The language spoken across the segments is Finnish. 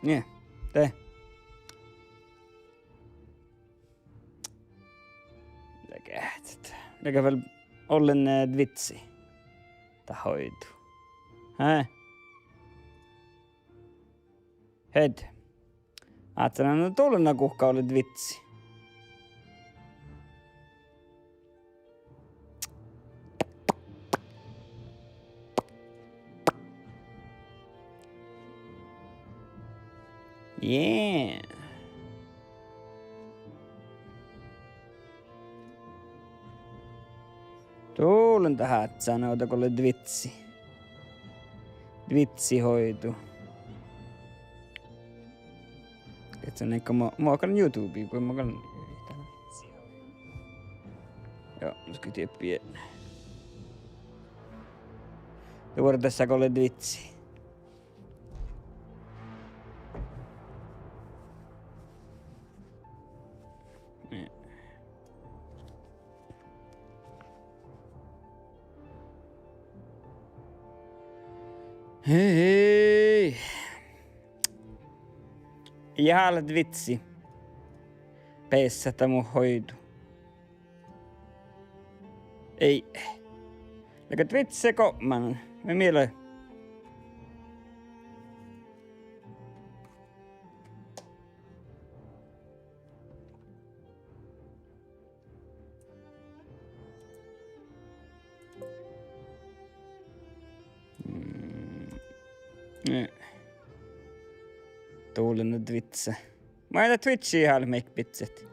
Niin, te. Lägger väl ollen vitsi. Ta hoidu. Hed. Ajattelen, että tullena kuhka olet vitsi. Yeah. Tuulen tähän, että sanoita, kun olet vitsi. Vitsi hoitu. Et se on ehkä mä kan YouTubea, kun mä kan... Joo, nu ska vi typ igen. Det var tässä, kun olet vitsi. Hei. Jäälet vitsi. Peessätä mun hoidu. Ei. Läkät vitsi komman. Me miele. Tuulen nyt vitsi. Mä en Twitchiä ihan make pitset.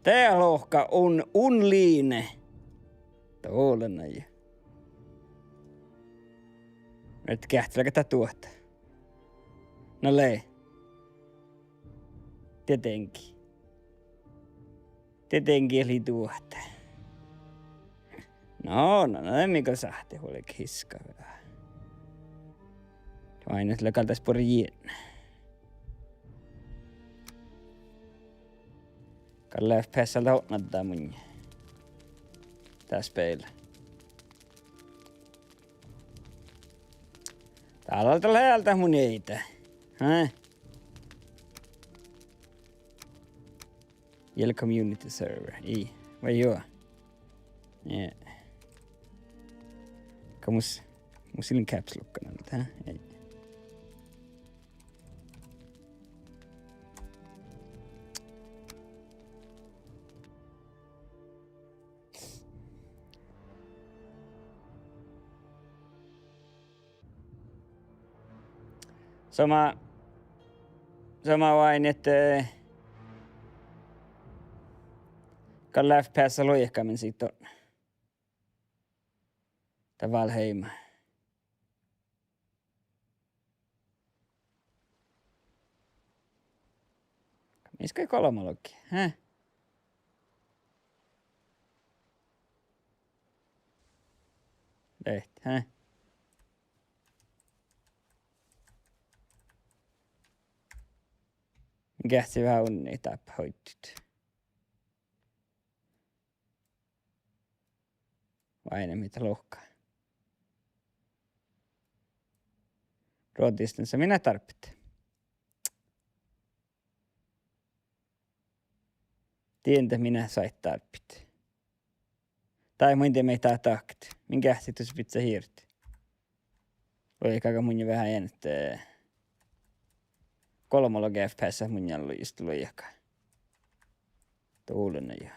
Tää lohka on unliine. Tuulen näin. Nyt kähtelääkö tää tuota? No lee. Tietenkin. Tietenkin eli tuota. No, mikä sähti huolik hiska vähän. Aina sillä kaltais på igen. Kalle FPS:ltä hotnattaa mun. Tää speillä. Täällä on läheltä mun eitä. Gäller community server. Vad gör? Yeah. Kamus silin caps lockan alta. Ei. Sama vain, että Kalle FPS loihkaamin siitä on. Tää Valheima. Miskä kolmologi? Lehti, Kähti vähän unnia tappa hoittit. Vaine mitä lohkaa. Ruotistansa minä tarvitsen. Tientä minä sait tarvitsen. Tai muinte meitä takt. Minkä kähtitus pitää hiirti. Loikaakaan mun vähän jäänyt. Kolmologi FPS mun jallu just loikaa. Tuulena jo.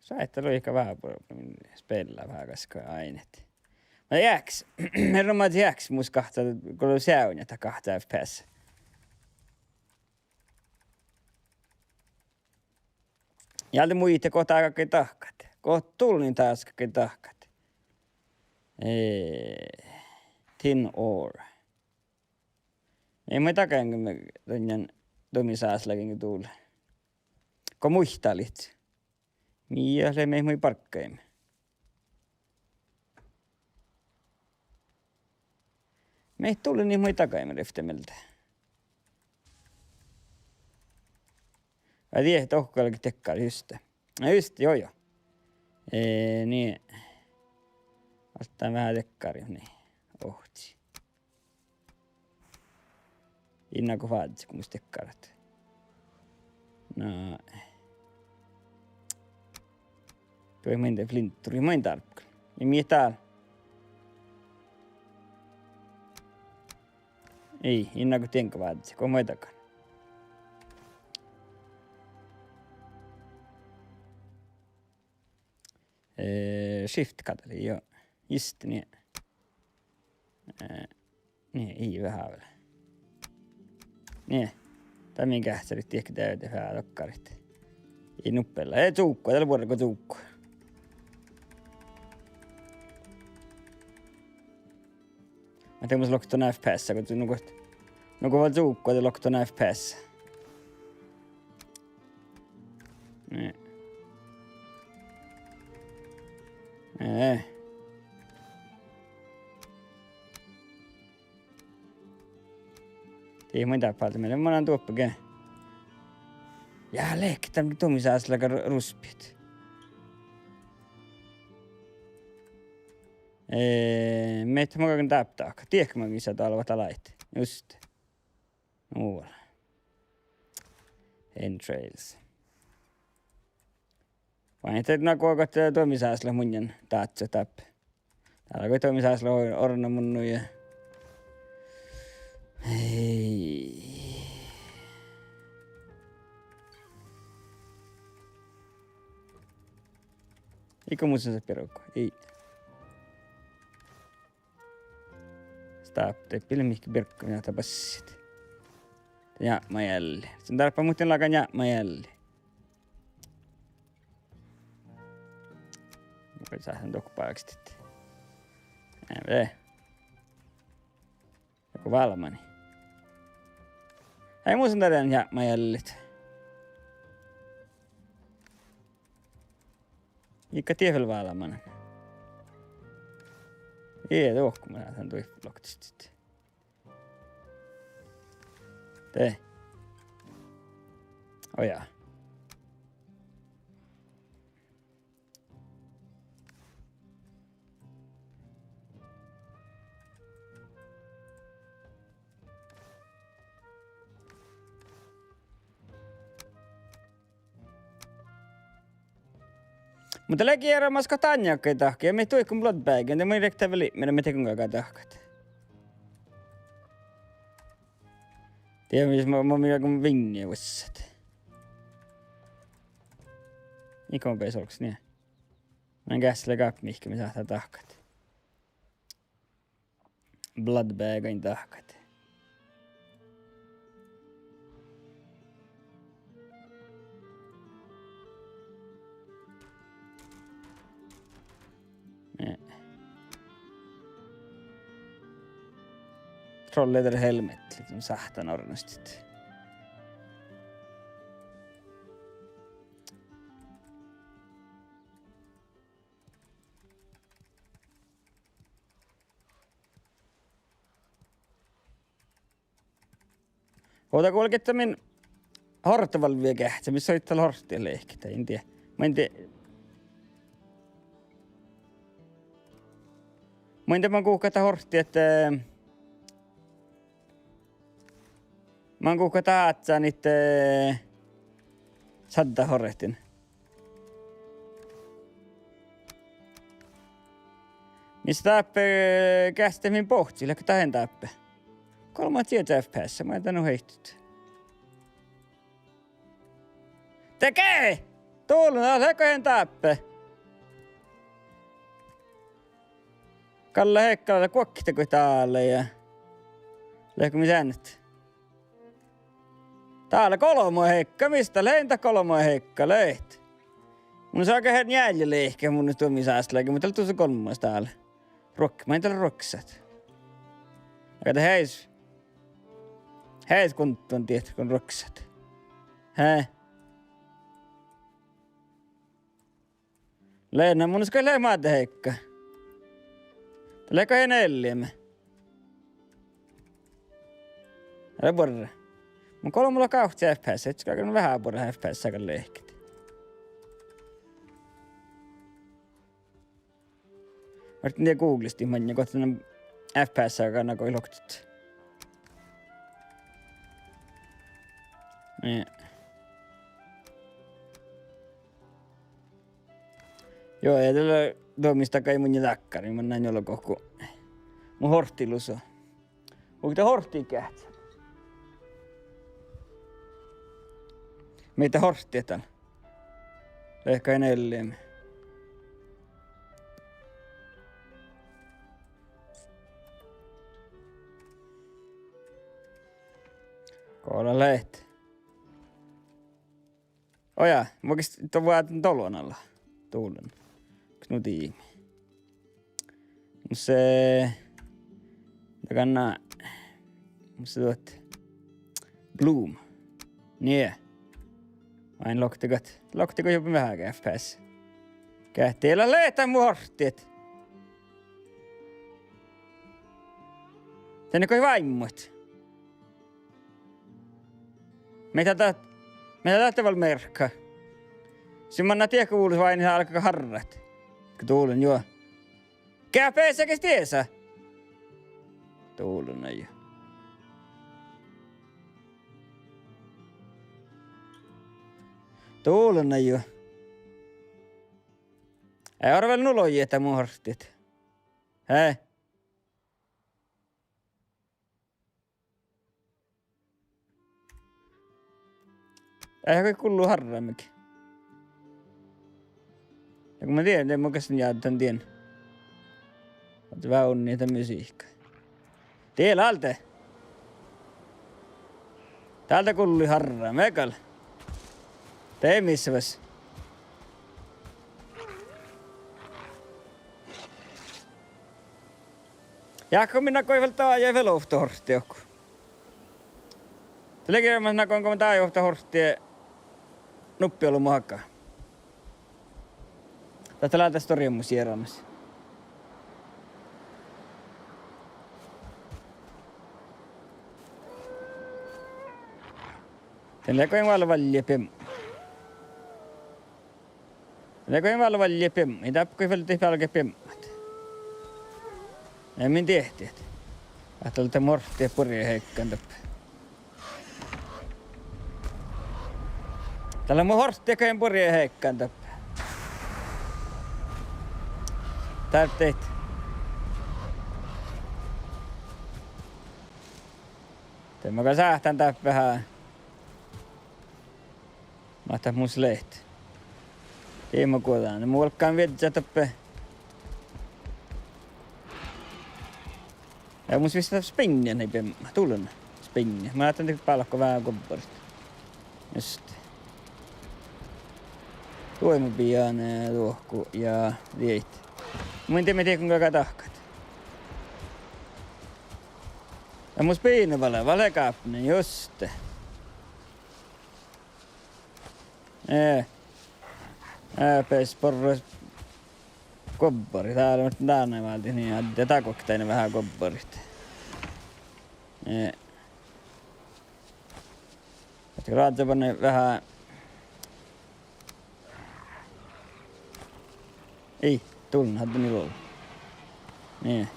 Saitte loika vähän spellaa vähän koska aineet. Mä jääks. Herran mä jääks mus kahta, kun on säyn jota kahta FPS. Jälti muitte kohta kaikki tahkat. Kohta tullin taas kaikki tahkat. Tin ore. Ei mä takaan, kun mä tonjan tomisaaslakin tuulle. Kun muistalit. Mia se mei mui parkkaimme. Meit tuli niin mui takaimme riftemeltä. Kai tiedä, että ohkaillakin tekkari, just. No just, joo. Niin. Ostaa vähän tekkari, niin. Ohti. Innako vaaditsi, kun musta tekkarat. No. Tuo ei meintä flintturi, mä en tarpkaan. Ja mie täällä. Ei, innako tienkä vaaditsi, kun mä takan. Shift kateli, joo. Just niin. Niin, ei vähän vielä. Niin. Tai minkä kähtsärit ehkä täyteen vähän tokkarit. Ei nuppella. Ei tuukkua, täällä vuodella kun tuukkua. Mä tein musta lokto näin FPS, kun nuku vaan tuukkua, te lokto näin FPS. Niin. Ei muita paljon meille, mä oon tuoppakin. Jää leikki, tämän tuomisaas läkä ruspit. Meitä mukaan täptaakka. Tiedätkö mäkin sä talvat alait? Just. Muualla. Entrails. Vain että nakuakat tuomisaasla munjan taatsa täppä. Täällä kun tuomisaasla orna munnu ja... Hei. Eikö muista se perukko? Ei. Stop. Teppille mihki perukko, minä tapassit. Ja mä jälleen. Sen tarppa muuten lakan ja mä jälleen. Mä saa sen tokkupaakstit. Näin. Joku valmani. Ei muusen tärjään ja mä jällit. Ikka tiefel valmanen. Ei tuohon, kun mä lähdetään tuifloktista sitten. Tee. Ojaa. Mutta läki erämaska tanjakka tahki ja me tuikun bloodbag ja me rektä väli meidän me tekun kakaa tahkat. Tiedä missä mä joku vingiä vuossat. Ikon pesolks niin. Mä en käsle kaap mihkä me saattaa tahkat. Bloodbagin tahkat. Trolleder helmet, lite sahtan ornastit. Oota kulketta min hortaval vielä kähtsä, missä oli täällä horttia leikkiä, en tiedä. Mä en tiedä. Mä en tiedä, mä kuukkata horttia, että... Mä oon kuuka taatsaa niitä sadda horretin. Missä tappe kästemin pohti, lähkö tähän tappe. 3 tietä FPS, mä en tänne heihtyt. Tekee! Tuulun, lähkö hän tappe. Kalle Heikkala kuokkitako täällä ja... Lähkö mitä nyt? Täällä 3 Heikka, mistä leintä 3 Heikka leit? Mun saa käydä jäljelle ehkä mun tuomisääsläkin, mutta täällä tuossa 3 täällä. Mä en täällä roksat. Kato heis. Heis kunttuun tietä, kun roksat. Hää? Leena, mun ska leimaata Heikka. Tuleeko he 4? Älä porra. Mun 32 FPS, et ska kun vähän puolella FPS aika lehkit. Vartin tiedä Googlisti manja kohtainen FPS aika nako iloktut. Niin. Joo, ei tällä toimista kai mun takkari, mä näin jollain kohku. Mun horttilus on. Onko tää horttiin kähtsä? Meitä horttia täällä. Ehkä enelleen. Koolla lehti. Oja, voikis tuon vaan tolon alla. Tuulen. Onks nu tiimi? Mut se... Takana... Mut se tuot... Bloom. Nie. Vain loktikat. Loktiko jopa vähän FPS. Kähteellä leetä mun horttiet. Tänne koi vaimot. Meitä tähtävällä merkkaa. Simmanna tiedä kuulus vain ihan alkaa harrat. Kun tuulen juo. Käpeessä kes tiesä. Tuulen ei. Tuulen ei juo. Ei arvel nuloji, että mun horstit. Hei. Eihän kai kuuluu harraammekin. Ja kun mä tiedän, en mä oikeastaan jäädän tien. Oot vähän on niitä musiikkaa. Tiedä alta. Täältä kuuluu harraa, mekal. Tee missä vas. Jaakko minä koivelta ajaa velofta horsti joku. Tällä kerran mä koin, kun mä taajohta horstia nuppi ollut mun hakkaa. Tätä lähtee storien mun sieraamassa. Tällä koin vaan vallia pem. Tällä koin vaan vallia pem. Ei tapkoi vielä tehdä alkea pemmat. Ei min tehtiin. Lähtee morftia purjeen heikkaan tappaa. Tällä mun horstia käyn purjeen heikkaan tappaa. Täällä teit. Tämä sähtään tappaa vähän. Mä otan mun lehti. Tiimo kuotaan. Mun olkaan viedä tappaa. Ja mun pistää spinnia ei pemma. Tullut spinnia. Mä ajattelin, että palkko vähän kopparista. Just. Tuoimu pian tuohku ja lieit. Mä en tiedä kuinka tahkat. Ja mun spiinna valekaapinen, just. Pääs porras koppari. Täällä on tänne välti niin ja takoktainen vähän kopparista. Raatsapanne vähän... Ei, tullut hattu nilolla. Niin.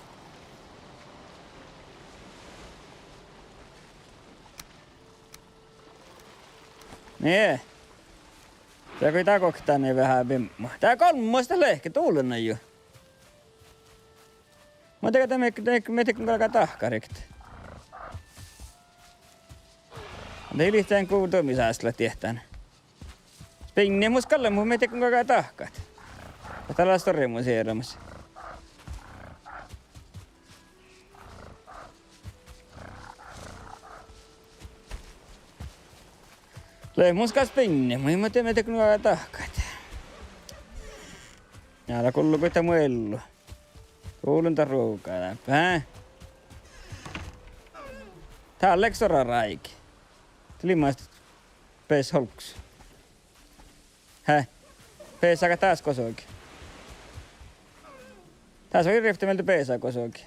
Niin. Tää kun takoktainen vähän pimma. Tää kolmoista lehkä, tuulenna jo. Mä tekin kun alkaa tahkarikta. Mutta hiljahtään kuutomisääsellä tehtään. Spinni mus kalle, mutta mä tekin kun alkaa tahkat. Täällä on story mun siirrämässä. Lehmuskas spinni, mä tekin kun alkaa tahkat. Jäällä kullu kuita muellu. Kuulunta ruukaa läppä, hää? Tää on leksora raiki. Tilimaista pees holks. Hää? Pees aika taas kosoikin. Taas on irrifti meiltä peesaa kosoikin.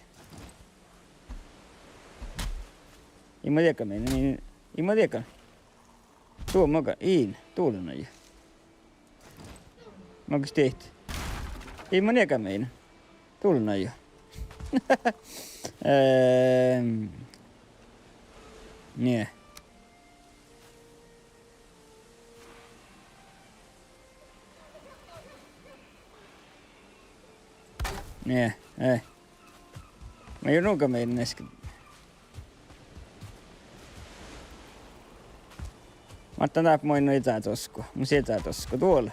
Ei mä tiedä meni, niin Ei mä tiedäkään. Tuo moka. Iin. Tuulen jo. Mä onko tehty? Ei mä tiedäkään meidän. Tuulen jo. Nie. Nie, ei. Mä ei nuka meidän äsken. Mä otan tää moin etätosko. Mun etätosko tuolla.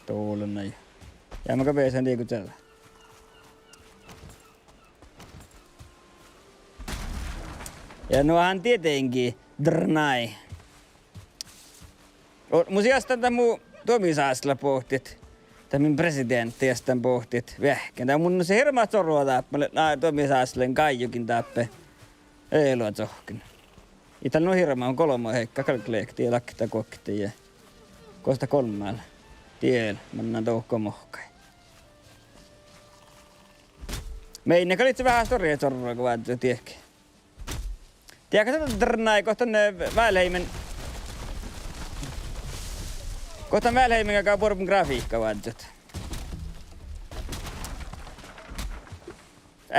Tuolla näin. Ja mä käpeen liiku tällä. Ja nuohan tietenkin drnai. Mun sijasta tämän mun Tomi-Saasla pohtit. Tämän presidentti ja sitten pohtit vähkän. Tää mun se hirmaa sorua taappalle. Tomi-Saaslen kaijukin taappe. Ei luo tohkin. Itellä on hirmaa on kolmo heikka kalkleekti ja lakkita kokti ja kosta kolmaalla. Tiel, mennään toukko mohkai. Meidän kalitsi vähän storia sorua, kun vaat tiedäkin. Tiedätkö tätä drnai kohta Välheimen... Kohta Välheimen kakaa porpun grafiikka vaat.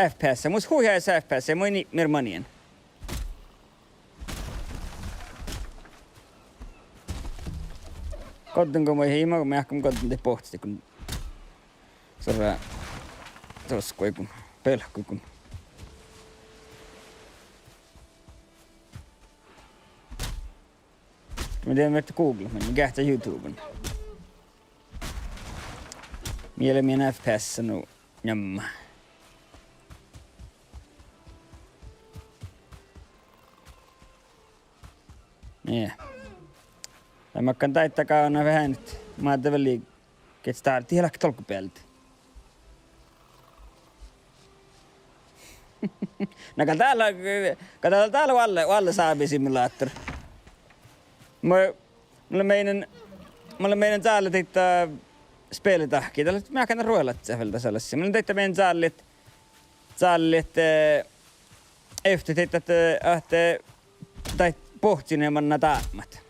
FPS, mus huihaisi FPS, moi mirmanien. Koddenko moi hiima, kun mä ähkän kodden te pohtisti, kun... Sorra... Toskoi kun... Pelkkui kun... Mä tiedän, että Google, mä kähtää YouTuben. Mielemien FPS no jamma. Niin. Mä kan taittaa aina vähän nyt. Mä ajattelin väliin, että tää on tielläkin tolkkupäältä. No täällä Valle saapi simulaattori. Mulla meidän täällä teittää spelitahkia. Täällä mä käyn ruoilla tsäveltä sellaisia. Mulla teittää meidän tsäällit efter teittää tai pohtsineen manna taammat.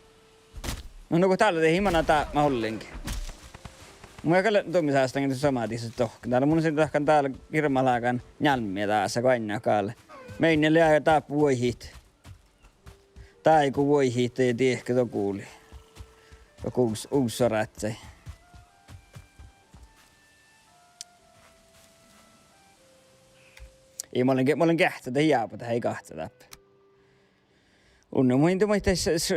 No kun täällä tehdään himana taamma ollenkin. Mä käyn Tomi-Saaslankin samaa tiissä tohkin. Täällä mun on tahkan täällä hirmalaakaan njalmia taas aina kaalle. Meidän liää taappu voihit. Tai kun voihit ei tiedä, to kuuli. Joku uusi soratsei. Ei mä olen kähtätä hiapata, ei kahta täppä. Unno muintu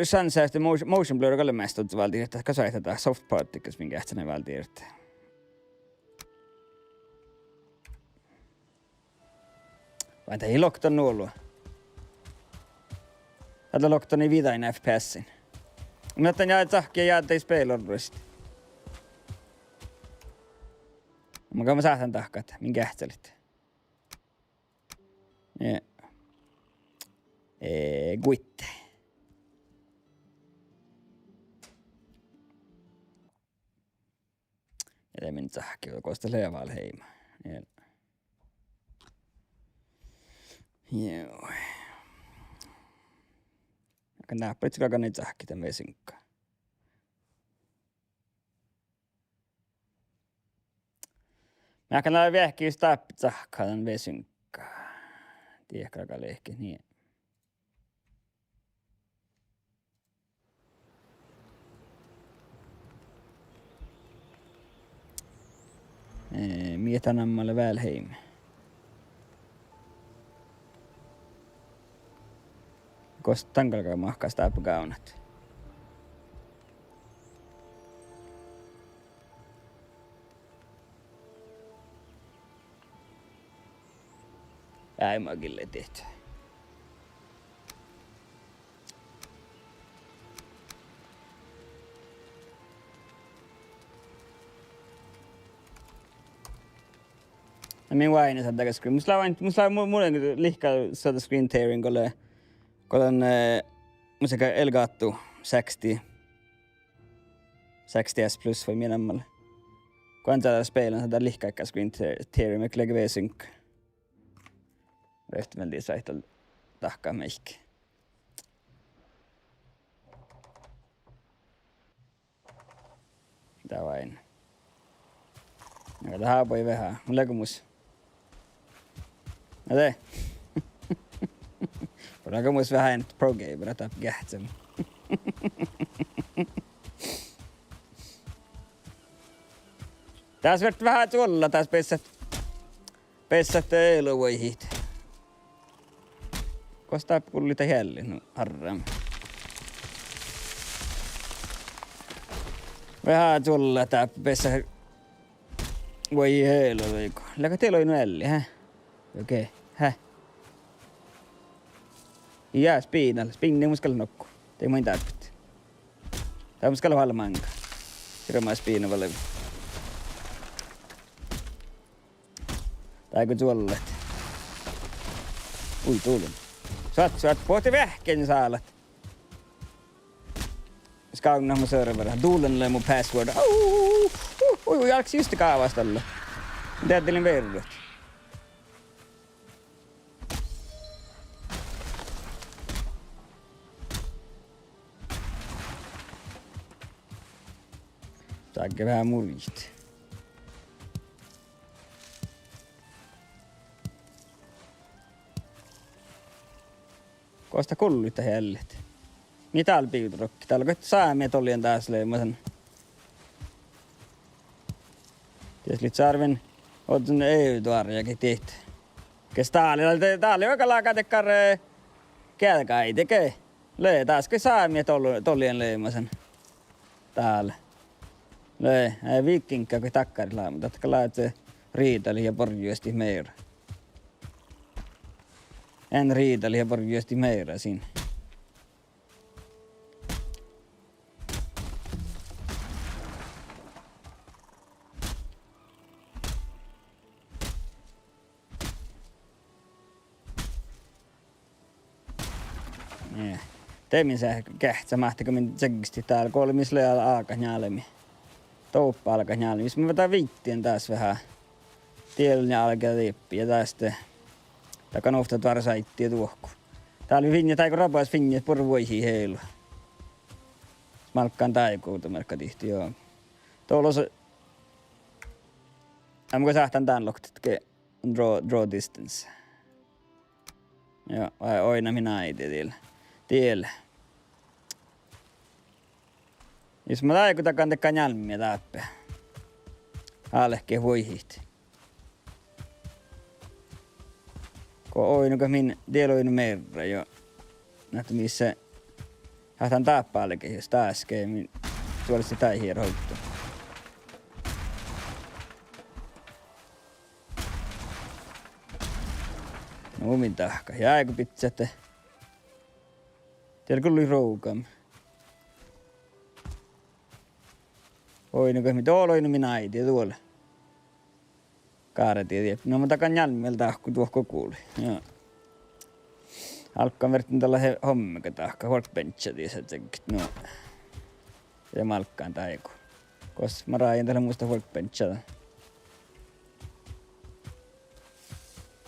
Sunsäystä motion blur kalle mästut valtiirta, kasai tätä soft particles minkä kähtäneen valtiirta. Vain ei lokton nuolua. Tätä loktoni vitain FPSin. Mä otan jaat sahkia ja jaat ei speilorduista. Mä saatan tahkat, minkä kähtelit. Ja. Guitte. Ja det min sahki, joka kosta levaal heima. Joo. Ja näppärits kakan niitä sahki tämän vesinkkaan. Mä kan lähe vähkiä stappit sahkaa tämän vesinkkaan. Tiedätkö kakan lehki, niin. Mietän ammalle Välheim. Kosta tankalkaa mahkaa sitä apakaunat. Ei makille tehty. Min vain saada käskyn. Musta on muuten lihkaa saada screen tearing, kun on musika Elgato 60 S plus vai mienammalle. Kun on täällä speilan saada lihkaa screen tearing, mä kyllä V-synk. Rehtimeltiin saihtal tahkaa meikki. Mitä vain. Tähän voi vähän. Mulla on mus. No te. Voidaanko mus vähän pro gamer tai kähtsem. Tässä vert vähän tuolla tässä pessät eiluvoihit. Kostaa pullita jälli, no harram. Vähän tuolla tää pessä voi eiluvoiko. Läkö teillä on jälli, hä? Okei, hä? Jää spiinalla, spiinni muskalla nokku. Tei main tarvitse. Tää muskalla valmanka. Hirmaa spiinna levi. Tääkö tuolle? Ui tuulun. Saat pohti vähken saalat. Skaugna mun serverä. Tuulenille mun password. Ui, alks just kaavastolle. Mitä ajattelin verrat? Saakka vähän murjit. Kosta kulluita hellet. Mitä täällä piuturokki? Täällä on saamia tolien taas leimasen. Ties lit sarven. Oot sinne EU-tuarjakin tehty. Kes täällä joka laakatekkare. Kälkä ei tekee. Lee taaske saamia tolien leimasen. Täällä. Lee, ei viikinkää kuin takkarilla, mutta tatka laitse riitali ja porjuesti meira. En riitali ja porjuesti meira siinä. Yeah. Teemin sä kähtsä mahtiko min tsekisti täällä kolmisle ja alkanjaalemi. Touppa alkanjaalemi. Jos mä vetä viittien taas vähän. Tielun ja alkaa liippiä taas te. Takan ofta varsaitti ja tuohku. Täällä oli vinja taiko rapaas vinja por voihi heilu. Smalkkaan taikuuta merkka tihti joo. Tuolla se. Amko sähtän tän loktetke draw distance. Joo, vai oina minä äiti tiellä. Jos mä taiku takan tekkaan jälmiä täppä. Aalehke voihit. Ko oinuka min dieloinu merra jo. Nähtä missä hähtän taappaallekin, jos taaskee min tuolisi tai hierhoittu. No omin tahka. Jääkö pitsette? Tiedä kulli roukam. Oinuka min tuoloinu min äiti tuolle. Kaaretie. No mä takan jälmeltä tahku tuohko kuuli. Joo. Alkkaan vertin tällä hommika tahka. Workbenchia se tsekit. No. Ja malkkaan taiku. Kos mä raajan tällä muista workbenchia.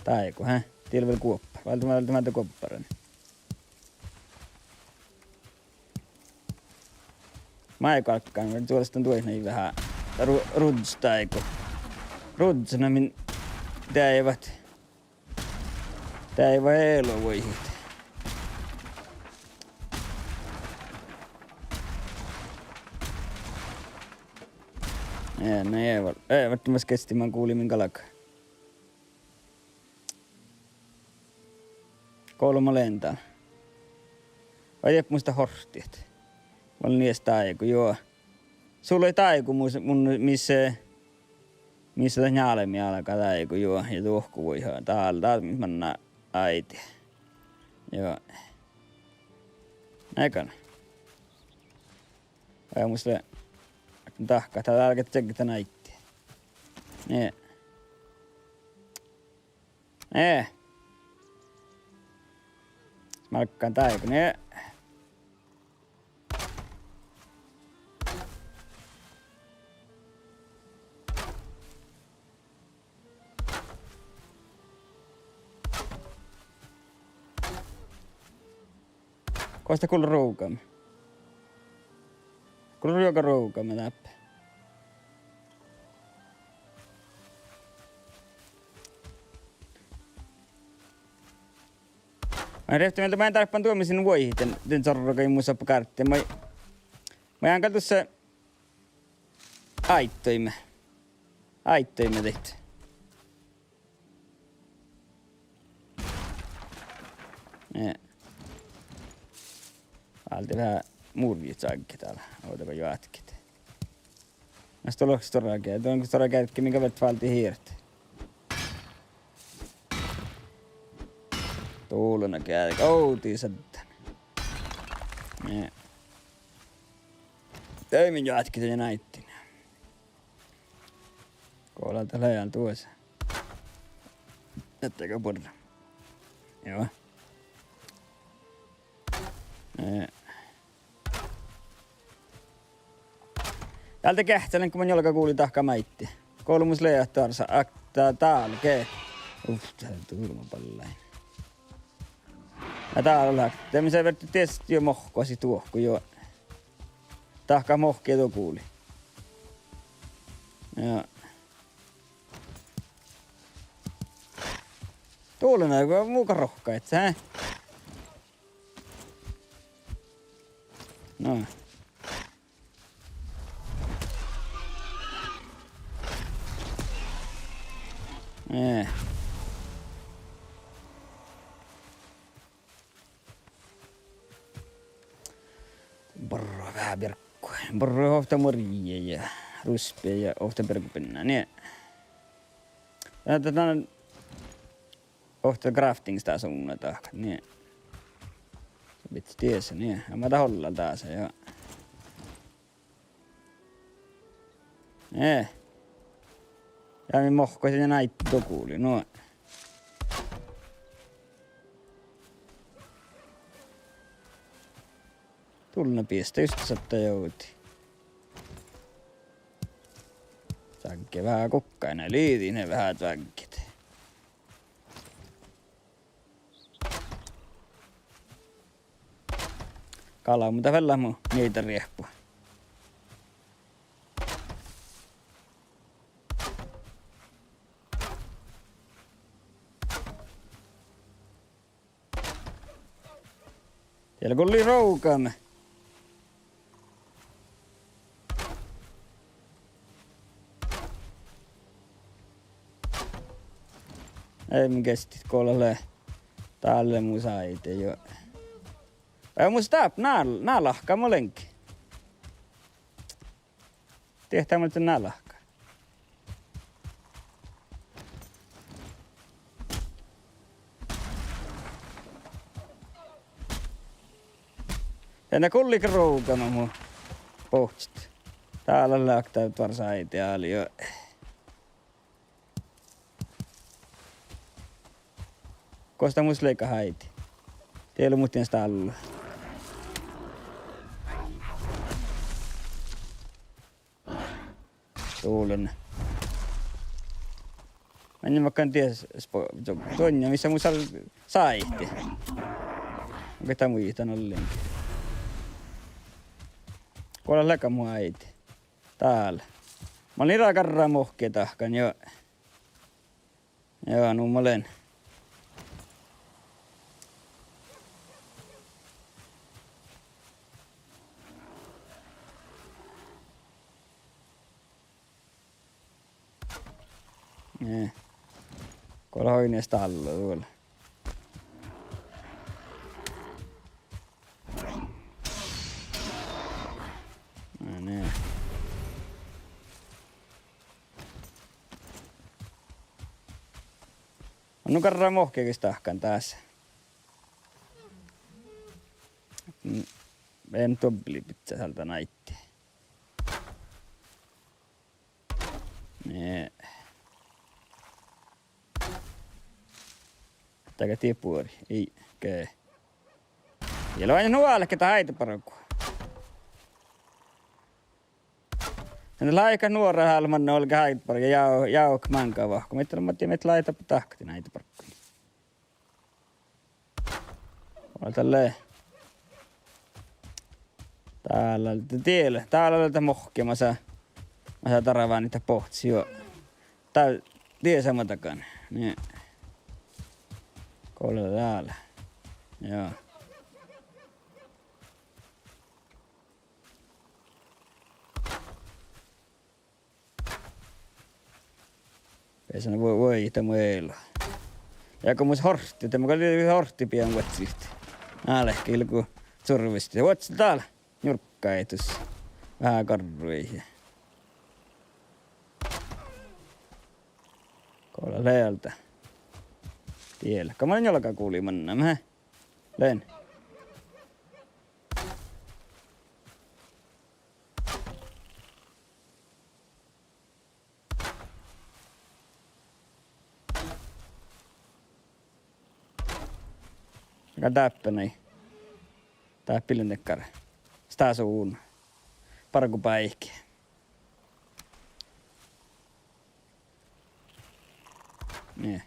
Taiku, hä? Tiellä vielä kuoppa. Välttämättä kopparani. Mä ei kalkkaan. Tuollaista tuohon vähän rudstaiku. Rudsana min tää ei elo voihit. Ei välttämättä kesti, mä kuulin minkä lakaa. Kolma lentää. Vai jep muista hortiet. Mä olin niistä taiku, joo. Sulla ei taiku missä tämän jälmi alkaa taiku, joo. Ja tuohku voi ihan täällä missä mä äiti. Joo. Näikään. Vai musta tahkaa, täällä alkaa tsekitä näitti. Nee. Nee. Malkkaan taiku, nee. Kosta kuulu ruukamme. Kuulu ruoka ruukamme täppä. Mä rehti meiltä mä en tarppaan tuomisin vuoihin, den sorroka ei muussa pakartti. Mä jään katso se aittoimme. Aittoimme tehty. Nee. Alti vähän murjit saakki täällä. Ootako jo ätkit. Näistä oloks torakia. Tuo onko torakia, minkä vet valti hiirti. Tuulena käy. Outii sattana. Nee. Töimin jo ätkit ja näittin. Koolalta läjään tuossa. Jättäkö purra. Joo. Täältä kähtelen, kun mä jolka kuuli tahka mäitti. Kolmus lejahtaarsa aktaa taalkee. Tää on turmapallein. Ja täällä on tämmöisen verran tietysti jo mohkoasi tuohku jo. Tahka mohkee tuo kuuli. Joo. Tuulena joku on muuka rohka, et sä? No. Borro vähän verkkoa. Borro ofta morjia ja ruspia ja ofta perkupinnaa. Niin. Tätä on ofta craftings taas on tahka. Niin. Vitsi tiesä, niin. Ja mä taholla taas, joo. Nee. Ja minä mohkoisin ja näitti tokuuli, noin. Tulna piestä just satta jouti. Sänkki vähän kukkainen, liitinen vähän tvänkit. Kala, mutta välillä mun niitä riehpua. Siellä kun oli roukaamme. Ei mun kestit kolalle. Täällä mun saite jo. Ei mun stop, nää lahkaa molenkin. Tehtää mun nää lahkaa. Ja ne kullik roukana mun pohtsit. Täällä lähtää varsa ideaali jo. Kosta mus leika haiti. Teillä on muuten sitä alla. Tuulen. Mä en vaikka ties toinen, missä mun saihti. Onko tää muistan ollenkin? Kuolla läkä mun äiti. Täällä. Mä olin raakarraa mohkia tahkan jo. Joo, nu mä olen. Nee. Kuolla hoineesta alla tuolla. Nee. On karraa mohkeekin tahkan tässä. En toblipitsa sieltä näitti. Nee. Tääkä tipuori. Ei. Okei. Siellä on aina nuolle, ketä häitä paranku. Tänne laika nuora halmanne olka häitä paranku ja jauk mankaa vahko. Mä itse mä laita tahkati näitä paranku. Oon tälleen. Täällä olette mohkia. Mä saan taravaa niitä pohtsi jo. Tää tie sama takana. Niin. Kolla täällä. Joo. Pesänä voi tämä eilo. Ja kun mus hortti, tämä oli hortti pian vuotsihti. Nälehki ilku survisti. Vuotsi täällä. Nurkkaitus. Vähän karruihin. Kolla leeltä. Tiellä. Kamalan jalka kuuli manna. Mä leen. Aika täppänei. Täppilän tekkare. Sitä suun. Parku päihkiä. Niin.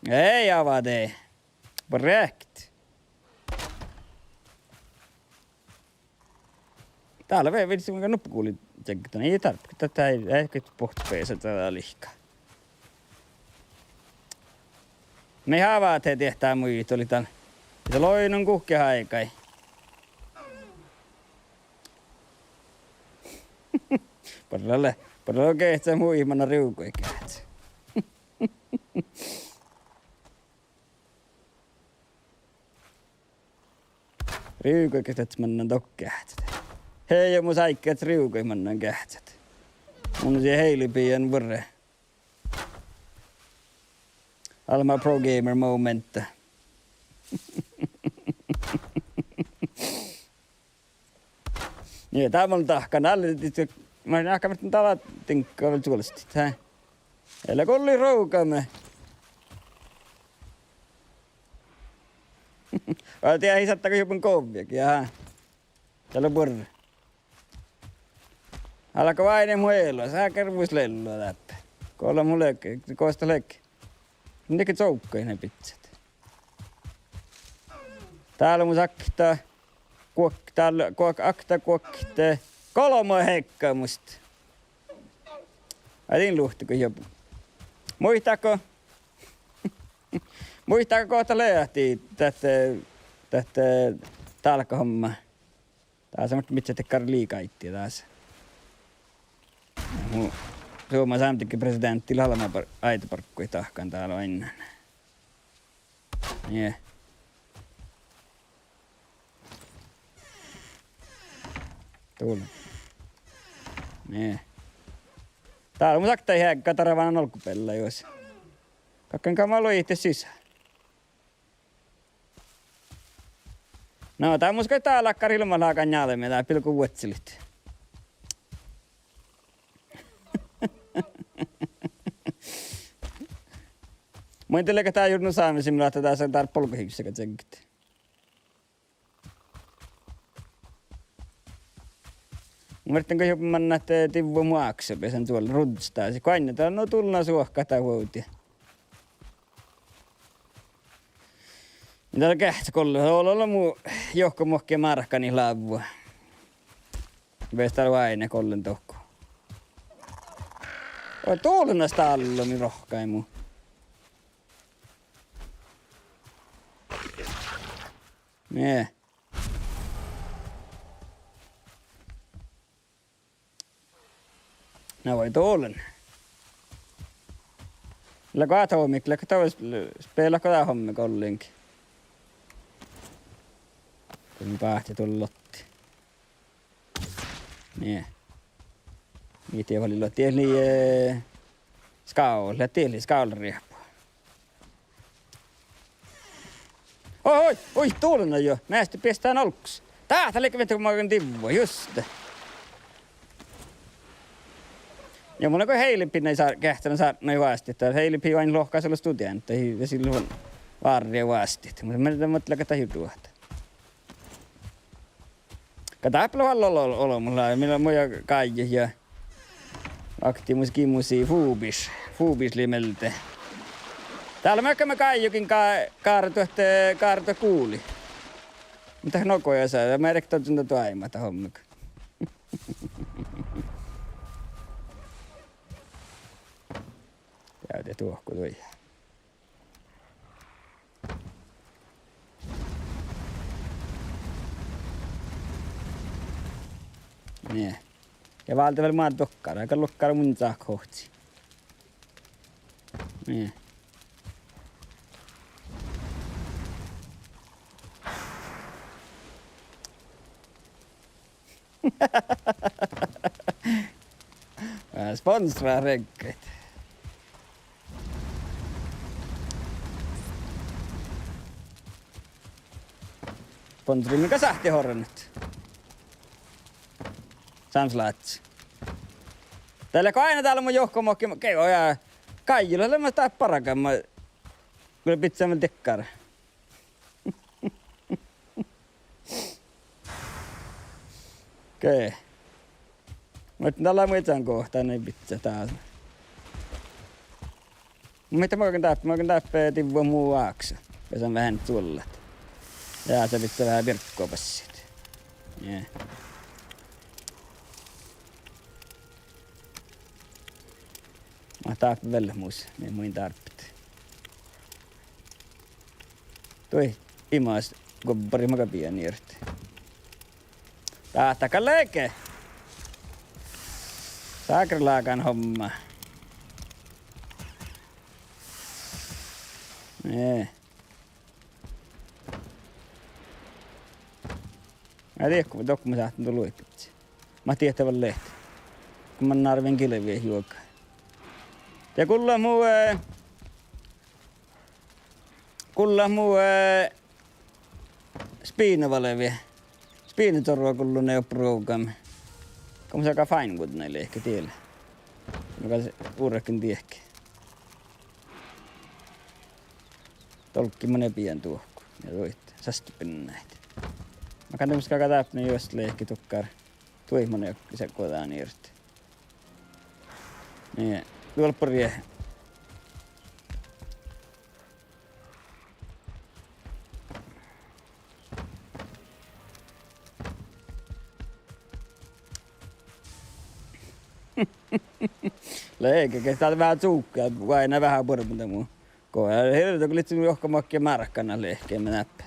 Ei avade. Korrekt. Täällä vielä vitsi kuinka nuppukuuli tsekkitä. Ei tarvitse. Tätä ei ehkä pohtipeesä tätä liikaa. Me havaat tehtää muit. Oli täällä. Se loinun kuhkia aikai. Parilla kehtsää muihmana riukui kehtsää. Riukui kehtsät mennään tokkäätsät. Hei ja mun saikkeet riukui mennään kähtsät. Mun on siellä heilipien vörre. Alma pro gamer moment. Niin, tää on tahkan. Mä en ehkä mitään tavat tinkkaa vielä tuollisesti. Eillä kolli roukamme. Vai tiedä hisattako jopa koviakin, jaha. Täällä on purre. Alko vainen muelo, sä kervuis lellua läppä. Kolla mun lökki, koosta lökki. Niinkin soukkoja ne pitsät. Täällä mun sakta. Täällä akta kuokte. Kolmo heikkaa musta. Ätin luhtiko joku. Muistako kohta lehti tästä talkahomma. Tää on semmoista mitkä tekkari liikaa ittiä taas. Suomen samtikin presidentti Halma aitoparkkui tahkaan täällä aina. Niin. Tulla. Niin. Täällä mun sakta ihan kataravana olkupella jos. Kakkan kamalo itse sisään. No tää on muska täällä karilmalla hakan jälmeen tää pilku vuotsilit. Muinteleka tää juuri saamisimilla, että tää on täällä polkuhiksika tsenkit. Muistatko jopa mennä, että tivvo muakse pesän tuolla rudstaasi. Kun aina täällä on tulna suohka tää vuotia. Täällä kähtsä kollu. Olla muu johkomuokkeen markkani laavua. Ves täällä aina kollen tohku. Oi tuolena sitä alla, niin rohkai muu. Nee. No voi tuolen. Kyllä kaatoomik, kyllä spela kota hommi kollinkin. Kun päähti tullotti. Nee. Mitä oli lo tieli skaul, tieli skaulriapua. Oi, tuolena jo. Näistä pestään alkuks. Täältä liikkeet kun mä oon tivvo, just. Ja mulla kun heilipin ei saa kähtänä saarnoi vaasti, että heilipin vain lohkaisella studiaan, että ei silloin varria vaasti. Mutta mä nyt mõtlen, että hiutuahta. Kataplo olo mulla, millä muja kaiji ja aktiimus kimmusi fuubis limelte. Täällä mä kaijukin kaartu kuuli. Mitä nokoja saa? Mä edes tottunut tuota aimata hommika. Käytiin tuohku tuijaa. Niin. Ja valta vielä maan tokkara. Aika lukkara mun saa kohti. Niin. Sponsoraa renkkeet. Sponsori, mikä sähti hornet? Samslaatsi. Täällä aina täällä mun johkomokki, keivo ja Kaijilla mä tää parakaan, mä kyllä pitää mä tekkara. Okei. Mä et tällä muitan kohtaa, niin pitää taas. Mitä mä oikein täppää tivua muu vaaksa. Ja se on vähän tullat. Ja se pitää vähän virkkoa passit. Yeah. Mä taappi vielä muus, niin muin tarvitse. Toi imaas gobbari maka pieni irti. Tahtaka leke! Saakrilaakan homma. Nee. Mä tiedä, kun tokko mä saattan tullut ikkätsi. Mä tiedän lehti. Kun mä narven kilviä juokaa. Ja kulla muu spiinavalevi. Spiinitorua kullu ne program. Kun se aika fine good näille ehkä tiellä. Mikä se uurrekin tiehki. Tolkki monen pien tuohku. Ja toitte. Sastupin näitä. Mä kannan musta kaka täppinen just leikki tukkar. Tuihmonen jokki se kotaan irti. Niin. Tuolppurie. Leikki, täältä vähän suukkaa, aina vähän porpunta muu. Koe, hirveitä kun litsi johkamakkia markkana lehkeä mä näppä.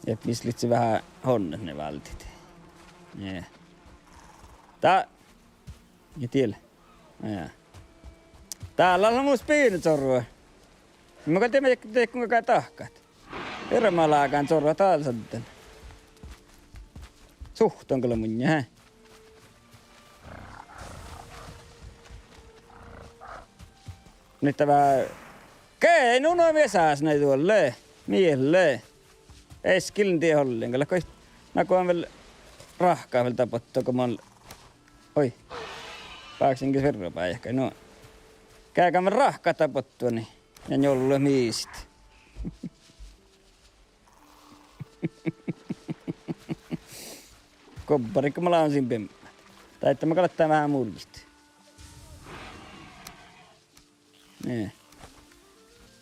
Ja mis litsi vähän honnet ne valtit. Yeah. Tää. Ja tiellä. Yeah. Täällä on mun spiinitorua. Mä katsoin, että teet kuinka tahkat. Irmalaakaan torua täällä sitten. Suht on kyllä mun jää. Nyt vähän... Kei, nuno vesääs näin tuolle. Mielle. Ei skillin tie hollin. Kyllä koi... Naku on vielä rahkaa vielä tapottua, kun mä oon... Oi. Paaksinkin verropäin ehkä. No. Käykäämme rahkaa tapottua, niin... Ja jolle miisit. Kopparikko mä laansin pemmät. Tai että mä kalattaa vähän mullisti. Niin.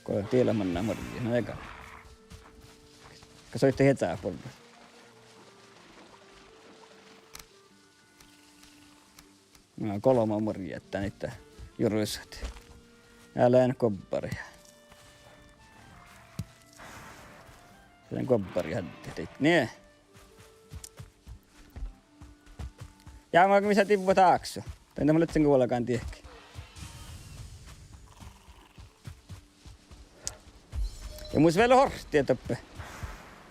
Kun on tiellä mannaa morjia. No eka. Kun soitte hetää polta. No kolma morjia, että niitä juruisat. Älään kopparia. Sen kopparia teit. Niin. Ja mä missä tippu taakse. Tänne mä nyt sen kuollakaan tiehki. Ja muus vielä horstia toppe.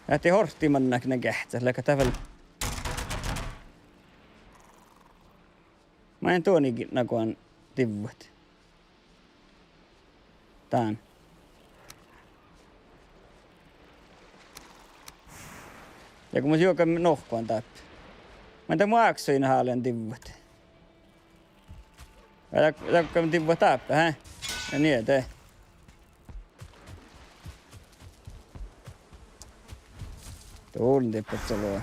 Lähti horstiman näkinen kähtsä. Läkä tävällä. Mä en tuonikin nakoan tivuat. Tän. Ja kun mä juokan nohkoan tappi. Mä en tää mun aksoin haalen tivuat. Ja kun tivuat tappi, hä? Ja niin eteen. Tuulin tippat soloa.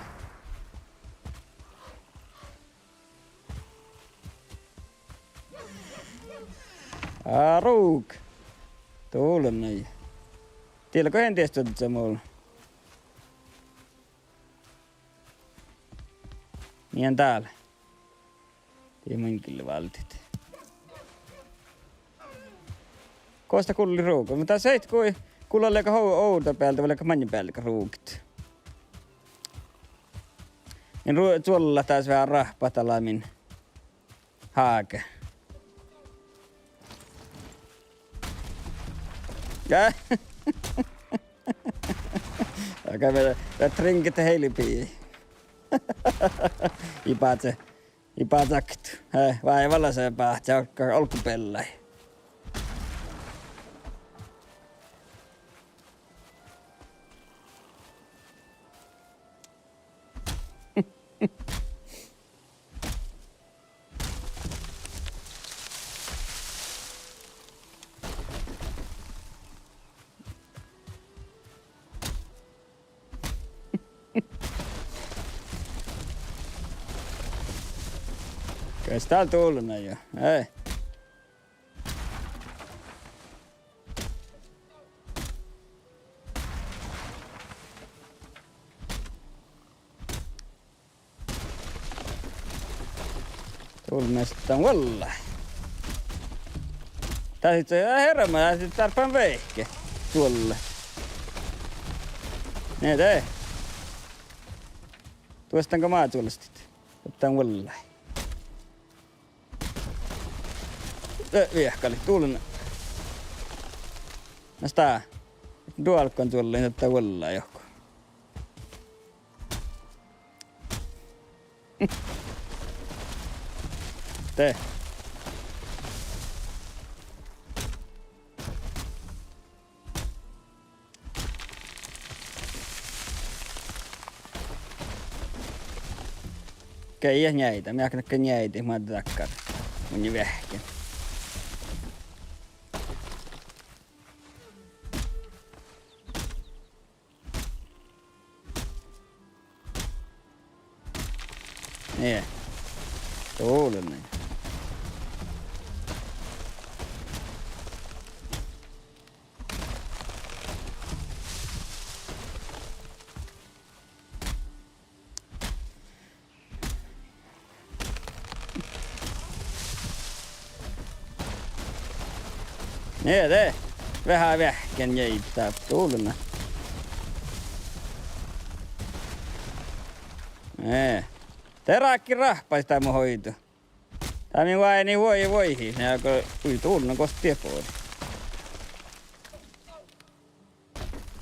Aruk! Tuulen näin. Tiedätkö en tiedä, että se mulla. Niin täällä. Tiedä minkille valtit. Kosta kulli ruuku. Mutta seit kui kulla leika outa päältä, vaikka mannin päältä ruukit. Niin tuolla taas vähän rahpatalamin haake. Ja? Käy trinkit heilipii. Ipatsaktu. Vai vallasee päähtää olkupelläi. Kyllä sitä on tullut näin jo. Ei. Tullut näistä wallahi. Tää sit se herma, tää sit tarpeen vehke. Tuolle. Niin ei. Tuostanko maa tuolestit? Ottaa wallahi. Viehkali, tuulen. Nästä dualkon tuolle, niin ottaa wallahi joku. Tee. Okei, jäitä. Mä näkään jäitä. Mä oon takkar. Mun jo vähken. Niin. Tuulen näin. Niin tee. Vähän vähken jäittää. Tuulen näin. Nee. Teräkki rahpaisi tää mun hoito. Tää minun aini voihi. Ne alkoi tuulna kosti tiepoodi.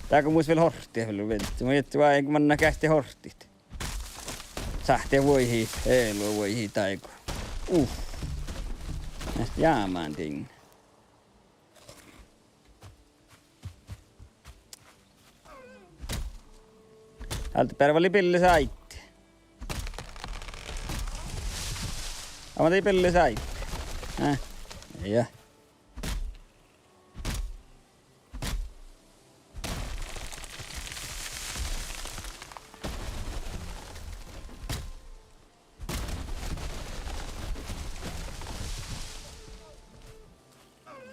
Tää kun muis vielä horttia vielä vedetty. Mä jätti vaan kun mä näkästi hortit. Sähtiä voihi. Heilu voihi taiko. Näistä jäämään ting. Täältä pervali pilli sait. Mä tein pelle saitte. Ja.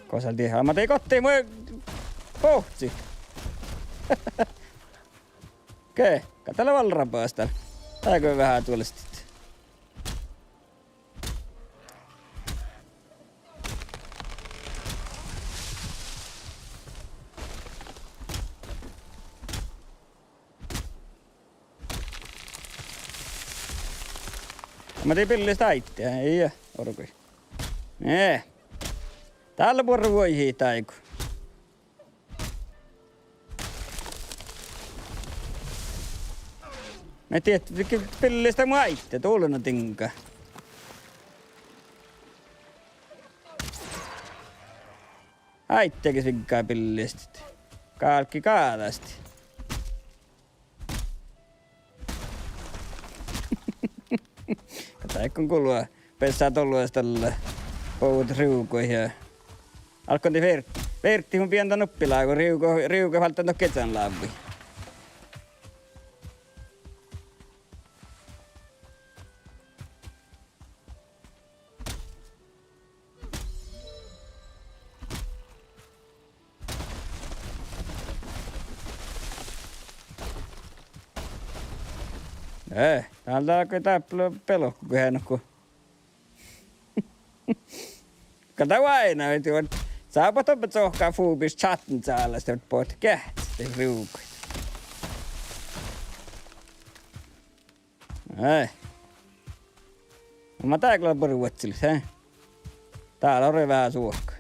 Kosalti ihan. Mä tein kotiin mun pohtsi. Okei, katsotaan valrapaas täällä. Tääkö vähän tuollisesti. Mä tein pillistä itseä, ei orkui. Nee. Täällä porru voi hiitaiku. Mä tiedät, pillistä mua itse, tuulena tinka. Aitteekin vinkkaa pillistä. Kalkki kaadasti. Kato, kun kulua pesää tollues tällä pout riukoihin. Alkointi Vertti mun pientä nuppilaa, kun riuko välttämättä ketään laavui. Täältä alkoi täppälö pelokku, kun hän on. Kato aina, että saapa toppat sohkaa fuubis chatten täällä, sitten poot kähtistä riukuit. Ei. Mä tää kyllä poruvatselis, hä? Täällä on vähän suokka.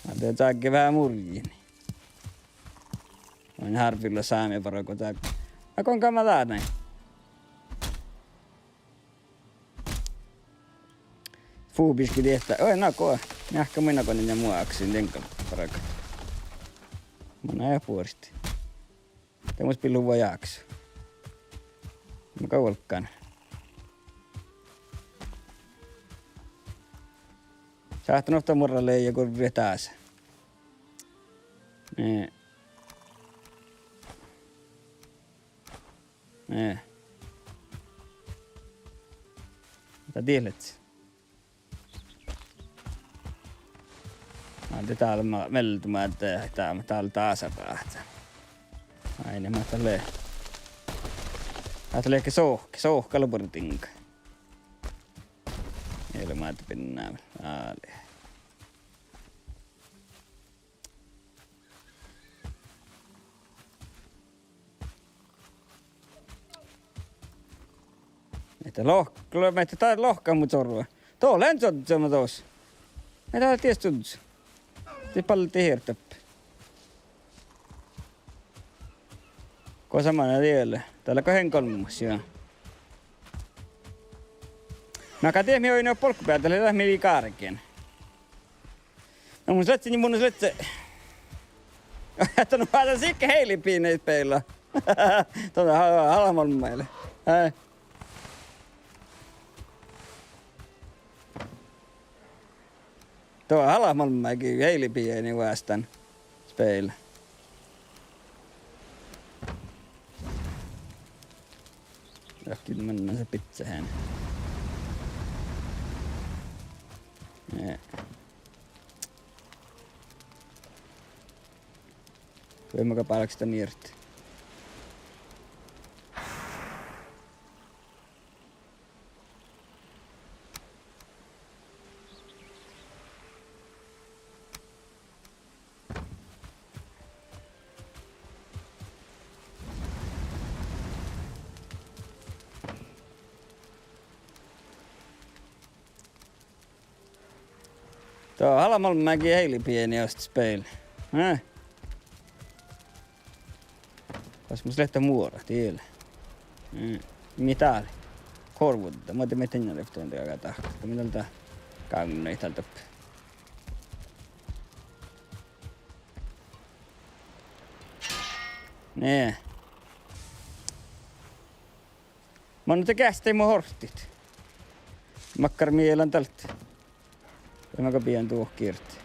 Mä teen tääkin vähän murjiin. On harvilla saamia varoko tää. Kuinka mä tää näin? Fuubiskin tietää. Oi nako. Nähkä minä konin ja muaksiin lenkalla varoko. Mä näin puolisti. Tämmöis pillu voi jaksu. Mä kaualkkaan. Saattanut ottaa murralle ja kurvia taas. Nee. Mitä tiedät? Mä oon täällä meltymään, että täällä taas päätä. Aina mä tälleen. Täällä ehkä sohkaluportinka. Ilman, että pinnää ääliä. Meitä tää lohkaa mut sorvaa. Tuo lensot semmo toos. Meitä on ties tuntus. Tii paljon tihirtäppä. Ko samana tielle. Täällä 2-3, joo. Mä tiedä, mihin oin jo polkkupäältä, eli lähmi liikaa kaarkeen. No mun sletsi, niin mun sletsi. Että no päätän sikkä heilipiineet peillä. Tuota halmalmaille. Tuo halmalmaikin heilipiineet vastaan speillä. Johonkin mennään se pitsään. Kuinka paljon sitä nirtti? Tuo Halmalmäki heilipieni osti speille. Kas mun lehtä muora, tiellä. Mitä oli? Korvuutta. Mä otin meten ja leftoon teillä tahkasta. Mitä tää kaunneita täältä? Nee. Mä nyt kästei mun hortit. Makkar mielän tältä. Mä pian tuohon kirti.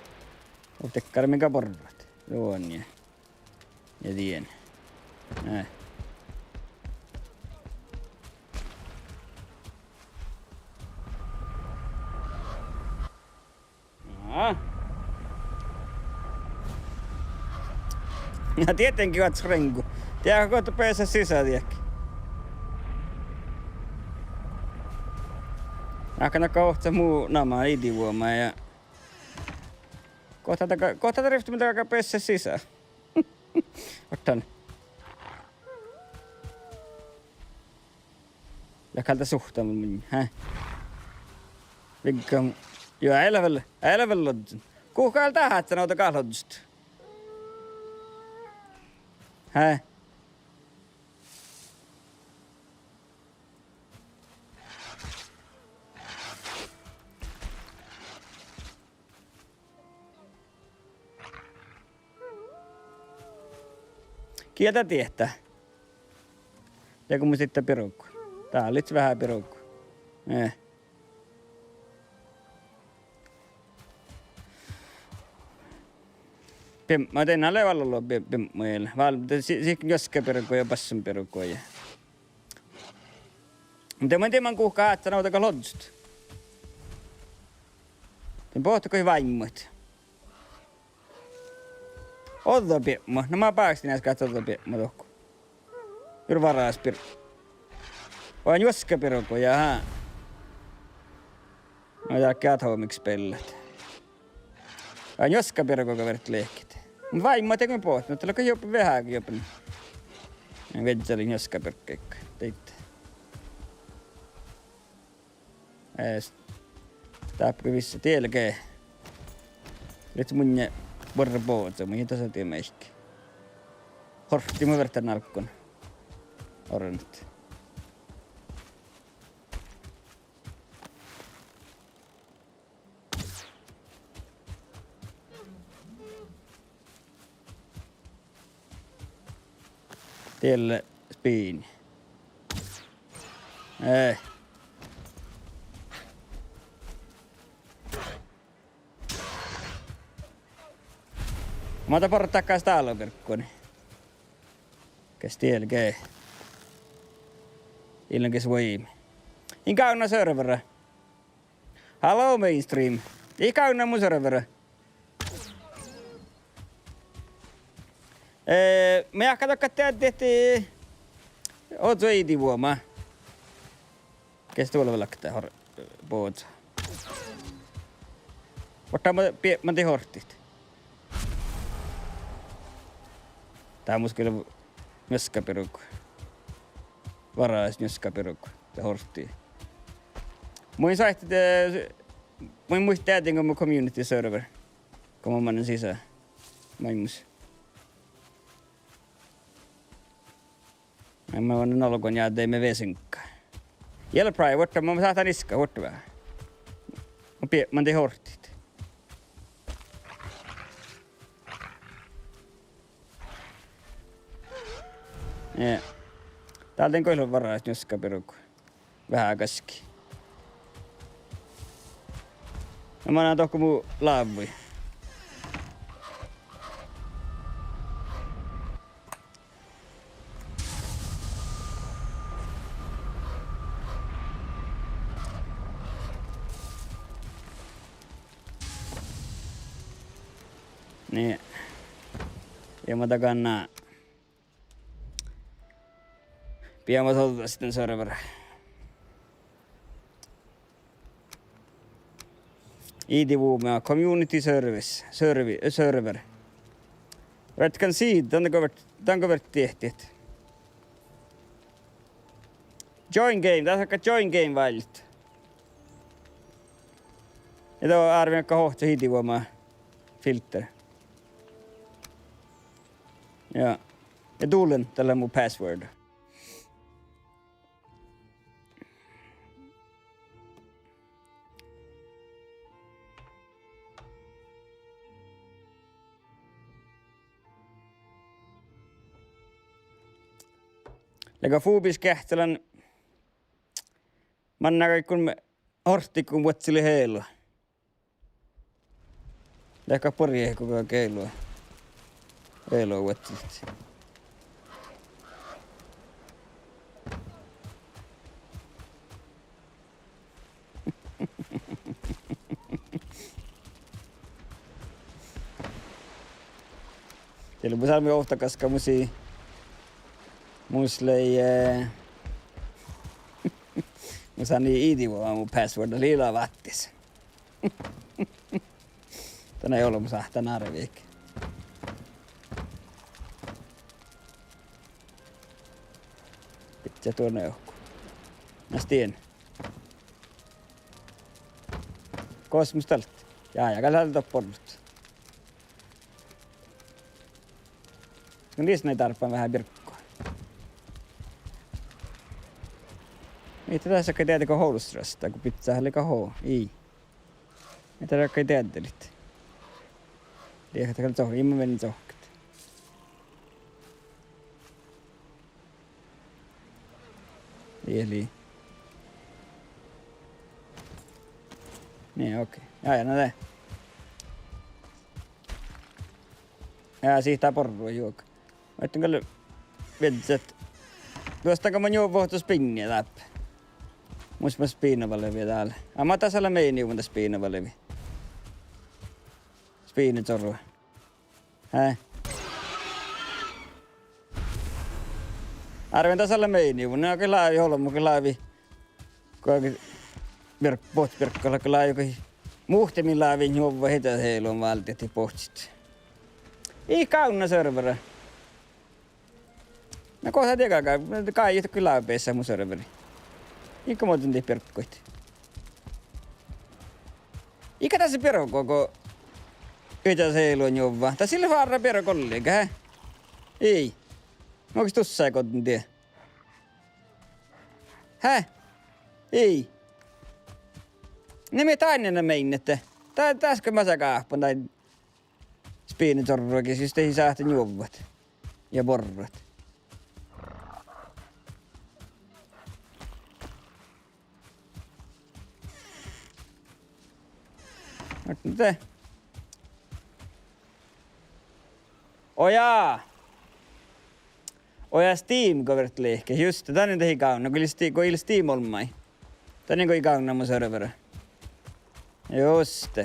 Otekkar minkä porrat. Tuon ja tien. Näin. Ja tietenkin oot renku. Tiedätkö kohta päässä sisään, tiedäkö? Aikana kohta muu namaa idivuomaa ja kohta tarvitse mitä aikaa päässä sisään. Ottan. Jakalta suhtaa mun, hä? Vigga. Joo, älävällä lodsun. Kuhkaal tahat sanouta kahlodust. Hä? Kieltä tietää. Ja kun mä sitten pirukku. Tää on nyt vähän pirukku. Mä tein näille vallalla pimmujille. Sikin jossakin pirukkuja ja passun pirukkuja. Mutta mä tiedän kuhkaa, että sanotaan lodsut. Tein pohtako vaimot. Otetaan piemmo. No mä pääkstin äsken, että otetaan piemmo tohku. Pyr varas pir. Vaan juoska piruko, jaha. No jää käthomiksi pellet. Vaan juoska piruko, kun verrat lehkit. Mut vaimma tekee pohti, mutta ollaan jopa vähänkin jopa. Ja vedselin juoska pirkkeikka. Teitte. Täppä vissi tielkee. Nyt mun borra pootsa, mun tasa tii meikki. Horti mun verta nalkkon. Orannut. Tielle spiini. Ei. Mä otan porrat takaisin täällä pirkkuuni. Kes tielkee. Illan kes voimi. Inkauna servera. Hello mainstream. Inkauna mun servera. Me ehkä tokka tehtiin. Oot se iti vuoma. Kes tuolla lakkaa pootsa. Ottaa mä te hortit. Tää mus kyllä njöskäpirukku. Varais njöskäpirukku. Tää horttii. Muin muista täytin mun community server. Kun mä mannen sisään. Maimus. Mä oon nolkon ja teimme vesinkkaa. Jelprai, votta mä saatan iskaa, votta vähän. Mä tein horttit. Ja. Täältä en kohdalla varaa, jos pirukku. Vähän käski. No mä näen tohko muu laavui. Niin. Ja mä takana. Pian mä otetaan sitten server. IDVUMA community service server. Vet kan se den går tehtigt. Join game, tässä on join game vailit. Ja tuo arvioin kohta IDVUMA filter. Ja tulen tällä mun password. Lega fuubis kähtelän manna kun hortti kun vuotsili heilua. Lega porje kuka keilua. Heilua vuotsilit. Teillä on salmi ohtakas musi. Muslei musa niin IDVUMA mun password liila vattis. Tänä ei ollut musa tänä arviik. Pitää tuonne johku. Mä tien. Kosmustalt. Ja kallalta porlut. No niistä ei tarpeen vähän virkkaa. Mitä tässä kai tiedätkö houlustrasta, kun pitää hallika hoo? Ei. Mitä tässä kai tiedätkö? Tiedätkö, että tohon, mä menin tohket. Eli. Niin, okei. Ja, no tää. Ja siitä porrua juoka. Mä ajattelin kyllä vedessä, että tuostaanko mä juon vohto spinniä läpi. Musta mä spiinava levi täällä. Mä tasalla meini juon tässä spiinava levi. Spiinitorua. Hää? Arven tasalla meini, mun ne oikein laavi holmukin laavi. Kaikki postverkkoilla kun laavi muhtemin laavi juova hitä heiluun valtieti postit. Ei kauna servera. No kohta tiedäkään, kai kyllä laapeissa mun serveri. Ikä muuten tee perkkoit. Ikä tässä perkko, kun hitä heiluun juova. Tai sille vaara perkolle, eikä hä? Ei. Onko tuossa ei kotin tie? Hä? Ei. Ne me tainena meinnette. Täskö mä sakaahpan tai spiinitorroakin, siis ei saahta juovat. Ja borrat. Mitä? Ojaa! Oja Steam covert liike, just tän on tehi kauna, kun il Steam olmai. Tän on kauna mun serveri. Just.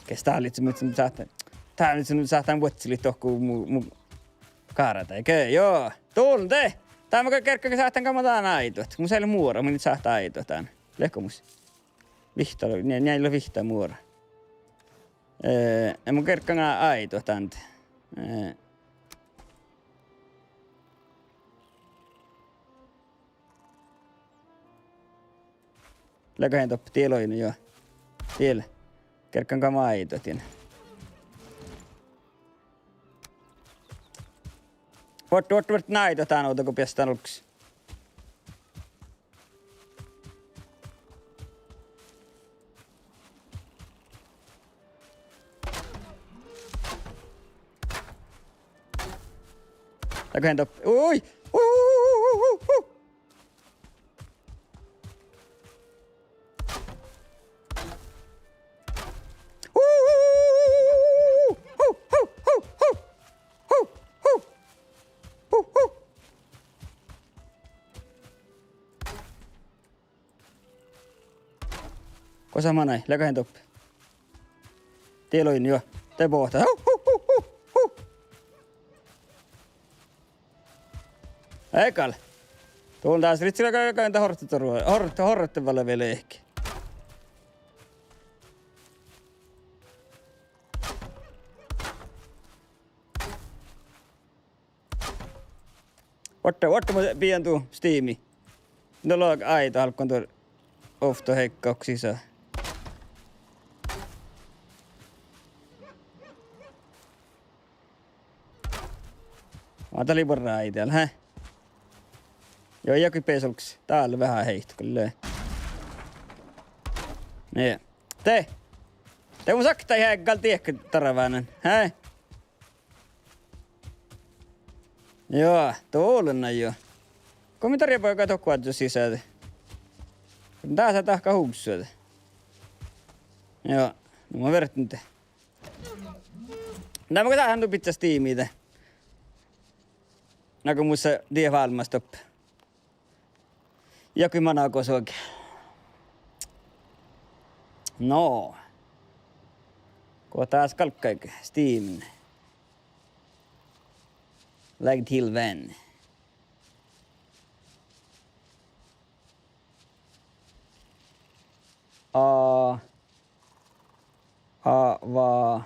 Kes tää oli nyt saattaa. Tää on nyt saattaa vuotsilit tohku mu kaarata, eikö? Joo. Tunte! Tää mä kerkkä saattaa kamataan aitoit. Mun säilyy muora, mun nyt saattaa aitoa tän. Lehkomus. Vihta, näillä vihtaa muora. Mun kerkkä aitoa tän. Läköhän toppi tieloinu joo. Tiellä. Kerkkan kama aitoa tien. Vart näitä tän outa kun piestään luksi. Läköhän toppi. Ui! Sama näin, läköhän toppi. Tieloin jo, te pohtaa. Ekal. Tuon taas ritsillä käyntä horrettavalle vielä ehkä. Otta mä pian tuu Steami. No log aita halkkoon tuon ofto heikkauksissa. Ota liborraa itellä, hä? Joo, jokin pesulks. Täällä vähän heihto, kyllä. Niin. Te mun sakta ihan tiekkä taraväänän, hä? Joo, tuollena jo. Kommentaria poika tokkuat sisään. Tää saa tahka huussuota. Joo, no mä vertin te. Nämä tähän tuu pizzas tiimiitä. Näkö muissa die valmastop. Jokin manako soke. No. Ko taas kalkkaik Steam. Lägg till vän. Va.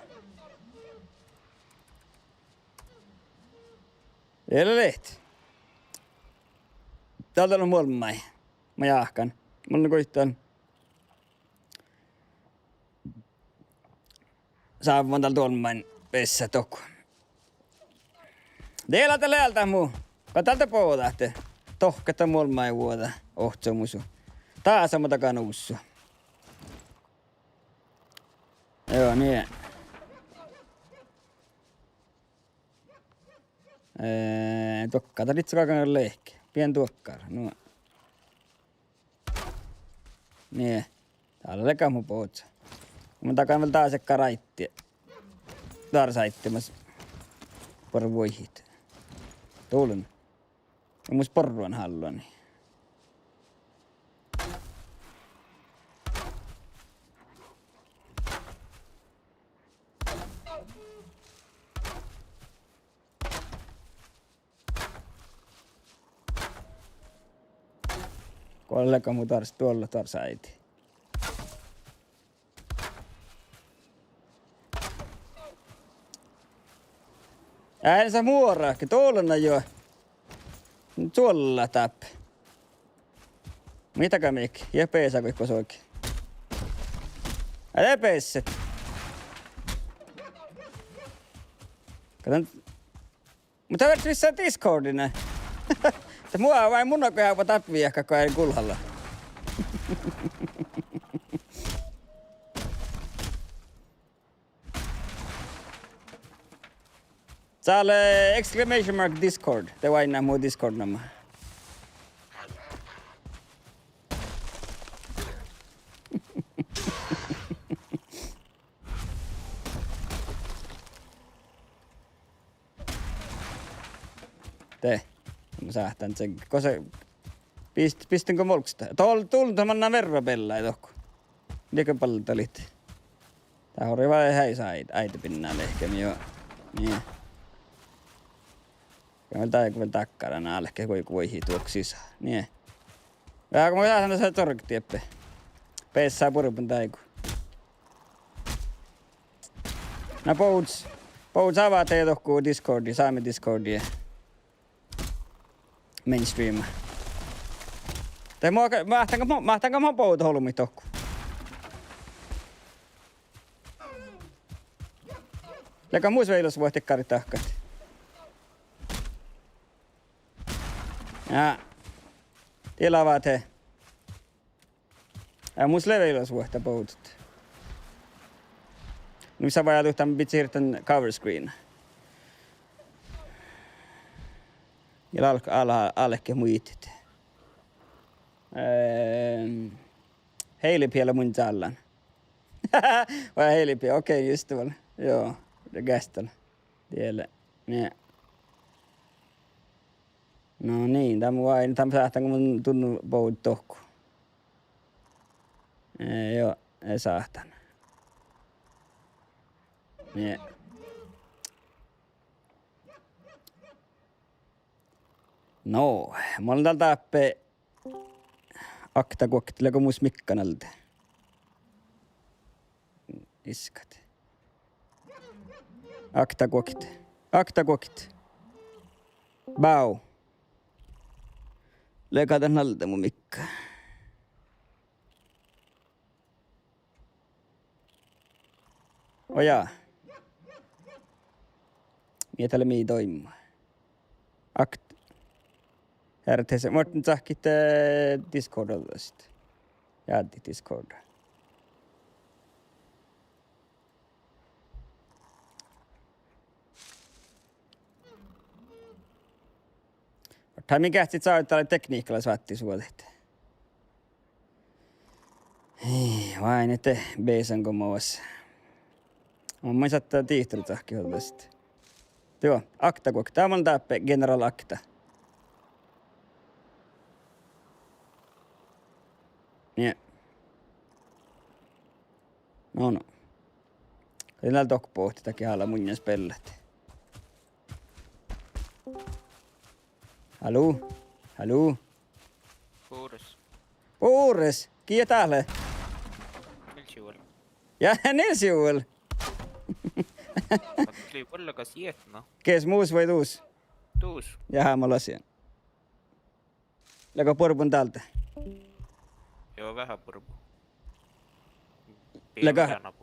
Vielä lehti. Täältä on molemmai. Mä jahkan. Mulla on koittaan. Saavuan täältä molemmai vessa toku. Teillä tällä läältä muu. Ka täältä poodahte. Tohketta molemmai vuota. Ohtsomusu. Taas on takan uussu. Joo, niin. Tokkaa itse kakan lehki. Pien tuokkaara. No. Niin. Täällä lekä mun pootsa. Mun takan vielä taas ekka raitti. Täällä saittimas. Porvoihit. Tuulun. Ja mus porruan halluani. Kollega mu tars tuolla äiti. Äänensä muoraakin, tuolla jo. Tuolla täppä. Mitäkä mikki? Jepeesä kuikko soikin. Älä pesset. Katon. Mutta verts missään Discordina. Mua vain munnakoja jopa tappi ehkä kai kulhalla. Täällä exclamation mark Discord. Te vain nää muu Discord nämä. Te. Mä sähtän sen. Kosa... Pistinkö molksta? Tulta mannaan verropella ei tohku. Liekö paljon olit? Tää hori vai häisä äiti pinnalle ehkä joo. Niin. Kyllä tää vielä takkara nää ehkä voi hiituoksi sisään. Niin. Vähän kun mä saan se torktieppe. Peessää purpun taiku. No Pouts avaa teitä tohkuu Discordia. Saamme Discordia. Mainstream. Tai mahtaanko mä Pouta holmi tohku? Lega muus veilos voitte karitahkat. Ja. Tilaa te. Ja muus leveilos voitte Poutat. Missä voi ajatella pitää siirtää cover screen. Ja allekin muitit. Heilipiellä mun tallan. Vai heilipiä, okei, just tuolla. Joo, det gästellä. Tiellä. Ja. No niin, tämä saahtaan, kun mun tunnu poud tohku. Joo, ei saahtan. Ja. No, mä olen täältä appeen akta kokteleko muus mikkanalta. Iskat. Akta kokit. Bau. Lekatan alta mun mikka. Ojaa. Mietälä mii toimia. Akta. Härteessä. Mä otin sähkit Discordalta sitten. Jäätti Discorda. Tai mikä sit saa tällä tekniikalla saatti suotet. Vain ette beisanko muassa. Mä saattaa tiihtynyt sähki holta sitten. Joo, akta kuok. Tää on täppä General Akta. Niin. No. Kyllä täällä pohti takia haluaa munjas pellet. Hallå? Puures? Kiiä täällä? Nils-Joel. Ja, Nils-Joel. Tuli ollenkaan sietna. Kes muus vai tuus? Tuus. Jaha, mä lasien. Läkö purpun täältä? Joo, vähän purpu.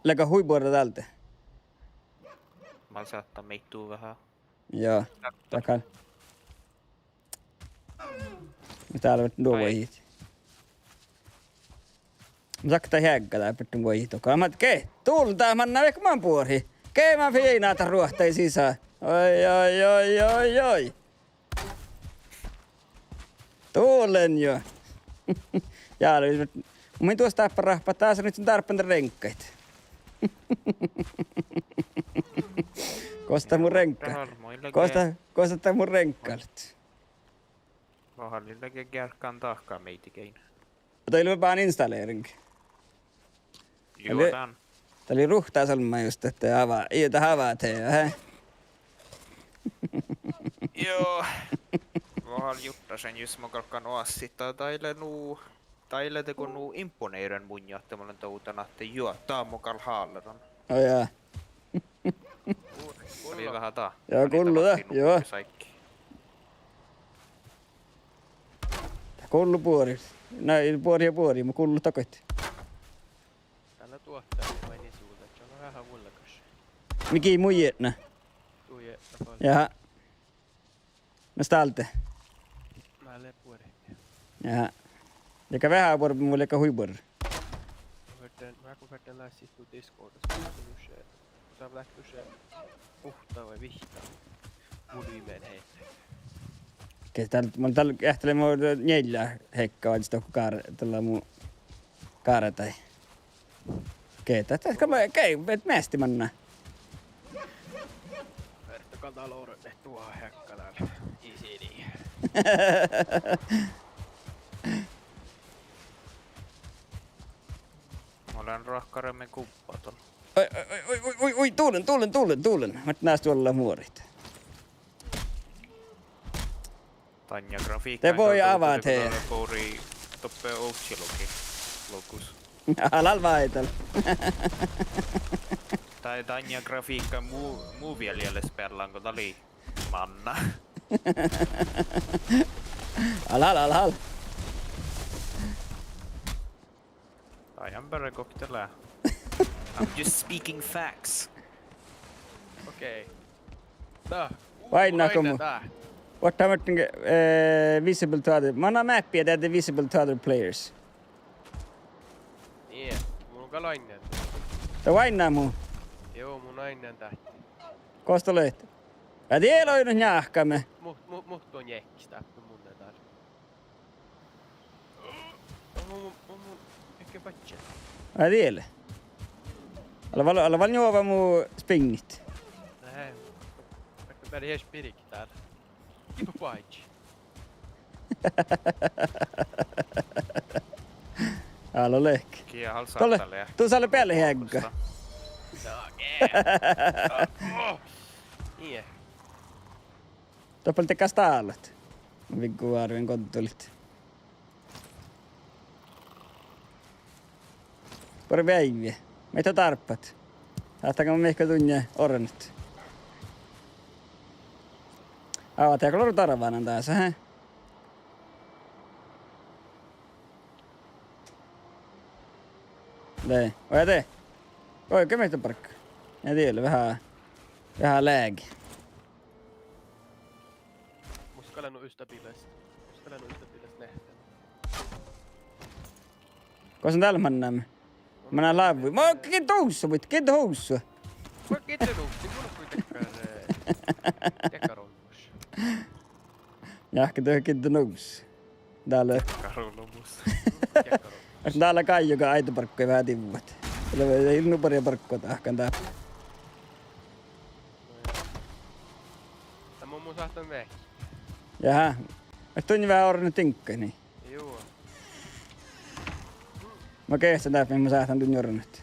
Läkö huipuorda täältä? Mä saattaa meittuu vähän. Joo, takan. Täällä on tuo hiit. Mä sakta hägga tää pitty voi hiitokaa. Mä ke, tultaa manna vekman puori. Ke mä fiinaata ruohtai sisään. Oi. Tuulen jo. Jaa, mun tuosta tappa rahpaa taas nyt sen tarpeen renkkait. Kosta mun renkkaat. Kosta mun renkkaat. Vahallillekin kärkkaan tahkaa meitikein. Mutta ilman vaan installeerinkin. Joo, tän. Tää oli ruhtaa salma just, että avaat hei. Joo. Vahal Juttasen just mä kalkkaan oassittaa taille nuu. Tailete kun nuu imponeiren mun johtamalla toutana, että juo, tää on mukal haalleron. Oh jaa. Oli vähän taa. Joo, kullu tää, joo. Kullu puori. Näin puori, mä kullu takot. Tällä tuottaa vain suuta, että se on vähän vullakas. Miki mujetna? Tuje, Jaha. No stalte. mä lee puori. Jaha. Joka vähän puori, mulle eikä huipur. Mä kun vertaan lässistuu Discordissa, mä se saa lähtyä se puhtaa vai vihtaa. Volyymen heittää. Okei, täällä jähtelee mua 4 hekkaa, vai sitä tällä muu kaare tai. Okei, et mästi manna. Vertakaa taloudelle tuohon hekkalalle. Isini. Olen rahkaremmin kuppaton. Oi, tuulen. Mä näes tuolla muorit. Tanja grafiikka. Te voi avata he. Pouri toppe outsiluki. Lokus. Alal vaital. Tai Tanja grafiikka muu vielä spellaan, kun tali manna. Alal. I am better cocktail. I'm just speaking facts. Okei. Tää. Vainnaako mu? What time visible to other? Mana mappia that the visible to other players. Niin, mulla on kalainen. Tää vainnaa mu. Joo, mun nainen tähti. Kosta löyt. Ja tiedä on njahkamme. Muht on jekkistä, mun ne taas. On mun ehkä patsia. Ja tiedä. Alla val juova mu spingit. Näin. Vaikka mä edes pirikki täällä. Ipa paitsi. Alla lehk. Kiehal Tolle, saattelee. tuu saalle päälle häggä. Niin. Toppel tekäs taalat. Viggu arvien konttulit. Pari väiviä. Mitä tarppat? Lähtäkö mä mehkä tunne ornit? Avataan kloru tarvaanan taas, hä? Tee. Oja tee. Oi, kemeistä parkka. Ja tiedä, vähän lääki. Muskalannut ystäpiläistä nähtänyt. Koska täällä mennään? Mä näen laivui. Mä oon kiinto houssua. Mä kiitos, niin mulla kuitenkaan tekarollus. Jahka tuohon kiinto nousu. Täällä. Karulumus. Täällä kai joka aitoparkkoja vähän tivuvat. Täällä on ilnu paria parkkoa tahkan täällä. Tämä on mun sahtan vehki. Jaha. Mä tunnin vähän orannut tinkkai, niin. Joo. Mä kehtän täällä, mihin mä säätän tunnin orannut.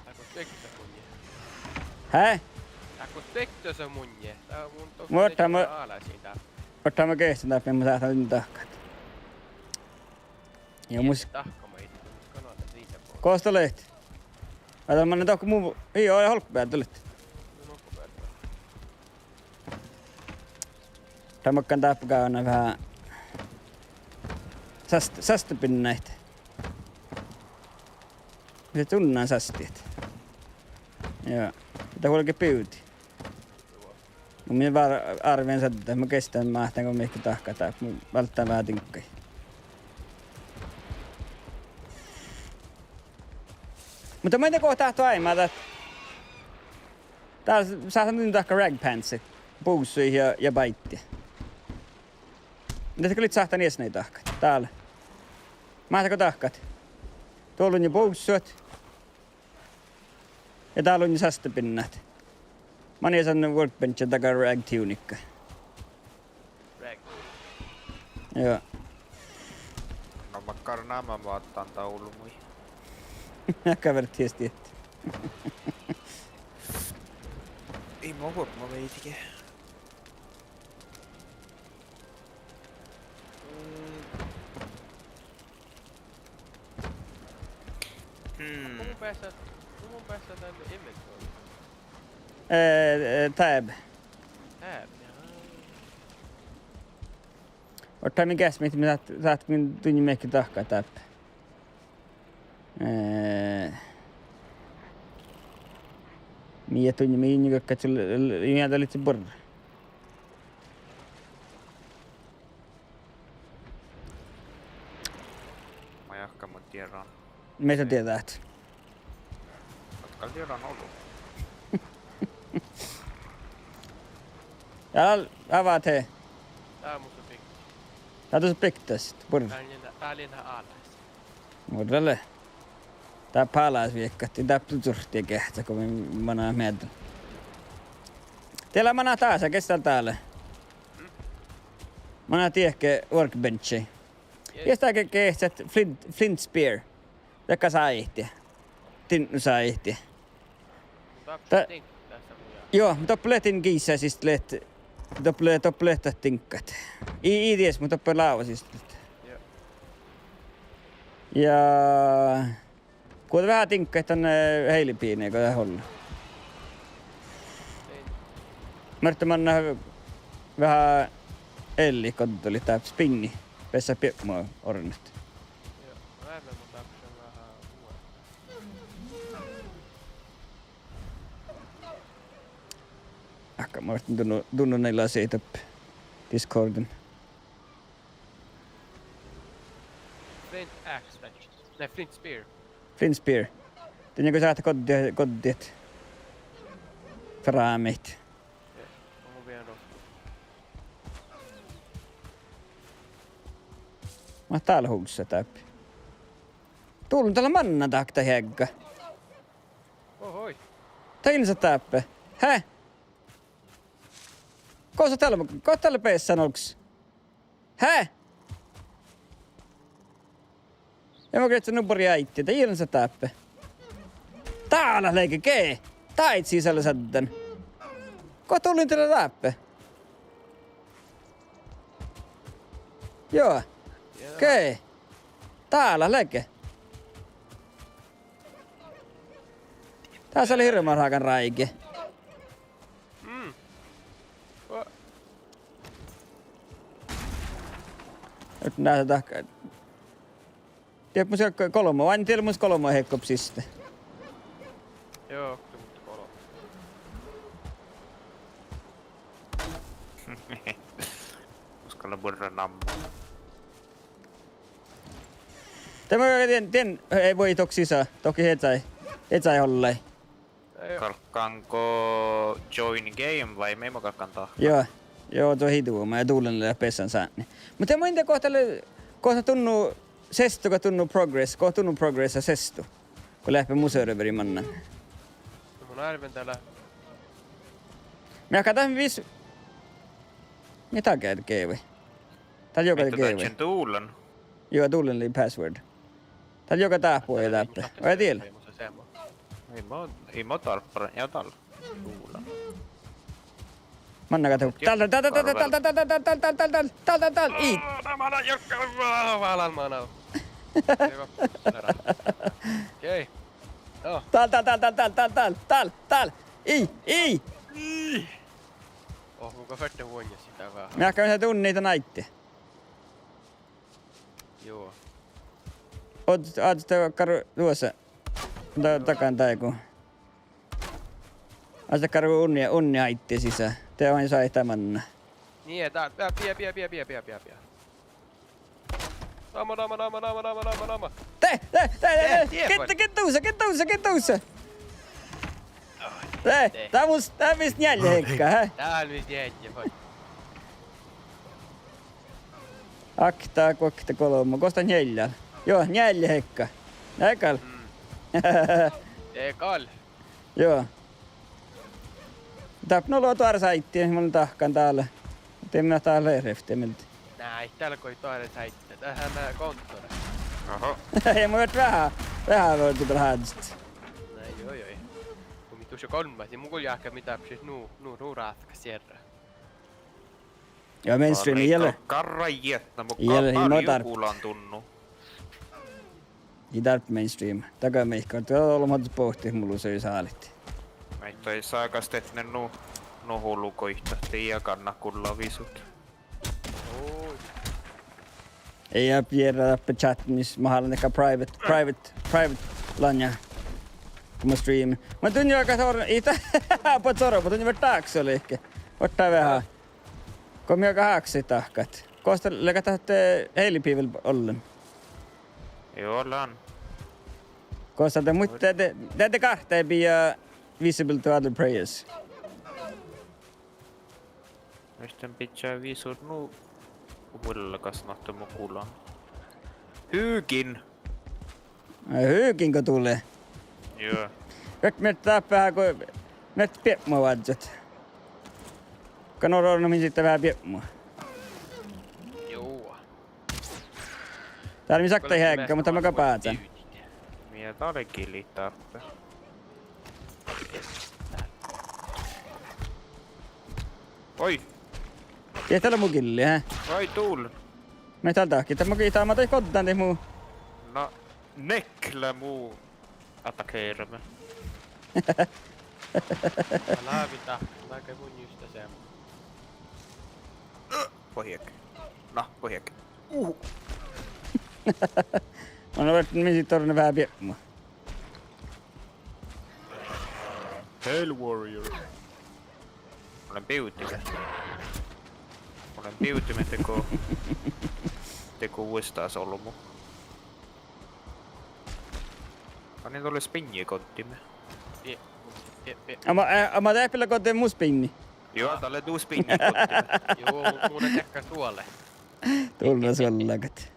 Tää kun tektä munje. Hä? Tää kun tektä se munje. Tää on mun aalaisiin tää. Ottaa mä kehtän täällä, mihin mä säätän tunnin tahkan. Joo, mus... Tahkama itse. Kanada siitä pois. Koosta lehti. Ata mä tohko muu... Joo, ja holkkupäät tulit. Ramakkaan taappukaan on vähän... Sästöpinnäitä. Se tunnaan sästiet. Joo. Mitä kuitenkin pyyti. Mun minä vaan arvien sätä, että mä kestän mahtaan, kun mihki tahkaa tää. Mun välttää vähän tinkkai. Mutta mä en kohta tahto aimaa, että... Täällä saa nyt tahka ragpantsit. Puussuihin ja baittia. Mitä sä kyllä sahtaa nies näitä tahkat? Täällä. Mahtako tahkat? Tuolla on jo puussuot. Ja täällä on jo sästöpinnat. Mä oon sanonut workbenchin takaa rag-tunikka. Rag. Joo. No makkar nämä vaattaan taulumui. Käverit tiesti, että... Ei mä varma veitikin. Mun päässä tänne inventory. Tab. Tab, Ottaa mikäs mit mä saat min tunni mekki tahkaa tab. Mie tunni mi inni kakka sul jäädä litsi borra. Ma ei hakka mun tiedon. Meitä tietää, että Otka tiedon ollut. avaat he. Tää on musta pikku. Tää tuossa piktäsit, borra. Tää oli nää aalas. Borralle. Tää palas viekkatti, tää tuturti kehtä, kun mä näen meitä. Teillä mana taas, kestää täällä. Mana tiehke workbenchi. Kestääkö kehtsät flint spear? Joka saa ihtiä. Tinnu saa ihtiä. Tässä mujaa. Joo, toppletin kiissää siis let. Toppletta tinkkat. I ties, mutta toppe laava siis. Joo. Ja... Kuuta vähän tinkkat on heilipiinejä, kun tää olla. Märttä manna vähän elli, kun tuli tää spinni. Pessä piepmoa ornat. Joo. Mä ärmän mun tapsen vähän uudestaan. Akka, mä oon tunnu näillä asioita Discordin. Flint axe välissä. Nej, flint spear. Flint spear. Tiedätkö sä, että koddiet fraamit. Joo. On mun vielä nostaa. Mä oon täällä huussa täppi. Tuulun täällä manna takta hägga. Ohoi. Täällä sä täppä. Hä? Kosa täällä peessään olks? Hä? Ja mä kreitsen nuppari äitti, täällä sä täppä. Täällä leike kee. Tait sisällä sättän. Ko tullin täällä täppä? Joo. Kee. Täällä leike. Tässä oli hirveän haakan raike. Nyt nähdään tahkaa. Tiedätkö mun siellä kolmo? Aina tiedä mun kolmo heikkopsista. Joo, kyllä mutta kolo. Uskalla burra nammu. Tämä tien ei voi toksi sisään. Toki et sai hollei. Kalkkaanko join game vai me kalkkaan tahkaa? Joo, tuo hituu. Mä tuulen ja pesän sääni. Mutta mä en kohta tunnu sestu, kun tunnu progress. Kohta tunnu progress ja sestu. Kun lähtee museoröveri mannan. No mun arven täällä. Mä katsoin mitä keivä? Täällä joka Mitä keivä. tämän tuulen? Joo, tuulen oli password. Täällä joka taapuu ja täppä. Vai tiedä? Ei mä tarppara. Ja täällä. Tuulen. Manna katso. Täällä. Eat. Mana jokka valan mana. Okei. Joo. Täällä. Ei. Oh, kuinka fette huonja sitä vähän. Mä käyn tunnin niitä naitte. Joo. Oot karu tuossa. Takan taiku. Oot karu unnia aitte sisään. Te vain sai tämän. Niin, tää pia. Naama. Kettuussa. Tää mistä njälje heikka, hä? Tää on nyt jäijä, vai. Akta, kokta, kolmo. Kosta njäljäl. Joo, njälje heikka. Näkal. Ekal. Joo. Tapno luo tuoda saittiin, mä olen tahkan täällä. Mutta en minä täällä reftiä miltä. Näin, täällä koi tuoda saittia. Tähän nää konttori. Oho. Ei mä voit vähän voitu tuolla häädistä. Näin, joo. Kun mitus jo kolmasi, mun kuuli ehkä mitä siis nuu raatka sierra. Joo, mainstreamin jälle. Karrajiet, no mun Jälle, paljon motar. kuulan tunnu. I tarvitse mainstream. Takamihka. Tuolla on mahdollista pohtia, mulla söi saalitti. Mä ei saakast, et ne nuhulukoihta tiia kanna kulla visut. Oi. Ei jää piedä på chat, missä mahdollinen private lanja. Kun mä streamin. Mä tunnin aika sorra, itä, pot sorra, mä tunnin taakse oli ehkä. Ottaa vähän. Kun mä aika haaksi tahkat. Kosta leikataan heilipiivillä ollen. Joo, ollaan. Kosta te muut teette kahteen pia visible to other players. Sitten pitää visut huillakas nahtu mukulaan. Hyykin! Hyykinkö tulee? Joo. Nyt me tappaa, kun me piepmoa vadsat. Kanoro on sitten vähän piepmoa. Joo. Täällä mi sakta häkkä, mutta mä päätän. Mietä oli kilitappe. Oi! Ei täällä mun killi, hä? Oi tuul! Me täältä ahki, että mä tein kotaan tein muu. No, neklä muu attackeeramme. Älä vita. Mä käyn mun just sen. Pohjek. No, pohjek. Mä oon verran misit torne vähän piepmoa. Hell Warrior. Olen piutimen teko uudestaan solmu. Niin oli spinji kottimme. Mä täppillä kotiin mun spinni. Joo, tälle tuu spinji kottimme. Joo, muuten tekkas tuolle. Tulla sollakat.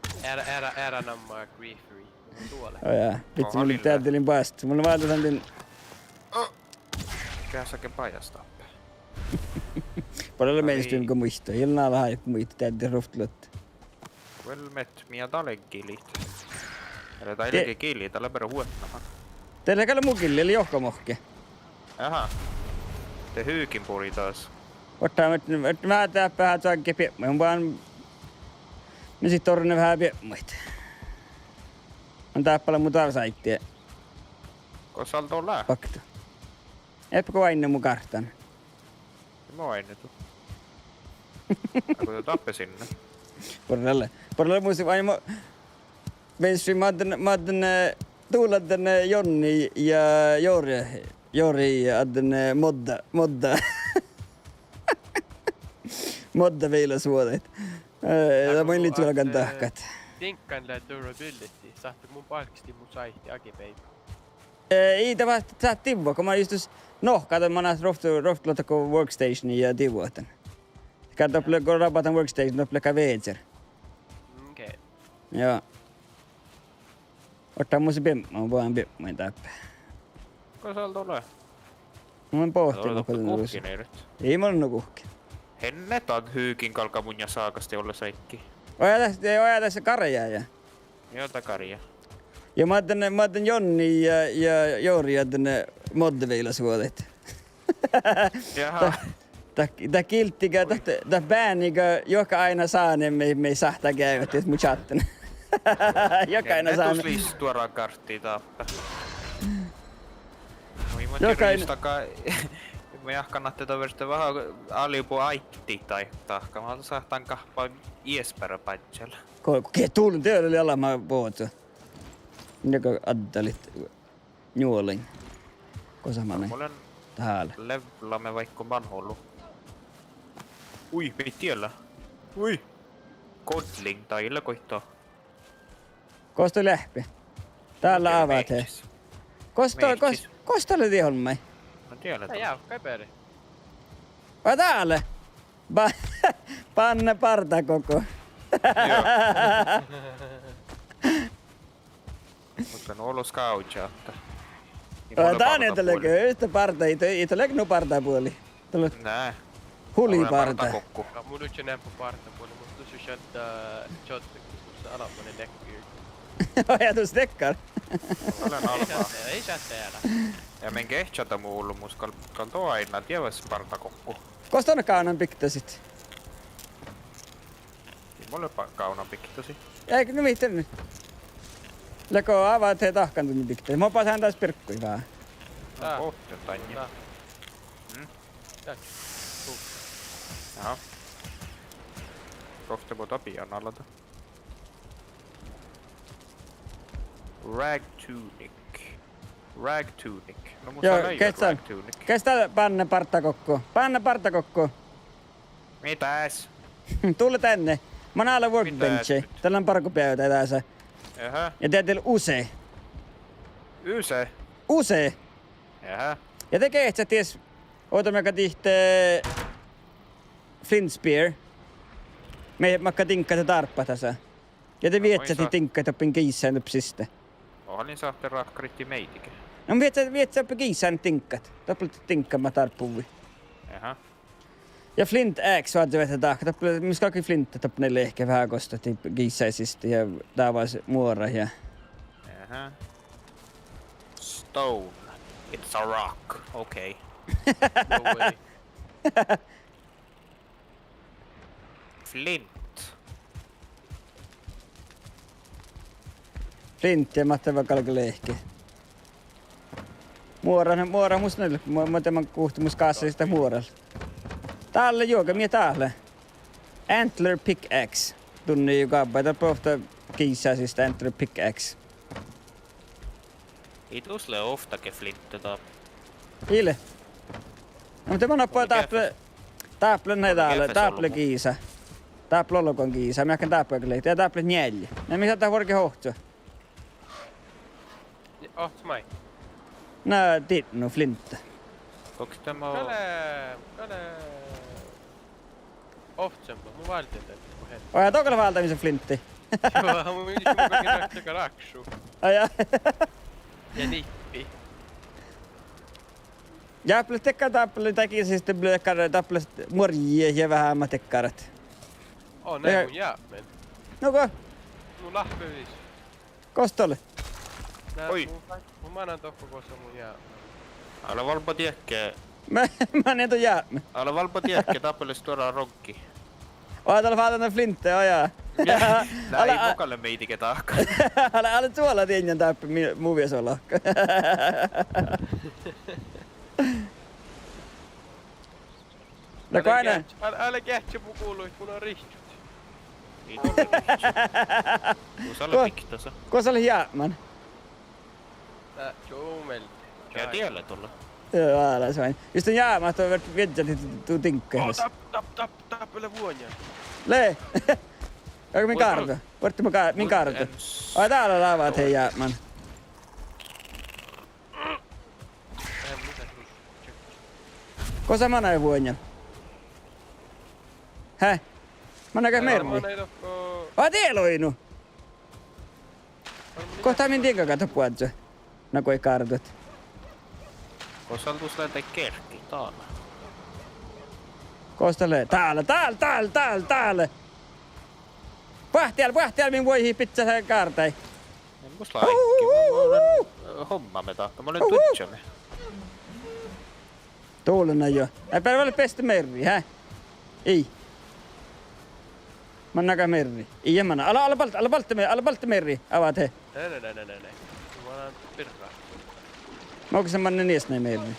Ära nammaa griefery. Tuolle. Ojaa, vitsi mulle täytelin päästä. Mulla vaan tuotantin... Kässäkin pajasta. Paljon mainstream kuin muista. Ilnaa lahaa joku muista täytin ruftulot. Velmet, mia talen kilit. Eli tailekin kilit, tällä perä huottamaan. Teillä käy mun killi, eli johkamohke. Jaha. Te hyykin puri taas. Ottaa mä täppää vähän saankin piepmoja. Mä vaan... Me sit torne vähän piepmoita. On täppäällä mun tarsaittia. Koska salta on lää? Pakto. Eppä aina mun kartan. Mä oon ainetu. Kun te tappe sinne. Porralle muisti vain mainstream mä oon tuulla tänne Jonni ja Jori ja tänne modda vielä suodet. Tämä on liittyy alkan tahkat. Tinkkanle durability. Sahti mun palkisti mun saihti agipäivä. Ei tämä saa tivua, kun mä istus... No, kato mä näet roftlottako workstationi ja tivuotan. Kato, kun rapatan workstation, topplekaa veetser. Okei. Joo. Ottaa mun se piemmoa, vaan piemmoa täppää. Kun salta on lää? Mä oon pohtinut, kun kun kuhkin ei nyt. Ei mä ollut kuhki. Henne taat hyykin kalka mun ja saakasti olla seikki. Oja tässä karjaa ja... Joo, takaria. Ja mä oon Jonni ja Jori ja tänne moddeveilla suodet. Jaha. Tää kilttikä, tää bäänikä, joka aina saa ne me ei sahtaa käyvät, et mun chatten. Joka aina saa ne. Etus tuoraan karttiin taappa. Jokainen. Mä jahkannatte toverista vähän alipu aitti tai tahka. Mä sahtaan kahpaa iespärä patsella. Kukee tuulun teillä oli alama vuoto. Joka addalit juolin. Kosamanen. Mulla Täällä. levlamme vaikka vanhollu. Ui, ei tiellä. Ui. Kodling tai illa koittaa. Kosta lähpi. Täällä avaat he. Kosta oli tiholmai. Mä tiedän. Tää jää, käperi. Vai täällä? Panne parta koko. Mutta on ollut skautsaatta. Tää on etelekö, yhtä parta, ei tule no parta puoli. Nää. Huli parta. Mun nyt se nämpä parta puoli, mutta tuossa sieltä shottekkussa alapuolinen näkyy. Ajatus tekkar. Olen almaa. Ei saa tehdä. Ja men kehtsata muu hullu muskal tuo aina tiedäs partakokku. Kosta on kaunan piktasit. Mulle kaunan pikkitosi. Eikö no mitä nyt? Leko avaat he tahkan tunnin pikkuja. Mä pasaan taas perkkui vähän. Tää. Kohta jotain. Tää. Mm. Tää. Tuu. Jaha. Kohta voi Tapian alata. Rag tunic. Rag tunic. No mun Joo, saa leijat kestää. rag tunic. Kestä panna partakokko. Panna partakokko. Mitäs? Tule tänne. Mä oon alla workbenchi. nyt? Tällä on parkupöytä tässä. Jaha. Ja teillä use. Yse. Use. Jaha. Ja tekee sä ties. Oota mä katihte. Flint Spear. Me makka tinkkaita tarppa tässä. Ja te vietsä saa. tinkkaita oppin kiissään nypsistä. Ohalin saatte rahkaritti meitikin. No vietsä oppi kiissään tinkkat. Toppelta tinkkaama tarppuvi. Jaha. Ja Flint X vaati vettä tahka. Missä kaikki Flint toppnelle ehkä vähän kostati kiissäisistä ja taavais muora ja. Jaha. Stone. It's a rock. Okay. No way. Flint. Flint ja mahtava kalkele ehkä. Muora musta näille. Mä tämän kuhtumus kassista muoralla. Täällä juoka mie täällä. Antler pickaxe. Tunni joka päivä pohta kiissäisistä Antler pickaxe. Itusle oftake flintetä. Ile. No mutta mä nappaa täpple näin täällä. keffe Täpple solmu. kiisa. Täpple olokon kiisa. Mä äkän täpple kleitä ja täpple njälj. Ja missä tää vorki hohtsu? Oh, smai. Nää tinnu flintta. Onks tämä Kale. Oftsempa, mun valtiin täytyy kun hetki. Oja tokalla valtamisen flintti. Joo, mun mielestä mun kaikki näyttää raksu. Aja. Ja nippi. Jäpple tekkaa täpple täkisistä blökkärä täpple morjie ja vähän mä tekkarat. Oh, näin mun jäämen. Noko, Mun lahpevis. kostolle. Nää Oi. mun manan tokko kossa mun jäämen. Ala valpo tiekkää. Mä en etu jäämme. Ala valpo tiekkää tappeles tuodaan ronkki. Oja tällä vaatan flintteä ojaa. Nää ei mukalle meitike tahka. Älä tuolla tienjän täppä muvies olla. No kai näin. Älä kähtsä mun kuuluit, kun on rihtut. Ei tolle Kun sä olet piktasa. Kosa oli jäämän. Tää joomelti. Ja tielle tulla. Joo, älä se vain. Just on jäämä, että on viedjäti tuu tinkkehdes. Tap, älä vuonja. Lee! Onko min karto? Portti min karto. Ai täällä lavaat hei jäämän. Mitä sus? Kosa mä näin vuonjal. Häh? Mä näkään mervi. Mä näin tokko... Ai tieloinu! Kohta min tinka kato puolta. No kui kartot. Kun sä oltus lähtee kerkki taalla. Kostalle. Täällä. Pahtial, min voi hiipitsä sen kaartai. En mus laikki. Mä olen hommamme tahka. Mä olen tutsamme. Tuulena jo. Ei päivä ole pesty merri, hä? Ei. Mä näkään merri. Ei mä näkään. Ala paltta merri. Avaat he. Näin. Mä annan pirraa. Mä onko semmonen nies näin merri?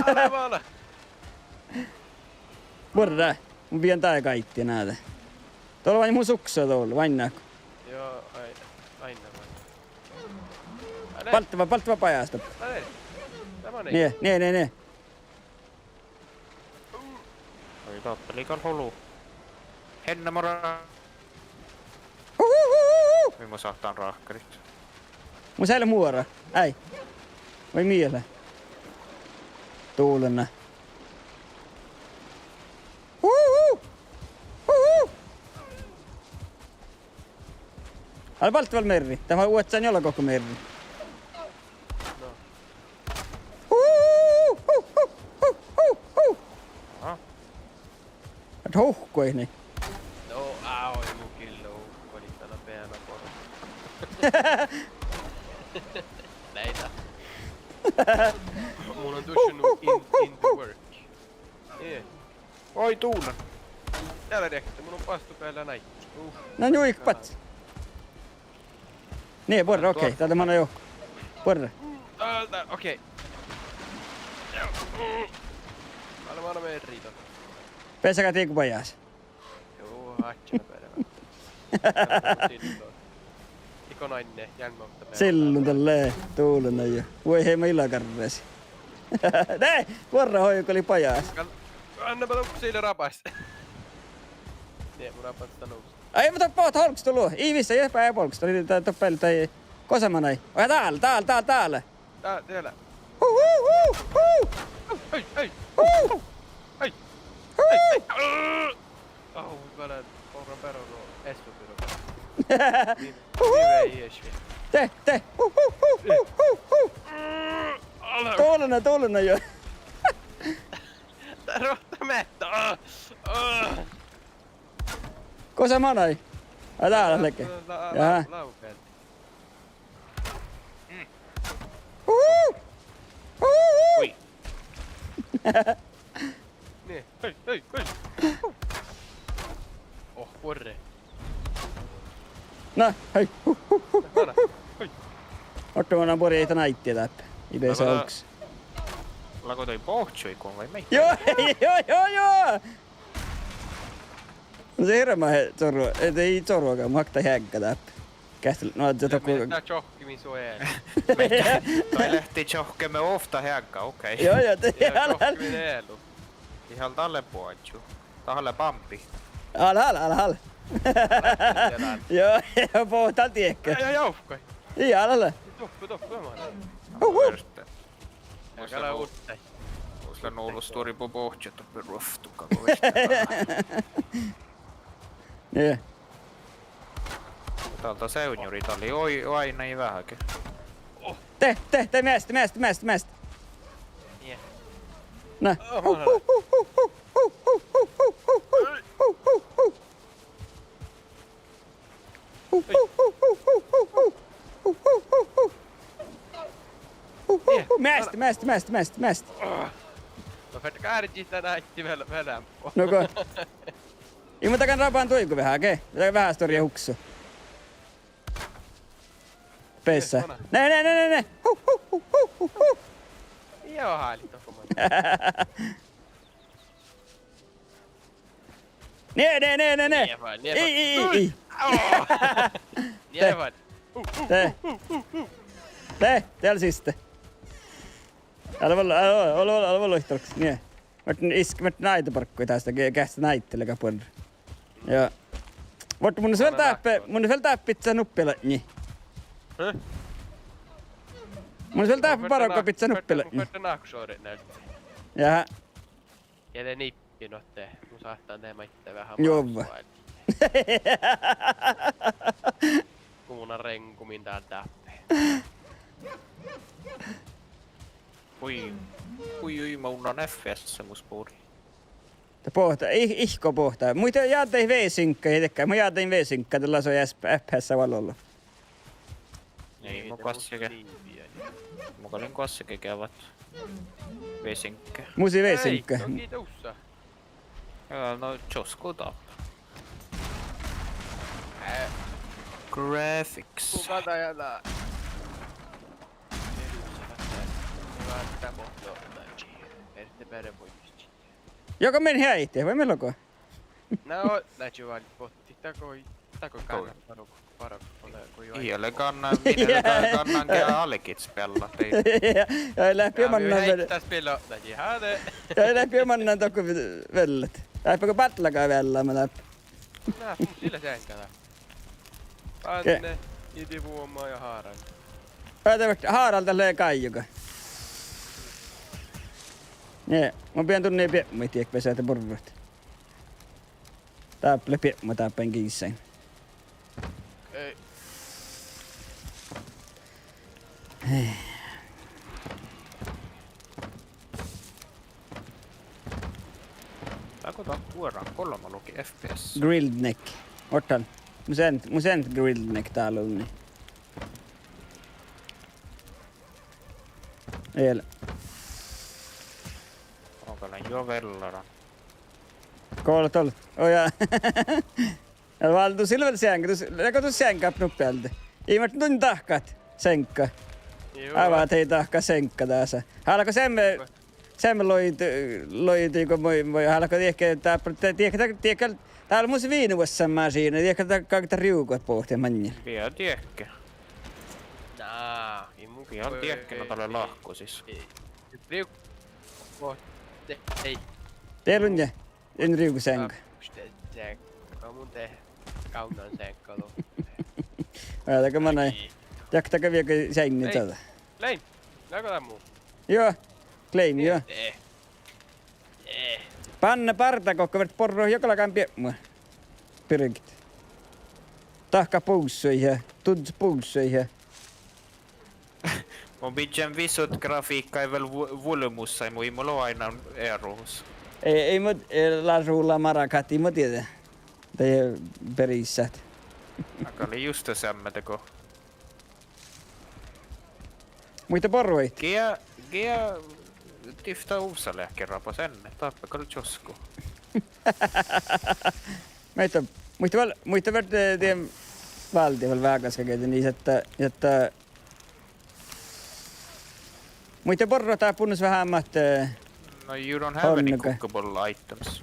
Älä maala. Vorra. Mun vien tää kaikki näitä. Tuolla vain mun suksa tuolla, vain näkö. Joo, aina vain. Palttava pajasta. Näin. Tämä on ei. Nee. Oi tappelikan holu. Henna mora. Mä sahtaan rahkarit. Mun säilö muora. Äi. Vai miele? Tuulena. Älä palttaval merri. Tämä on uudestaan jolla koko merri. No. Et huhkoi niin. No, oi mun killo. Kodit tänä peänä poro. Näitä. Mun on tussannut in the work. Niin. Oi tuuna. Täällä tehty, mun on pastu päällä näikki. No juikpat. Niin, porra, okei. Täältä mä annan joukko. Porra. Täältä, okei. Mä annan meidän riiton. Pesäkä tiikupajas. Joo, hatsana päivä. Ikonainen, jälmäuttä meidän. Silloin tälleen tuulena jo. Voi hei mä ilakarreesi. Näin! Porra hoijuko oli pajas. Anna mä tukku siinä rapais. Niin, mun rapas sitä nousi. Ai mä tappaat holksta luo. Iivissä jepä ei polksta. Oli tää toppeli tai kosamana ei. Oi täällä. Täällä. Hei! Oh, kanan porran perun on esfopyro. Vive ei esvi. Te! Tuulena jo. Tää rohta mettä! Kosamana ei. Ai täällä leke. Jaha. Laukeet. Ui. Niin, hei! Oh, porre. No, hei. Anna, hei! Ottamana pori ei tänä ittiä täppä. Ibeessä No, onks. Lako toi pohtsui kun vai mei? Joo! No se hirma zorro. Ei zorroakaan, mä haktaa hänkkä täppä. Kästel, no se tokku. Tää tjohkimin suojelu. Toi lähti tjohkemme ofta häkka, okei. Joo, Ja tjohkimin eelu. Ihan talle pohtsu. Tahalle pampi. Alhal. Joo, pohtaa tiekkä. Ja jauhkoi. Ei, alhalle. Toppu, mä Värste. Älä uuttai. Muistan nuulusturi på pohtjat uppe roftuka. Niin. Täältä seunjurit oli aina ei vähäkin. Te, mästä. Niin. No. Mästä. No fett kärjistä näitti velän po. No ko. Mä takan rapaan tuiku vähän, okei? Vähän storia huksu. Pessä. Ne. Joo, hailit tokko mä. Ne. Ei. Nievan. Te, täällä siste. Älä voi loihtorks, niin. Mä näitä parkkuja tästä, kästä näittelega puolella. Joo. Mutta mun on vielä pizza nuppila, niin. Mun on vielä parokko pizza nuppila, Mun niin. fett naksoorit näyttää. Jaha. Ja te nippin otte. Mun saattaa tehdä itse vähän Jova. Kuuna renkumin tää täppeen. Ui, mä unnan FPS mus puuri. Pohtaa, ihko pohtaa. Muita jäätiin V-synkkä etekään. Mä jäätiin V-synkkä, tällä se on FPS valolla. Niin, mun kassike. Mukalin kassike käyvät vesinkke. Musi V-synkkä. Ei, toki tuossa. No, joskus tapp. Graphics. Kuka tajalla? Hyvä, että pohtaa jotain. Ette päivä voi just. Joka meni häitiin, vai melko? No, näkyy vaan potti. Tako kannan parok ole kuin jo. Iälle kannankin allikits pella. Ja läpi mannan vedä. Täs pello, näkyy hade. Ja läpi mannan tokko vellet. Läpikö patlakaan vielä mä läpi. Nää, sillä sänkälä. Anne, iti vuomaa ja haaran. Haaralta löi kaijuka. Nee, mä pian tunnee piemmi tiek pesätä porrut. Tääple piemmi tääpän kiissäin. Ei. Takotaan tuoraan 3 luki FPS. Grilled neck. Otan. Mun sen grilled neck täällä on niin. Eellä. Onko ne jo vellaran? Koolla tolla. Oh jaa. Ja valtu silver sänka, tu sänka nuppealta. Iimat nun tahkat senkka. Avaat ei tahka senkka tässä. Haluatko semme loitiiko moi haluatko tiedäkö täällä on mun viinuassa mä siinä, tiedätkö kaikta riukot pohtia manjilla. Vielä tiedäkö. Naa, ei mun Ihan tiedäkö, no tälle lahko siis. Ei. Teillä on ne, en riuku sänkä. Senkka mun kaunan senkkalo. Ajatako mä näin. Jaktaka vielä sängin tätä. Lein, näkö tää muu? Joo, claim joo. Panna parta kokka vert porro jokalakaan piemmua. Pyrkit. Tahka puussoihin, tuds puussoihin. Mun pitää visut grafiikka ei vielä vulmussa, ei mulla ole aina erous. Ei mut lasuulla marakat, ei mut tiedä. Tai perissät. Aika oli just samma teko. Muita porroit. Gia tifta uusalääkerran på sen, tappakalla josku. Muita vart tien valtioval väkäskäkeitä niin, että muita porrota punnus vähän ammat. No you don't have any cookable items.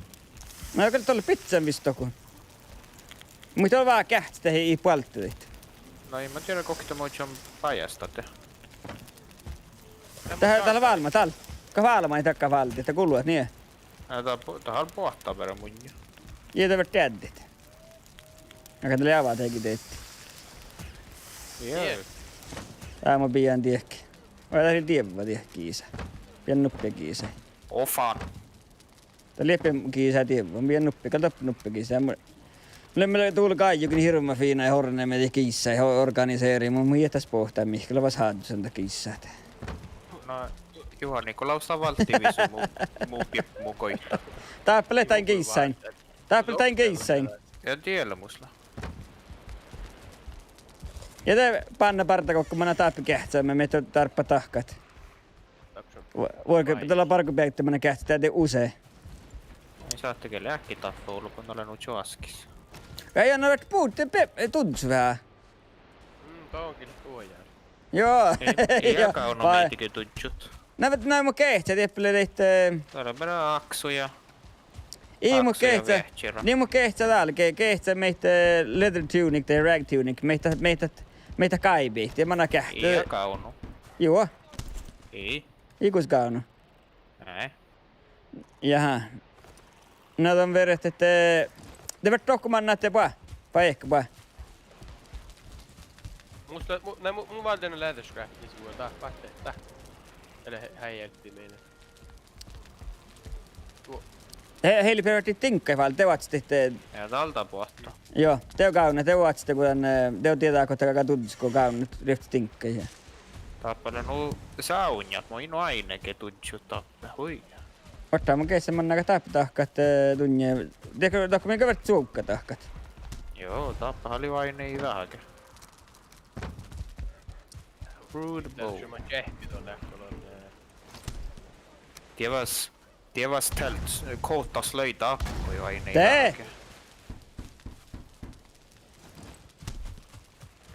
No kyllä tuolla pizzan vistoku. Muita on vaan kähtistä ei puoltuit. No ei mä tiedä kokta muutson pajastate. Täällä valma, täällä. Ka valma ei takka valti, että kuluat niin. Tää on pohtaa verran munja. Jätä vart jäddit. Aika tälle avaa teikin teitti. Joo. Tää mä pian tiekki. Vai täällä tievä tiekki isä. Pian nuppia kiisä. Ofan. Tää liepen kiisä tievä. Pian nuppia, kato nuppia kiisä. Meillä tuli kaijukin hirma fiina ja horne me kiisä ja organiseeri. Mun jättäis pohtaa mihkellä vas haadusanta kiisää. No Juha Nikolaus on valttivisu muu koittaa. Tappeletain kiissäin. Tappeletain kiissäin. Ja tiellä musla. Ja te panna partakokko mana tappi kähtsäämme, me tarppa tahkat. Voiko tällä parku päittämänä kähtsää te usee? Ei saa tekee äkkitappoulu, kun olen nyt joaskis. Ei anna vart puhutte tuntus vähän. Tuo on kyllä tuojaa. Joo. Ei joka on meitikin tuntsut. Näin mun kehtsää, tieppele leitte... Täällä on perä aksuja. Ei mun kehtsää. Niin mun kehtsää täällä. Kehtsää meitä leather tunic tai rag tunic. Meitä kaibii. Ja manna kähtää. Ei kaunu. Joo. Ei. Ikus kaunu. Näin. Jaha. Näitä on verret, että... Te vart tokkumaan näette paa. Vai ehkä paa. Mun valtinen lähetyscraftin sivuilla. Tää. Eli häijälti meille. Heili perverti tinkkai vaan, te vatsitte... Ja tältä pohtaa. Joo, te on kauna, te vatsitte kun te on tietää, kun te kaka tuntisko kauna, nyt rehti tinkkai. Tappale nu saunjat, mä inu ainakin tuntsut tappe, hui. Ottaa mun keessä man näkä tappatahkat tunne... Tiedätkö, tahko minkä verran suukkatahkat? Joo, tappahan oli vain ei vähäkin. Rude bow. Täytyy mä kehti ton lähtöön. Tievas tält koottas löitä appoja vain ei Tee! vähäkin.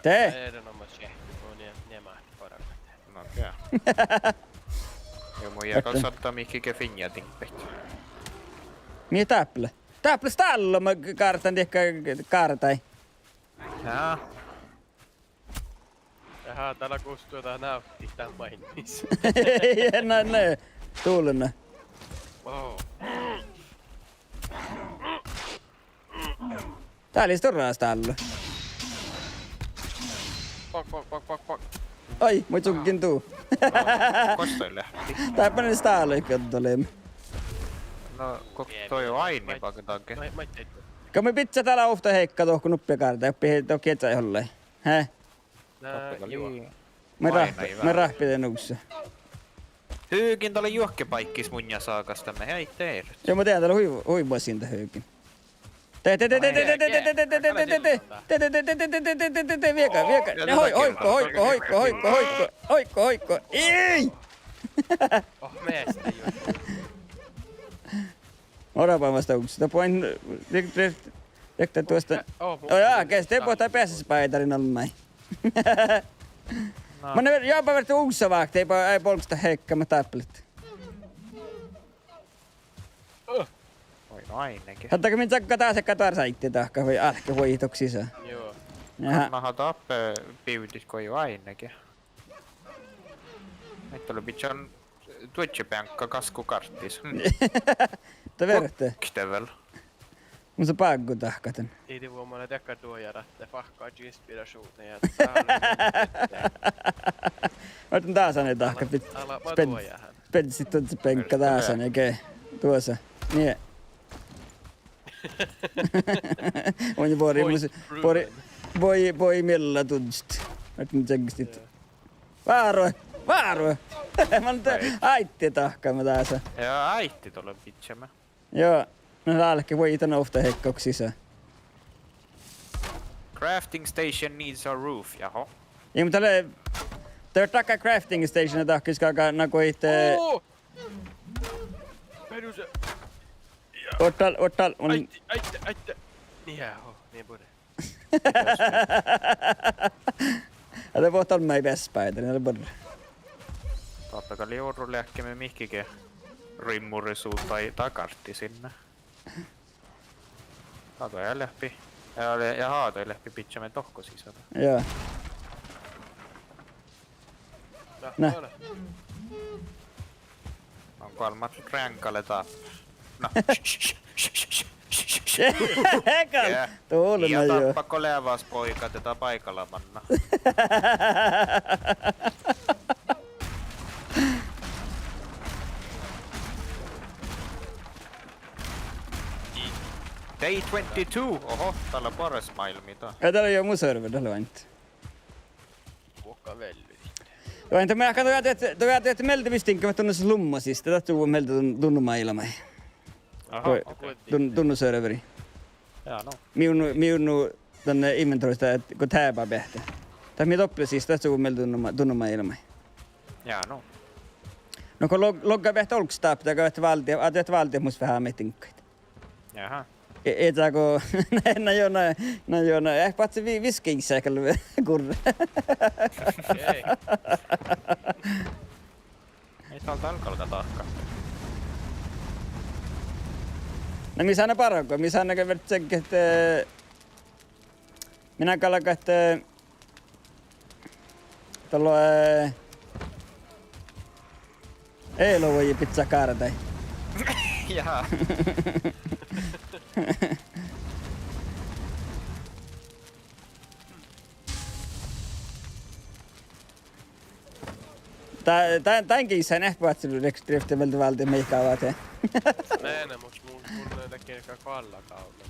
Te! Erinomainen kehti, on nämä parakat. No kyllä. Ja mun jäkal saattaa mihinkä finja timpeit. Mihin täppälä? Täppälä stalla mä kaartan tiedäkö kaartai. Jaa. Jaha, täällä kustuu jotain nauttii tän mainissa. Näin. Tuulena. Wow. Tää oli storraa stalla. Pok. Ai, moi tsukin tuu. Kostoi lähti. Täppänen stalla ei kattoleemme. No, toi on aini pakataankin. Mä tein. Kan me pizza täällä ofta heikka tohku nuppia kaarta, oppi heitä okei etsä jollain. Hä? Me rahpiten uksessa. Hyykin tällä juokkepaikkis munja saakasta, me ei teeryt. Joo, mä teen täällä huivua siitä höykin. Hoikko. Ei! Oh, meestä jo. Orapa vasta uksesta. Poin Tektä tuosta... Oh, Jaa, kes te pohtaa pääsessä päitärin on mai. No. Mä ne jopa verta uudessa vaikka, ei polksta heikkaa, mä täppelit. Oi no ainakin. Hattaako minä sakka taas ja katar saitte tahka vai alke hoitok sisään? Joo. Jaha. Kannahan tappe piutit kuin jo ainakin. Nyt oli pitän Twitch-pänkka kaskukarttis. Te verta. Kstevel. Mun se paakku tahkaten. Ei voi mana tekka tuoja että fahkaa inspirationen ja Otan taas ne tahka. ala mä tuoja hän. Spedsit tuot se penkka taas ne tuossa. Niin. On voi mielellä tunst. Nyt nyt tsekistit. Vaaro! Mä nyt aitti tahkaa mä taas. Ja äitti tuolle pitsämä. Joo. No läällekin voi itä nousta heikkoksi sisään. Crafting station needs a roof, jaho. Ei mutta tää takka crafting station tahkis kaka nagu itse. Peruse. Ottal on. Aitte. Jaha, niin bude. Älä voi ottaa mai vespäitä, niin älä borra. Tottakai liuuru lähkemme mihkikin rimmurisuun tai takartti sinne. Haatoja lähti. Ja haatoja lähti pitsämme tohko sisällä. Joo. Nä. On kolmat ränkalle taas. No. Ekal! Tuolla Ja mä joo. tappako lääväs poika tätä paikalla manna. Day 22! Oho, täällä on paras maailmita. Ei täällä joo mun server, täällä on inte. Vuokka velly. Joo, entä mä katsoin, että meiltä vistinkin mä tunnu se lumma siis. Tätä tuu meiltä tunnuma ilmai. Aha, okei. Tunnu serveri. Jaa, no. Miunnu tänne inventorista, että kun tääpää pähtää. Tai minä toppeli siis, tästä tuu meiltä tunnuma ilmai. Jaa, no. No kun logga pähtää olkstaa, pitää käydä valtia, ajattelet valtia musta vähän metinkkaita. Jaha. Ei saako, no joo, ehkä patsi viskeissä eikä kurre. Ei. Ei täältä alkaa taakka. No missä ne parako, missä ne kävät tsekki, että... Minä kalaka, että... Tuolla... Ei voi pizza kaartai. Jaha. Tämänkin isän ehkä vaatsinut rekstrifti vältä valti meikä vaate. Näin, mutta mun tekee kalla kautta.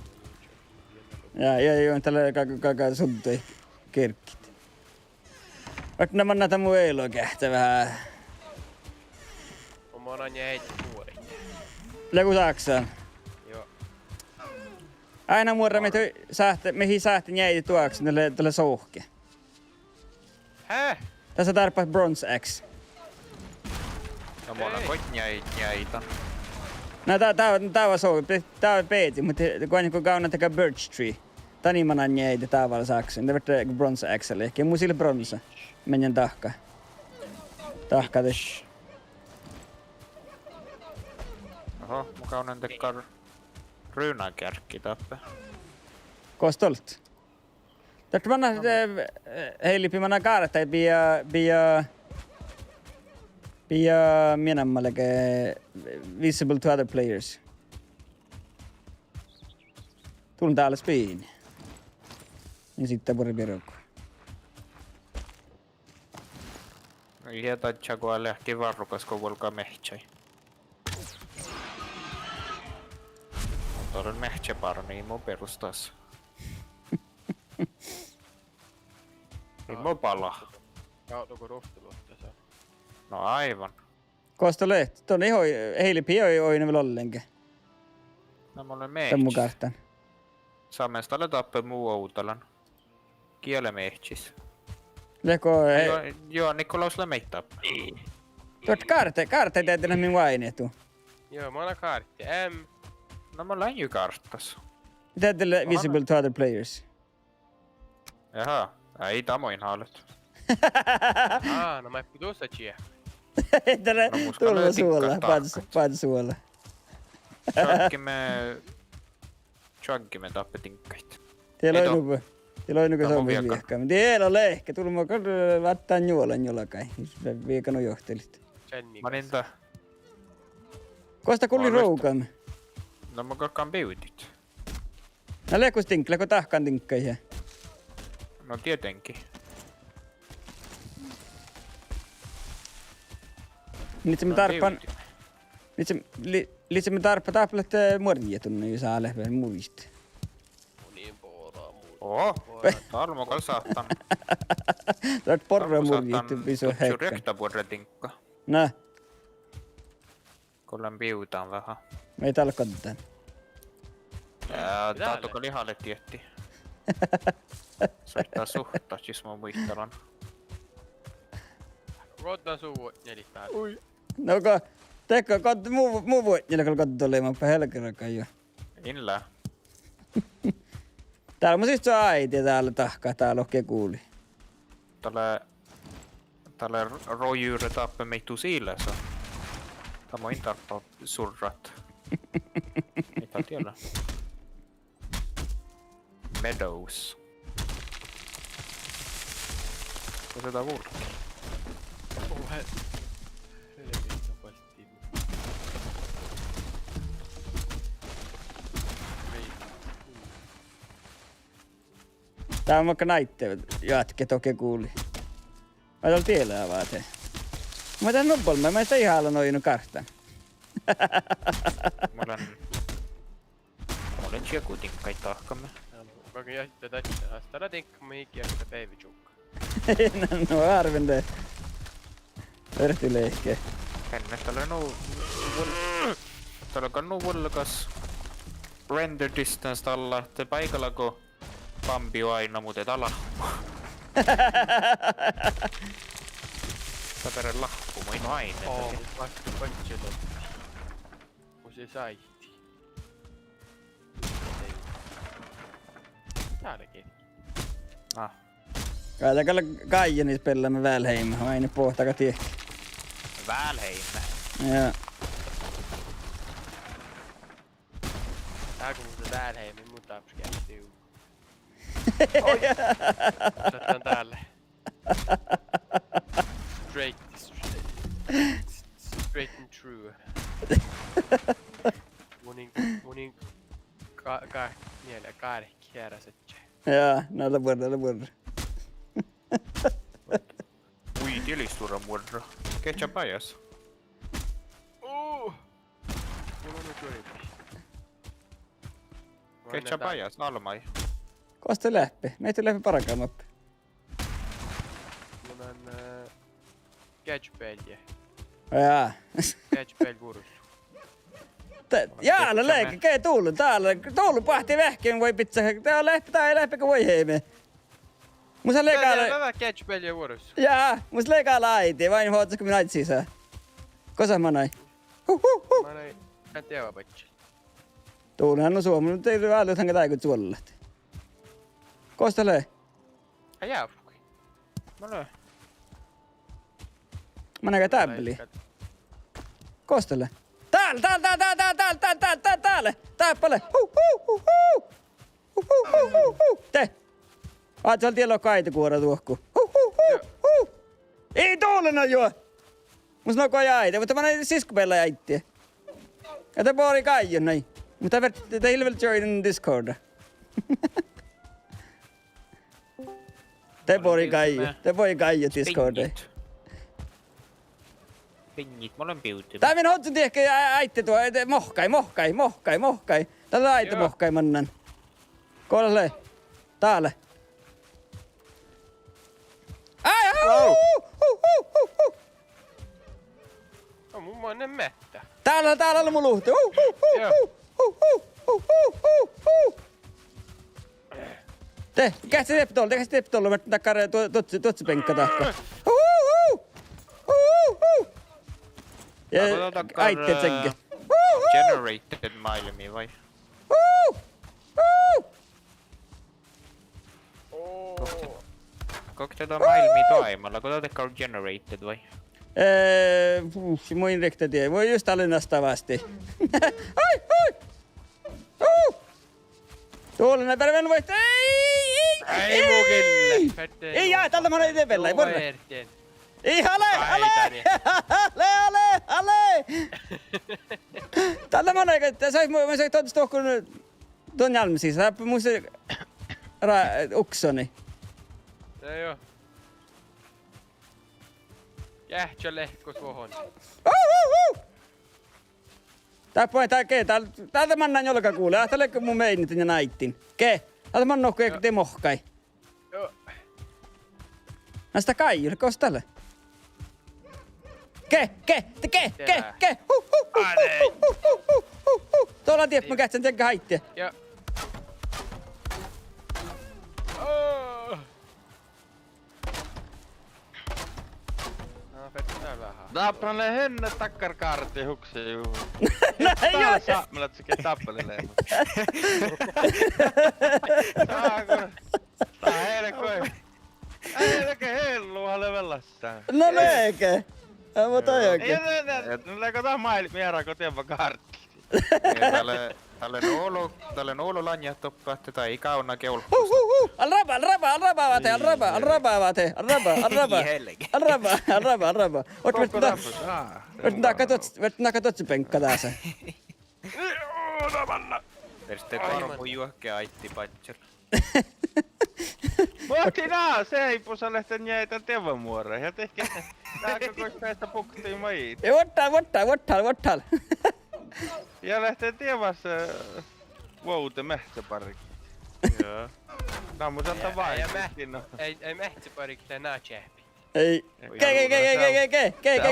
Joo, tällä kaka suntui kirkkit. Vaikka nämä näitä mun eiloa kähtä vähän. On mona jäit nuori. Leku Saksaan. Joo. Aina muorra mehi sähti jäiti tuoksi tälle souhke. Häh? Tässä tarpaa Bronze Axe. No mulla on koit jäitä. No tää on souhke, tää on peeti, mutta kun kauna tekee Birch Tree. Tani manan jäiti tavalla Saksan. Tämä on Bronze Axe, ehkä mun sille bronsa. Menen tahka. Tahka tässä. Oho, mukainen tekkar ryynäkärkki tappe. Kostolt. Tästä manna heilipi manna kaarta pia mienammaleke visible to other players. Tulin täällä spiin. Ja sitten pori pirukku. Jätä tjakoa lähki varrukas kun volkaa mehtsäi. Tuolla on mehtsäparni mun perustas. Niin mun pala. Kautoko rohtulotta saa. No aivan. Kostolet. Tuon heilipi ei oina vielä ollenkaan. No mulla on Tämän mun mehtsäs. kartan. Saamme sitä tappe muu outalan. Kiele mehtsis. Leko... Joo, Nikolaus lämeittää. Tuot kaarta täytyy minun aineetu. Joo, mä oon kaartti. No mulla on ju karttas. Mitä teille visible to other players? Jaha, ei tamoin haalut. No mä ei tuossa chia. Tänne No, muska tulla löytin suolla, tahkat. pan suolla. Chuggimme tappetinkkeit. Teillä on nuku Tamo sovi viekka. viekkaan. Teillä on lehkä, tulma vattaa juola kai. Viekano johtelit. Jenni Mä niitä, Kosta kulli Mä olen roukamme. no mä kakkaan biutit. No lekus tinkle, kun tahkan tinkkai. No tietenkin. Nyt se me tarpan... Litse me tarpa taplet morje tunne ju saa vähän muista. Niin poraa muuta. Oo, Tarmo kol saattan. Täät porra murjittu pisu Tutsu hekkä. rektapuoretinkka. No, Kollan biutaan vähän. me ei täällä katsotaan. Taatoko lihalle tietti. Soittaa suhtaa, siis mä muistelan. Ruotan suu nelittää. No teko muu voi niillä kun katsoo olemaan helkerakaan jo. Inlää. Täällä mun siis on äiti täällä tahkaa, täällä oikein kuuli. Tälle rojyre tappe meitu siilessä. Tämä on tarppa surrat. Mitä tiedä? Meadows. Otetaan vuorki. Helvettä pastiin. Tää on vaikka näitte jatket oikein kuuli. Mä tuolla tiellä avaate. Mä tän noppolma, mä en sitä ihan noin kartan. Mä olen tjekutinkai tahkamme. Mä kun jätti tätä, sitä tinkkamme ikiästä päivichukka. No arvende. Pörttilehke. Henne tällä kannu vulkas. Render distance tällä, että paikalla kun Bambi on aina muuten tala. Taperen lahku, mä en aina. Oo, vasta patsetot. Kun se saitti. Täälläkin. Ah, Kaitakalla Kaijanis pelaamme Välheim. Aina pohtaka tiehki. Välheimme. Joo. Tää kun mun Välheimin mun taps käsityy. Sattan täällä. Straight and true. Munin mielä kaarikki järjestää. Joo, näillä vuorra. Ui, tilistura muodra. Ketchup ajas. Mulla on nyt yripi. Ketchup ajas, almai. Kosta läpi. Meitä läpi parakaan mappi. Mulla on catchpelje. Jaa. Catchpel vurus. Jäällä leikki, kei tullu täällä. Tullu pahti vähkin voi pitää. Tää on läpi, tää ei läpi, kun voi heime. Musta leikalla... Tätä catchpelje vurus. Jaa, musta leikalla äiti. Vain huotsako minä äiti sisään. Kosa mä näin. Mä näin, en tiedä patsi. Tuulihan on suomi, mutta ei välttämättä hanke taikut suollat. Kosta lee. Jävki. Mä löin. Mä näkään täppeli. Kosta lee. Täällä! Täppale! Te! Aat sä tiellä kaitakuora tuohku. Ei tuolena juo! Musta noko jäitä, mutta mä näin siskupella jäittiä. Ja te pori kaijon näin. Mutta te ilvel join Discorda. Te pori kaijo Discorda. Pingit, mä olen piutti. Tää minä otsin tiehkä äitte tuo, mohkai. Tällä äitte mohkai mannan. Kolle, täällä. Ai, On mun mannen mättä. Täällä on mun luhti. Te, käsi teppä tuolla, mä takkar tuotsi penkka tahka. Ja äitte tsekke. Generated maailmia vai? Onko tätä maailmia toimalla? Kun tätä on generated vai? Mä en riktigt tiedä. Mä just allin vastavasti. Ai! Tuollainen perveen voit. Ei mukille! Ei jää, tältä mä olen eteenpäin. Ei porra. Ei, ale! Tältä mä olen, että mä sais tuosta tuohon tuon jalmisiin. Sä muista uksoni. Joo. Jähtsä lehko tuohon. Täältä mä annan jolka kuule. Ahteleeko mun meinit ja naittin? Ke? Täältä mä annan kun te mohkai. Joo. Näistä Kaiju, koos tälle? Ke! Tuolla on tiedä, mä kähtsän tenkä haittia. Joo. Tappale henne takkar kaarti huksi juu. No ei oo! Mä läht sekin tappelille. Saako? Tää helkoi. Äijäläke hellua levellassa. No leeke! Mä tajuankin. No läkö tää mieraa kotiinpa kaartti. Tälle noulu lanja toppaa tätä ei kauna keul. Al raba. Vet katot se penkka tässä. Perste varmu juokkea aitti patser. Vuotti nää, se ei pusa lehten jäitä tevamuoreen. Ja tehkä nää kokois päästä puktiin majiin. Vottal. Ja lähtee tievassa vuote mähtsäparikki. Joo. Nää mun saattaa vain. Ei mähtsäparikki nää tjähpi. Ei.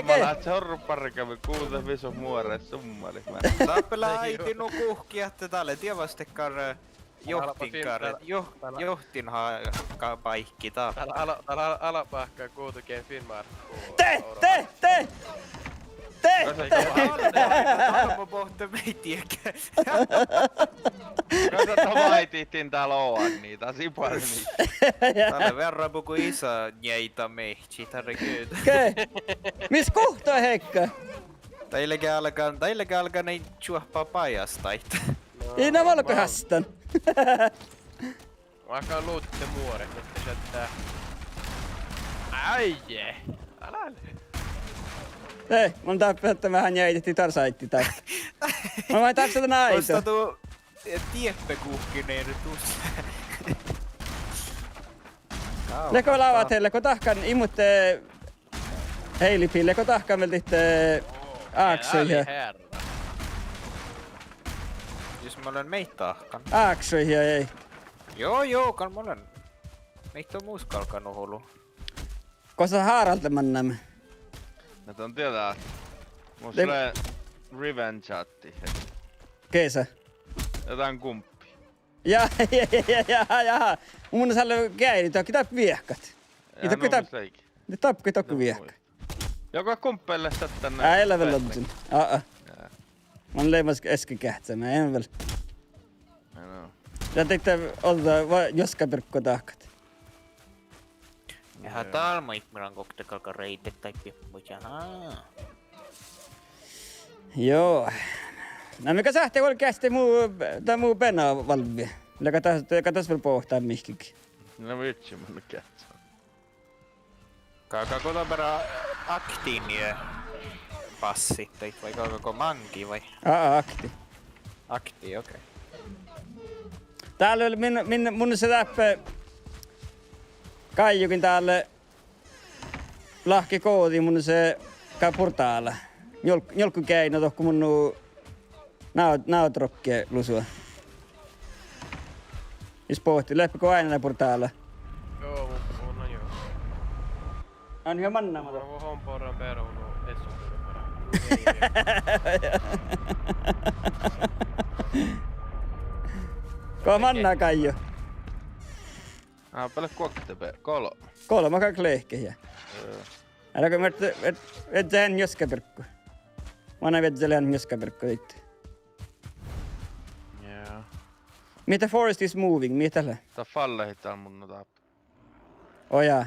Tämä läht se horruparikamme kuulta viso muoreen summali. Tappela äiti no kuhkia tälle tievastekar johtinha paikki taa. Täällä alapahkaa kuutukeen Finnmark. Te! Almo pohte meitiäkään. Katsotaan vaitittiin täällä oon niitä, sipari niitä. Tällä verran puku isä jäitä mehtsi, herregud. Okei. Mis kohta Heikka? Teilläkin alkaa ne juoppaa pajasta. Ei nää valko hästän. Vaikka luutte muoret, että jättää. Äijä! Älä. Ei, mun täppä vähän jäitettiin tarsaitti tästä. Mä vain täpsä tänä aito. Osta tuu tieppekuhkineen tuossa. Leko laavat heille, kun tahkan imutte heilipille, kun tahkan veltitte aaksoihin. Jos mä olen meitä ahkan. Aaksoihin ei. Joo, kan mä olen. Meitä on muus kalkanut hulu. Kosta haaralta mannämme. Nyt on tietää. Mun tulee revenge-chatti. Keesä. Jotain kumppi. Jaha. Mun saalle käy, toki tap viehkat. Ne tapki toki viehkat. Joka kumppeille sä tänne. Älä vielä on. Mä oon leimas äsken kähtsä, mä en vielä. Ja teitte olta joskapirkko tahkat. Jaha, talma ikmeran kokte kalka reitet tai pippuja. Joo. No mikä sähti oikeasti muu penaa valvia. Katas vielä pohtaa mihkikin. No vitsi, mun kätsä. Kaaka kota perä aktiinie passi, teit vai kaaka manki vai? Akti. Akti, okei. Täällä oli mun se läppä Kaijukin täällä lahki kooti mun se kapurtaalla. Jolku keino tohku mun nautrokkeen lusua. Jos pohti, läppikö aina portaalla? Joo, mun on joo. On ihan mannaamaton. Mä oon homporran perunu essukuripara. Ko mannaa Kaiju? Paljon kuokkitepä. Kolma kak lehkehiä. Äläkö vet hän joskapirkku? Mä annan vet hän joskapirkku itse. Joo. Mitä forest is moving? Mitä tällä? Tää falle hitään mun nota. Ojaa.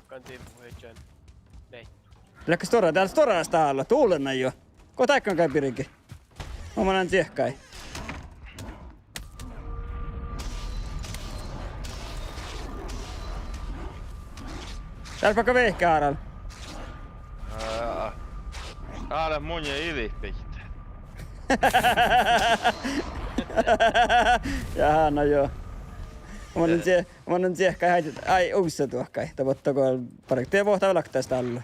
Kan timpu heitän. Nej. Läkkä stora, täällä storasta alla. Tuulenna jo. Kotaikkaan kai pirikin. Oma nän tiehkai. Täällä vaikka vehkäärällä. Täällä mun ja ilipihtä. Jaha, no joo. Mä annan tiehkai häitit. Ai, uussa tuohkai. Tavoittako pari. Tee vohtaa velakka tästä alla.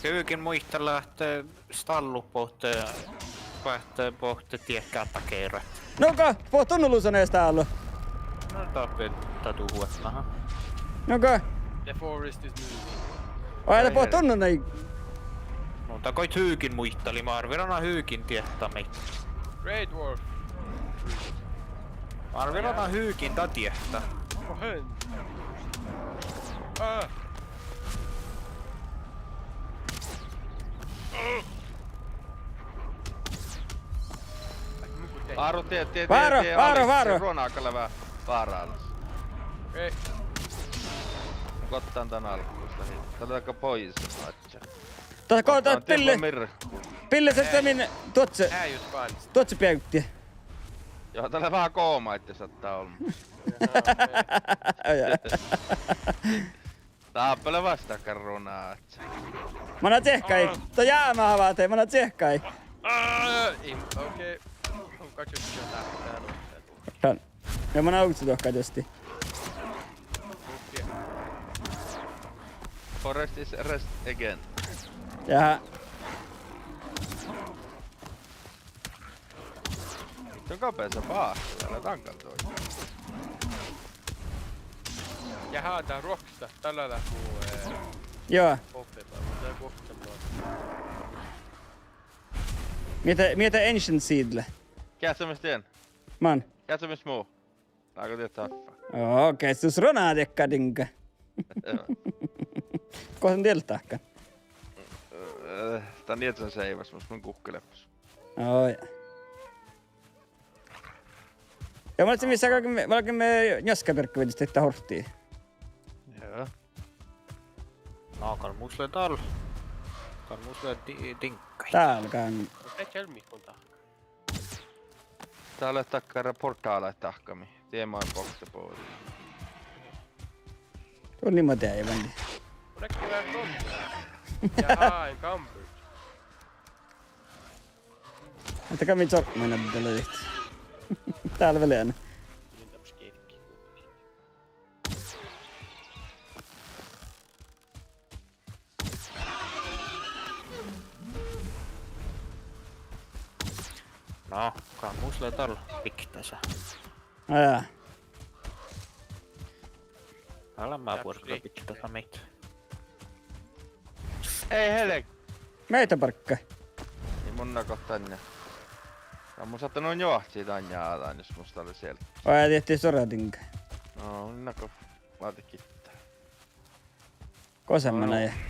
Köykin muistella, että stallu pohti tiekkää takeerat. Noka, puhut tunnulusaneesta alla. No tatu huotsnaha. Noka, The forest is moving. aina puhut tunnunai. Mutta koit hyykin muisteli, mä arvirana hyykin tietää meitä. Great Dwarf. Mä arvirana hyykin tietää. Vad hände? Ah! Vaaro, Vaaro. Ruonaakalle vähän vaaraallis. Okei. Kottaan tän alkuusta. Tää oli aika poison matcha. Tätä kohtaa Pille se minne tuotse Här just fanns. päytti. Joo, täällä vähän kooma itse saattaa olla. Tappele vastakkain runaa. Mä annan tsehkai. Tää jäämä havaatee, mä annan tsehkai. Okei. On katsottu jotain täällä. Hän. Ja mä annan uutsi tuohkai tosti. Forest is rest again. Jaha. Se on kapeassa paasta täällä tankalla. Jaha, tää Rocksta. Tällä lähtuu Joo. Hoppeta. Tää on kohta mulla. Mitä Ancient Seedle? Kätsämistä igen. Man. Kätsämistä muu. Laako det taffa? Okei, sus ronaa dekkadinka. Kohtan deltaakka. Tää on niin, että se on seivas, mutta mun kukkelepas. Oi. Ja mä olin missä kaikki me njaskaperkkuvedistä, että horttii. Joo. No, kan musle tall. Kan musle tinkkai. Täällä kan. Ei kelmikon tahka. Täällä takkara portaala tahkami. Tiemaan boksta pois. Tuo on niimoodi ei vandi. Näkyy vähän tontua. Jaha, en kampus. Että kämin sorkmeina tällä lehti. Täällä väliään. Niin tämmös keikki. No, kan musle tall piktäsä. Ajaa. Älä mä puolesta piktäsä meitä. Ei helek! Meitä parkka. Niin mun nako tänne. Ja mun saattanut johtia tän jäädään, jos musta oli sieltä. Vai tehtiin soratinka. No, mun nako vaati kittää.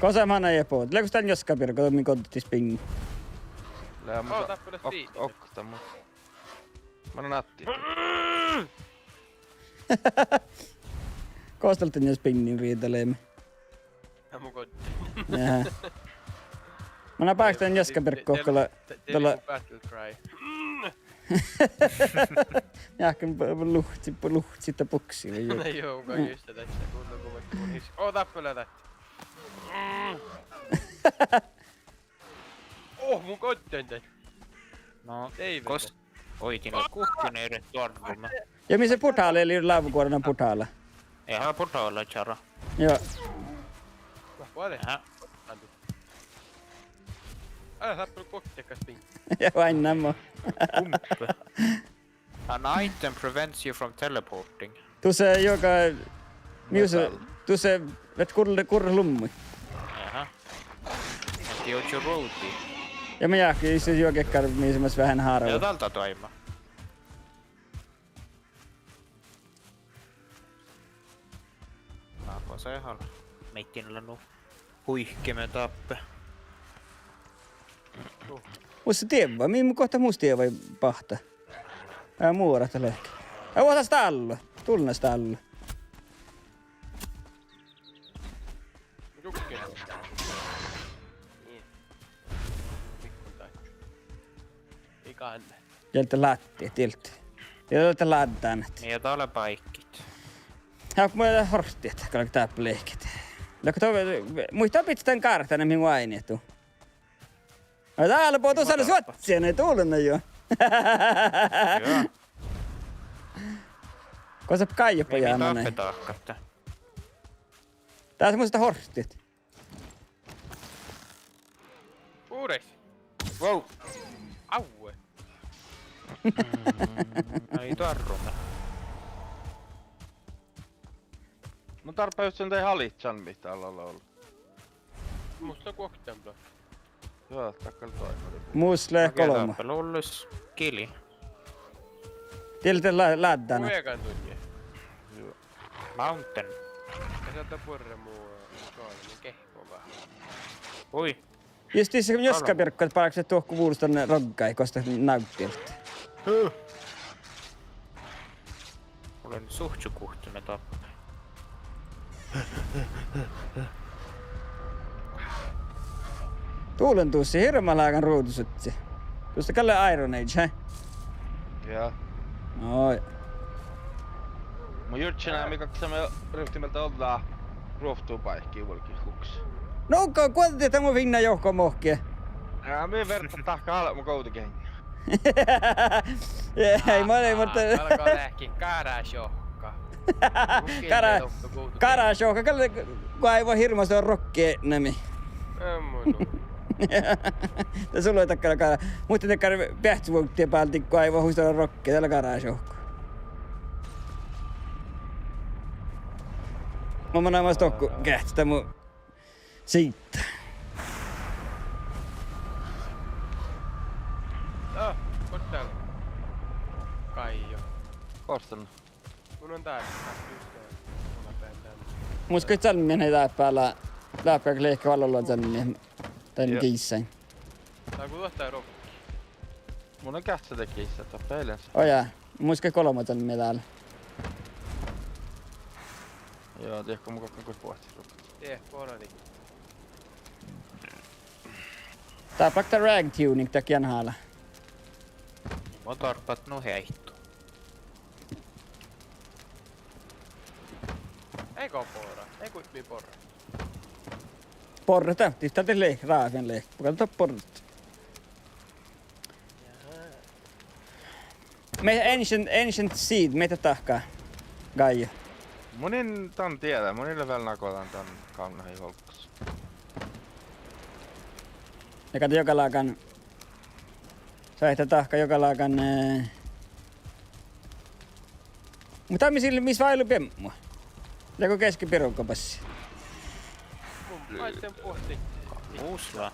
Kosemana ja poot. Läkö tän joskapirko, min konttis ping. Lää mun tappele Speed. okta mun. Mä oon natti. Koosteltiin jos pingin riiteleemme. Ja mun kotti. Jaha. Mä näin päästään joskapirkkoa kolla. Tuolla battle cry. Jahken luhtsi puksi. No joo, kai just tässä. Kun mun his. Tappele tätti. Mun kotti on tätti. No, Ei kos oitin kuhkineiden tuorumme. Ja missä putaali eli laavukuorena putaalla. Eihän puta olla chara. Joo. Vale. Jaha. Älä tappelu koktekas ping. Ja vain nämä. Kumpe. An item prevents you from teleporting. Tuossa joka... Tuossa... Vet kurre lummi. Jaha. Et joutu roadie. Ja mä jääkin se juokekkar miisemäs vähän Ja haaralla. tältä toima. Naapa se ihan. Meittin lennu huihkeme tappe. Musta tiedä, mihin kohta musta tiedä vai pahta. Muurata lehkä. Ota sitä alla. Tulna sitä alla. Rukke. Niin. Pikkun taittu. Ei kanne. Jältä lättiä, tilti. Jältä lättään. Niin, jota ole paikkit. Hän on mulle horsti, että kyllä tää lehkit. Muista pitää tämän kartana minun aineetu. Täällä puhutaan saada suotsia, ne tuulena jo. Joo. Kosa Kaija Ei pojana mitään näin. petahkatta. Tää on semmoista horstit. Uudes. Wow. Aue. Ei tarrumme. Mun tarpeen just sen tei halitsan mitä ollaan ollut. Musta on kuokkitemplo. Joo, takkali toimari. Musle kolma. Lullus kili. Tilti lättänä. Kuekan tunje. Mountain. Ja sieltä purre muu suolainen kehmo vähän. Ui. Just se joskapirkko, että parakset tuohku vuulusta tonne roggai, kosta nauttilta. Mulla on suhtsukuhtunen tappa. Tuulen tuussi hirmalaakan ruutusutsi. Tuosta kalle Iron Age, hä? Joo. Oi. Mun jyrtsinä, mikä me ryhtimeltä ollaan ruoftuu paikkiin volkin huks. No kuinka tietää mun vinna johko mohkia? Ja me verta tahka halle mun koutikehin. Ei mä olin, mutta... Alkaa lähki karasjohka. Karasjohka, kalle kun aivan hirmasta on rokkee nimi. Tässä sulla ei takkana kara. Mutta te kara pähtsuvuuktien päältä, kun aivan huistella rokkee, täällä karasjohka. Mä näin vasta tokku kähtistä mun siitä. Oot täällä. Kaijo. Kostan. Mun on täällä. Mulla päätään. Muska et salmien ei läppäällä lehkä vallolla salmien. Tai Joo. kiissain. Tää kun tuottaa rokki. Mun on kähtsä tekissä, että peilensä. Oja, muska kolmat salmien täällä. Joo, tiedätkö mun kakka kuin puhasti rupaa. Porani. Tää on prakta rag tuning takian haala. Mä tarpat no heittu. Eikö pora? Ei kuin porra. Porre tähti, tätä lehkä, raafien lehkä. Katsotaan porret. Me ancient seed, meitä tahkaa. Gaia. Monin tän tiedä, monille vielä nakotaan tän kannahin holkkas. Ja kato joka laakan... Säihtä tahka joka laakan... Mutta missä vailu pemmua? Joko keskipirukopassi? Mun laitteen pohti. Uusla.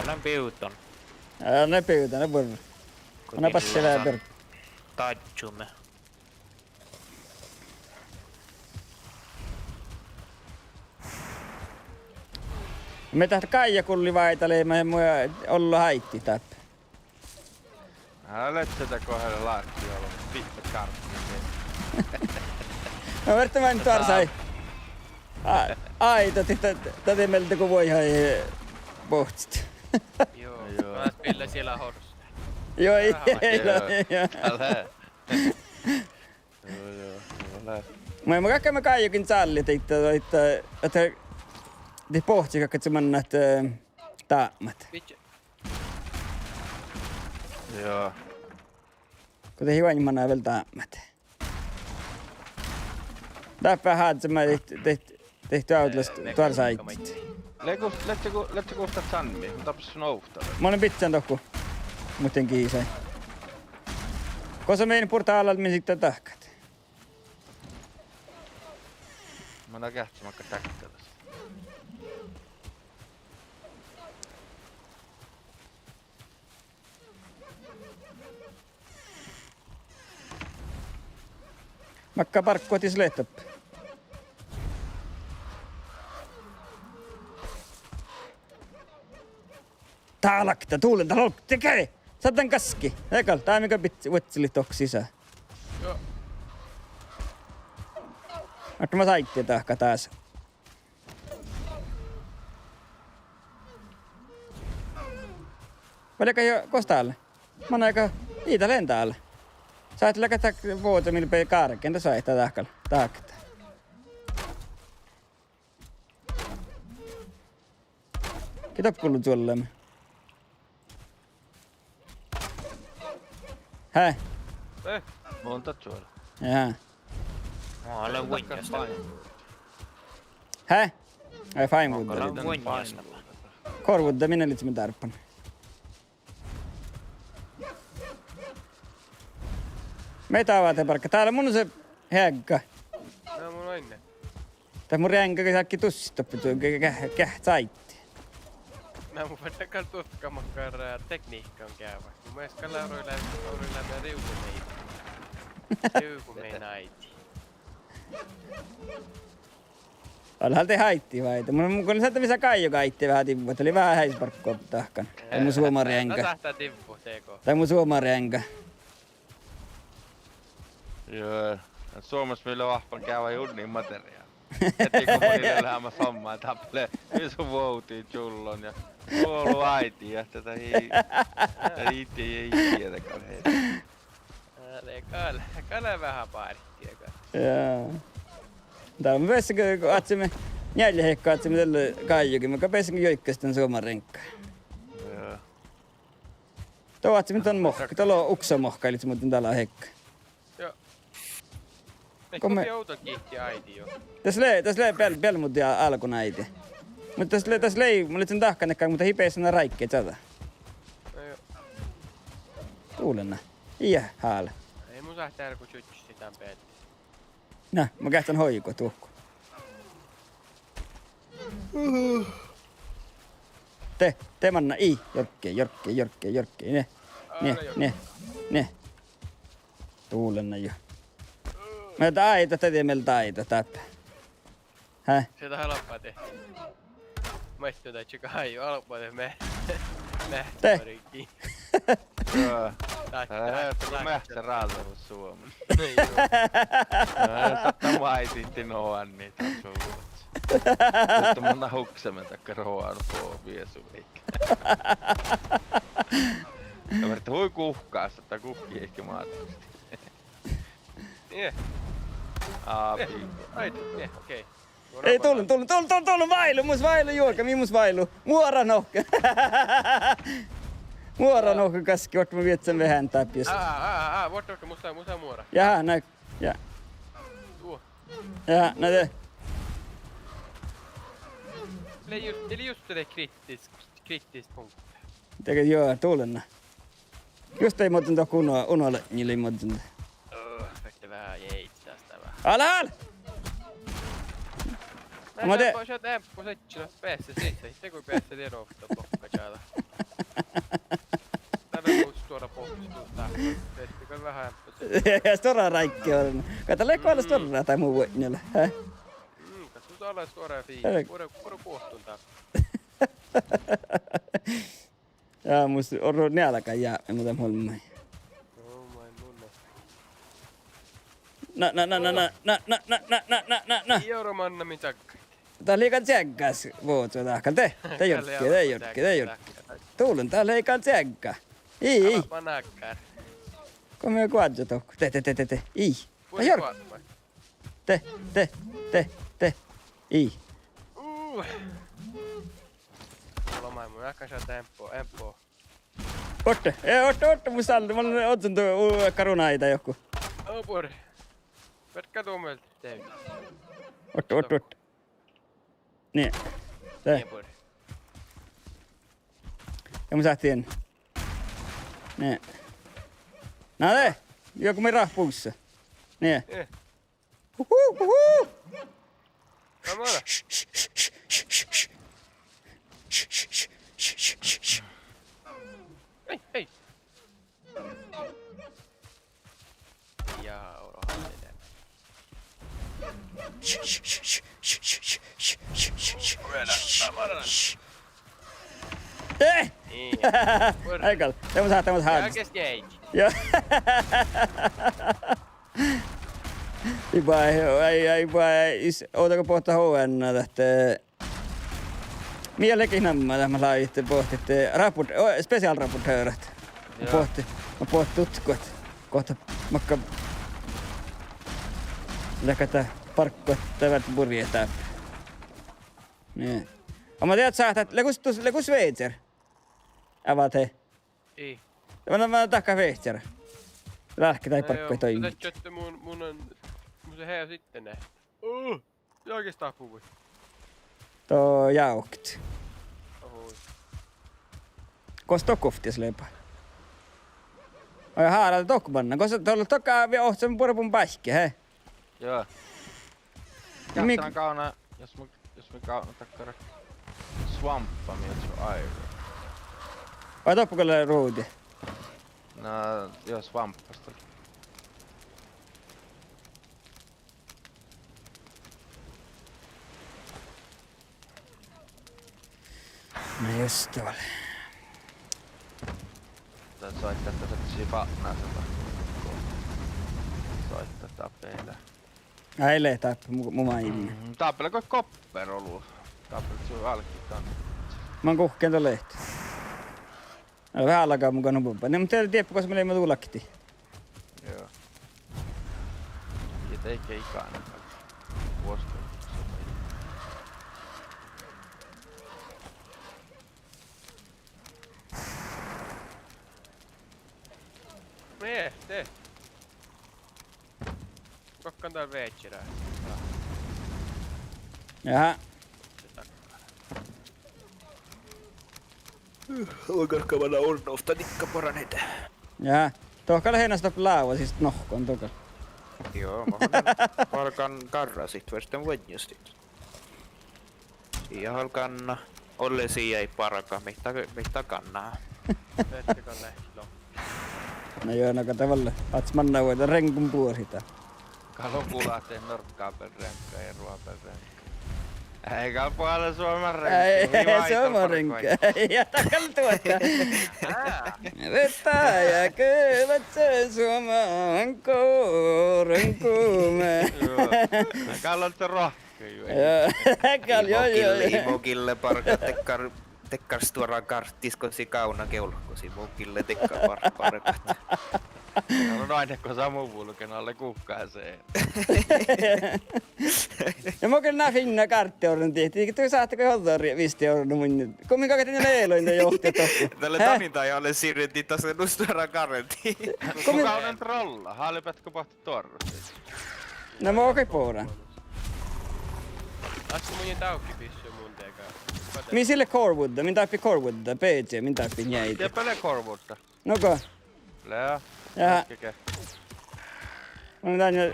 Olen piuton. Ne pyytää, ne purru. Anna passi läpir. Tajjumme. Me tahta Kaija kulli vaitalee, mä en olla haitti täppä. Älä letsetä kohdalla laakki, jolla on pitkä kartti. No verta mä nyt varsai. Ai, tätä meiltä kun voi hai pohtsit. Joo. Joo. Mä spillä siellä horsta. Joo, ei. Älä. Joo. Mä kakka Kaijakin salli, että te pohti kakka semmonen taammat. Vitsi. Joo. Kun te hivan manaa vielä taammat. Täppä haatsa tehty autlasta tuolla saitit. Let's go start Sanmi. Mä tapas sun ouhtaa. Mä olen pizzan tokku. Muuten kiisai. Koska meidän purta alalta me sitten tahkat. Mä nää kähtsä vaikka täkkäläs. Makka parkkotis lehtoppi. Taalakta, tuulen, tekee! Saatan kaski. Ekal, tää mikä pitsi vuotsili toksi sisään. Joo. Mutta mä saitte tahka taas. Paljonko jo kostaalle? Mä oon aika iitä lentäälle. Sä et läkätä vuotta millä pei kaarkenta saita tahkalla. Tahkata. Kiitos kuullut tuollemme. Hä? Monta tuolla. Jaha. Mä olen Winchester. Hä? Ai fine wood. Mä olen Winchester. Korvudda minä litsemme tarppan. Meitä avaa parkka. Täällä mun on se hägga. Nää mun aine. Tää mun ränkä kaikki tussitoppi tuo saitti. Nää mun vedäkään tutkamakkaraa tekniikkaan käyvä. Mun mielestä kalauroilla me riukumeita. Riukumeinaiti. Ollaan te haitti vaita. Mun kun sä missä Kaijo kaitti vähän tippua. Oli vähän häisparkkoa tahkan. Tai mun suomaränkä. Tasahtaa tippu, teko. Tai mun suomaränkä. Joo. Suomessa meillä on vahvan käyvä junnin materiaali. Heti kun monille lähemmäs hommaa tappelee iso voutiin chullon ja kuollu äiti ja tätä ei tietäkään heitä. Kale vähän paarikkia. Joo. Täällä me päässäkö, kun atsimme jäljä heikko atsimme tälle Kaijokin. Me päässäkö joikkaisi tän suomaränkkä. Joo. Tuo atsimme tän mohka. Tuolla on uksamohka, eli se muuten täällä on heikka. Joo. Kun me- Kopi auto kiihti äiti jo. Tässä lee pelmut ja alku näitä. Mutta tässä lei, mulla sen tahkanekkaan, mutta hipeessä on räikkeet tätä. No joo. Tuulenna. Iä haale. Ei mun saa täällä kun syttysti tän peetti. Nää, mä kähtän hoiko tuhku. Te manna i, jorkkee. Ne. Tuulenna jo. Meiltä aita, te meiltä aita, täppä. Häh? Sitä halppaa tehty. Maittu tai chika haiju halppaa tehty Te. Mehtorikin. Joo. Kun mähtä raatavut Suomen. Totta maititti noan niitä suulut. Totta manna huksamen takka roan foobia suvikki. Ja verta hui kuhkaa, että kuhki ehkä maatavasti. Nie. Aapi. Aito, nie, okei. Ei tullut vailu, mus vailu juoka, mus vailu. Muora nohka. Muora nohka kaski, vaikka mä vietsän vähän täppiästä. Vuotta musta muora. Jaha, näin. Ja. Tuo. Jaha, näin. Eli just det kriittis punkt. Tekee joo, tuulenna. Just ei muuten tuo unolle, niille ei muuten. Vette vähän jeitsi tästä vähän. Alhaal! Mä te... Mä tein på setchina päässä siitä. Itse kun päässä tiedon ofta blokka täällä. Tänne voisi tuoda pohjustua tähän. Tehtikö vähän ämpö se. Ja stora räikki on. Kato leikkoilla stora tai muu vuodnilla. Häh? Katsotaan alas suoraan fiilis. Vuoro kuohtun tää. Jaa, musta on nälkä jää, mutta molemmai. Oh my munne. Na. Euromanna min tackar. Tää liikaa tsäggas vuotua tahka. Te jorkki. Tuulen tää liikaa tsägga. Ii. Mä nakkar. Kom jag quadja tokko. Te. Ii. Jork. Te. Ii. Mulla mun äkkänsä tempo. Otte, musta mä olen otsun tuo karunaita joku. Oh por. Verkka tuomelta tein. Otte. Niin. Te. Por. Ja mä sähtiin. Niin. Nää te. Joku me rahpuussa. Niin. Huhu. Kamala. Hei. Ja orohan edellä. Eh! Niin. Aikal, tämmöset Jag hats. är stage. Ja. Ei ootako pohtaa HN tästä. Mielenkiin nämä tämä laitte pohtitte specialrapportöret. Mä pohti tutkot. Kohta makka läkätä parkkoittavat burjetä. Niin. Mä tiedät saat leku Sveitser. Avat he. Ei. Mä takka Sveitser. Lähkä tai parkkoi toimii. Sä kötte mun se hää sitten ne. Jag oikeastaan puhui. Tuo jaukt. Oho. Kosta koftis leipä. Oi haara tokkupanna. Kosta tuolla tokaa vielä ohtsen purpun päski, he? Joo. Mik- Kähtään kauna, jos me kauna takkara swamppa, mikä on aivan. Vai toppukolle ruuti? No, joo, swampasta. No just tuolla. Tai soittaa tätä Shibanaa sitä. Soittaa tapeilla. Ai lehtää muma ilmi. Tapeilla kuin kopperolu. Tapeilla sun alkitaan. Mä oon kuhkeen tuon lehti. Vähän alkaa mukaan nopupaa. Ne mutta tiedä, koska me leimme tullakti. Joo. Ja eikä ikainen. Vuosikausi. Nee, te. Kokkan täällä veitsilää. Jaha. Oikeastaan mä unohtaa nikkaporaneita. Jaha. Tohkalla heinästä laava siis nohkon tokalla. Joo, mä halkan karra sit vasta vuodjustit. Ja halkan ollesi ei paraka, mitä kannaa. Vettikon lähtilo. No joo, no katavalle. Ats manna voita renkun puosita. Kalopulahteen norkkaa per renkka ja ruoa per renkka. Eikä puolella Suomen Ei, renkka. se on renkka. Ei jätä tuota. Vettä ja köyvät sen suomaan kooren kuume. Joo. Kallotte rohkea ju. Joo. Imokille parka tekkars tuoraan karttiskosi kauna keulkosi. Imokille tekka parkat. No aina kun Samu Vulken alle kuhkaaseen. Ja mä kyllä nää finna karttiorron tehtiin. Tuo saatteko jotain visti orron mun. Kummin kakati ne leilointa johti tohku. Tälle tanintajalle siirrettiin tässä nustuoraan karrettiin. Kuka on trolla? Haalipätkö pohti torrusti? No mä oon poora. Asku mun taukki pissy mun tekaa. Min sille Corwood, min tappi Corwood, PG, min tappi jäitä. Ja pele Corwoodta. Noko? Lea. Jaha. Keke. On tänne.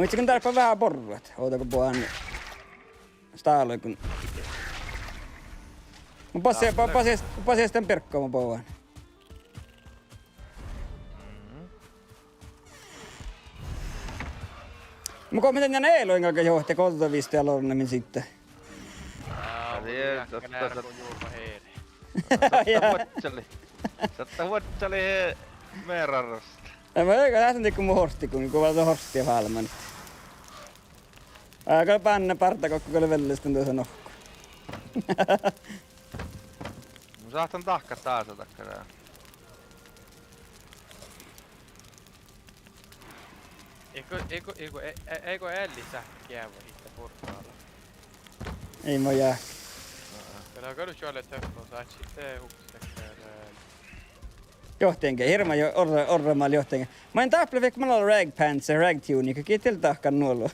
Vitsi kun tarppa vähän porruat. Ootako puhan staaloi kun. Mä pasia sitten perkkoa mä pouhan. Mä koon miten nää eiloin kalka johti koltavista ja lornamin sitten. Näärä kun julma heere. Satta vuotsali meerarrosta. Mä eikä lähtän tikku mun horsti, kun valta horstia valman. Aika panna partakokko kyllä vellestä tuossa nohku. Mä saatan tahka taas otakkaa. Eikö Elli sähkö jäävä itse portaalla? Ei mä jää. Kyllä on kyllä töppö, saat sitten huksekkään. Johtajankin, hirma orramaalla johtajankin. Mä en tappele vaikka mulla on rag pants ja rag tune, kun kiitel tahkan nuolu.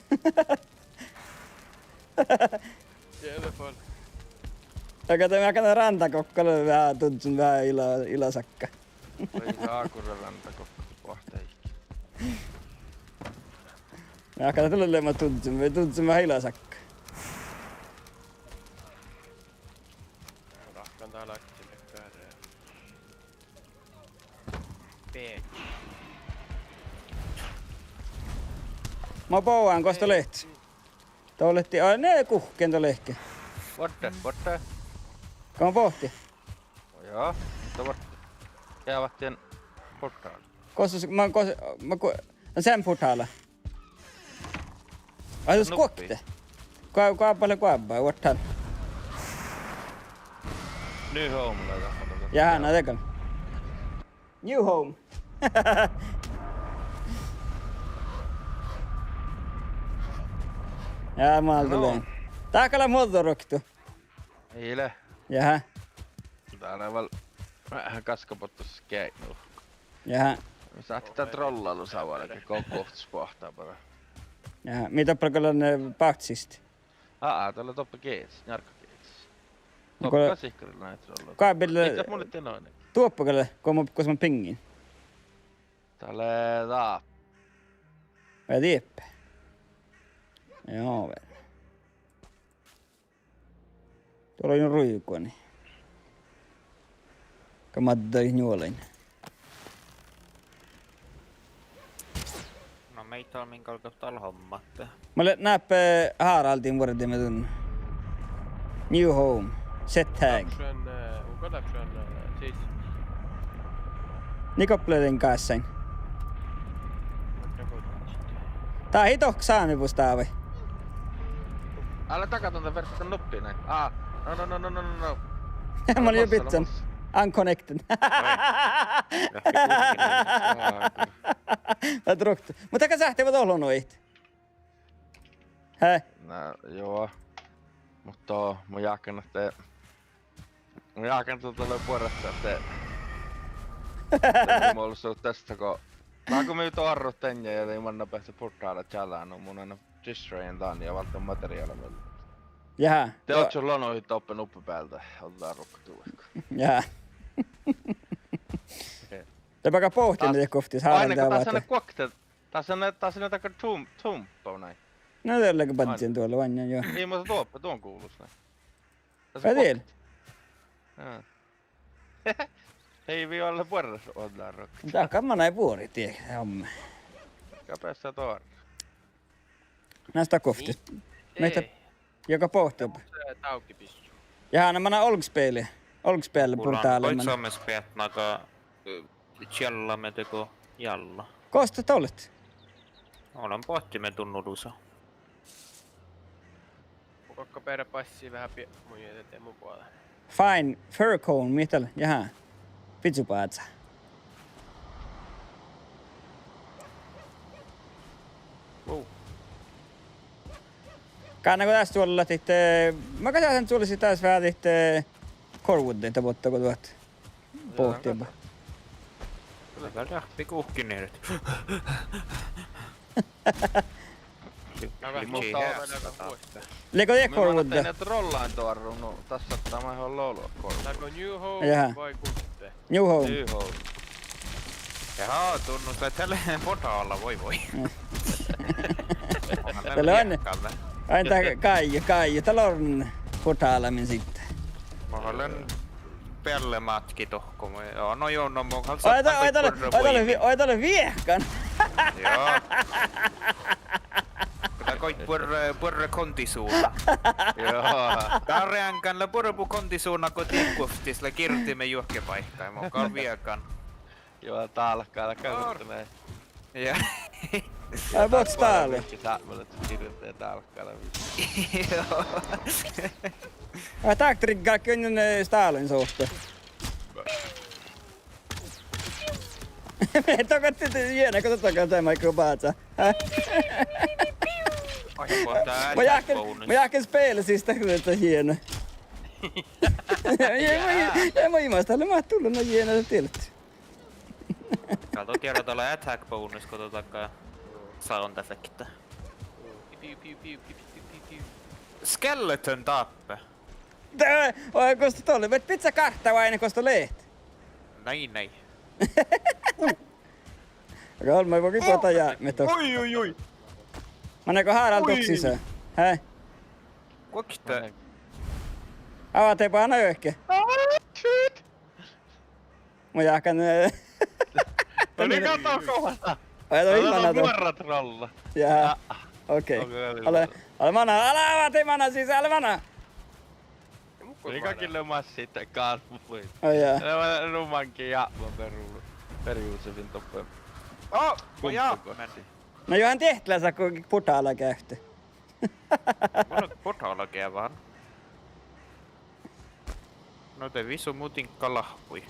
Telefon. Mä katson rantakokkalle vähän tuntsun vähän ilasakka. Voi Saakuren rantakokka pohteikki. Mä katson tuolle mä tuntsun vähän ilasakka. Rahkan tää laittaa sinne kääreen. Bitch. Mä pouaan kosta lehti. Tuoletti, ne kuhkeen tuo lehke. Votte. Kan man pohti? Ja, det var käyvät tien portaali. Kostas, sen portaala. Ai tus kokte. Kuinka paljon kuinka vuotta? New home laita. Jaha, no tekal. New home. Ja mal tulee. Taakala motoroktu. Eile. Jaha. Täällä on vähän kaskapottus keinu. Jaha. Me saatte tää trollailu savalla, kohtus pohtaa bara. Jaha. Mitä paljon ne pahtsist? Täällä toppa keits, jarkka keits. Onko- Toppa sihkarilla näitä trollailu. Kaapille Mitä mulle tenoinen? tuoppakalle, kun mä pingin. Täällä taa. Vai tieppä? Joo, ver. Tuolla on jo ruikoni. Kamattari juolain. No meitä on minkä alkaa hommat. Mä näppä Haraldin vuodet mä tunnu. New home. Set tag. Onko läpsön siis? Nikopleiden kanssa. Tää hito saamipus tää vai? Älä takatonta verkkoon nuppia näin. No. Mä olin jo pizzan. Unconnected. Mä truktu. Mutta aika sähtivät ollut noit. Hä? Joo. Mutta mun jääkän tulee puolesta, että mä ollut ollut tästä, kun mä nyt arrut tänne ja tein manna päästä portailla tjälään, no mun aina distrayen tän ja valtaan materiaalia. Jaha. Te oot sun lonoit oppen uppi päältä, otetaan rukka tuulikko. Jaha. Te vaikka pohtii mitä kohtis Haraldin aina kun taas avata. aina kuokte, taas aina takar tumppo näin. No tälläkin patsin tuolla vanjan joo. Niin mutta tuon kuulus näin. Mä tiedän. Ei vi olla puolessa otetaan rukka. Tää kamma näin vuori tie homma. Käpessä tuon. Näistä kohtis. Meitä joka pohtii. Se tauki pissu. Jaha, no mä näen olkspeliä. Olkspeliä portaalla. Voit Suomessa pietnaga tjellamme teko jalla. Kosta tollet? Olen pohtimme tunnudusa. Kokka perä passii vähän mun eteen mun puolella. Fine. Fur cone, mitä? Jaha. Pitsupaatsa. Kannako tästä tuolla lähtit? Mä katsotaan tuolla sit taas vähän Corwoodin tavoittako tuot pohtiinpa. Kyllä jahpi kuhki nyt. Mutta on vuosta. Liko tie Mä Corwood? tein ne trollain tuorun, no tässä ottaa mä ihan loulua Corwood. Saako New Home Jaha. vai kutte? New home. New home. Jaha, tunnustaa, että tälleen portaalla voi. Tällä on aina Kaiju. Tällä on portaalamin sitten. Mä olen pelle matki tohko. Joo, no mun kanssa. Oi tällä viehkan. Joo. Kyllä koit purre kontisuulla. Joo. Tarjankanla purpu kontisuuna kotikuftisla kirtimme juokkepaikkaa. Mä oon viekan. Joo, taalkkailla käytetään. Ja. Ai bots täällä. Säämmöllä kirjoittaa taalkkailla. Joo. Ai taktrikkaa kynnen Stalin suhteen. Me tokat hieno, kun totakaan tämä mikrobaatsa. Mä jahken spela sitä, kun tämä hieno. Mä imastella, mä oon tullut noin hieno tilt. Kato tiedot olla attack bonus, kun totakaan sound effectä. Skeleton tappe. Oi, kosta tolle. Vet pizza kartta vai aina kosta leht? Näin. Okei, mä voin kipota ja me tos. Oi. Mä näkö Harald tuoks sisään. Hä? Kokte. Avateepa aina ehkä. Mä jahkan... Oli kato kovasta! Ai toi Täällä imana on tuo. nuora trolla. Jaha. Okei. Ole mana. Älä avate mana sisään, älä mana. Tuli kaikille massiitte kasvupuit. Ai jaa. Ne var rumankin jäävän perjuusevin toppen. Oh! Ja! No johan tehtälänsä kun putaalla käytte. Mulla on portaalakia vaan. No te visu muutinkka lahpui.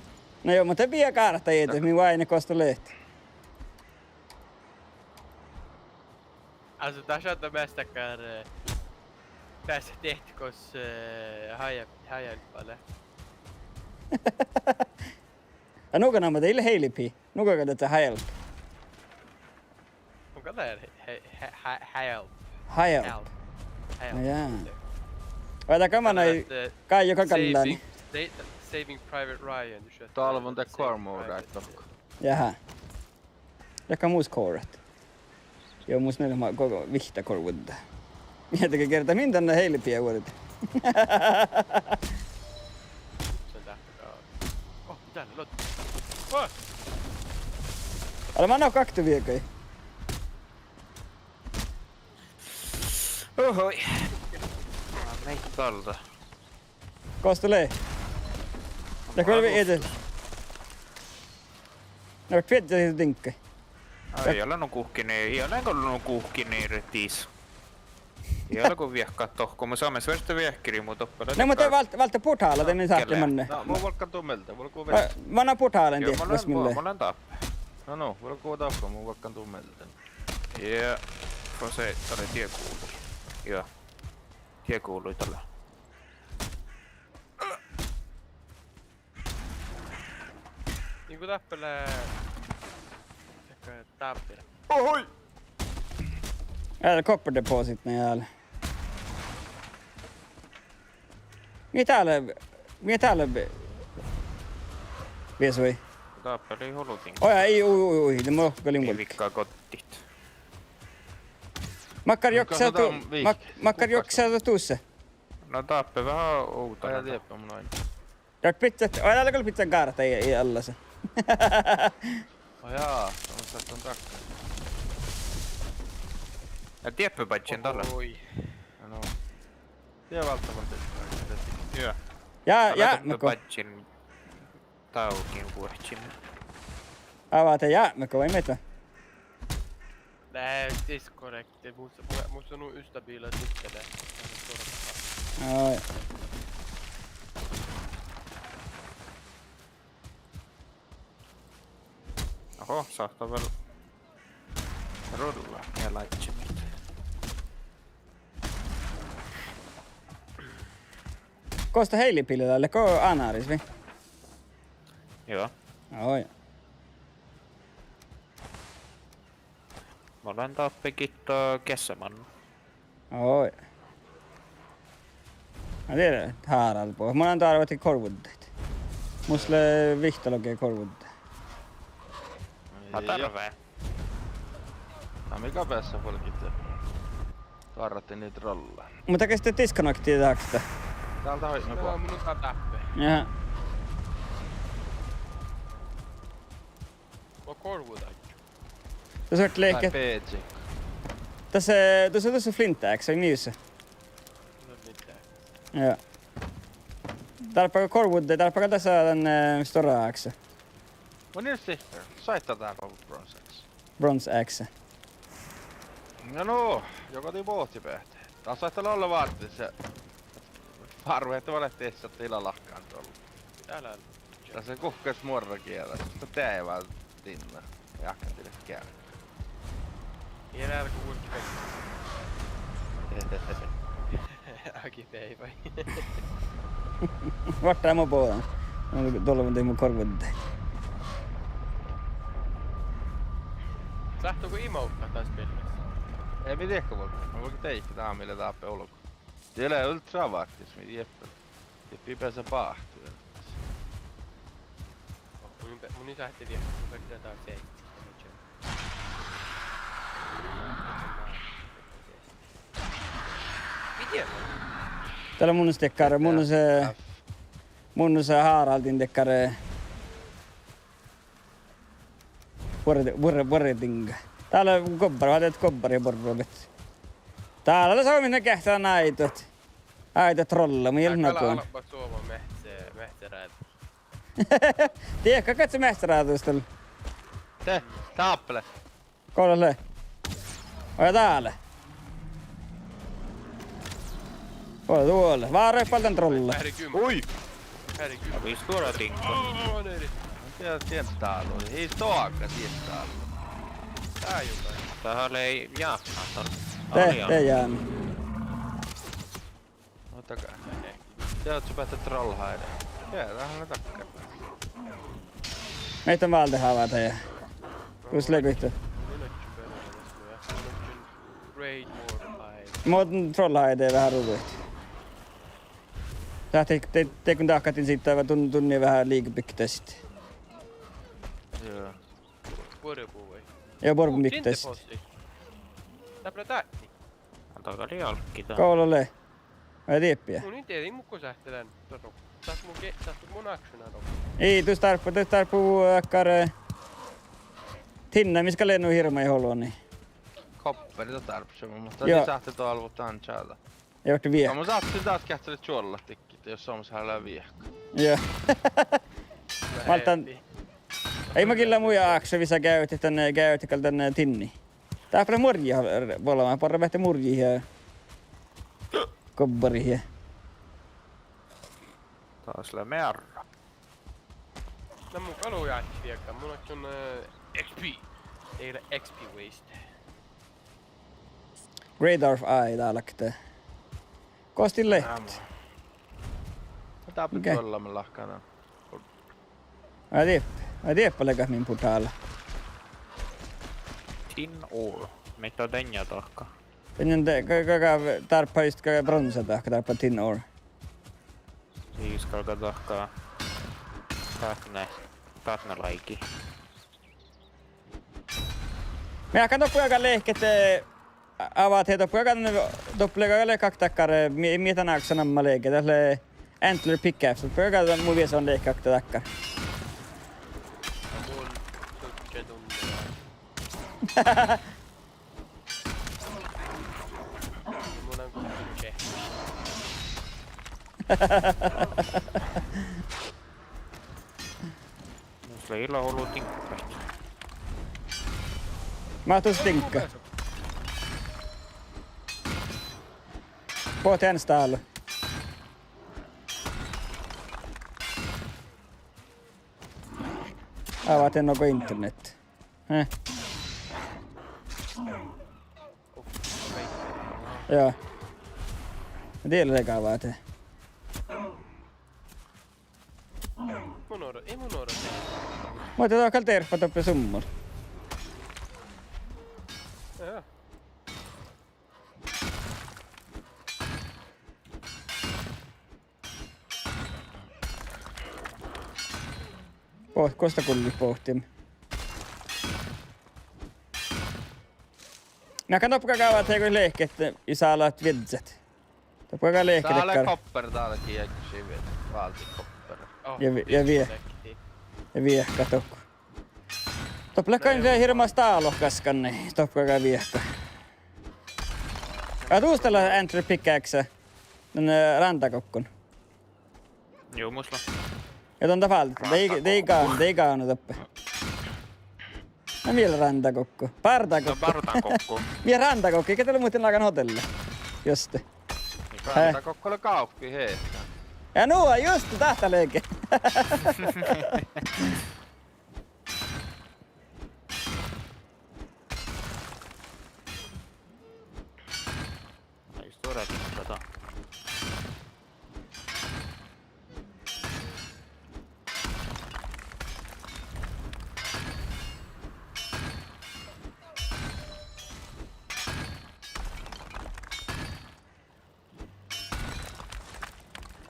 No joo, mutta vielä kaarta eetä, minun aina kostu lehti. Alltså där kände mästakar tässä tehtikos hajälpalle. Ja nukana mä teille heilipi. Nukaka tätä hajelp. Onko där hajälp? Hajelp. No jaa. Vaita kamana ei kai joka kallani. Saving Private Ryan. Talvon the core mode tokko. Jaha. Joka muus kourat. Joo, muus neljä koko vihta korvudda. Mietikä kertaa, min tänne heilipiä vuodet. Sen tähtäkää. Oh, mitä ne lotti? Oh! Älä mä anna kaktu viekai. Ohoi. Meitä talta. Kostu lee. Ja kolme eteen. No kviettä siitä tinkkai. Ei ole no kuhkini, ei ole no kuhkini retis. Ei ole kun viehkaa tohko, mä saamme svärstä viehkiri muu toppele. No mutta valta putaalla te min saatte manne. No, mä volkan tummelta, volkuu vettä. Mä annan putaalle tiedä, kas mille. Mä olen tappe. No, volkuu tappa, mä volkan tummelta. Ja, se oli tie kuului. Joo. Tie kuului tällä. Niinku tappelee... Tappira. Ohoi! Älä copper deposit ne jäällä. Mitä täällä viesui? Tappeli hulutin. Oja, ei ui, ne mä kalin Ei mulkki. vikkaa kottit. Makkar joksää tuussa. No tappe vähän outona. Aja tiepä mun aina. Rak pizzat, oja täällä kyllä pizzan kaarta ei alla se. Oh jaa, on saattu takkaan. Ja tieppä patsin tällä. Oi. No. Tie välttämättä. Joo. Ja, Meko. Patsin taukin vuohtsin. Avata jäämekö vai mitä? Nej, disconnect. Musta on nog ustabila nyckeln där. Oi. Oho, saattaa väl rullaa ja laittaa meitä. Kosta heilipilillä, ko anaris vi? Joo. Oi. Mä olen tappekitto kessämannu. Oi. Mä tiedän, haaralla pois. Mä antaa arvati korvuddeet. Musta vihtologee korvuddeet. Mä tarveen. Tää mikä päässä polkitte. Tarratti niitä rollaa. Mutta ke sitten disconnectia tahaksta? Täältä hoisin No, mun on tappe. Jaha. Och korvuta. Tuossa on leikki. PG. Tuossa flintäks, se niissä. No mitään. Joo. Tarpako korvuddeet, tarpako tässä tän storaaksa. Mun nimi sister. Saittaa tää Bronze Axe. Bronze Axe. No, joka tii pohti pähti. Taas saittaa olla vartti se. Harvu, että valehti eessä tilalahkaan tuolla. Täällä on. Tässä kuhkas morrakielä. Sitten tää ei vaan tinna. Jakkatille käy. Ei enää kun Aki ei vai. Vart är man på den? Tuolla on mun korvuddeet. Lähtökö emoukka taas pelissä? Ei mi tiedä voi. Mä voin teikki tää millä taappe ulko. Siellä ei ultravartis, mi tiedä. Tiedä pääsee paahtuu. Mun isä ehti vielä, kun vertaan taas ei. Miten? Täällä mun stekkare, mun on se Haraldin tekkare. Vuoretinga. Täällä on kobbari, haluat kobbari porrovet. Täällä saa minne kähtää näitot. Äitä trolla, mä ilman Kala nakoon. alappa suoma mehtäräät. Tiedätkö, katso mähtäraatustella? Te, taappele. Kollalle. Oja täällä. Kolla tuolla. Vaan reppaltan trolla. Oi! Herregud. Vi stora tinkon. Åh, nej. Tiedetään, ei toaka tiedetään. Tää jotain. Tähän ei jaaknaton. Te jäämme. Ottakaa. Tiedät sä päästä trollhaiden. Tiedähän ne takkar. Meitä on valta havata ja... Kus leikyyhtö. Great Warpine. Mä oon trollhaideen vähän ruveet. Te kun tahkatin siitä aivan tunnin vähän liikepikkiä sitten. Joo. Vuoripuu vai? Ja borpun pikkiä sitten. Tintepossi. Täpälä tähti. Antakaa lialkki tää. Koululle. Vai tieppiä? Mun inte ei mukko sähtelän. Tahtu mun actiona no. Ei, tuossa tarppuu akkar... Tinna, missä lennu hirma ei halua, niin. Kopperita tarvitsemme, mutta Joo. niin saatte tuolla tanssaada. Ei ohti vie. No mä saatte taas kähtele chuolla tikkit, jos on hänellä viehka. Joo. Maltan... Ei mä kyllä muja aksevissa käytti tänne tinni. Tää on murjia olemaan, parra vähtä murjia ja... Kobbariin. Taas lä merra. No mun kalu jäätti viekkaan. Mun on XP. Ei ole XP waste. Radar of Eye täällä lähtee. Kostin lehti. Mitä Okei. pitää olla me lahkana? Mä tiedä lekas min putalla. Tin ore. Mitä denja tahka? Ennen tarppa just bronsa tahka tarppa tin ore. Siis kalka tahka. Tatne laiki. Mä kan toppujakaan lehket avaat he toppujakaan toppujakaan lekak takkar mietan aksana mä leke tälle antler pickups. Toppujakaan mun vies on lekak takkar. Mun sukke tunnia. Mun on kukke. Musta ei illa ollut tinkkaista. Mä oon tossa tinkka. Pohti ens täällä. Avaat ennoko internet. Joo. Mä tiedän eikä avaat. Ei mun odo tehdä. Mä oon kyllä terppa toppi summalla. Joo. Kosta kulli pohtimme. Mä kan toppuka avaat heikko lehket isä alat viedzät. Toppuka lehket Täällä ekkar. kopper täälläkin jäksyy vielä. Valti kopper. Oh, Ja vie. Ja viehka tokko. Toppuka on se hirma staalohkaskan, niin toppuka viehka. Ja tuustella entry pickaxe. Tän rantakokkon. Joo, musla. Ja tonta falta. Det är gaunut uppe. No vielä rantakokko. No Partakokko. partaan kokku. Vielä rantakokko. Eikä teillä muuten lakan hotelle. Juste. Kannattaa kokkoilla kauppi hei. Ja nuo just tähtäleke. Ai stora tinkata.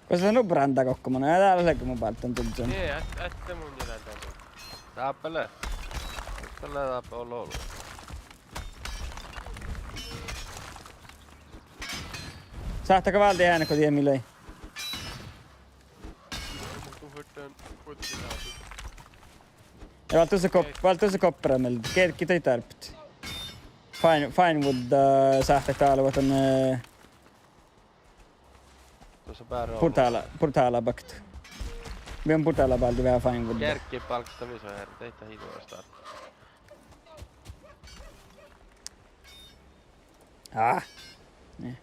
Koska se on rantakokko. Mä näen täällä leikki mun päältä on tullut sen. Ei, ättä mun jälältä on. Tääpele. Tällä tääpä on ollut. Sahtako valti ääne, kun tiedä milleen? Mun tuhdaan kutsinaa. Ja valtuus se koppera meiltä. Kerkki toi tarpit. Finewood sahtakaaluvat on... Tuossa päällä on Brutala baktu. Vi on brutala balti vähän fine wood. Kerkki palkasta viso herra, teitä hitoista. Ah. Niin.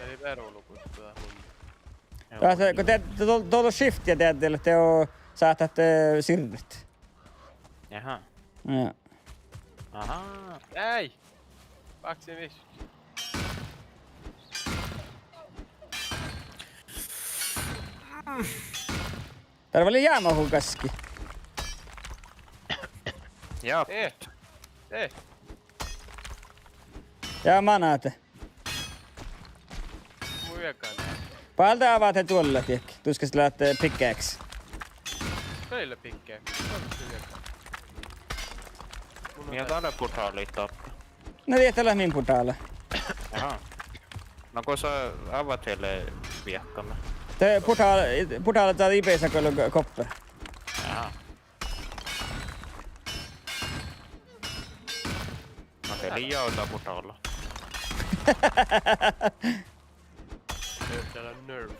Eli verolukuista homma. Taas, kun te tuolla shiftiä teette, te saatatte sirryt. Jaha. Joo. Ahaa. Ei! Paksin vissu. Täällä oli jäämahukaski. Ja. Ei! Ja manaate. Mun yökään. Päältä avaate tuolla, tiekki. Tuskas lähtee pickaxe. Välillä pikkää. Ja täällä brutaali tappa. No tietää min putaalla. Jaha. No kun sä avaat heille viekkamme. Te putaalla tää ipeisä kyllä kopper. Jaha. No teille jaotaan brutaalla. Täällä on nerve.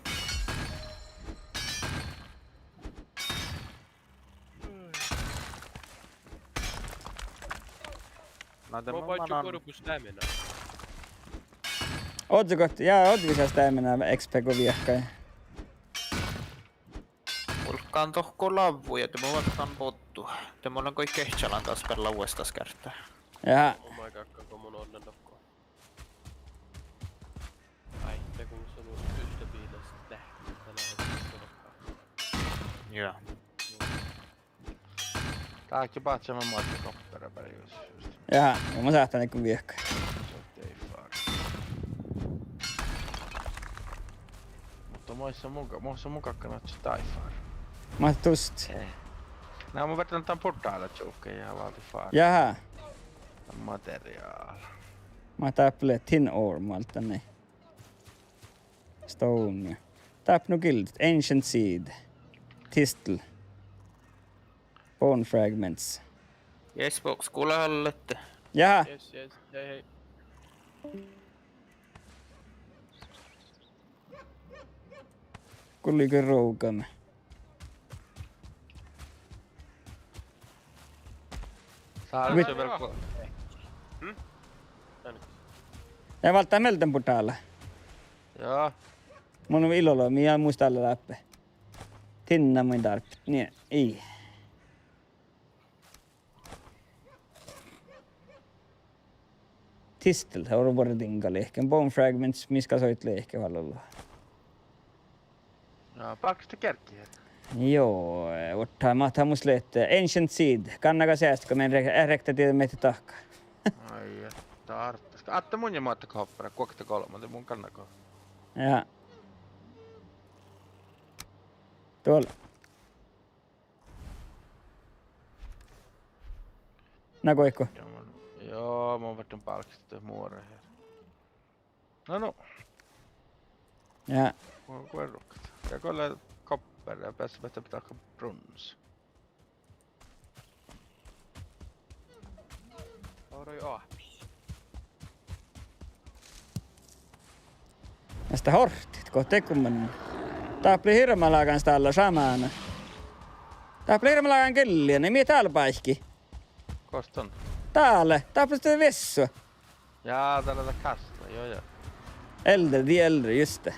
No te Mä mun voin manan... chukuru stamina. Ootsikot, oot visas tämmönen XP kun viekkai. Mulkkaan tohko lavuja, te mun vatkan pottua. Te mun on koi kehtsalan taas perla uudestas kertaa. Jaha. Oh my god, koko mun onnen tokko. Ai, te kun sanoo ystäviinästä nähty tänään hetkellä. Joo. Tääkin patsamme matkikoppera perius just. Jaha, mä saattaa niinku viekkai. Se ei far. Mutta muissa mukakkana se taifar. Mä tust. Ei. Nää mun verran tän portailla tjoukkeja ja valti far. Jaha. Materiaal. Mä täppele tin ore malta niin. Stone. Tappnu guild. Ancient seed. Tistle. Bone fragments. Jes, voiks kuule hallette? Jaha. Yes, hei hei. Kulliko roukamme. Saa nyt sen verran. Ja valtaa melten putaalla. Joo. Mun on ilolla, minä muista alla läppe. Tinna mun tarvitse. Niin, ei. Tistel, se on vuorotingali ehkä. Bone fragments, miska soit ehkä vallolla. Joo, pakasta kerkkiä. Joo, ottaa mahtaa mus lehtiä. Ancient seed, kannaka säästä, kun meidän rektä tietä meitä tahkaa. Ai että arttas. Atta mun ja maatta koppera, kuokta kolmante mun kannako. Ja. Tuolla. Nakoikko? Joo, mä oon vettä palkista muoreen. No. Ja. Kuinka rukkat. Ja kolle koppera ja päässä vettä pitää olla bruns. Auroi ahmis. Näistä hortit, kohta kumman. Taapli hirmalaakan täällä samana. Taapli hirmalaakan kelliä, niin miä täällä paikki? Kost on? Täällä, taapli sitä vessua. Jaa, täällä on kasta, joo. Äldre, just det.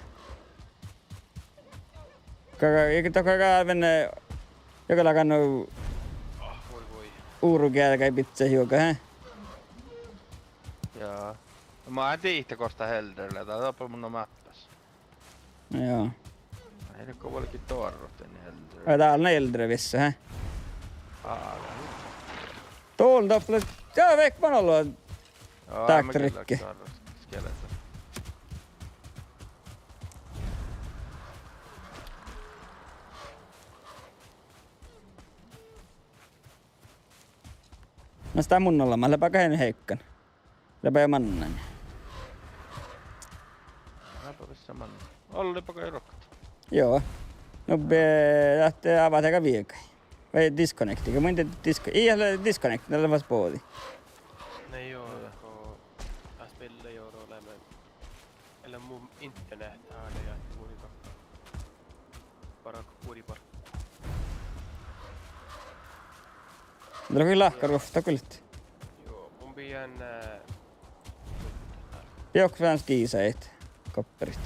Kaka även joka lakannu Voi. uurukäällä kai pitää hiukan, hä? Joo. Mä en tiedä kosta helderillä, tää on mun mappas. Joo. Ei nyt kun olikin torrot niin helderillä. Täällä on äldre vessa, hä? Tuolla tappele. Joo, veikk man olla. Taktrykke. No sitä mun olla. Mä läpä kahden heikkan. Läpä ja mannan. Läpä vissä mannan. Ollipa kai rokkat. Joo. No lähtee avata eikä viekai. Vai disconnecti, kun mä en tiedä disconnect, tällä vaan spooli. Nej, jag spelar ju då eller mun internet hade jag bara kuuripark. Tällä on kyllä lahkarufta kyllä. Joo, mun pian Joku vähän skiiseit, kopperit.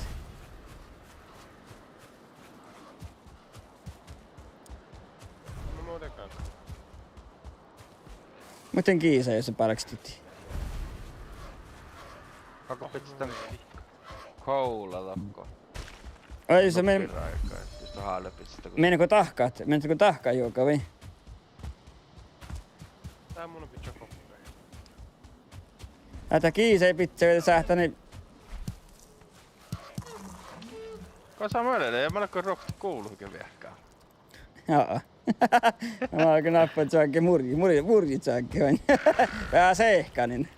no muuten kanssa. Miten kiisei, jos se parakstiti? Onko pitsitän koulallakko? Ai se meni... Just vähän löpitsistä. Menikö tahkaat? Menikö tahkaa joka vai? Tää mun on pitää koppia. Ätä kiisei pitää sähtää, niin... Kosa mölle, ei mä kuin rokti kuuluukin viehkään. Joo. Mä oon kyllä nappa tsaakki murji tsaakki vain. Vähän seehkanin.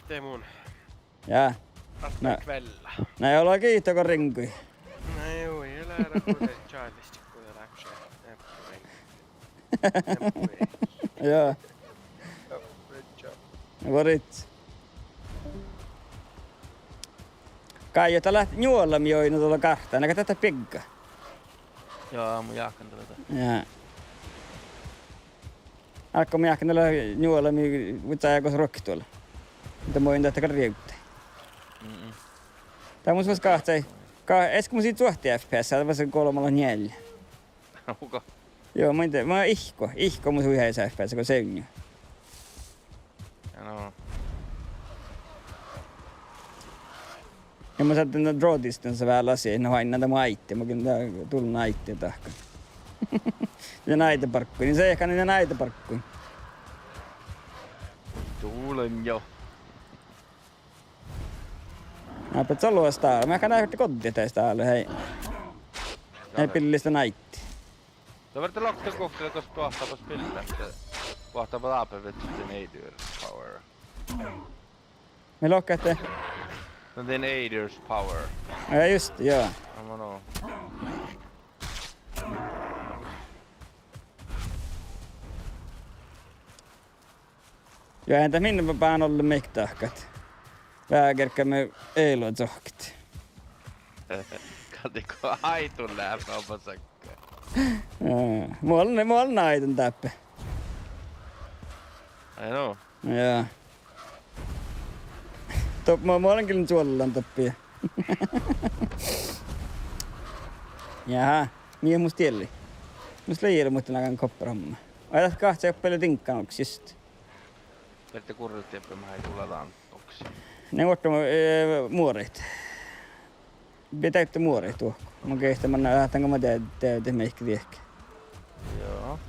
Det mun. Jaa. Afton kvälla. Näin ollaan kiittoko rinkui. Nej, joo, ei lähdä kuten Charliesti, kun det läksää. Joo. Vorit. Kai jota lähti juolla joinu tuolla kahtaa, näkö tätä pigga? Joo, mun jaakan tätä. Jaa. Alko mä jahkan tällä juolla, mutta saa jakos rokki tuolla. Mutta mä voin tätä riuttää. Tää mun suos kahtsai. Eikö mun siitä suhti FPS, tää vasta 3-4. Onko? Joo, mä oon ihko mun yhdessä FPS, kun se on jo. No. Ja mä saattin tämän draw distance vähän lasia, no aina tämä mun aitti, mäkin tullut aitti tahka. Ja näitä parkkuja, niin se ehkä niitä näitä parkkuja. Tuulen jo. Mä peet solua täällä, mä ehkä näytti kotia teistä täällä, hei. Hei pillistä näitti. Så vart det lagt att gå för att prata på spelet. Prata på lappen vet du Naders power. Me lokkaatte? Men det är Naders power. Ja just det, joo. Ja no. Joo, entä minne vaan ollut miktahkat? Vähän kerkkäämme eiloa zohkit. Katiko aitun läppä on sakka. Mulla on naitun täppä. I know. Joo. Mulla on kyllä suolellaan toppia. Jaha, mihin musta tieli? Musta leijällä muuten aikaan kopparhomma. Ajat kahtsa joppele tinkkanuksista. Vette kurrit jäppä mä ei tule lantoksi. Ne ottaa muoreet. Pitäyttä muoreet tuohon. Mä keihtämään lähtäänkö mä teet meikki tiehkä. Joo.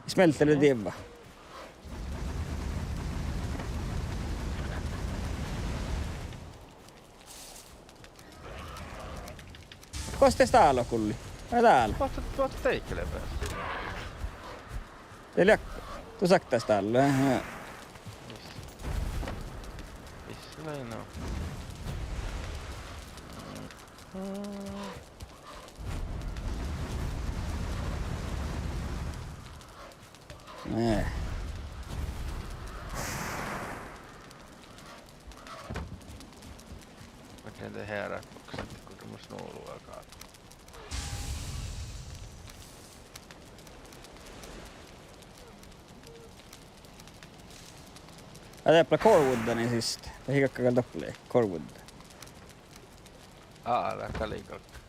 Smeltely tievä. Kostes täällä kulli? Vai täällä? Tuosta teikkele päässä. Teillä jakko. Tu saktas täällä. Missä näin on? Nej. Mä teen te herätykset, kun mä snuuluu alkaa. Ajatella Corewoodda niin siis. Tai hikakkakaan toppulee. Corewood. Älä kalikakka.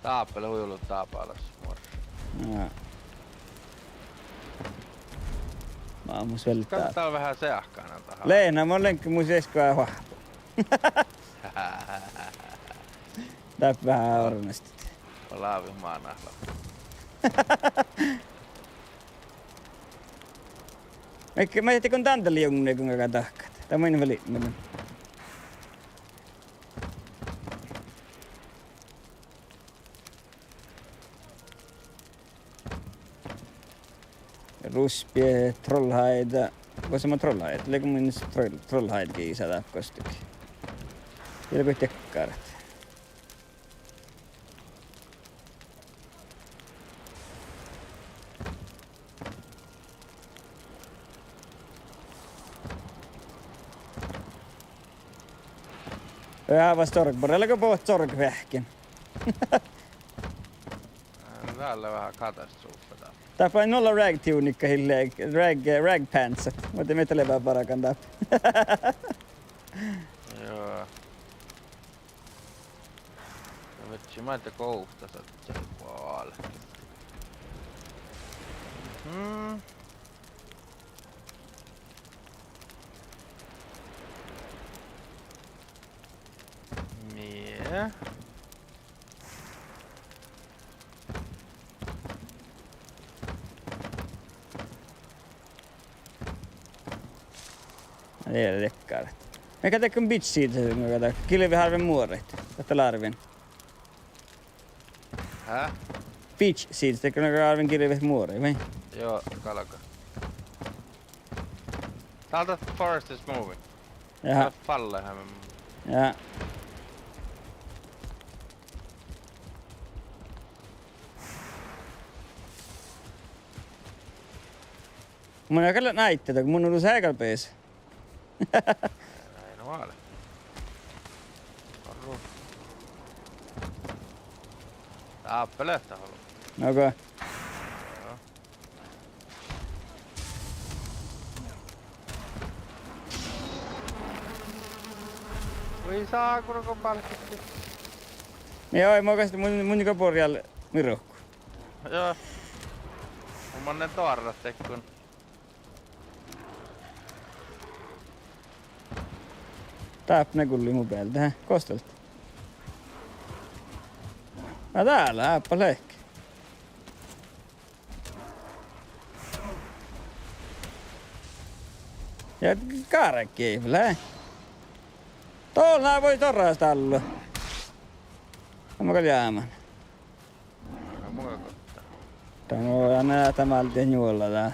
Taapele huilut taapalas muodossa. Joo. Aamus veltää. Katsotaan vähän seahkaana tahan. Leena, mä lenkki mun seskoa ja vahpo. Tää vähän ornestit. Mä laavin maanahla. Mä jätin kun tanta liungne kun kakaan tahkat. Tää on väli. Ruspie, trollhaida. Voisi mä trollhaid? Leikun minnes trollhaidkin isä tää kostukin. Vielä kun tekkaarat. Ja vasta sorg, borrellako puhut sorgvähkin. No täällä vähän katastrofaa. Tapa ei olla rag-tuunikka hilleen, rag-pantsat. Mä tein metalevää parakan tap. Joo. No vitsi, mä en tee kohta se puolelle. Mie? Det är läckare. Jag kan tänka en bitch seed så jag kilviharven muoret. Tätä larvin. Hä? Beach seeds, det kan jag arven kilvih muoret, vai? Joo, kalka. Täältä forest is moving. Jaha. Fallehän. Ja. Mun ei kyllä näyttää, kun mun on ollut säikalpees. Näin on ale. Arru. Tappelehtä haluaa. Okei. Okay. Voi saa kun palkittu. Joo, ei muokasti mun porjal mirohku. Joo. Mun ne toarrat tekkun. Tappne kulli mun päältä, hä? Kostolta. Täällä, äppä lehki. Ja kaarekki, hä? Tuolla voi torraasta alla. Tämä on jäämän. Muka kottaa. Tämä on näitä maltia juolla tää.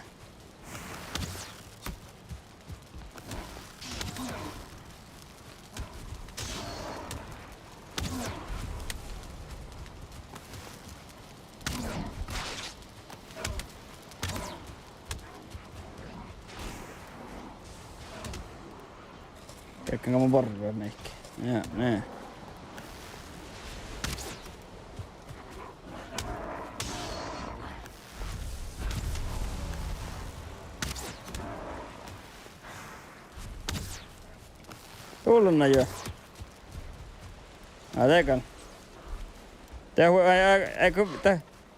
Kekkä mun borroa meikki. Ja, nää. Tulluna jo. Ja tekan.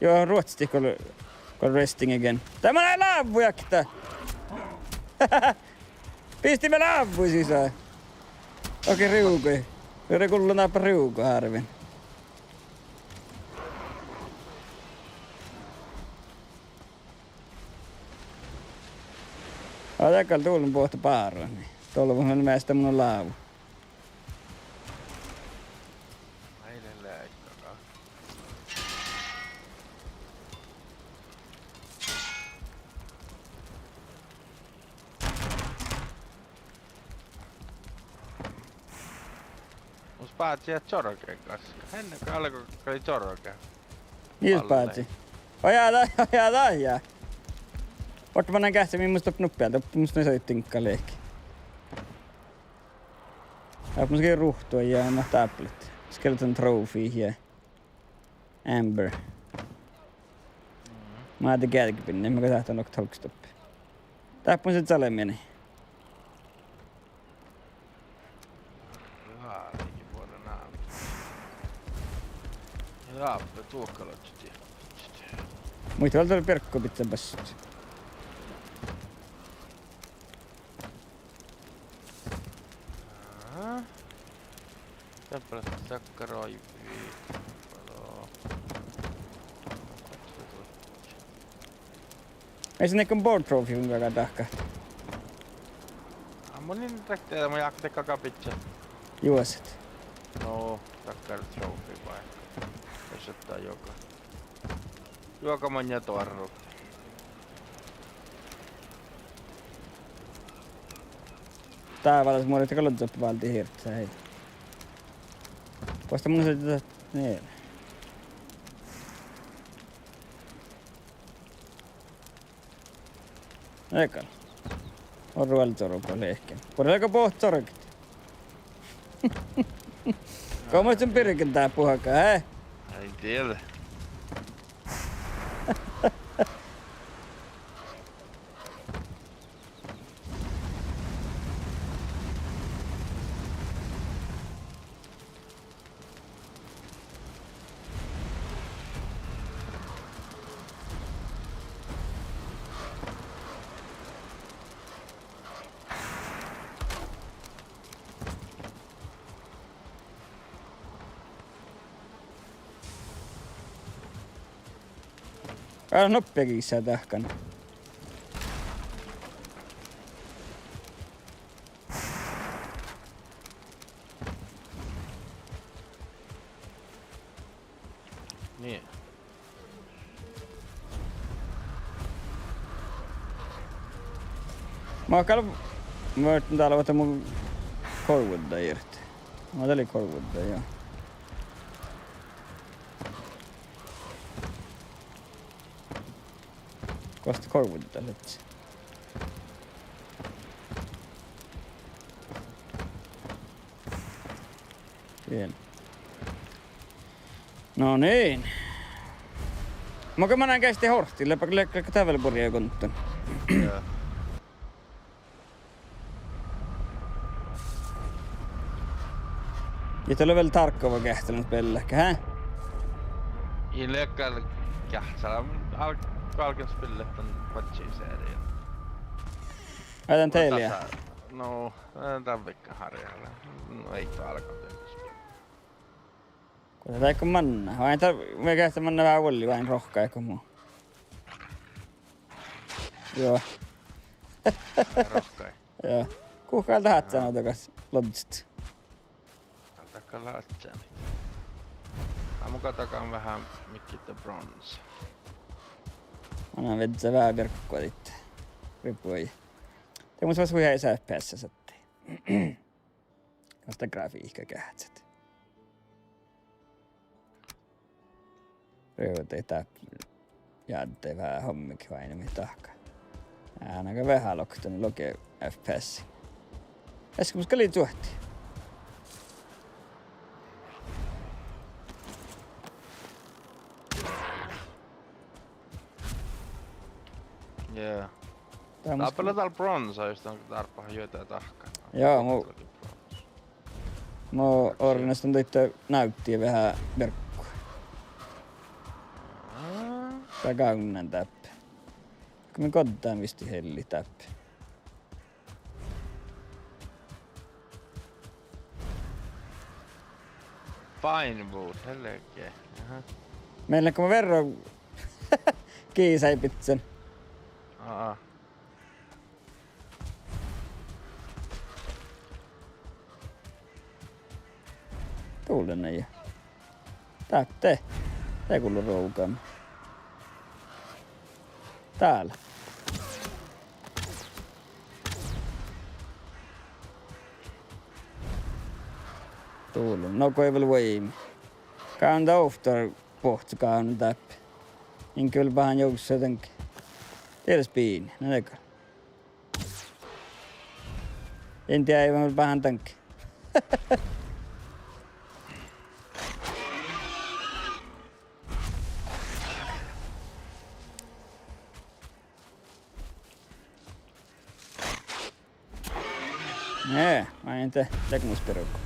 Joo, ruotsasti kun resting again. Tämä ei laavujakta! Pistimme laavui sisään. Okei, riukui. Yri kullunaapa riuku harvin. Tekan tullun puhta paaroa. Tuolla on mielestä mun laavu. Eilen läikkakaa. Mus päät sieltä Choroken kanssa. Ennen kuin alkoi oli Choroken. Niis päätsi. Ojaa. Otta mä näin kähtsämiin musta nuppia. Musta ne soit tinkkaa lehki. Täällä on ruhtua ja mä tablet. Skeleton trophy ja Amber. Mä ajattelin kälkipin, niin mä katsotaan nokta halkstoppi. Täällä on se salemini. Jaa, liikin vuonna naami. Jaa, tuokkalot tiedä. Muita valta oli perkkopitsen passut. Täppälä sakkaroivi. Ei se nekon board trophy on väga tahkahta. Ammonin trakteella mä jakte kakapitsa. Juoset. No, takkar trophy vai. Jos ottaa joka. Joka manja torru. Täällä muodot ja kalotoppi valtiin hirttää heitä. Poista mun se tätä neellä. Ekal. On ruoalla torukko lehken. Porrellaanko pohtorokit? Kommer sun pirkin tää puhakaa, hei? En tiedä. Älä noppiakin sä tahkana. Niin. Mä yritän täällä ottaa mun korvuutta irti. Mä otelin korvuutta, joo. Kosta korvuutta letsi. Pieni. No niin. Mä näin kästi horti, läpä tävelpuria kontton. Joo. Ja tuolla vielä tarkkaa kähtelnyt pelläkkä, hä? Illegal kähtsälä. Alkan spille ton patchin-serien. Laitan teille. No, tän vikka harjalla. No ei tää alkaa tehdä. Kun tätä manna. Vain me kähtää manna vähän olli vain rohkaa eikä muu. Joo. Rohkai. Joo. Kuhkaal tahat sanoo takas lodsit. Altakaa laatsaani. Muka takaan vähän mikkittä bronze. Anna vedä vähän verkkoa itse. Ripui. Te mun vois ihan isä päässä sattii. Vasta grafiikka kähtsät. Röyt ei tää jäätte vähän hommikin vain enemmän tahkaa. Ainakaan vähän loktan loke FPS. Äsken musta oli tuohti. Yeah. Tää on Tää musta... pelataan bronza, just on tarpaa joitain tahkaa. Joo, Mä ornastan toitte näyttiä vähän verkkoa. Tää kaunan täppä. Kun me kotetaan mistä helli täppä. Pinewood, helkeä. Meillä kun mä verran kiisäipitsen. Aa. Tuulen ei. Tätte. Ei kuulu roukaamaan. Täällä. Tuulen. No kun ei vielä voimi. Käännä oftar pohti käännä täppä. Niin kyllä vähän joukossa jotenkin. Tiedäs piini. Näkö? En tiedä, ei vaan vähän tankki. Nee, mä en tee tekmusperukku.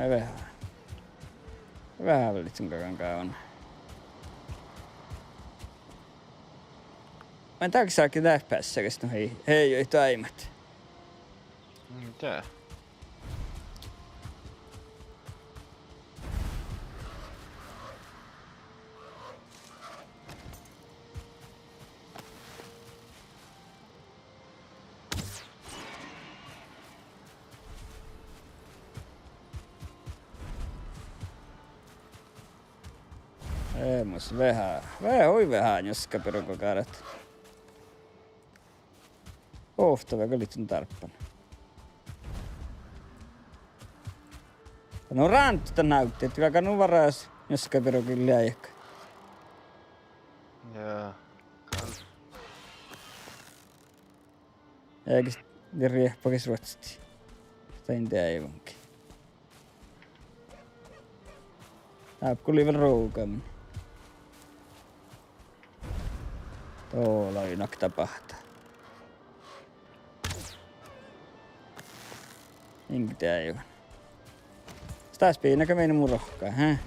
Ei vähän. Vähän välitsin kakankaan on. Mä en taksaakin FPS, no hei ei taimat. Mitä? Ei mus vähän. Oi vähän joska perukokarat. Ofta väga litun tarppan. No ranttu näytti, että kaka nu varas joska perukin liäjäkkä. Joo. Eikä riehpakis ruotsti. Sitä en tiedä eivänkin. Tääp kuli vielä ruukaaminen. Tuolla inak tapahtaa. Enkä tää ei oo. Stais piinäkö meidän mun rohkaa, hä?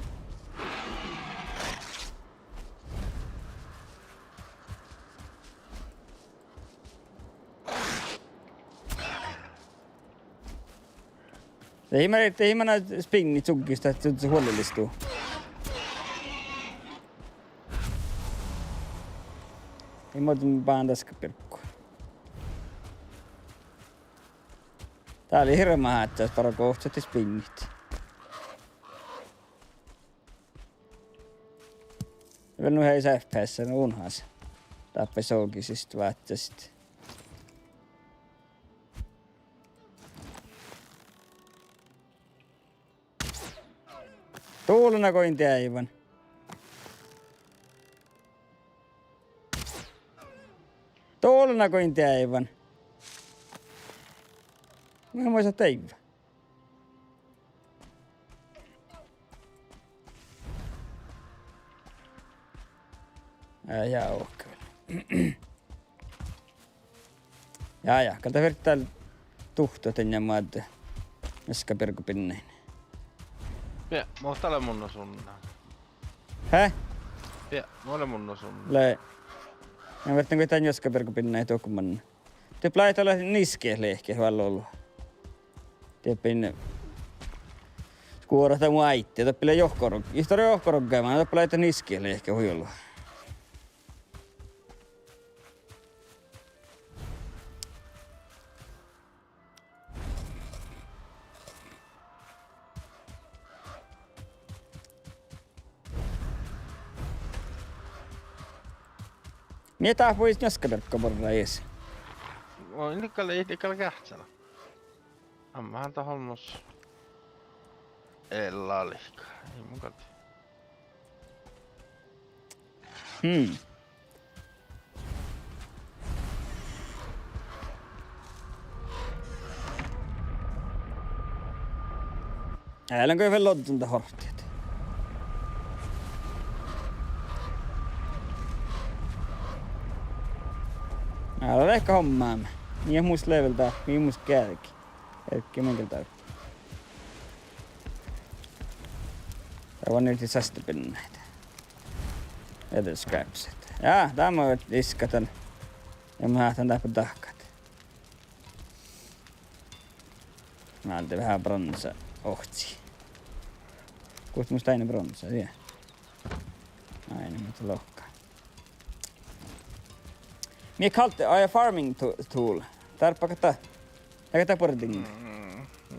Ei mä näet spinnit sukkista, että se huolellistuu. Ei mä otin paan taskapirkkua. Tää oli hirveän hättäis paro kohtatti spinnit. Vielä nu hei FPS, no unhas. Tappai soukisista vaatteista. Tuulena kointi aivan. Tuulena kointi aivan. Mä voisin teivä. Ja okei. Ja, kalta vertaa tuhtoten ja maad. Näska perkupinnein. Ja, mä oon täällä mun osunna. Hä? Ja, mä olen mun osunna. Lei. Mä vertaan kun tämän joska perkupinnein tuokumanna. Te plait olla niskiä lehkeä huolella ollut. Te pinne. Skuorata mun äitti. Te pille johkorog. Historia johkoroggaan. Te plait niskiä lehkeä huolella. Mitä vois njaskaperkka porra ees? Mä ihdikalla kähtsälä. Ammahan ta holmos. Ellalihka. Ei mun kati. Ällänkö jo vielä lodtunta hortiet? Älä ole ehkä hommaamme. Niin muista leveltä, niin muista kärki. Erkki menkeltä. Tää on nyt sästöpinneitä. Jätä scrapsit. Jaa, tämä on iskatan. Ja mä lähtän täpä tahkat. Mä oltiin vähän bronsa ohtsi. Kuusti musta aina bronsa, tiedä. Aina mitä lohkaa. Mie kallte aja farming tool. Tarppa kata. Eikä tää porting.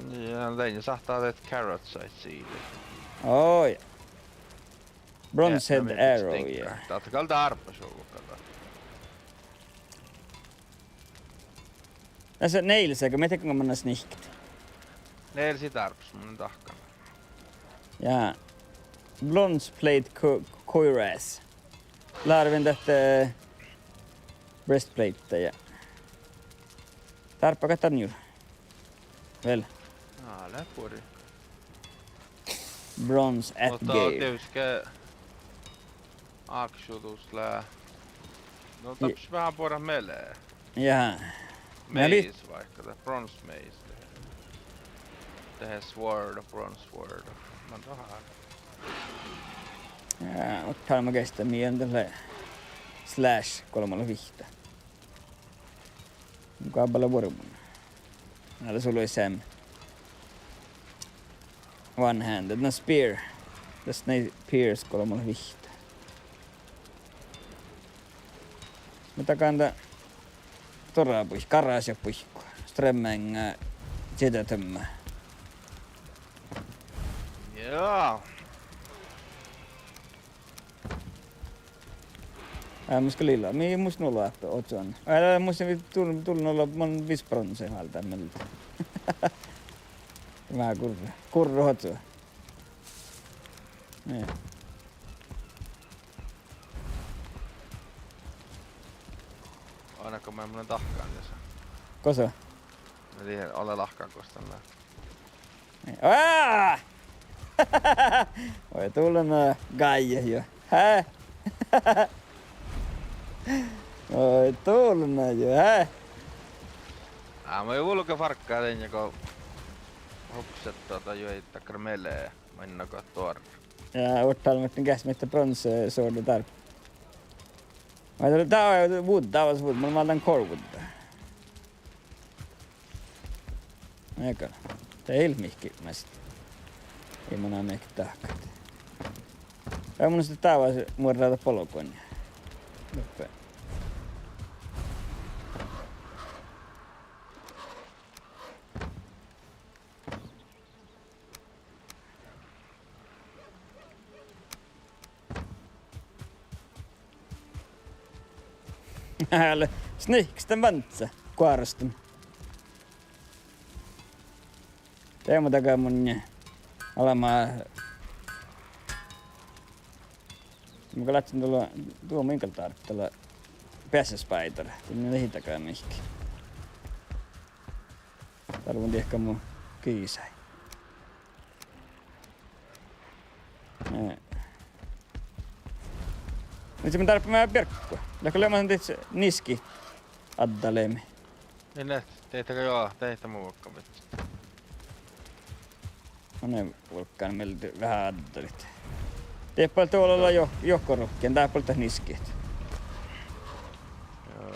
Ja tein sahtaa teet carrot sait siitä. Oi. Bronze head arrow, yeah. Tää kalta arpa sulla kata. Tässä neilsääkö me tekon manna snihkit. Neil sit arpas mun tahkana. Ja bronze plate coirass. Larvin tästä breastplate ja tarppa katan jur. Vel. Läpuri. Bronze at Mutta gear. tietyskään aksutus lää. No taps vähän puora melee. Ja. Maze vaikka, tää bronze maze. Tehdä sword, bronze sword. Mä tahaan. Ja, ottaa mä kestää mien tälle slash kolmalla vihtä. Mukaan paljon vuoromun. Näillä sulla oli Sam. One handed. No spear. Tästä näin pierce kolmalla vihtä. Mä takaan tää torapuih, karas ja puihkua. Strömmänga jetätömmä. Joo. Musta lilla. Mihin musta nolla äppä otsan? Älä musta tullut olla mon 5 bronseja halta meiltä. Vähän kurru hotsua. Niin. Aina kun mä en tahkaan tässä. Kosa? Mä tiedän, ole lahkaan kostan nää. Aaaa! Oi tullut nää gaije jo. Hä? Oi tullut nää jo, hä? Mä ju ulkofarkkaa tein joko hupset joi takkar melee. Mennäkö tuolla. Ja ottalmatten käsmettä bronssuordet där. Tää on wood, tää was wood. Mä laitan corewood. Eikö? Tää ei ilmihki mä sit. Ei mä näe meikin tahkat. Ja mun sitten tää vaan se muodata polkuun. Nopea. Häällä snihkisten vantsa kuorostum. Teemu takaa mun alamaa. Mä katsin tuolla minkä tarvitsella päässäspäitär. Tänne lähitakaa mihki. Tarvun ehkä mun kiisai. Nyt me tarvitsemme vähän perkkua. Läkö leemasen teitä niski addaleemi. Niin teitäkö joo, teitä muu vakkamit. No ne volkkaan meillä vähän addalit. Teepä tuolla olla johkorokkien, tää polta niskiet. Joo.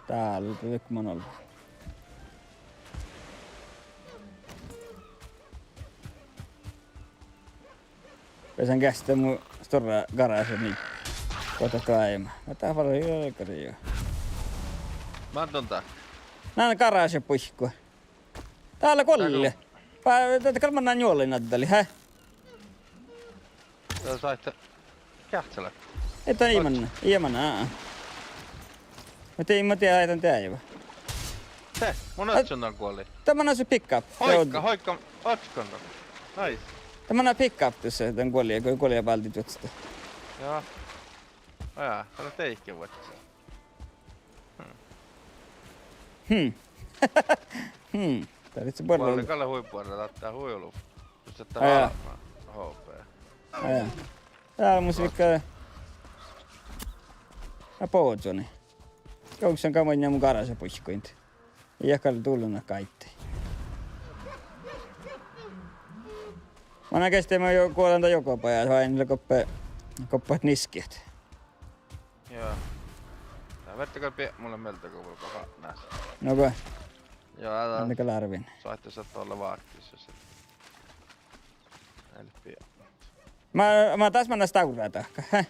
Täällä on tukman olla. Pesän kästä mun stora garage niin kota kaima. Mä tää paljon jalkari jo. Mä anton tää. Nää on garage puikkua. Täällä kollille. Tätä kalman juolin addali, hä? Tää saitte kähtsälä. Että iemana. Mä tiedä aitan tääjä. Se, mun otsunnan kuoli. Tämä on se pick-up. Hoikka, otskonna. Nice. Tämä on pick-up tuossa, tämän kuolia palti tuosta. Joo. Ajaa, täällä teikki vuotta. Tarvitse porralla. Kuoli Kalle huippuarra laittaa huilu. Jos et Ajaa. almaa HP. Ajaa. Täällä on mun vikka... Apootsoni. Jouksen kamoin ja mun garage puikkointi. Ei jakalle tulluna kaikti. Mä näkään sitten mä kuolenta joko pajaa, vai niillä koppaat niskiet. Joo. Tää vertikal mulle meltäkö vulkoha näs. Noko, Joo, älä. annika larvin. Saitte sä tuolla vaakissa se. Elppiä. Mä taas mennä stauraa tahka, häh?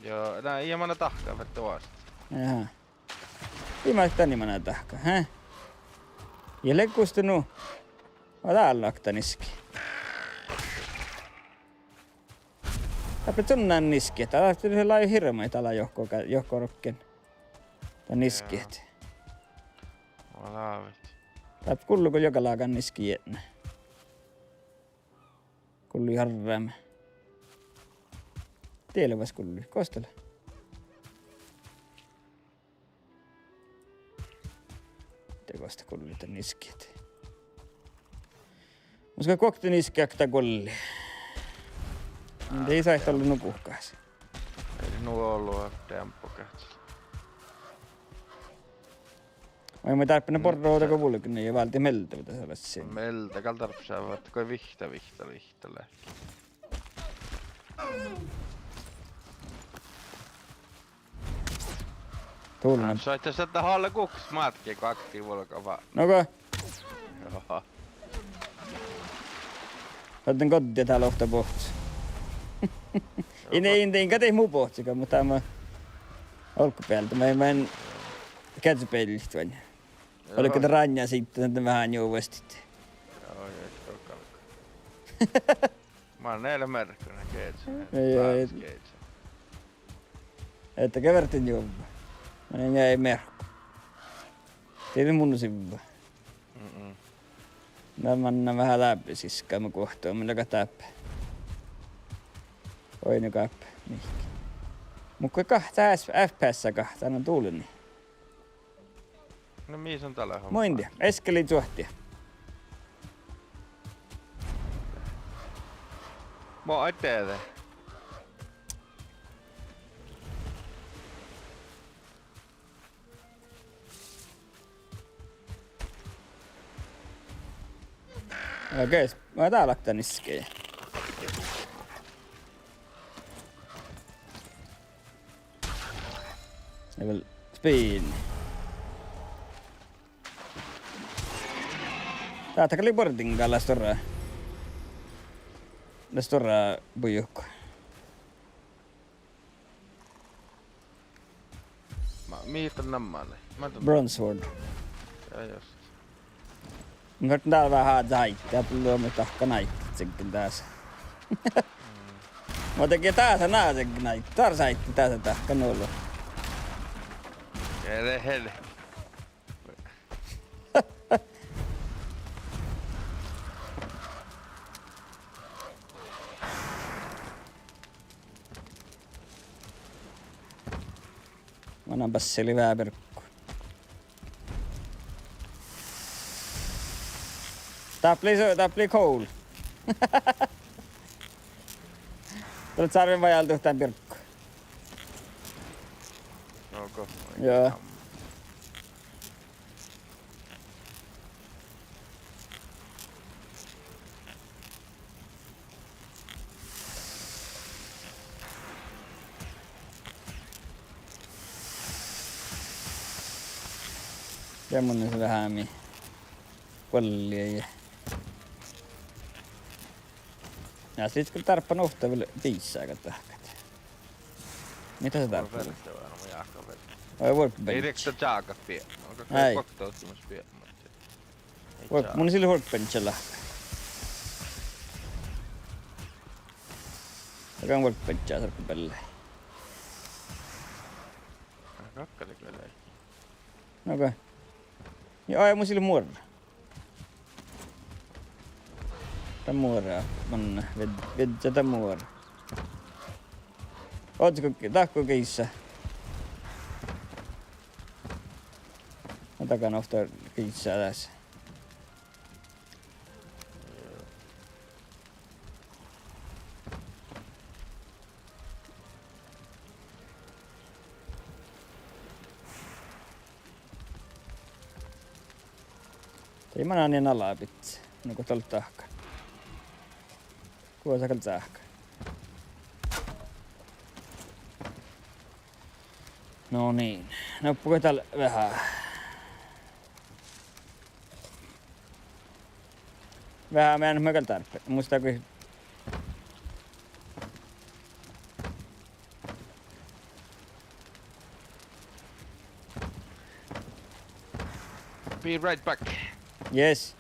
Joo, nää ei mana tahkaa vettä vasta. Jaha. Mä tänni mä tahka, häh? Ja lekkustunut. Mä täällä akta niski. Täpä tunnaan niskiet. Täällä on se laaja hirma, täällä johko rokken. Tää niskiet. Mä laavit. Täpä kulluko joka laakan niskiet. Kulli harraama. Tiedä vas kulli. Kostele. Tekosta kulli tän niskiet. Muska kokti niskiäktä kulli. Ei saa olla nukuhkaas. Ei nuo ollut temppokäts. Vai mä tarppinen porroota kun vulkinen ja valti meltä pitäis olla siinä. Meltä kaltarpsää vaikka koi vihta lähki. Tullut. Saitte sieltä halle kuks matki kun aktii vulkava. Noko? Joo. Otin kotia täällä ohta pohtis. Inkä tei muu pohtsikaan, mutta mä olkkupäältä. Mä en kätsypeilistä vain. Oliko te ranja sitten, että vähän juovastit? Joo, ei kalkka. Mä oon näillä merkkyinen keitsen. Ei. Että kävertin juovaa. Mä en jäi merkku. Tein mun sivua. Mä annan vähän läpi siskaan mä kohtaan, millä täppä. Oinu kappä, mihki. Mut kun kahta FPS kahta on tullut niin. No miis on tällä hommalla? Moindia, eskeli suhtia. Mä eteen. Okei, mä täällä laktaan niskejä. Level spin. Täältä oli boardingaan la stora bujukko. Mihin tän nämmaan? Bronzeword. Ja just. Mä katson täällä vähän haittaa, luomme tahka naitsenkin taas. Mä tekin taas naasenkin naittaa. Taas haitti taas tahka nollu. Hele. Mä annaanpas se livää perkku. Tää blir cool. Tulet sarven vajalta yhtään perkku. Onko? Joo. Semmonen se vähän kollia. Ja sit kun tarppan uhtaa vielä piissää katahkat. Mitä se tarppaa? Oi workbench. Ei sitä jaaga pie. Onko Ei. koktautumus pie? Mun sillä workbenchilla. Joka on workbenchia sarkku pelleen. Kakkali kyllä ei. Okei. Joo, ei mun sillä muora. Tää muoraa. Manna. Vedä tää muora. Ootko tahko kiissä? Mä takana ofta kiissää tässä. Ei mä näen niin alaa pitää. No kun tuolla tahka. Kuva sä tahka. No niin. Noppuko täällä vähän. Vähän mä en mökäl tarpeen. Muistaa kun... Be right back. Yes.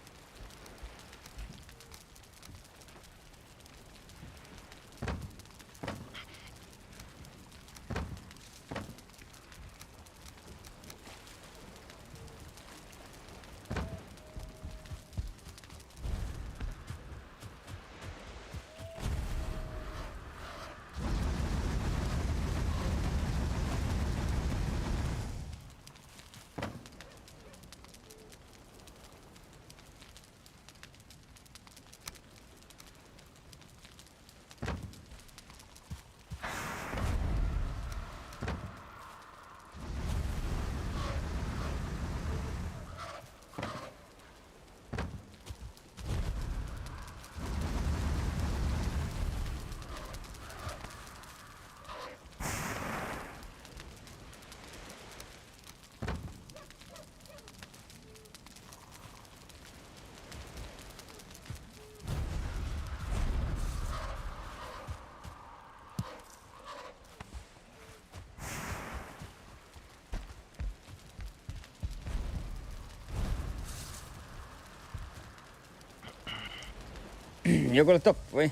Joku oli toppui.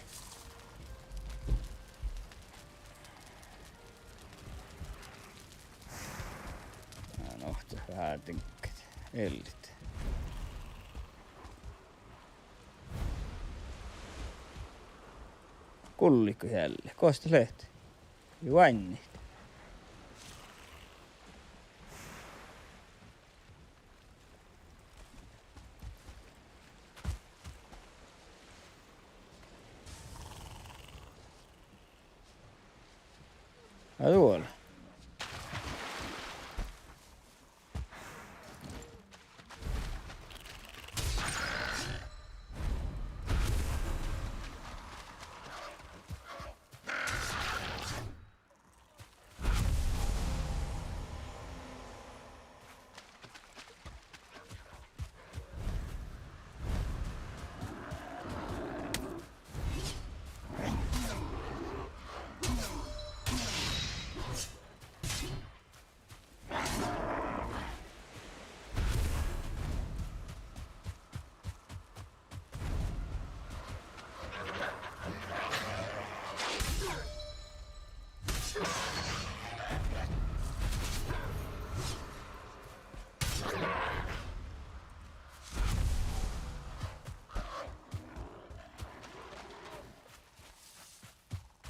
No, vähän tinkkat. Ellit. Kullikko jälleen. Kosta lehti. Juanni. Ja tuolla.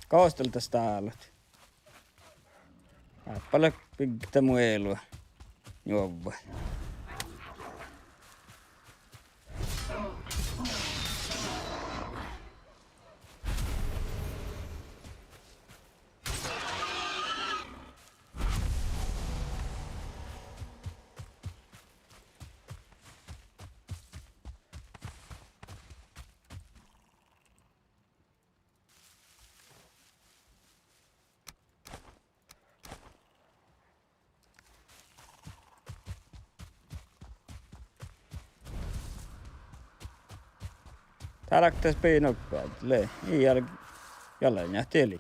Koosteltas taalut. Paljon pikta muelua. Juovua. Täällä pitäis piinokkaat. Ei jälleen nähti eli.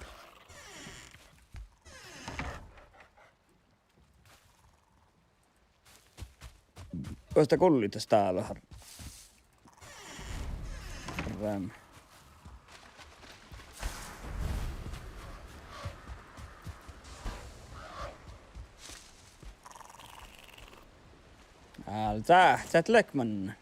Koista kullitas täällä. Räm. Alta, sä et läkman.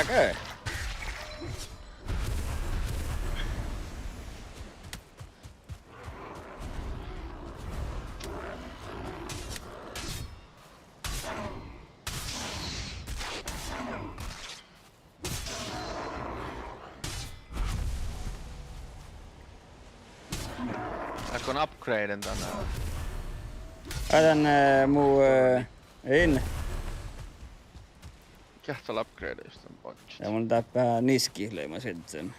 Okay. Aikon upgraden tänään. Laitan muu in. Kähtsällä upgrade just on budget. Ja mun täppää niski leima sitten.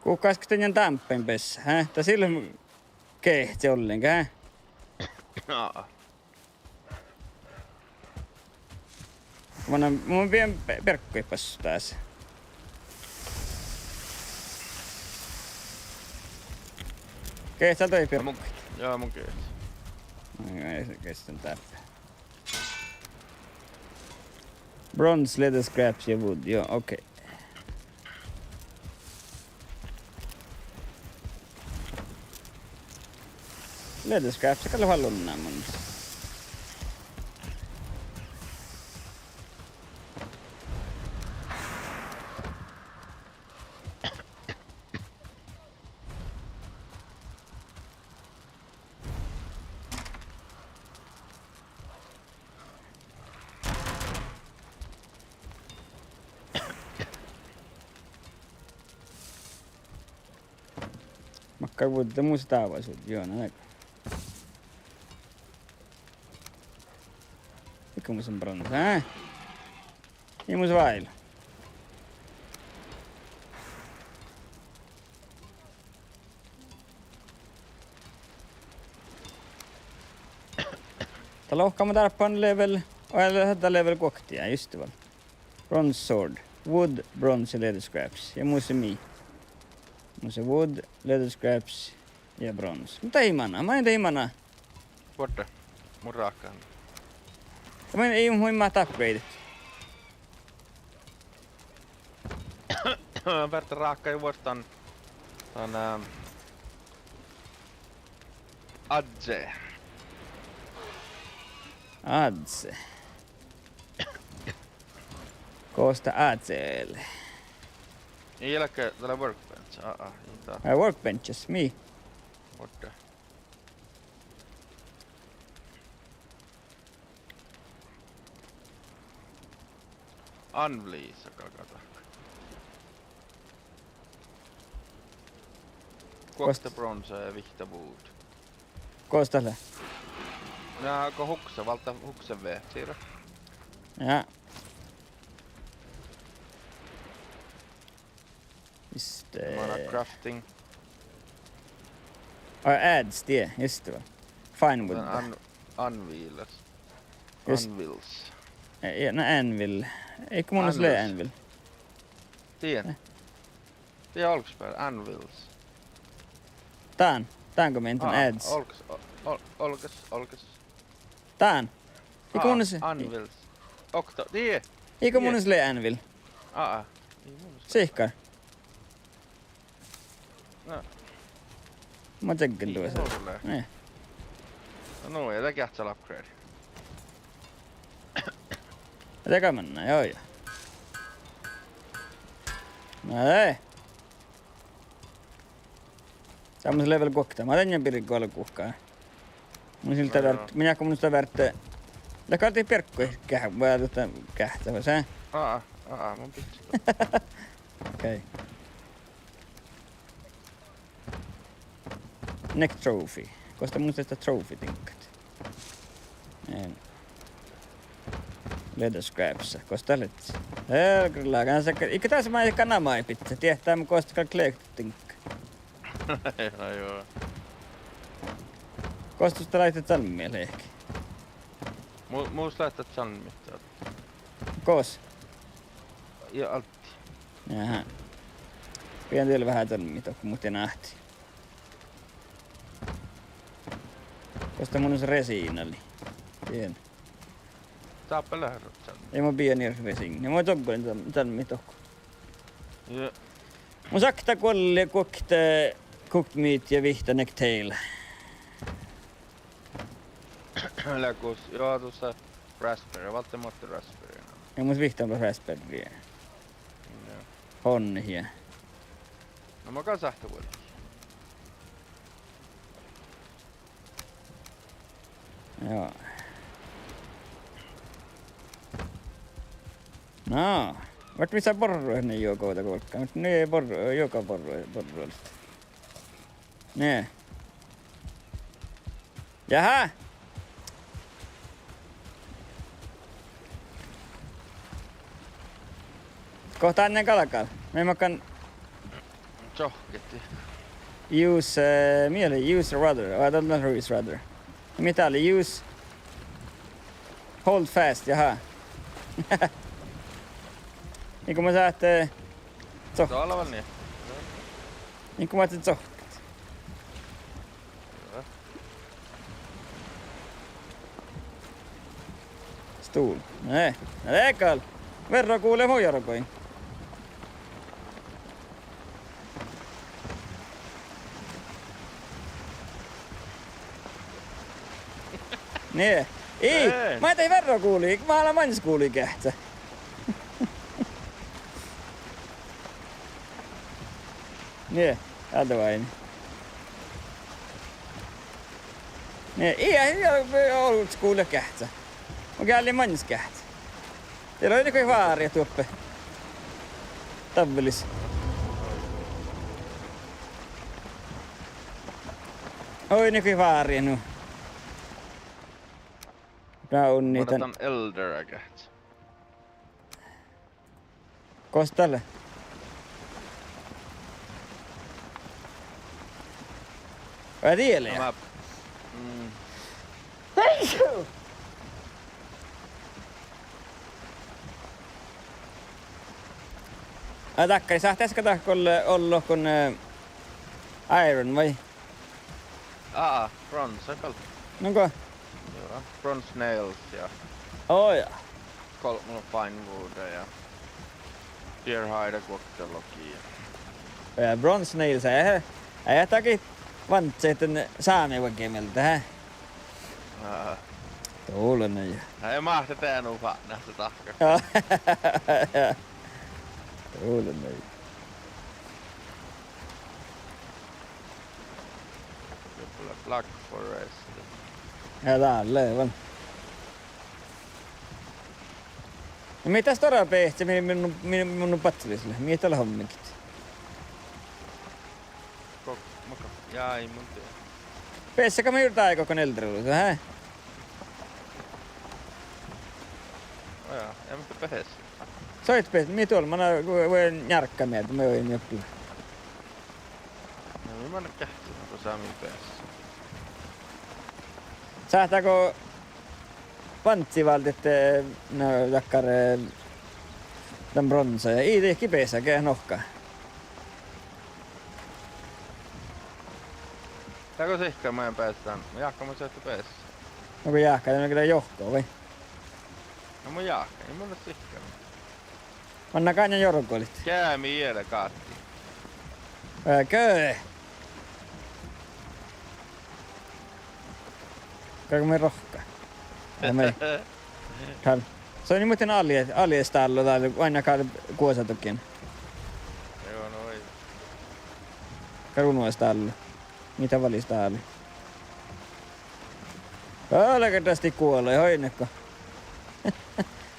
Kuukaisko tänään tämppeen pessä, hä? Tää silloin kehti ollenkaan, hä? Jaa. Mun vien perkkoja passu tässä. Kehtää toi perkkoja. Joo, mun kyllä. Ei se kestän täppää. Bronze, leather scraps ja wood, joo okei. Leather scraps, se kalli hallunnaa mun. Makkaa vuotta muista taavaisuutta, joo näin. Mikä mun sen bronze, hä? Ei mun se vailla. Tää lohkaa mä tarppaan level, lähdetään level koktia, just det. Bronze sword, wood, bronze, leather scraps ja mun se mi. Mun se wood, leather scraps ja bronze. Mutta ei mana, mä en tee mana. Vuotta. mun raakkaan. Tämä ei muimmaa upgrade. Värtä raakka ju vuostan ton Adze. Adse. Koosta Adselle. Ei läkö tällä workbench. Ita. Workbenches, me. What the? Anvliisa kakata. Kokta bronze ja vihta wood. Koostalle. Nää onko hukse, valta huksen V-siirrä. Ja. Just Mana crafting. ads det, just det. Fine wood. Anvils. Just. Anvils. Ja, anvil. Eikö mun olisi le anvil? Tien. Tien olkspär, Anvils. Tämänkö mentin ads? Olkes. Tän. Eikö mun olisi... Anvils. Okta, tie. Eikö mun olisi le anvil? Sihkar. No. Mä tsekkin tuossa. Niin. No, ja teki jähtsä upgrade. Teka mennään, joo. No ei. Sammas level kokta. Mä tän pirin kolkuhkaa. Mun siltä värt... Minäkö mun sitä värtte... Läkäätiin perkkoi kähtävä sä? Mun pitää. Okei. Next trophy. Kosta mun sitä trophy tinkkat. En. Leather scraps. Kosta letsi. Kyllä, kanssa. Ikka taas mä ehkä namai pitää. Tietää mun kosta collect tinkka. Joo. Kosta sitä laittaa salmielle ehkä. Muus laittaa salmit. Kos. Ja altti. Jaha. Pidän teille vähän salmit, kun muuten nähti. Kosta mun on se resiinali. Tien. Saappa lähdöt salmit. Ei mun pieni resiinali. Mä oon tokkoinen salmit tokko. Joo. Mun sakta kolli cooked meat ja vihta necktail. Läkus, joo tuossa raspberry, valtimotti raspberry. Ja mun vihta on raspberry. Joo. Honnia. No mä kan sähtä vuodet. Joo. No. Vart missä porroja joukoita kolkkaa. Mutta ne ei joka porroista. Ne. Jaha! Kohta ennen kalakal. Me kan Tjohketti. use use rudder. I don't know use rudder. Mitä oli? Use hold fast. Jaha. Niin kuin mä saat Tuolla on niin. niin kuin mä otin sohkat. Stool. Nej. Det är kall. Verran kuulee hojarkoin. Nee. Ei, mä tein verran kuuli. Mä alan mans kuuli kähtsä. Nee, täältä vain. Nee, ei ollut kuuli kähtsä. Mä käälin mans kähtsä. Teillä on joku vaaria tuoppe. Tavvelis. Oi nyky vaaria nu. Tää on niitä. Odotan Elderäkät. Kostalle. Vai tielle? Mä... Takkari, sahtaisiko tahkolle olla kun Iron vai? Bronze kall. Nonko? Joo. Bronze Nails ja Oja. mulla on Finewood ja Deerhide Cocktaillogi ja Ja Bronze Nails är takin vantseeten saami vakemelta hä. Tuulen ju. ei mahti teen ufa näistä tahka. Tuulen ju. Black Forest. Ja täällä on. No mitäs todella pehti minun patseliselle? Mihin tällä hommikit? Jai mun tee. Pessäkö me yritetään aika neltrillä, hä? Ojaa, ei mutta pehes. Soit pehti, mihin tuolla? Mä voin järkkää mieltä, mä voin joppilla. No mä en kähti, kun saa min pehes. Saataako pantsivaltit jakkar den bronsa ja ei tehki peessä keh nohkaa. Tääkö sihkaa mä en päästään? Mä jaakka mun syötty pehes. Onko jääkkä ja kyllä johkoa vai? No mun jaakka, ei mulla sihkaa. Anna kanjan jorkolit. Kää miele kaatti. Köö. Käykö me rohkaa? Se on nimuuten aljes täällä ainakaan kuosatukin. Joo, no ei. Karunuas täällä. Mitä valis täällä? Älä tästä kuolee, hoinekko.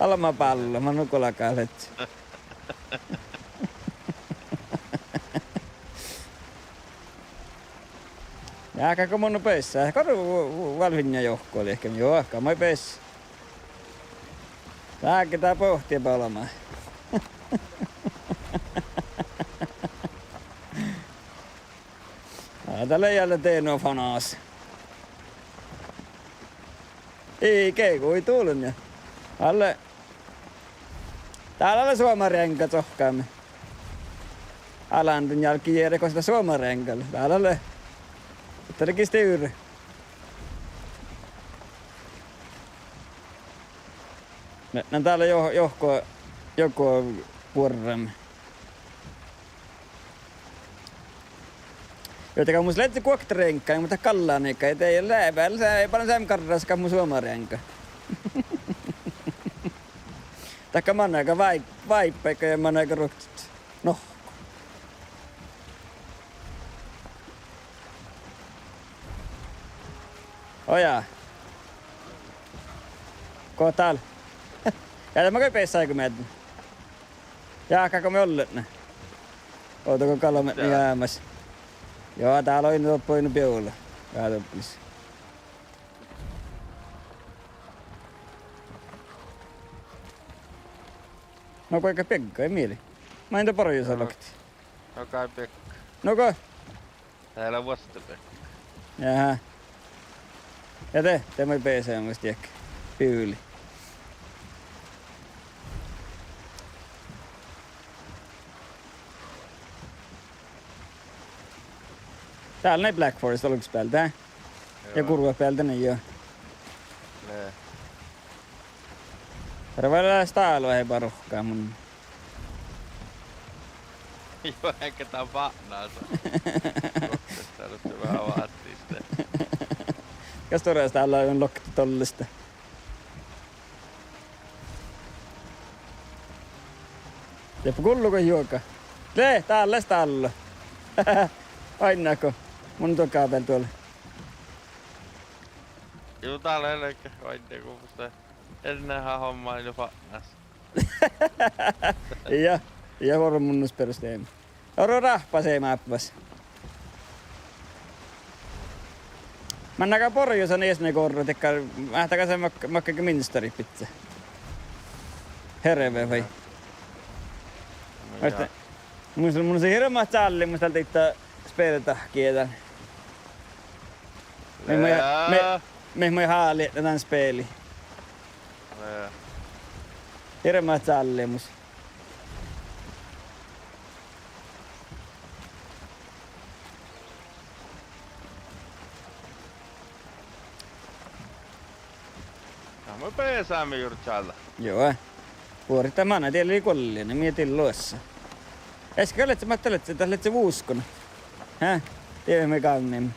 Alma pallo, mä nukulakaan letsi. Jääkääkö mun peissä? Karu valvinja johko oli ehkä johka, moi peissä. Tääkin tää pohtii palamaan. Tällä jälleen teeno fanaas. Ei keiku, ei tullut ja. Alle. Täällä oli suomarenka tohkaamme. Alandun jälki järjekö sitä suomarenkalla. Täällä oli. Tälläkin sitten yri. Nää täällä joko puorramme. Jotenka mun lähti kuoktarenkaan, mutta kallaan eikä ei ole lääpäällä. Se ei paljon sämkarraskaan mun suomarenka. Taikka mä oon aika vaippeikka ja mä oon aika ruktit. No. Ojaa. Ko täällä? Jäätä mä kai peessä aika miettin. Jaakkaako me olleet ne? Ootako kalomet niin jäämässä? Joo, täällä on loppuinen piolla. Kaatoplis. No kuinka Pekka, ei mieli. Mä entä porjuusa lokti. No kai Pekka. No ko? Täällä vasta Pekka. Jaha. Ja te moi PC on musta jäkkä. Pyyli. Täällä näin Black Forest oluks päältä, ja kurva päältä niin joo. Nee. Terveellä staalua ei paruhkaa mun. Joo, eikä tää vahnaansa. Tää nyt vähän vaattii sitä. Kas todella täällä on lokki tollista. Jeppu kulluko juoka? Täällä staalua. Ainaako? Mun tokaa vielä tuolla. Joo, täällä ei leikä oikein kuulosta. Ennenhän hommaa jo vahnaansa. Ja vuoro munnus perusteemme. Oro rahpasee maappas. Mä näkään porjuusan eesne korru, tekkä ähtäkä se makkakin ministeri pitää. Herve vai? Mun on se hirma tsalli, mun täältä ittaa speltahkietan. Me moi haali tämän speli. Hirma tsalli mus. Hei Sami Jurtsalta. Joo. Puorita manna tiellä oli kollinen, mietin luossa. Äsken olet sä, mä ajattelin, että olet sä uuskunut. Häh? Tiedämme kauniimmin.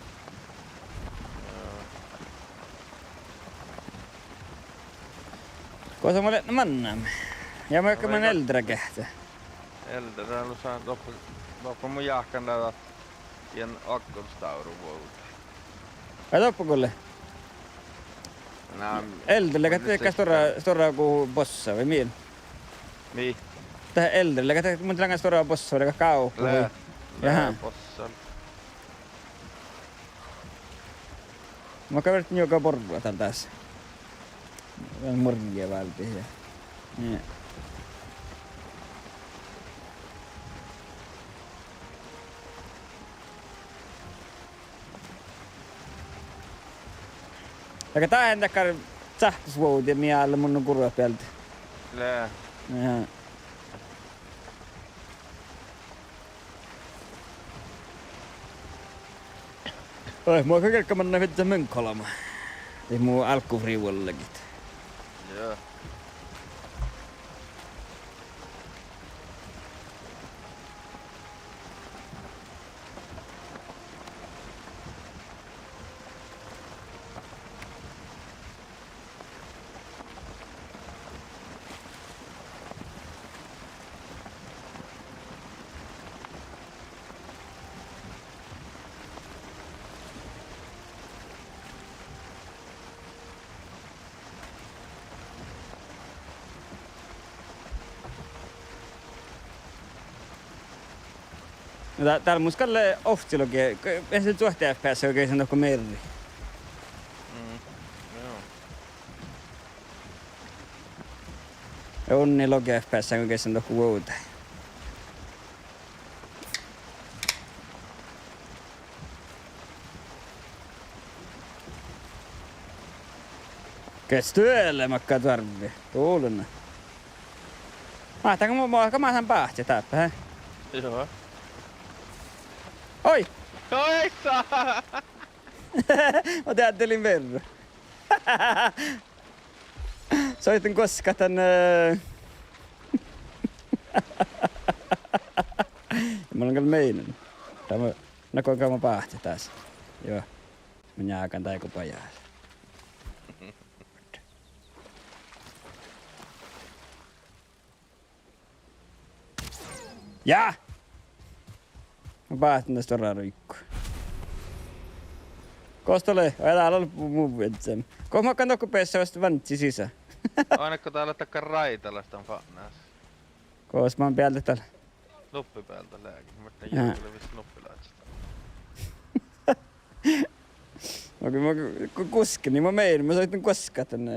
Kosa mä olet mannaamme. Ja mä oon eldra kähtä. Eldra on saanut loppu mun jahkan tätä tien akkunstauru vuodelta. Vai toppukulle? Eldrille kättä stora ku bossa vai miin? Niin. Tähän eldrille kättä mun tilangan stora bossa vai kauppu vai? Jaha. Bossa. Mä kävert joka porrua täällä tässä. Vähän morgia vältiin ja... Niin. Eikä tähän takkar sähkösvuotia miellä mun kurva päältä. Lää. Jaha. Oi, mua kerkka manna vettä mönkkolama. Ei muu alkufriivollegit. Joo. No täällä muskalle oftsilogi, ei se tuohti FPS oikein sanoa kuin merri. Joo. Ja onni logi FPS oikein sanoa kuin WoWta. Kestyölle makkaa tarvii. Tuuluna. Mahtaako mä saan pahti täppä, hä? Joo. Oi! No ei saa! Mä ajattelin verran. Soitin koska tän... Mä olen kyllä meinannut. Tämä näkoinkaan mä pahti taas. Joo. Mä jaakan taiku pajaa. Ja! Mä pahtin tästä oraruikku. Kostole, älä loppu mun vetsän. Koh mä kannan kupeessa vasta vantsi sisä. Ainekko täällä takka raitalla on fannaas. Koos mä oon päältä täällä. Nuppi päältä lääkin. Mä tein jonkille vissi nuppilaitsista. Mä kuskin, niin mä meidän. Mä soitin koskaa tän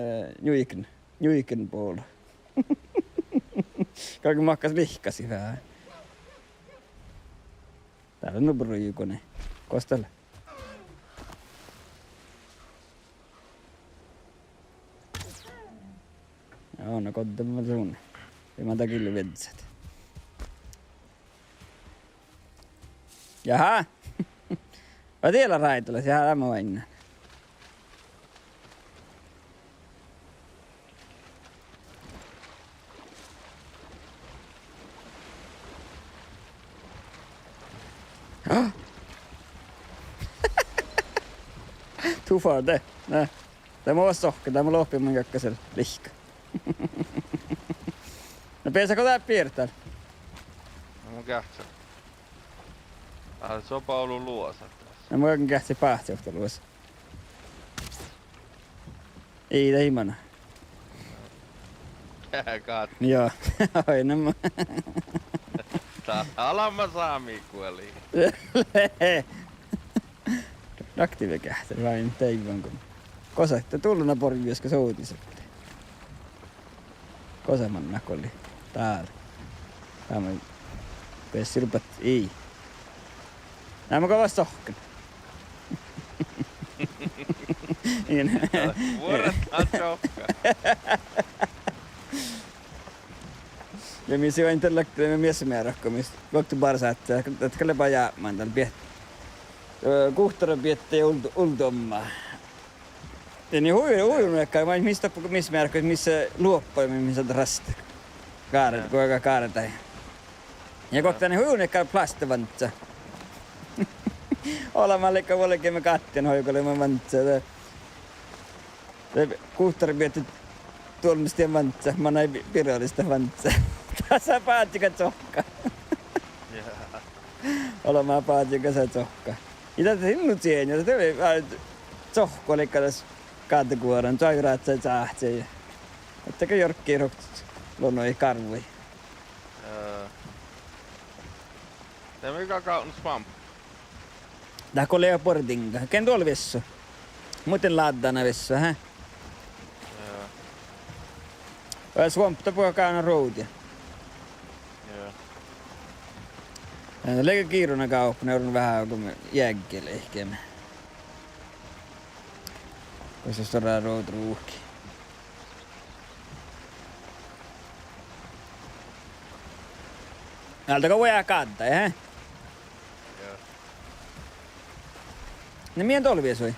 Juiken puolella. Kaikki mä hakkas lihkasi vähän. Täällä on nubrujukone. Kostele. Joo, no kottama sun. Ei mä takille vetsät. Jaha. Mä tiellä raitolas, jaha tämä vain. Too far det. Nej. Det må vara socker, det må loppi mun jakkasella lihka. No piensä tää piirtää? No mun kähtsä. Se on ollut luosa tässä. No mun kähtsi pähtiofta luossa. Ei tää himana. Kaat. Joo, aina mä. Tää alamma saami kuoli. Aktiivi kähti, vain teivän kun. Kosa, että tulluna porvi, joska soutiset. Kosaman nakoli. Täällä. Tämä pessi rupat, ei. Nämä kovas sohkan. Vuoretaan sohka. Ja minä sijoin tällä miesmäärä, kun kohtu barsa, että lepa jäämään täällä piet. Kuhtara piettä ja ultommaa. niin huijunut, että missä märkö, missä luoppoimme, missä rasta. Kaaret, kuinka kaaretaan. Ja kohta niin huijunut, että plastavantsa. Olemaan liikaa volkeemme kattien hoikolemaan vantsa. Kuhtari pietti tuolmistien vantsa, mä näin pirollista vantsa. Tässä paattika tsohka. Olemaan paattika se tsohka. Ja tätä sinun siihen, ja tämä oli tsohko, eli tässä kaatekuoran, tsoiraat se tsahtsee. Ettekä jorkkii roksit luonnoi karvui. Det är mycket kaun svamp. Tää kollega portinga. Ken tuolla vessu? Muuten laaddana vessu, hä? Vai swampta puhua kaana routia. Leikö kiiruna kauppa, ne joudun vähän kun me jäggele ehkä me. Koska se on rout ruuhki. Altaako voi kantaa, hä? Ne mien tolvia soi.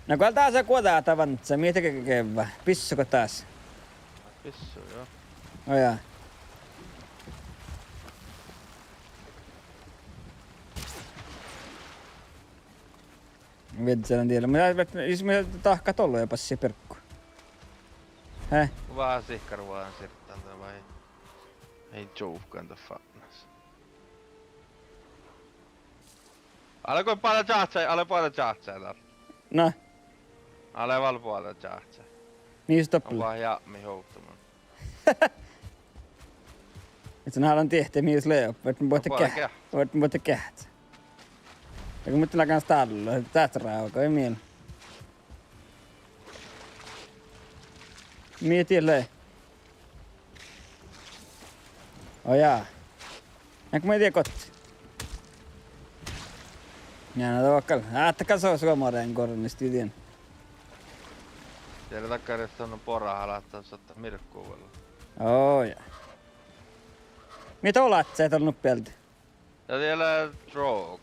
No kun taas kuotaa tavantsa, mietikö kevää? Pissuko taas? Pissu, joo. Oh jaa. Vetsälän tiellä. Jos me tahka tollo ja passi perkku. Häh? Vähän sihkaru vaan sirttaan vai ei joufkaan ta fannas. Alkoi paljon tjahtsää, ale paljon tjahtsää täällä. No, Ale val paljon tjahtsää. niin On stoppille. vaan jäämi houtamaan. Et sen haluan tehtää mihin leo. Voit me voitte Paljon kähtää. Voit me voitte kähtää. Ja kun me tullaan kanssa talloa, tästä rauka, ei mieli. Mieti le. Oh jaa. Ja kun me ei tiedä kotti. Ja näitä vaikka. Aattakaa se on suomalainen kornista ydin. Siellä takkarissa on pora halattaa sotta mirkkuuvella. Oh jaa. Mitä olat sä et ollut nuppialta? Ja siellä droog.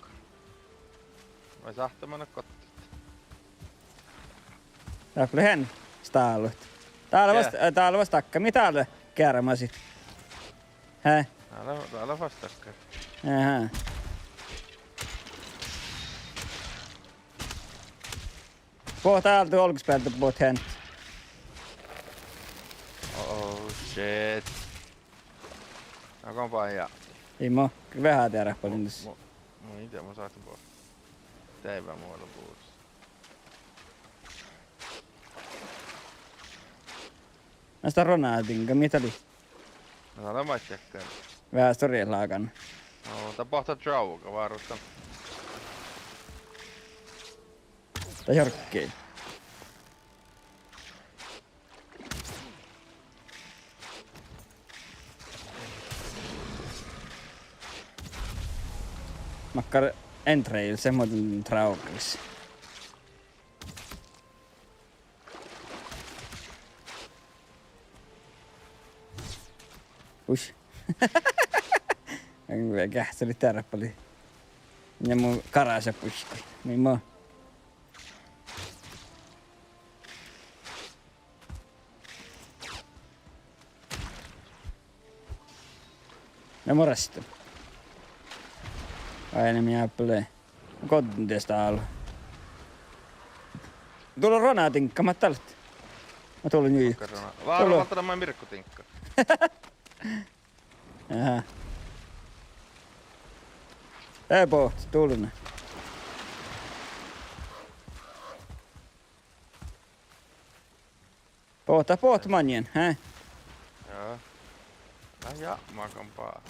Vai sahta mennä kotiin. Täällä hän staalut. Täällä vasta takka. Mitä täällä kärmäsit? Häh? Täällä vastakkain. Jaha. Puhut täältä olkispäältä puhut hän. Oh shit. Onko vaan ja. Ei mo. Vähän tiedä paljon tässä. Mä ite mä saatin pois. Teivä muualla puhuis. Näistä ronaatinka. Mitä oli? Mä saadaan maitsekkaan. Vähän storilla aikana. No, tää pohtaa drauga varustan. Tai jorkkei. Makkar entrail semmoinen traukis. Ush. Kähtseli tärppali. Ja mun karase puski. Niin mä. Ja moresta. Aina minä pölee. Kodin tästä alla. Tuolla ronatinkka, mä täältä. Mä tulen nyt. Varmaan mä mirkkutinkka. Jaha. Ei pohti, tullut. Pohta manjen, hä? Joo. Ja, mä kan paat.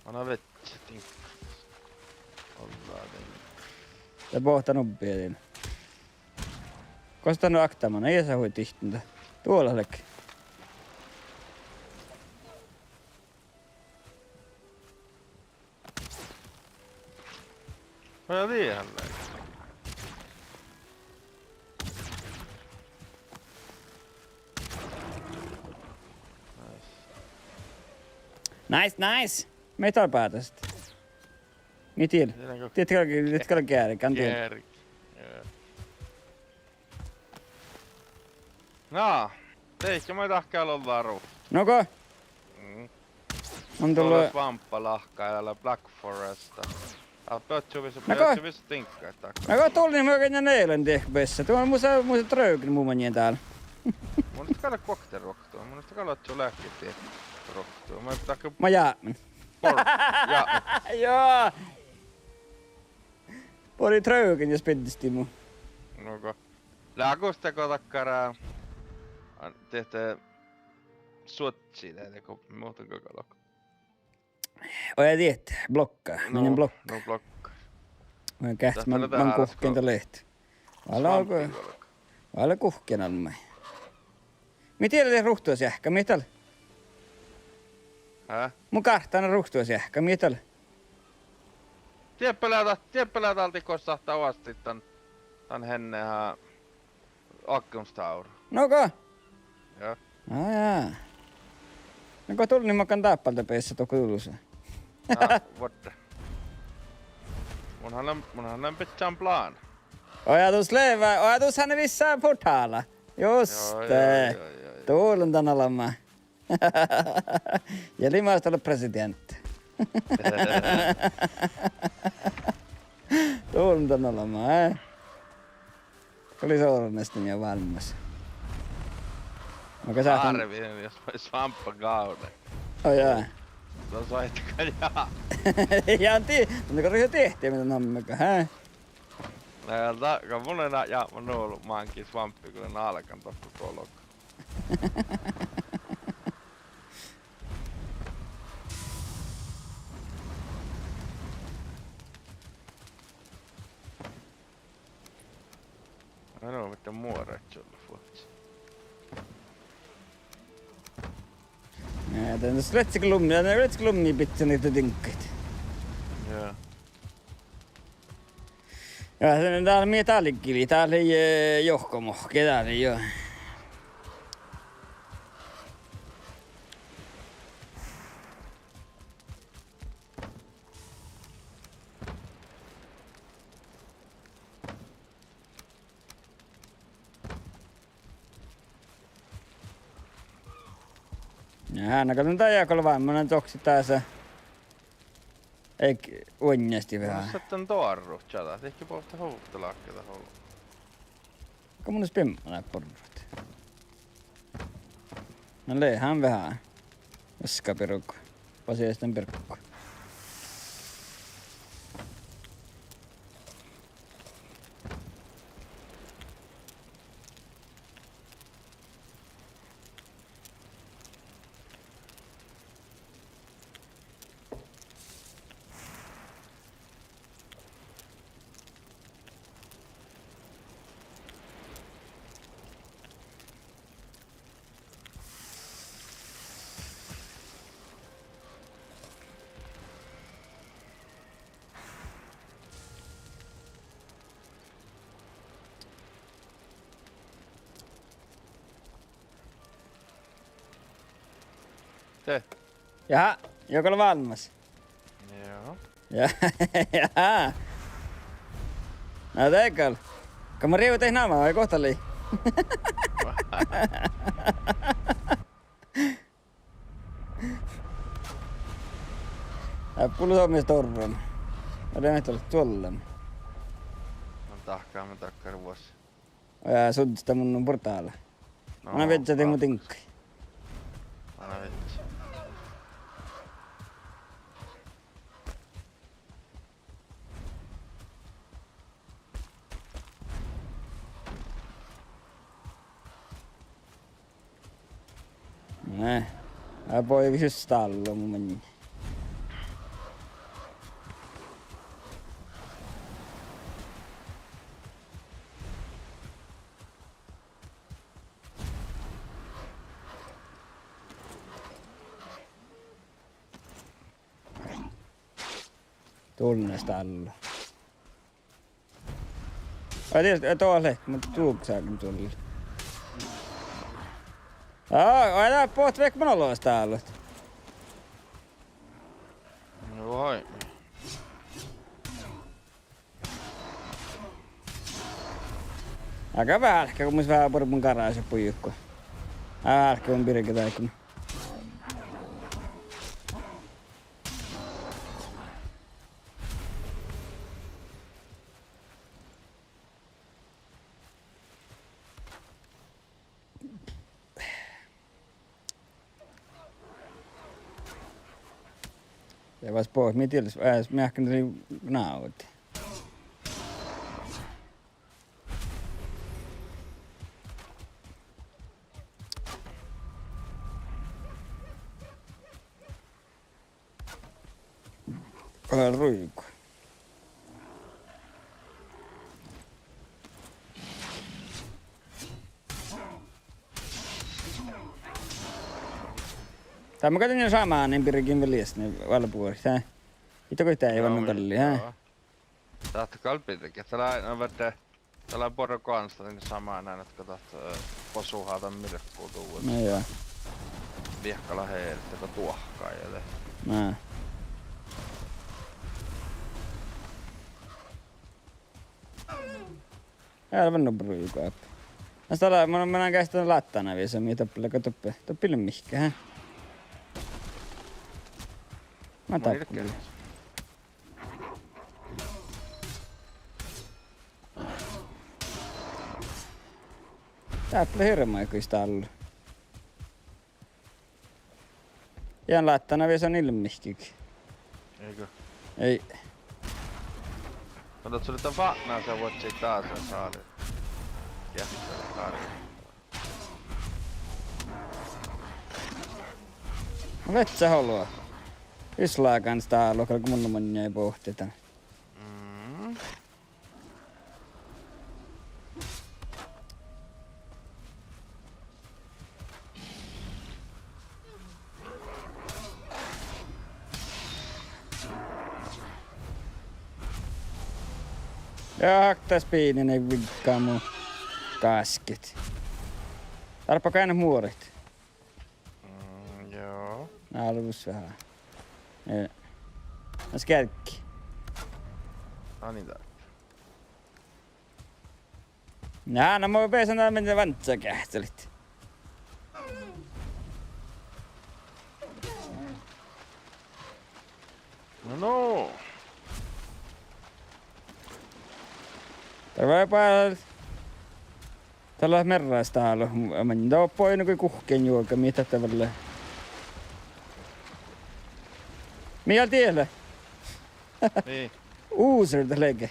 Anna vettä, tinkka. Ollaan niin. Ja pohta nubbielin. Kostanut aktamana, ei sä hui tihtintä. Tuolla lekki. Mä tiedän näin. Nice. Metallpäätöstä. Miten? Tiedätkö käärikan tiedä? Käärik. No, teikö mä tahkaa olla ruh? Noko? On Tuolla tullut... Svamppalahkaajalla Black Foresta. Pötsyvissä tinkkaa takaa. Noko tuli niin mä oikein neilen tehbessä. Tuo on musta tröykin muun täällä. Mun on käydä kokteroktua. Mun on kalattu lääkkeet roktua. Mä jäämän. Joo. Pori tröykin jos pittisti mun. Noko. Lääkusteko takkaraa. Tehtä suotsi teille, kun muuten koko lokko. Oja tiedät, blokkaa. Menen blokkaa. No blokkaa. Mä käht, mä kuhkeen tää lehti. Vailla kuhkeen almai. Miten teille ruhtuas jähkä, mitä? Hää? Mun kahtana ruhtuas jähkä, mitä? Tieppelää talti kossa tavasti tän hennehän akkumstauru. Noko? Joo. Jaa. No kun tuli, niin mä kan taappalta peissä tuokko tulussa. Vodda. Munhan on pitään plan. Ajatushan vissään portaalla. Just det. Tuulen tän alamaa. Ja limaasta olla presidentti. Tuulen tän alamaa, Oli soorannesti ja valmis. Arvinen, jos vois svampakauden. Jaa. Se on soittakaa jaa. Jaan tunniko ryhjä tehtiä mitä nammeka, hää? Näiltä, kun mun enää mun ollut maankin svamppi, kun en alkan tohku kolokka. Mä oon mitään muoreet sulla vuotsi. Ja tän lätsiklummi pitää niitä tinkkeet. Joo. Ja täällä on metallikili, täällä ei johkomohke, täällä ei oo. Ja no katson tää jääkolla vammanen toksi tässä. Eik onnesti vähän. Mä sitten tuorru chatat, ehkä pohta houttelakkeita hullu. Ka mun spemma nää porrut. No leihän vähän. Jaska perukku. Pasiaisten perukku. Te? Jaha, jokolla valmis. Joo. Jaha. No teikö? Kan mä riivä tehdä vai kohta lii? Pullu suomista torron. Mä tein tuolla tuolla. Mä takkar vuosi. Ja suddista mun portaalla. Anna vetsä tei mun tinkkai. Anna vitsi. Nää. Mä poi just tallo mun meni. Tunnesta alla. Ai tietysti tuolle, mutta tuuksaakin tuolle. Älä poht vekk man alla istället. Aika vähän, kun mun vähän porpun karaas ja pujukko. Vähän, on pirke taikuna. Ja vas pois, mä tiedäs, mä ehkä nautin. Olen ruiku. Tää mä katson jo samaa, niin pirikin velies, niin valpuoliksi, hä? Ito kun tää ei vannon kalli, hä? Tahto kalpitikin, tällä poro kanssa niin samaa näin, että katsot posuhaata mirkkuu tuu. No joo. Viekkala heiltä, kun tuohkaa ja Nää. Aivan nopru kaappi. Näistä mä näen käsittää lattana vielä, mitä toppille, kun toppille mihkä, hä? Mä tappun. Täällä hirma jokuista alla. Ihan lattana vielä on ilmihkikin. Eikö? Ei. Otat sulle tän vatnaa, sä voit siitä taas saada. Jähtää tarvittaa. Olet sä halua? Islaakaan sitä alokalla, kun mun moni ei pohtita. Ja haktas piinin, ei vikkaa mun kaskit. Tarpa käydä muorit. Joo. Alus vähän. Ei. Nas kärkki. Anita. Nää, no mä pesan täällä mennä vantsaa kähtelit. No. Terve päällä. Tällä merraista alo. Mä tää poinu kuin kuhkeen juoka, mitä tavalla. Mikä tiellä? Niin. Uuser lege.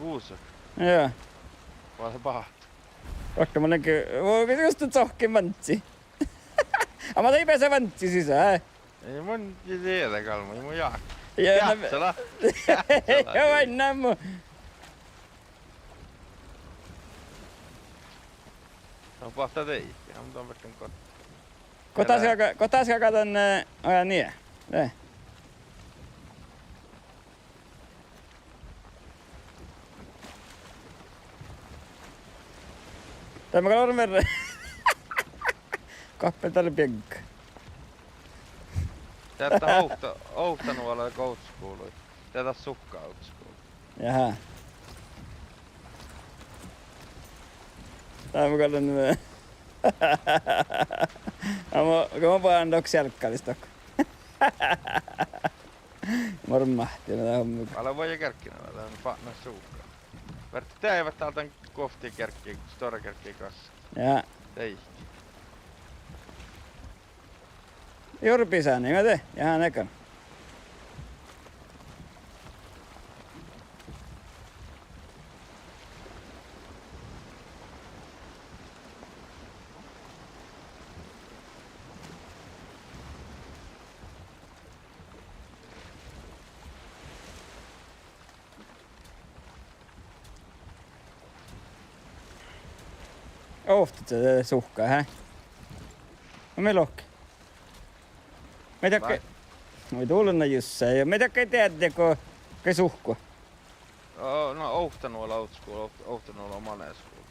Uusi. Joo. Vaan se pahat. Vaikka mä näkyy, voi just tsohkin vantsi. Mä tein pääse vantsi sisään. Ei mun tiedä kalma, ei mun jaakka. Jätsälä. Joo, aina mun. No pahtaa teikkiä, mutta on verran kotiin. Kotaska katon ajan nie. Ne. Tämä kalor merre. Kappe tälle piekka. Täältä Ouhtanuolla koutskoului. Täältä sukkaa Ouhtanuolla. Jaha. Tämä kalor Mä vaan doks jälkkälistok. Mormahti näitä hommia. Älä voi kärkkinä, tää on panna sukkaa. Vertti teivät täältä koftia kärkkiä, store kärkkiä kanssa. Ja. Ei. Jurpisää, niin mä te. Jahan ekan. Oftat se suhkaa, hä? No me lohki. Me takka... Noi tulluna jussa, ja me takka ei tiedä, kun suhkua. No Ouhtanuolla Outschool, Ouhtanuolla on Mane School.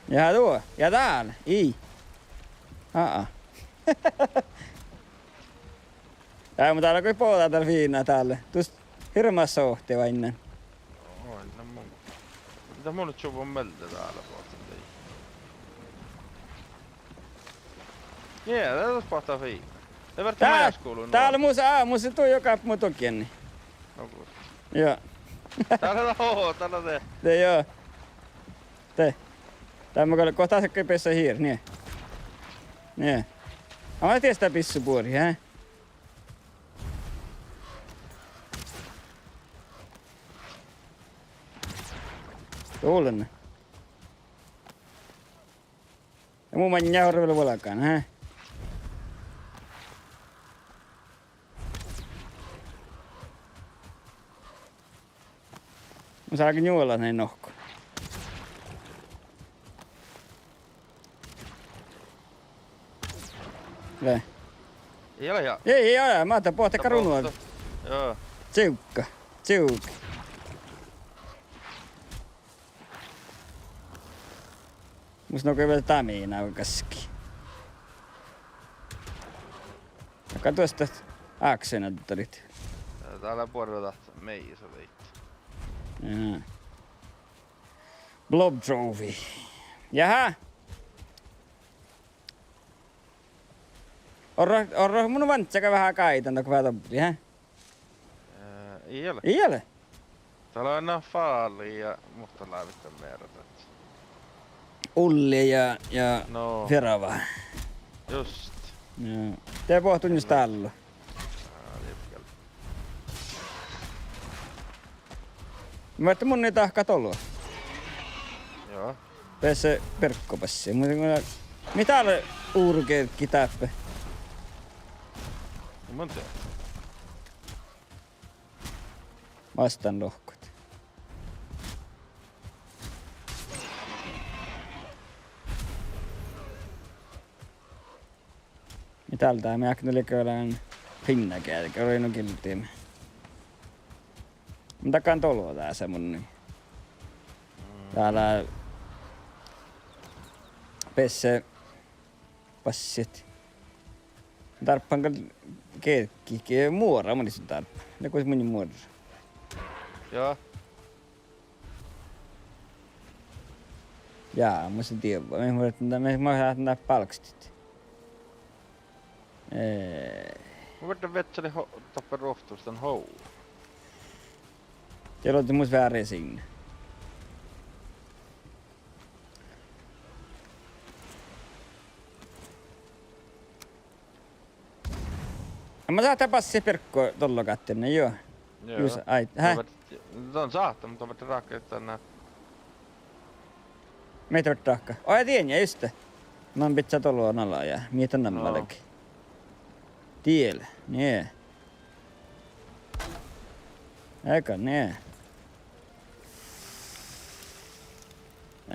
Ja tuo, ja täällä, ei. Tää, mutta täällä kun puhutaan täällä viinaa täällä. Tuosta hirmas sohti vain. Oi, no Mitä mun nyt suvun meiltä täällä puolta? Jee, tää tos pohtaa viikko. Ei verta majas kuuluu Täällä musta tuu joka mutokin. Niin. No kuule. Joo. Täällä on täällä te. Te joo. Te. Tää mä kohta asekkaan pessä hier, niin. Niin. Mä tiedän sitä pissupuori, hä? Tuulen. Ja mun man jähorvelu valakaan, hä? Mä saakin juolla näin nohko. Lä. Ei ole ja. Ei ole, mä otan pohta karunua. Joo. Tiukka. Musta on vielä tamiina kaski. Ja katso sitä aksenattorit. Täällä puolella tahtaa meijäs oli. Jaa. Blob Trophy. Jaha. Orro mun vantsaka vähän kaitanta, kun vähän toppii, hä? Ei ole. Ei ole. Täällä on enää faali ja mustalaivitten merta. Ulli ja No. Ferava. Just. Joo. Te pohtun just täällä. Litkellä. Mä ajattelin mun ei tahka tolua. Joo. Päässä perkkopassi. Mitä on uurkeetkin täppä? Mun tiedä. Vastaan lohkot. Tältä me äkneliköölään pinnakäätä, oli kiltiimme. Mä takaan tolua tää semmonen. Täällä pesse passit. Tarppanko keekki muora monissa tarppa. Ne kuis mun muora. Joo. Jaa, mä sen tiedän. Mä haluan nää palkstit. Mä vedän vetseli tappaa rohtuustan hou. Siellä on mun vähän resinne. Mä saatan passi perkkoa tolla kattenne, joo. Joo. Just, ai, hä? On saattaa, mutta vedän rakentaa nää. Meitä on rahka. Oi tienjä, just. Mä oon pitää tolua nalaa ja mietin nammallekin. Tiellä, nee. Eikä, nee.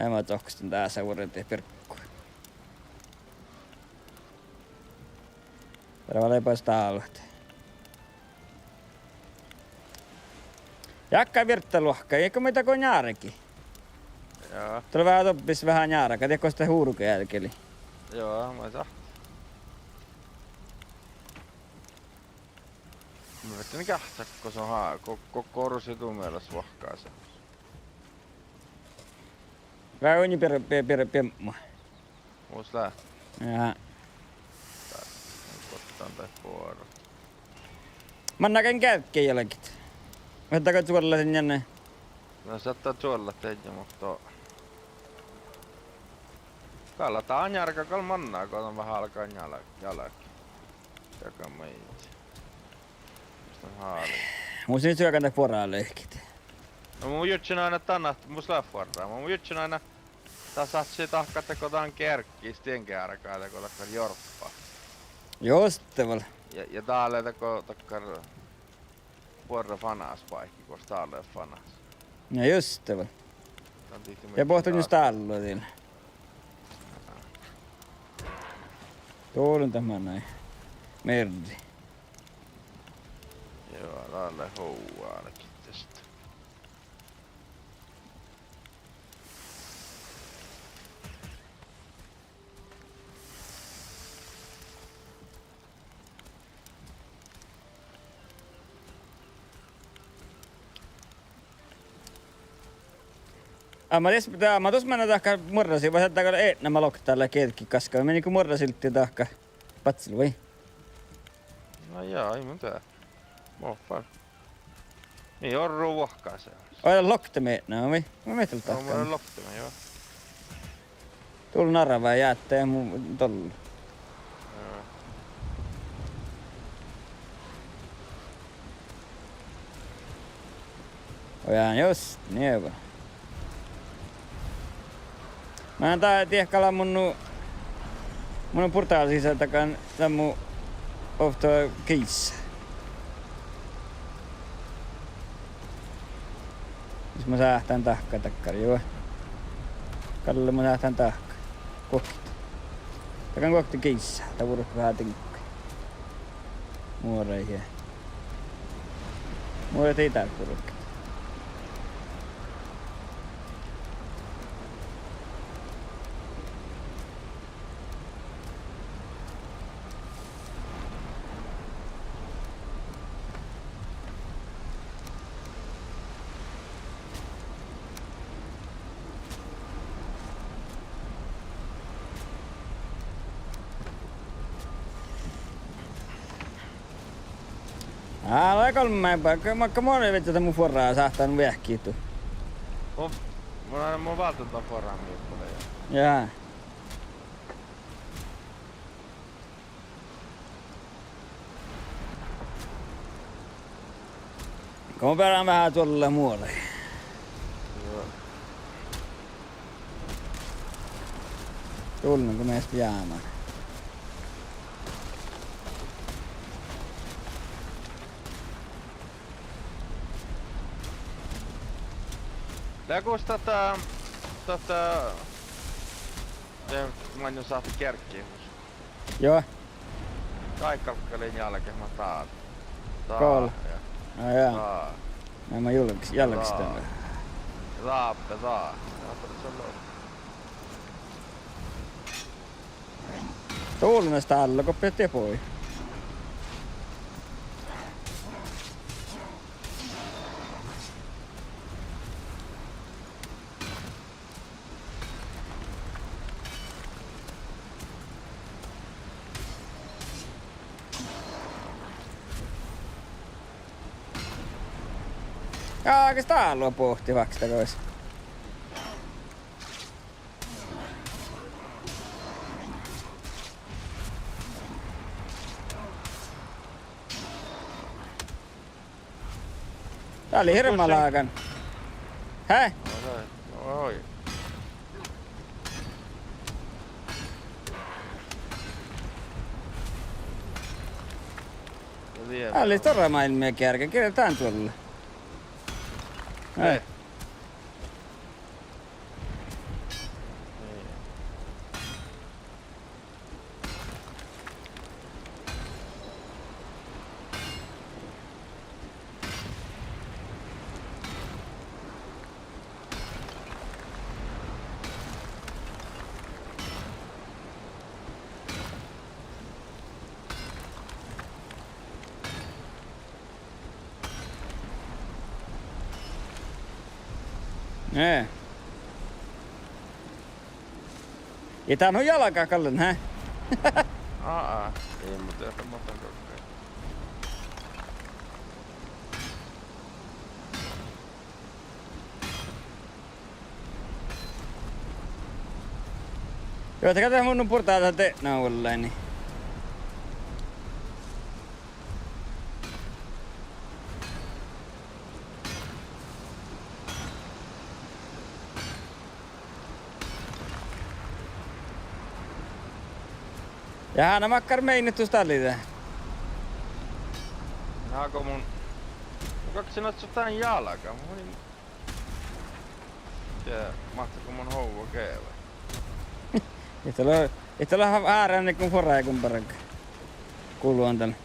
Mä tohkastin tässä vuodelta perkkua. Terveellä ei pois taaluhta. Jakka virttaluokka, eikö mitä kuin njaarekin? Joo. Tuli vähän toppis vähän njaaraka, tiedätkö sitä huuruken jälkeli? Joo, mä saa. Mä vettin kähtää, kun se on korsi tumelas vahkaa se. Vähän uni piemma. Muus lää. Jaha. Kottaan tai vuoro. Mä näkän kälkkeen jälkeen. Vettääkö suoralla sen jänne? No saattaa suolla tehdä, mutta... Kallataan järkä kalmannaa, kun on vähän alkaa jälki. Joka meitä. Mistä on haali. Mun siis syökän tää poraa lehkit. No mun jutsin aina tännaht, mun läffarraa. Mun jutsin aina... Tää saat siitä tahkaa tekotaan kärkkiä, stienkärkää teko takkar jorppaa. Josteval. Ja täällä teko takkar... Vuorra fanas paikki, koska täällä on fanas. Ja josteval. Ja pohtun just täällä teillä. Tuolun tämä näin. Merdi. Joo, täällä houvaa ainakin tästä. Mä tuossa mennä tahka morrasin, vai saattaa olla nämä loktaalle ketkin kaskaa. Meni kun morrasiltti tahka patsilu, vai? No joo, ei mun tää. Moffan. Niin on ruohkaa se. Oida lokte mennä, vai? Mä meetellä On mulla tahka. loppima, joo. Tulla naravaa jäättä ja mun tollu. Joo. Ojaan just, niin. Mä en tiedä kala mun portaal sisältäkään tän mun ofto kiissä. Siis mä sähtään tahka takkari, joo. Kalle mä sähtään tahka. Kokki. Takan kokki kiissä. Tää vuoros vähän tinkki. Muoreihin. Muoret ei täällä purukki. Kolme paikkaa. Makka moni vittu tätä mun forraa sahtaan viehkiitu. Mun vältäntä forraa miukkule. Jaa. Kun perään vähän tuolla muualle. Joo. Tullin kun meistä jäämään. Läkus mä en saatu kerkkiä. Joo. Kaikkalkkelin jälkeen mä taat. Kool. No joo. Taa. Mä jälläks tämän. Raappe. Tullin sitä alla, kun pidät poi. Kas tää haluaa pohtivaksi takois. Tää oli hirma laakan. Häh? Oi. Tää oli torra maailmia kärkä. Kirjoitetaan tuolle. Hei. Nee. Ei tää on jalkaa kallen, hä? Ei mutta ehkä mä otan kokeen. Joo, te katsotaan mun portaata te nauollain, niin. Jaha, nämä makkar meinittu stallita. Naako mun... Kuka sinä oot jotain jalkaa? Mä olin... Tiedä, mahtaako mun houvu keevä? Ei täällä ole ääränne kun forraa kun paranka. Kuuluu on tänne.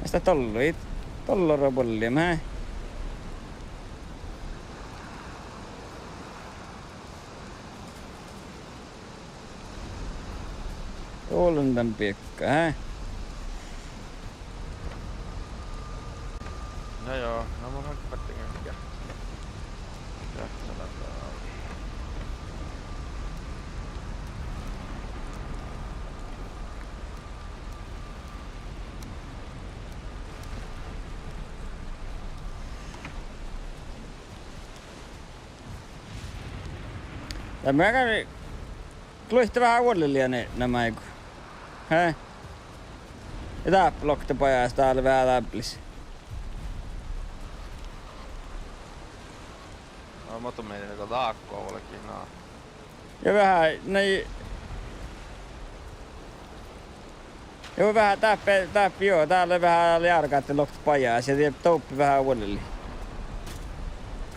Ja sitä tolluit. Tollora pollia, mä. Tuolla tän piekka, hä? No joo, no mun on kattingin mikä. Ja mä kävin kluihti vähän uudelleen nämä eiku. Hei? Ja tää blokte pajas täällä vähän lämplis. No mä tuun meidän tuolta akkoa olekin naa. Ja vähän näin... Joo vähän täppi joo, täällä vähän oli arkaatti blokte pajas ja touppi vähän uudelleen.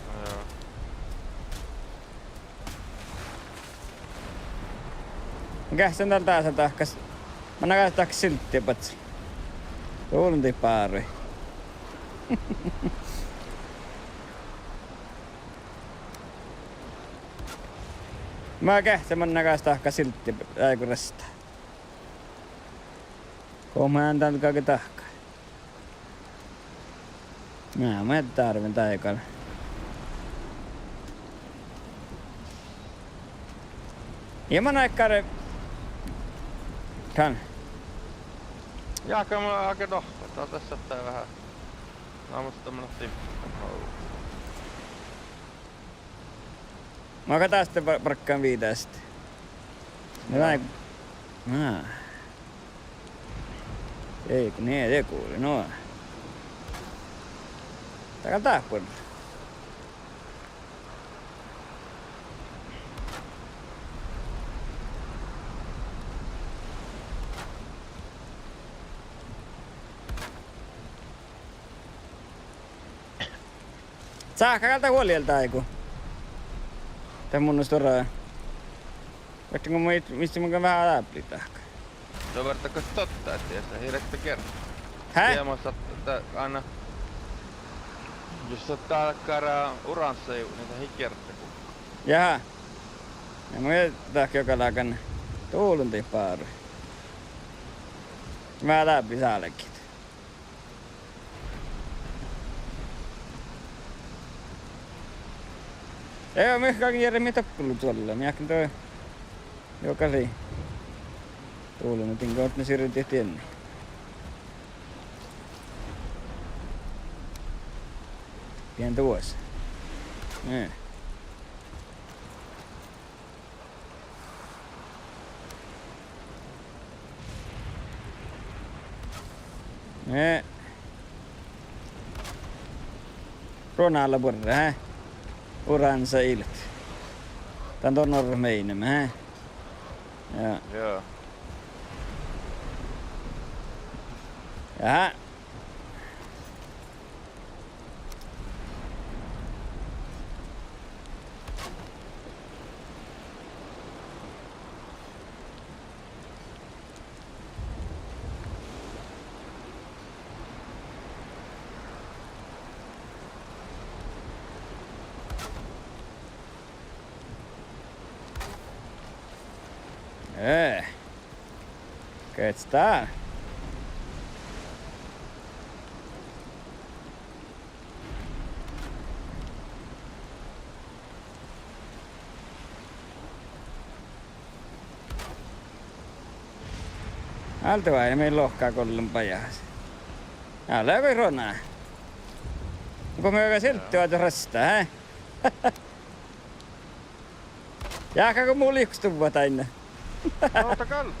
No joo. Mä kähtän täällä taas tahkas. Mä näkään tahkas silttiä patsi. Tuulunti paari. Mä kähtän, mä näkään tahkas silttiä äikuresta. Kooma ääntä nyt kaikki tahkaa. Mä et tarvin taikalla. Ja mä näikkaan kan. Jaaka mulla aika dohka, tässä ottaa vähän. Aamusta tämmönen timppa. Mä katsoin sitten parkkaan viitää sitten. Ne näin. Ei kun niin ei kuuli, no. Takal tää puolella. Saakka kalta huolielta eiku. Tää mun on storaa. Vaikka mistä mä vähän läpi tahka. Se on vertaako totta, että jos sä hiirektä kerran. Hä? Tiemassa, että aina... Jos sä ottaa käydään uranssia, niin sä hikertä. Jaha. Ja mä tahka joka lakan tuulunti paari. Mä läpi saallekin. Ei oo myöskään Jeremi toppulu tuolla. Miäkin toi jokali tuuluntin kautta ne sirryt tienni. Pientä vuosi. Nee. Nee. Ronalla burra, hä? Uransa ilt. Tän on normeinen, hä? Joo. Jaha. Geht's da? Alta vai meillä lohkaa kollun pajahas. Älä voi ronaa. Onko me joka siltti vaatu rastaa, hä? Jääkääkö muu liikustuvaa aina? Otakal!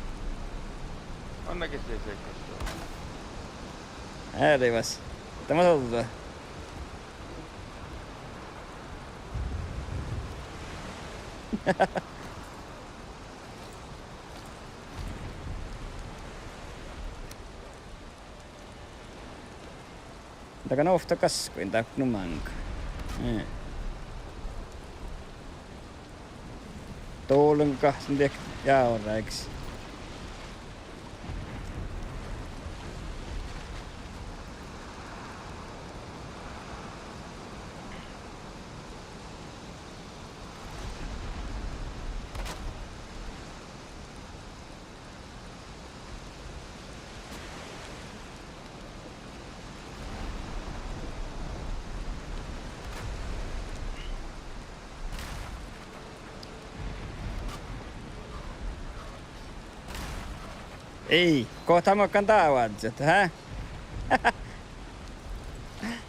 Onnekin siis ei koskaan. Äärivas. Tämä sotutaan. Takana ofta kaskuin tappnu manka. Tuulun kahden tiek jauraiksi. Ei, kohta muokkaan taavadset, hä?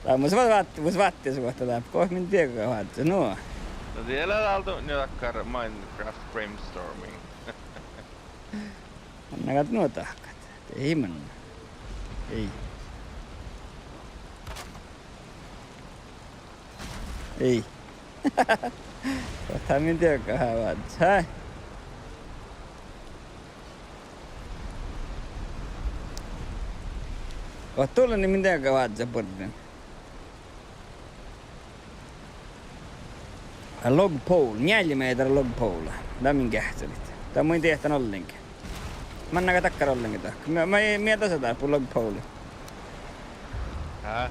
Tää on mun vatti suhta tää. Kohta min tiedä vaatse, no. No siellä altu jotakkar Minecraft Brainstorming. Annakat nuo tahkat. Ei manna. Ei. Ei. Kohta min tiedä vaatse, hä? Oot tullut niin min tiedä vaatse porten. Log pole, 4 meter log pole. Lämmin kähtselit. Tää on mun tehtävän ollenkin. Mä en näkö takkar ollenkin tahka. Mä ei mieltä sitä på log pole. Hää?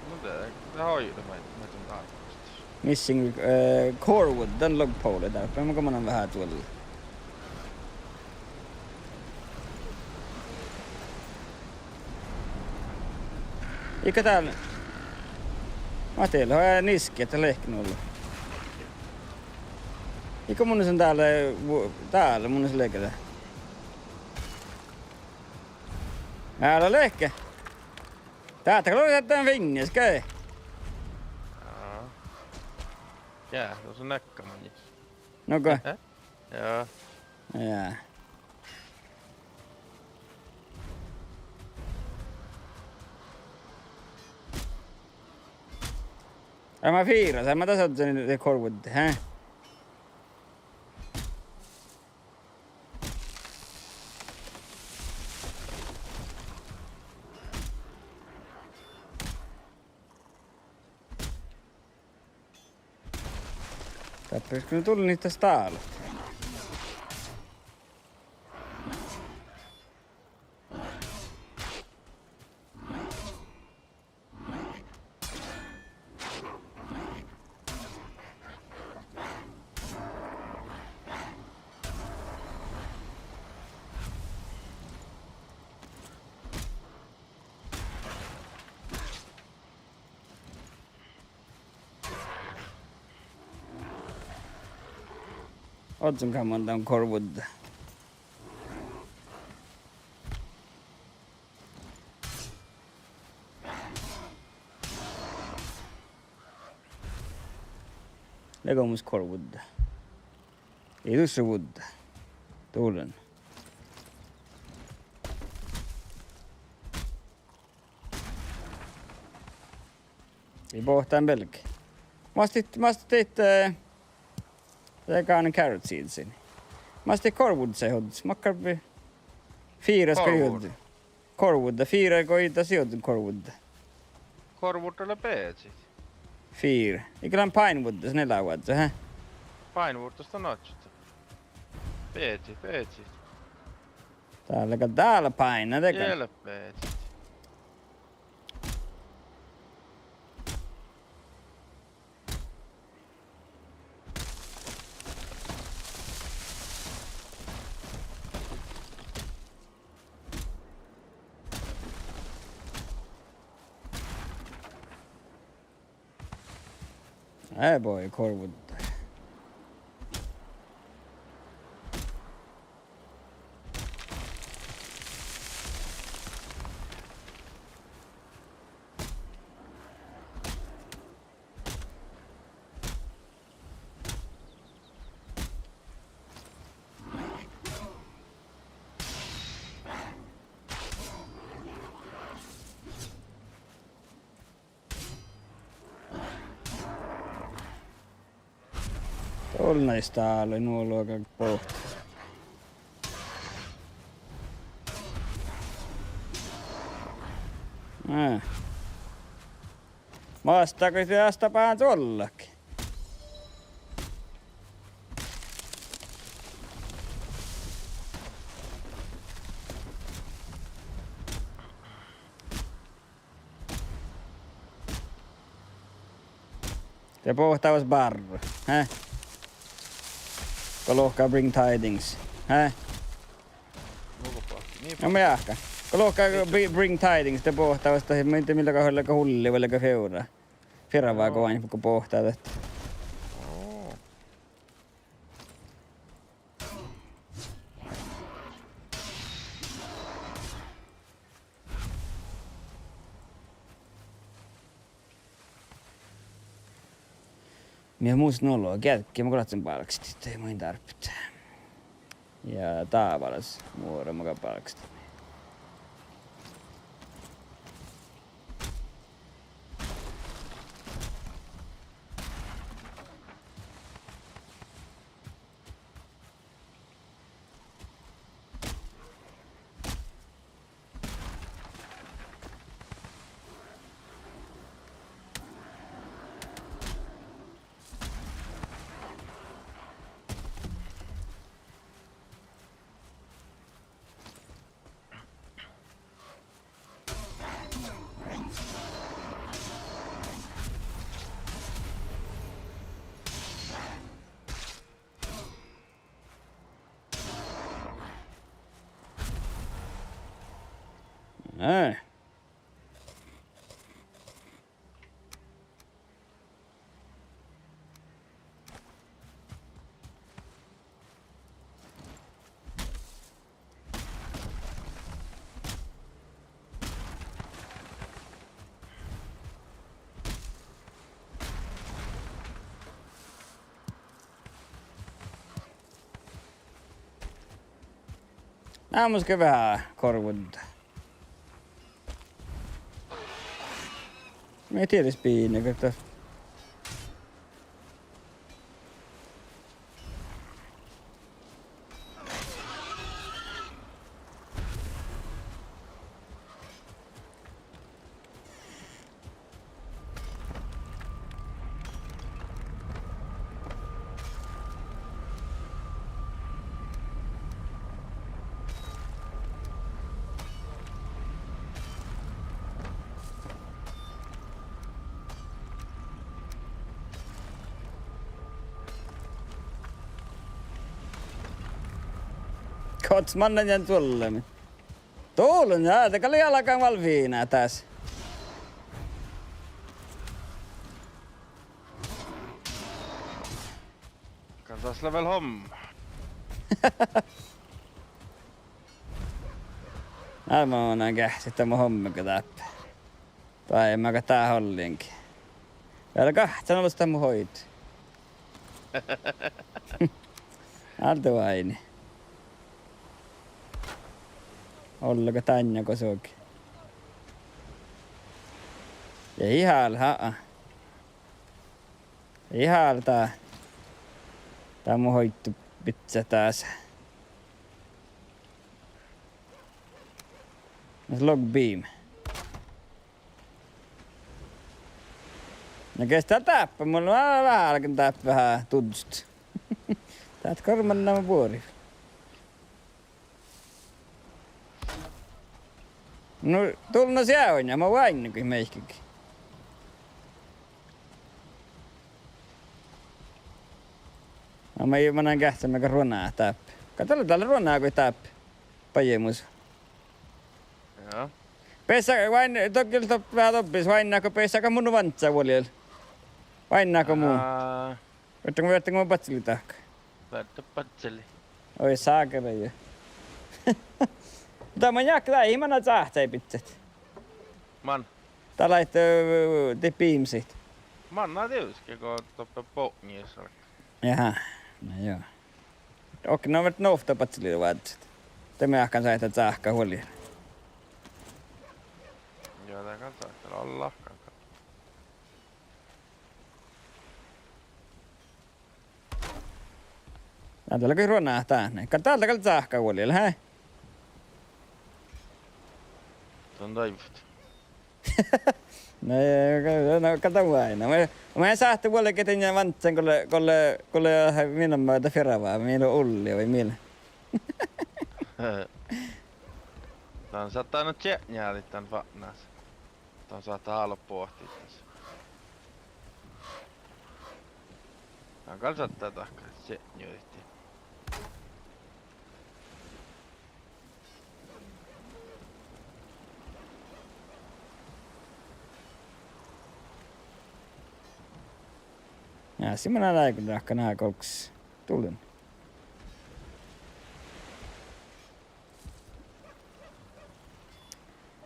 No tää hoidu mä tun tarkastus. Missing corewood, tän log pole tää. Mä komanan vähän tuolla. Eikä täällä... Matilla on niski, että lehkinulla. Eikä mun on täällä mun on lehkä. Täällä on lehkä. Täältä kun jättää vinges, käy. Jää, tuossa on näkkämän. Noko? Joo. Jää. Mä fiirasin, mä tässä otin ne korvut, hä? Tappisko ne tuli niistä staalut? Otsunkaan monta on korvudda. Legomus korvudda. Ei tuossa vudda. Tuulen. Ei pohtaan pelkä. Mä teit Tää on carrot seedsin. Mä sitten Corwood se hods. Makkarpi 4 ska juoda. Corwood, 4 koita sijoitu Corwood. Corwoodille peetsit. 4. Ikään Pinewood, se 4 vuotta, hä? Pinewoodista notsusta. Peetsit. Täällä Pine, teka. Siellä peetsit. Ei voi Corwood. Olnaista oli nuo luokan pohti. Vastaako se astapaan tuollakin? Te pohtaavas barro, hä? Kolohkaa bring tidings, hä? No me jahka. Kolohkaa bring tidings, te pohtaavasta, mä en tiedä millä kahdella hulli, vai feuraa. Fira vaan kovain, kun pohtaa tästä. Minä muistin noloa, kätkin mä kolatsen palkasti, ei muin tarvitse. Ja taavalas muora muka palkasti. Näin. Näämuske vähän korvunta. Mä ei tiedä spiinä, että kotsmannen jän tuolle. Tuulen jää, teka lialakaan valviinaa tässä. Kantas level homma. Mä oon kähti, että mun hommika täppä. Tai en mä tää hollinkin. Vielä kahtan ollut sitä mun hoitu. Altu aini. Ollako tänne kosuukin? Ja ihal. Ihal tää. Tää mun hoittu pizza taas. Log beam. No kestää täppä, mulla on vähän alkan täppä vähän tutust. Täät korman nämä puori. No tulna siellä on ja mä vain kuin meikäkin. No mä näin kähtsämä kun ruonaa täppä. Katsotaan täällä ruonaa kuin täppä. Pajemus. Joo. Pesa vain toki vähän toppis vainnaako pesaka mun vantsa vuolilla. Vainnaako muu. Vettäkö mä patseli tahka. Vettä patseli. Oi saakere jo. Mutta mä jäkkää ihmana sähtää pizzat. Man. Tää laittaa te piimsit. Manna tietysti, kun toppe pohjissa. Jaha, no joo. Okei, no vet nofta patseli vaatsit. Te me ahkan sähtää sähkä huolilla. Joo, tää kanssa olla lahkan. Täällä kyllä ruonaa tänne. Täältä kalta sähkä huolilla, hei? Tuon taivut. No kato aina. Mä en sähtä vuolle ketin ja vantsen, kolle minun maata firavaa. Meillä on ullia vai millä. Tää on saattanut tjäälit tän vannas. Tää on saattaa haalo pohtia tässä. Tää on kalsattaa tahkaa tjäälit. Ja simana laikun rahka nää kolks. Tulin.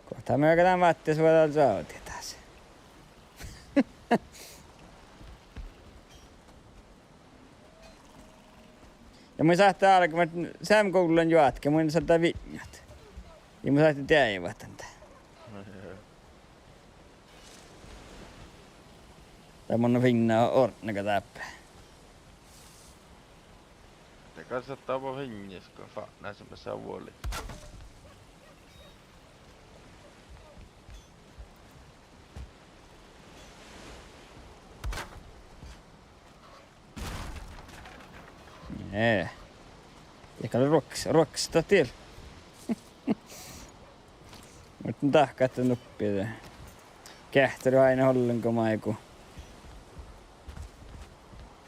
Kohta me oikeastaan vattis voidaan sautia taas. mä saatte alkaa, että Sam koululen juotke, mun saattaa viinjat. Ja mä saatte tiedä täntä. Tai mun finna on ornaka täppä. Det kan sätta på hingiska fan när som är så våligt. Nee. Jag kan rocksta till. Mutta tahkat nuppia. Kähtely aina hollanko maiku.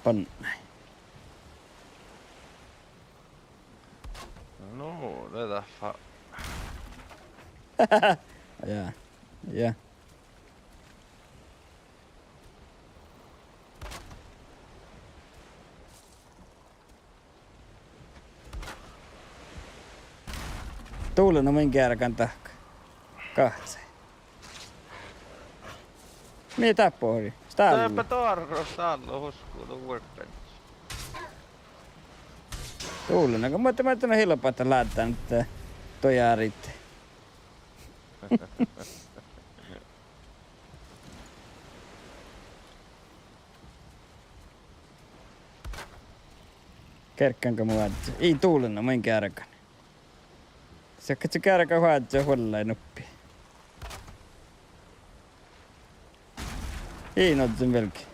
Pannai. No, det där fan. Ja. Ja. Tuulen omin kärkän tahka. Kahtse. Mitä pohdi? Täpä tarkoittaa alla huskuuta workbench. Tuulen, kun mä oon helppo, että laittaa nyt tojaa riittää. Kerkkänkö mä vaatsi? Ei tuulen, mä en kärkän. Se kärkä vaatsi huolella nuppi. Ei notin velki.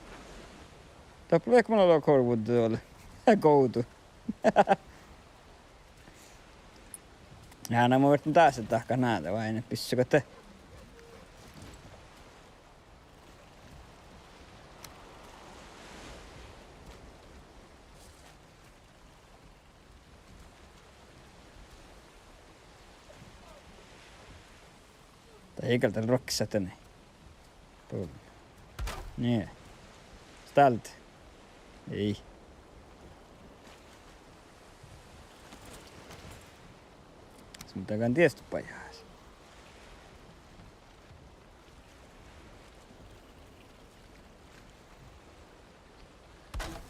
Tappelu ehkä mulla on korvuutta tuolla. Koutu. Ja nämä voivat taas tahkaa näitä vai ne pissykö te? Tai eikä täällä rokkissa tänne. Tuolla. Niin. Täältä. Ei. Mitäkään tiestä pajaas.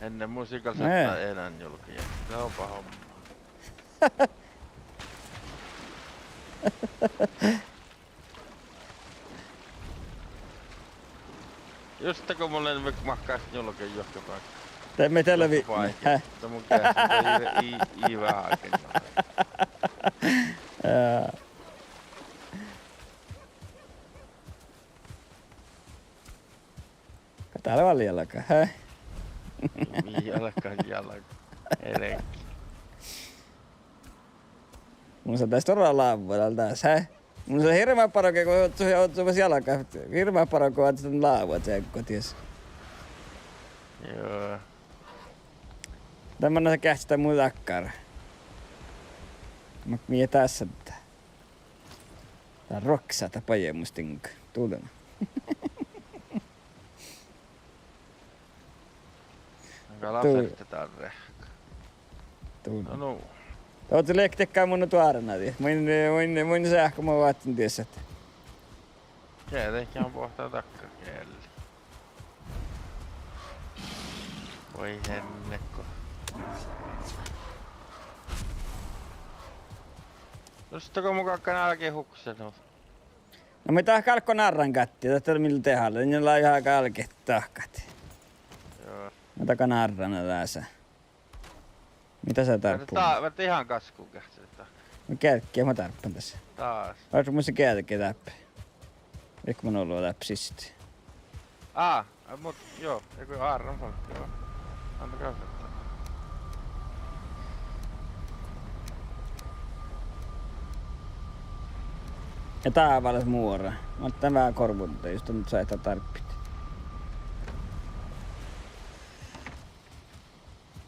Ennen musiikalla saattaa enää julkia. Se on paha homma. Just kun mulle ei mahkaas julkia johonkin paikkaan. Tai me täällä Häh? Se mun käsi on Iiva Hakenmaa. Täällä valjallakaan, hä? Jalka. Erekki. Mun saa tästä orraa laavua täällä taas, hä? Mun saa hirveä paroke, kun oot suvas jalkaa. Hirveä paroke, kun oot sitä laavua tsekko, ties. Joo. Tämmönen se kähtää mun takkara. Mä mie tässä tää. Tää on roksaa tää paje mustinka. Tulena. Onko lapsesta rehka? Tulena. No. Ootko leiktekään mun tuarena tii? Mun sähkö mä vaattin tiessä. Tietenkin pohtaa takkakielellä. Voi hennekko. Nostako mukaan nälkeen huksenut? No mitä kalkko narran katti, tätä millä tehdään, niin on ihan kalkeet tahkat. Joo. Mitä narrana tässä? Mitä sä tarppuun? Mä ihan kaskuun kähtsit. No kärkkiä mä tarppan tässä. Taas. Oletko mun se kärkkiä täppä? Eikö mun ollut täpsistä? Mut joo, eiku Aarran falkki joo. Antakaa se. Ja tää on valas muora. Mä otan vähän korvunta, just on nyt saita tarppit.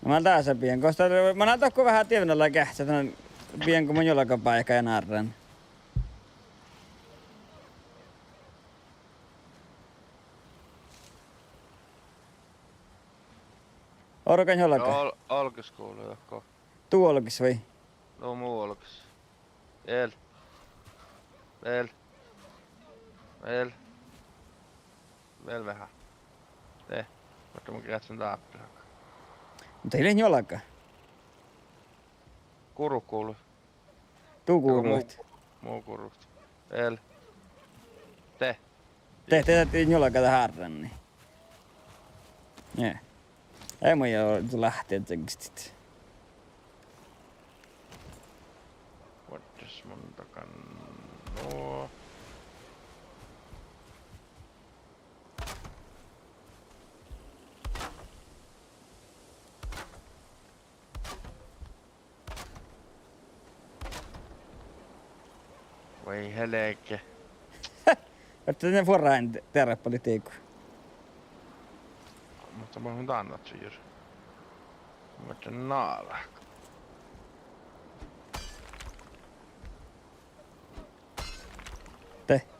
No mä tässä pien, koska mä näen tokko vähän tievennällä kähtsä, tän pien kun mun jalkapaikka ja narran. Orkan jalka? Olkiskoulu joko. Tuolkis vai? No muu olkis. Veel vähän. Mutta mun kätsän taappilaka. Mutta ei jalka. Kuru kuuluu. Tuu Joku kuuluit. Muu kuru. El. Te. Tehtiin jollakin harran, niin. Nie. Ei mun joo lähteä tekstit. Vattas mun takan nuo. Voi heleke. Että ne forrain terapolitiikku. Mutta mä oon annat se juuri. Mä oon naala.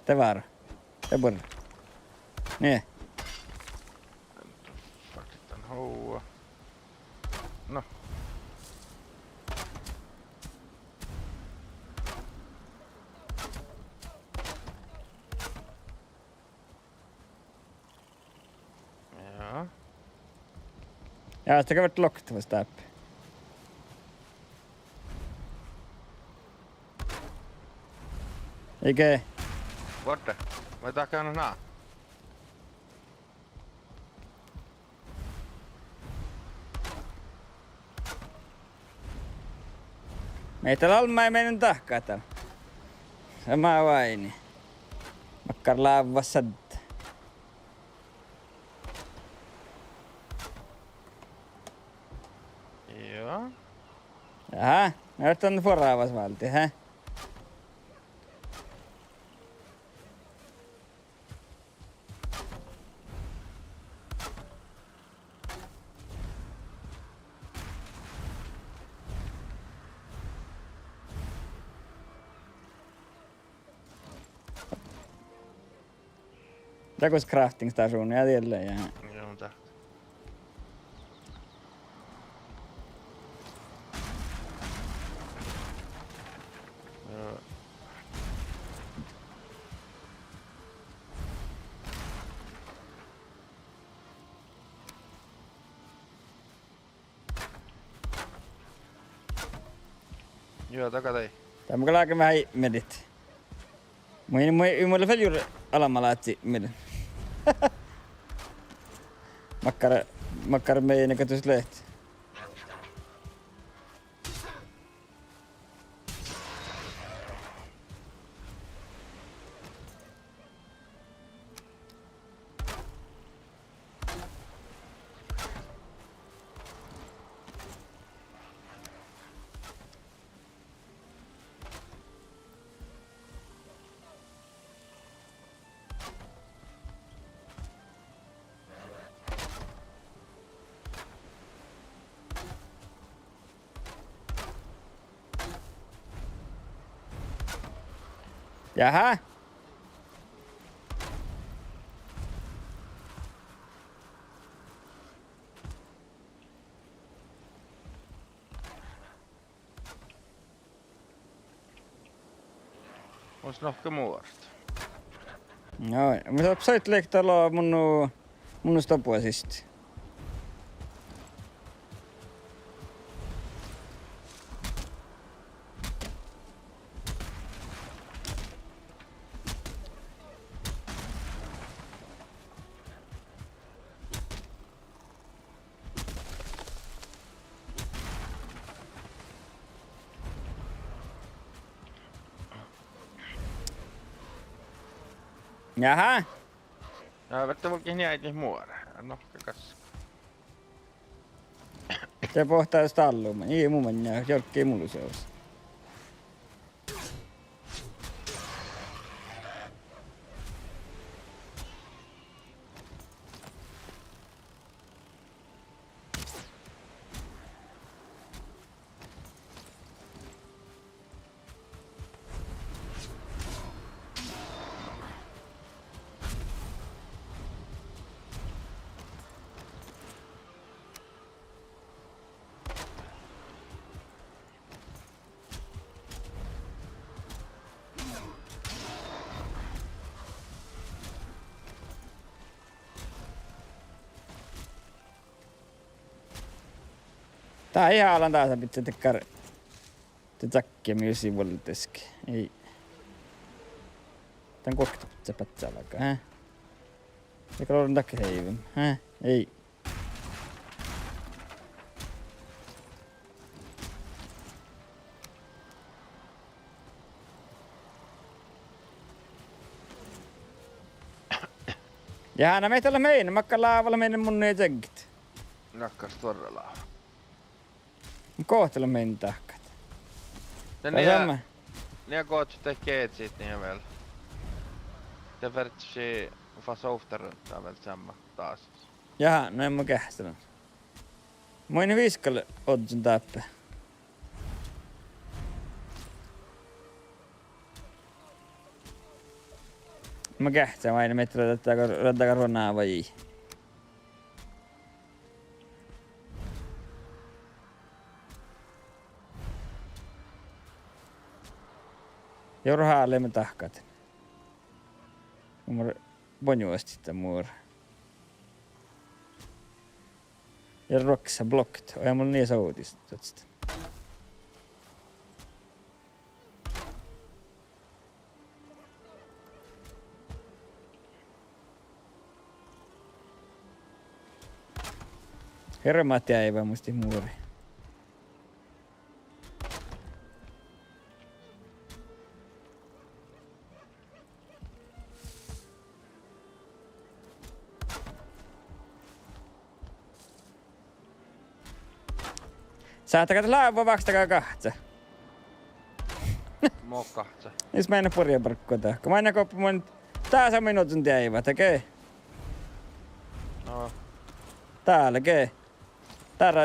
Te varo. Te burra. Nie. Faktitan houa. No. Ja. Ja sitä kävät loktavasta appi. Eikä. Borta. Mä takan nää. Meitä alma ei meidän tahkaa täällä. Sama vaini. Makkar laavassa. Joo. Jaha, nyt on forraavas valti, hä? Takos crafting station ja edelleen ja. Joo, mutta. Joo. Joo, takatai. Tää mukaan aika vähän medit. Mulla fel juuri alamalaatsi medit. Makkara meidän näkötys lehti. Jaha. Ois nohka muorta. Joo, mutta sait leiktaa mun stopua siisti. Jaha. Ja vettä voikin jäitä muora. Nohka kas. Se pohtaa sitä alluuma. Ei mun mennä, jorkkii mulla se olisi. Tää on ihan alan taas pitää tekkar Det takkia myös i volteski. Ei. Tän koktu se pätsä alkaa, hä? Eikä ole takki heivin, hä? Ei. Ja hän meitä olla meidän, makka laavalla meidän mun ei tsenkit. Nakkas todella. Kohtella meidän tahkat. Ja Tai samma. Ni går till keetsit niin väl. Det verkar fast ofta runt väl samma taas. Jaha, no en mä kähtänyt. Moin viskalle odsin tappe. Mä kähtään aina meitä rattakaa ronnaa vai. Jorhaalle me tahkat. Mä bonjuasti sitä muura. Ja roksa blocked. Oja mulla niin soutista. Hermat jäivä musti muuri. Saattakaa laavua vakstakaa kahtsa. Mokahtsa. Jos mä en purja parkkua tahka. Mä en koppu mun taas on minuutin jäivä, tekee. No. Täällä kee.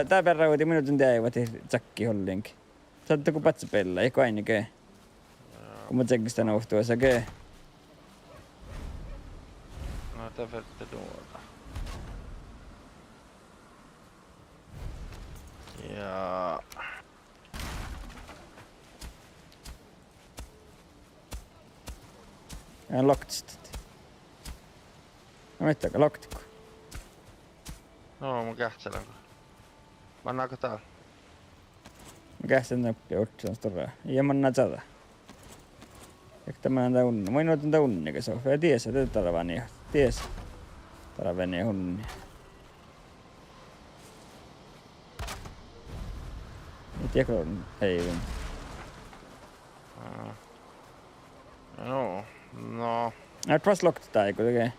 Tää perra uiti minuutin jäivä tsakki hollinkin. Saatte ku patsa pellä, eikö aina kee. Kun mä tsekkistä nouhtuessa kee. No det verkar dåligt. Ja. Ja loktist. No mittääkö loktikko? No mun kähtselän. Pannaanko täällä? Mä kähtän näppiä otsan storaa. Ja mä näin tätä. Eikö tämä on tää unni? Mä en otan tää unni, kun se on. Ja tiesä, tätä taravania. Tiesä. Taravania unni. Ei tiedä, kun ei. No. No. Näet vasta loktetaan, eikö tekee?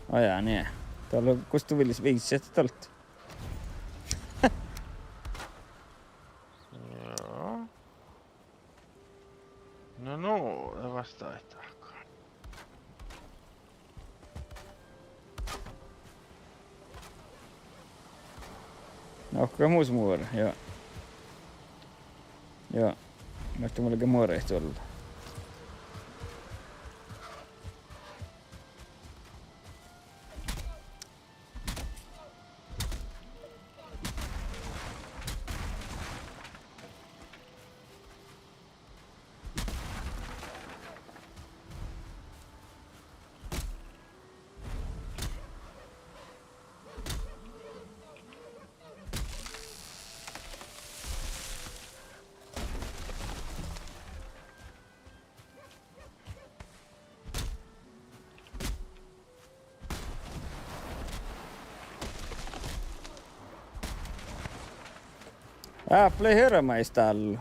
Ojaa, niin. Tuolla on kustu villis 5 tolta. Joo. No, det vasta ei tahkaan. No, onko muus muori? Joo. Joo. Mä oon mullekin muoreista olla. Play hörmaista allu.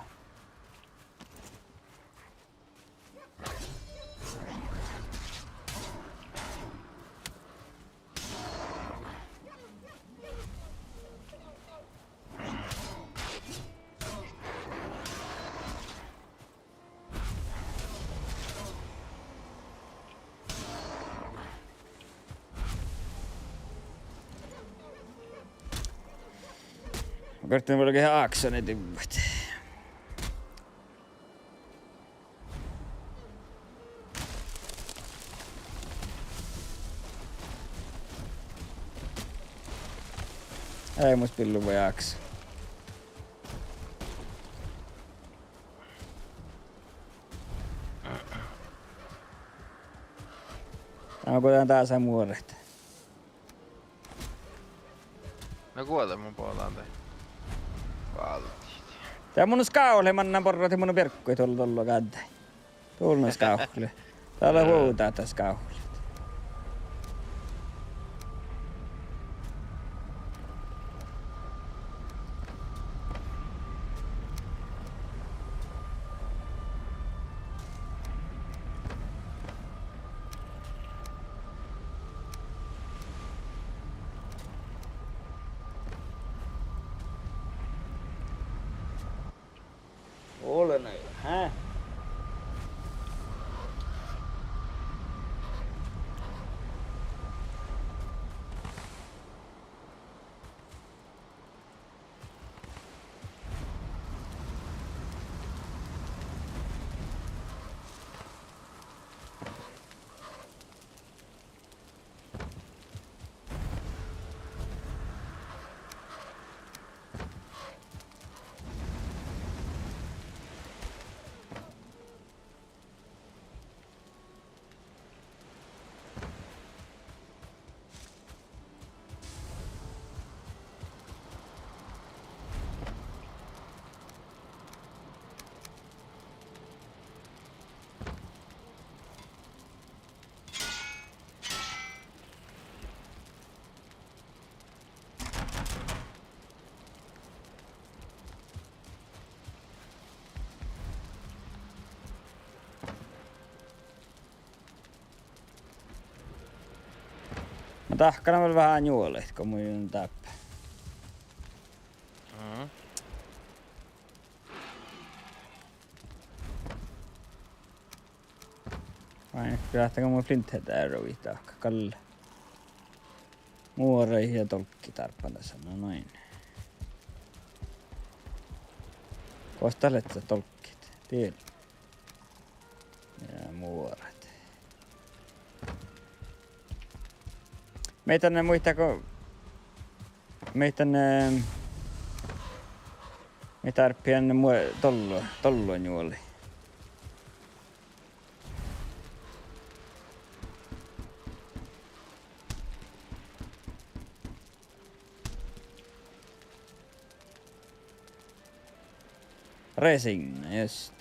Kortin voi ihan aksoni tipput. Ei musta pillu voi aksa. Onko tää taas muoret? No kuota mun puolaan tei. Valtiit. Tää mun skaulle manna porroti mun verkkoi tuolla kädä. Tuolla skaulle. Täällä huutaa tää skaulle. Olen ei. Hä? Mä tahkana vielä vähän juolet, kun mun tappaa. Vai nyt lähtekö mun flinthead arrowi tahka kalle. Muoreihin ja tolkki tarppana sanoo noin. Kostalet sä tolkkit? Tiedä. Ja muoret. Meitä ne muistako... Meitä ne... Me tarppien ne tollo juoli. Resigna, just.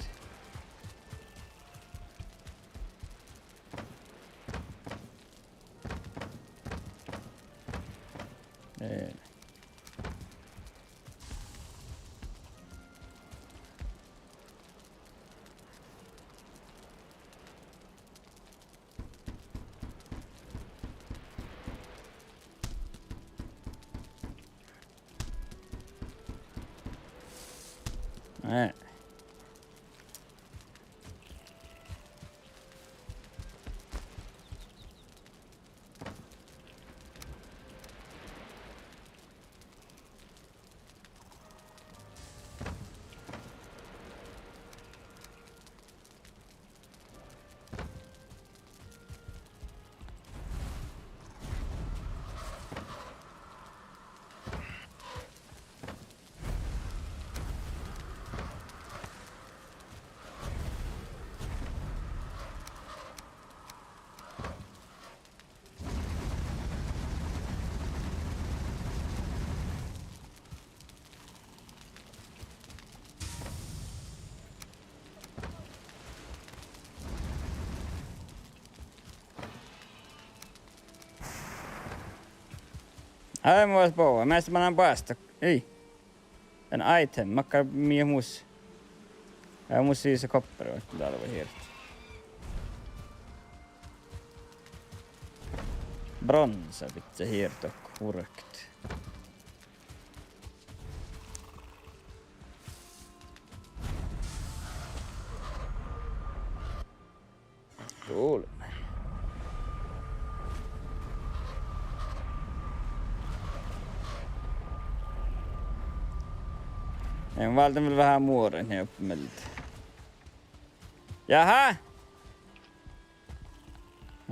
Ai mä vois poua. Mä annan päästä. Ei. En item. Makka mie mus. Mus siis kopperi olisi pitää olla hirti. Bronsa pitää hirto kurkt. Cool. En välttämättä vähän muoren ja oppimelta. Jaha!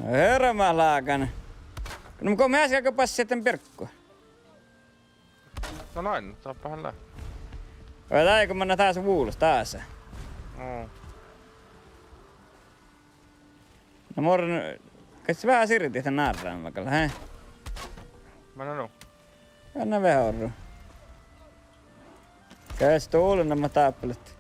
Hörmälaakan. No kun mä äsken passi sitten perkkoa. No noin, saappahan lähteä. Vai kun mä taas vuulos taas. No morren... Kas vähän sirti tän narraan vaikka, hä? Mä nanu. Anna vähän orru. Käs tuulen nämä tappelut.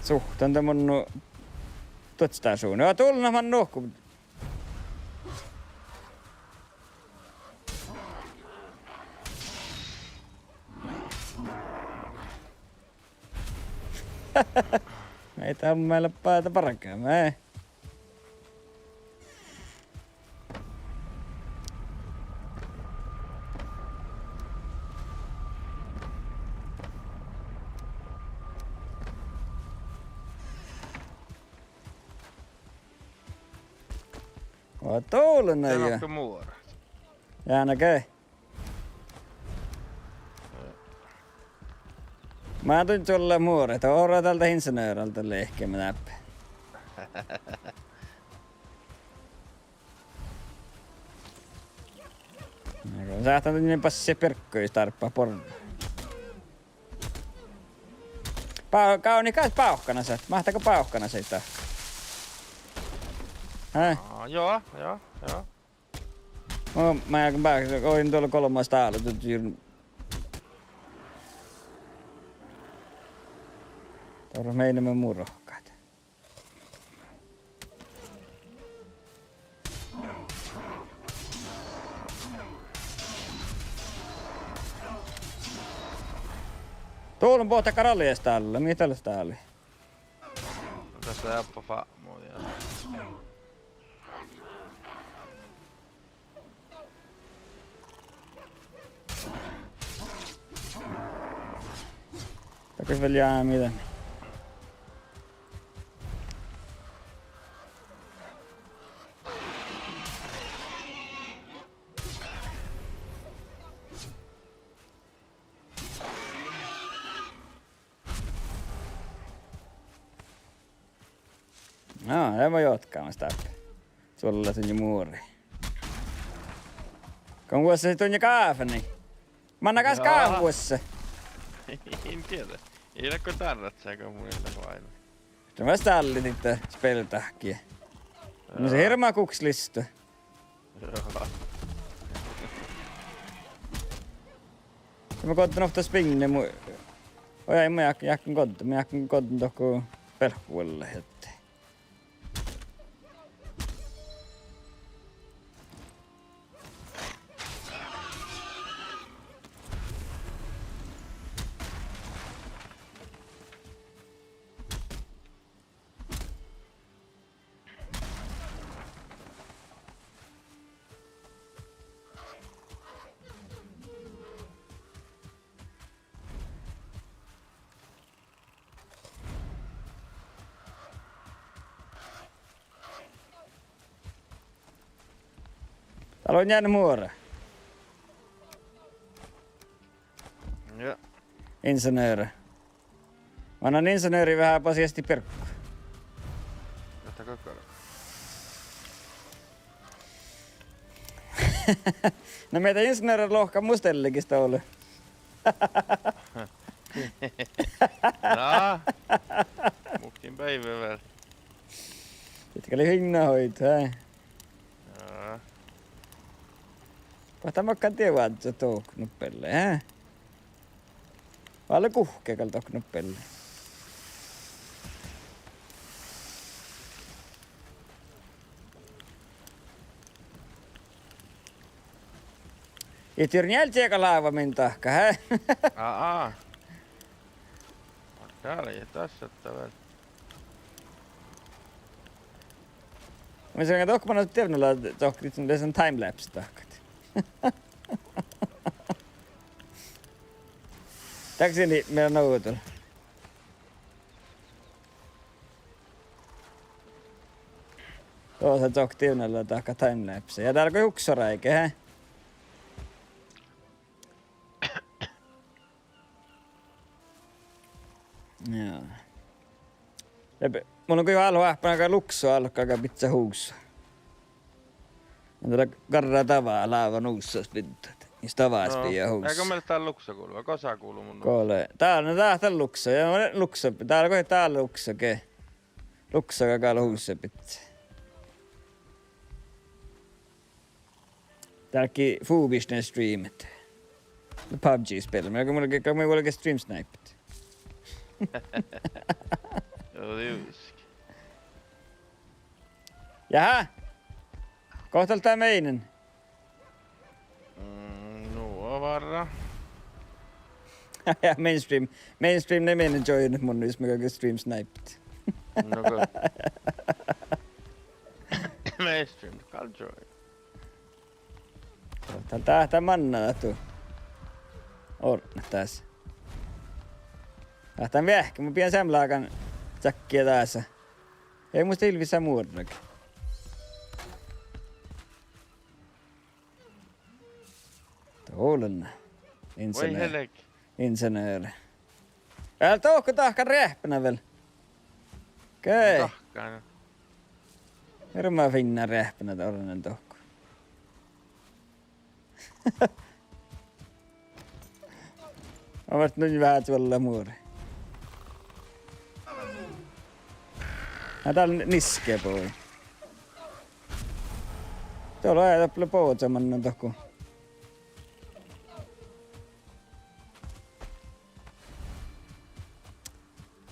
Suhtaan tämän mun tuotstasuun. Joo, tuulen nämä nuhku. Meitä on meillä päätä parankäymään, ei? Oot tuulen Se jo. nokku muora. Jää näkee. Mä tuin sulle muoret. Oora tältä insinöörältä lehkemä näppä. Sä oot niin passi perkköis tarppaa porno. Kauni kai pauhkana sä. Mahtaako pauhkana sitä? Häh? Joo. Mä olin tuolla kolmasta aallut. Tuolla meinämme murokkaat. Tuolla on pohta karalliesta alla. Mitä tällaista oli? Tässä jäppä faamuja. Takais vielä jää mitä? No, ei voi jatkaa sitä. Sulla on jo muuri. Kun vuossa sit on jo kaafani. Mä annan kas kaavuossa. En tiedä. Ei näkö tarratsääkö muille vain. Se mä stallit itse speltahkia. No se hirmaa kukslista. Joo. Mä koitan ofta spingne mu... Oi ei mä jääkän kontto. Mä jääkän kontto tohku pelkkuille jottei. Täällä on jäänyt muora. Joo. Insinööri. Mä annan insinööri vähän pasiasti perkku. Jotta kokoro. No meitä insinööri lohka mustellikista oli. No. Mukin päivä vielä. Pitkä oli hinnahoit, hei. Joo. Kohta mä akkaan tiedä, että se tuo knuppelle, hei. Vaan kuhkeekalla tuo knuppelle. Ei tyrnjälti eikä laava min tahka, hei. Aa. Täällä ei tässä ottaa vielä. Mä sanoin, että onko mä nyt tiedänyt, että se on timelapse tahkat. Taksini meillä noutulla. Tuossa on tiedänyt, tahka timelapse. Ja täällä on juksora, eikä hei? Joo. Mulla on kyllä alhoa, pannakaan luksua alkaa pizza huussa. Tällä karraa tavaa laavan uussos vittu. Niistä tavaas piiä huussa. Eikö meillä täällä luksa kuulu? Vai kosa kuulu mun? Kole. Täällä on täällä luksa. Ja luksa. Täällä kohe täällä luksa ke. Luksa kakalla huussa pitää. Täälläkin Fuubisten streamit. PUBG-spel. Men jag kommer ihåg stream snipet. Joo, juurikin. Jaha. Kohta tää meinen. Nuo varra. Ja mainstream ne meinen joinut mun jos mä kaiken stream snipet. No good. Mainstream, Kalljoy. Tää mannaa tuu. On tässä. Lähtään vähkä, mä pidän semlaakan tsäkkiä tässä. Ei muista ilvissä muodonakin. Tuolen. Voi helek. Insenööri. Älä tohko tahkan rähpänä vielä. Okei. Tahkaan. Hirveä finna rähpänä tollanen tohko. Mä vart nyt vähän tuolla muuri. Täällä niskee poi. Tuolla on ajatella pootsamannan tohko.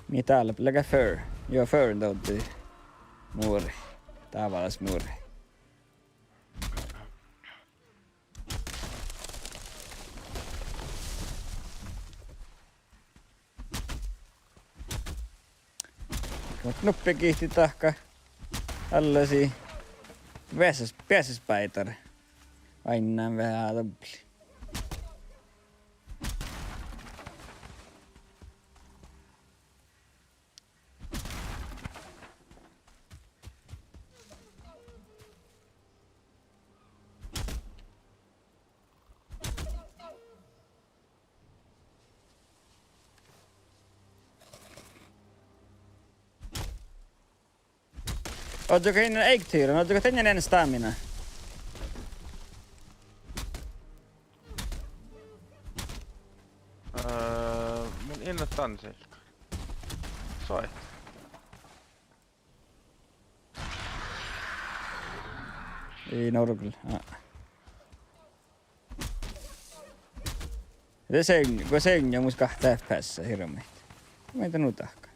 Niin täällä pelkä fur. Joo, fur tuotti muuri. Tavallis muuri. Knuppi kiihti tahka tällaisia pääsespäitar. Aina vähän topli. Ootko innan ägtyren? Ootko tänne en stamina? Mun innan tansilka. Soit. Ei norgul. Kun seng on mus 2 FPS hirveet. Mä en tanu tahka.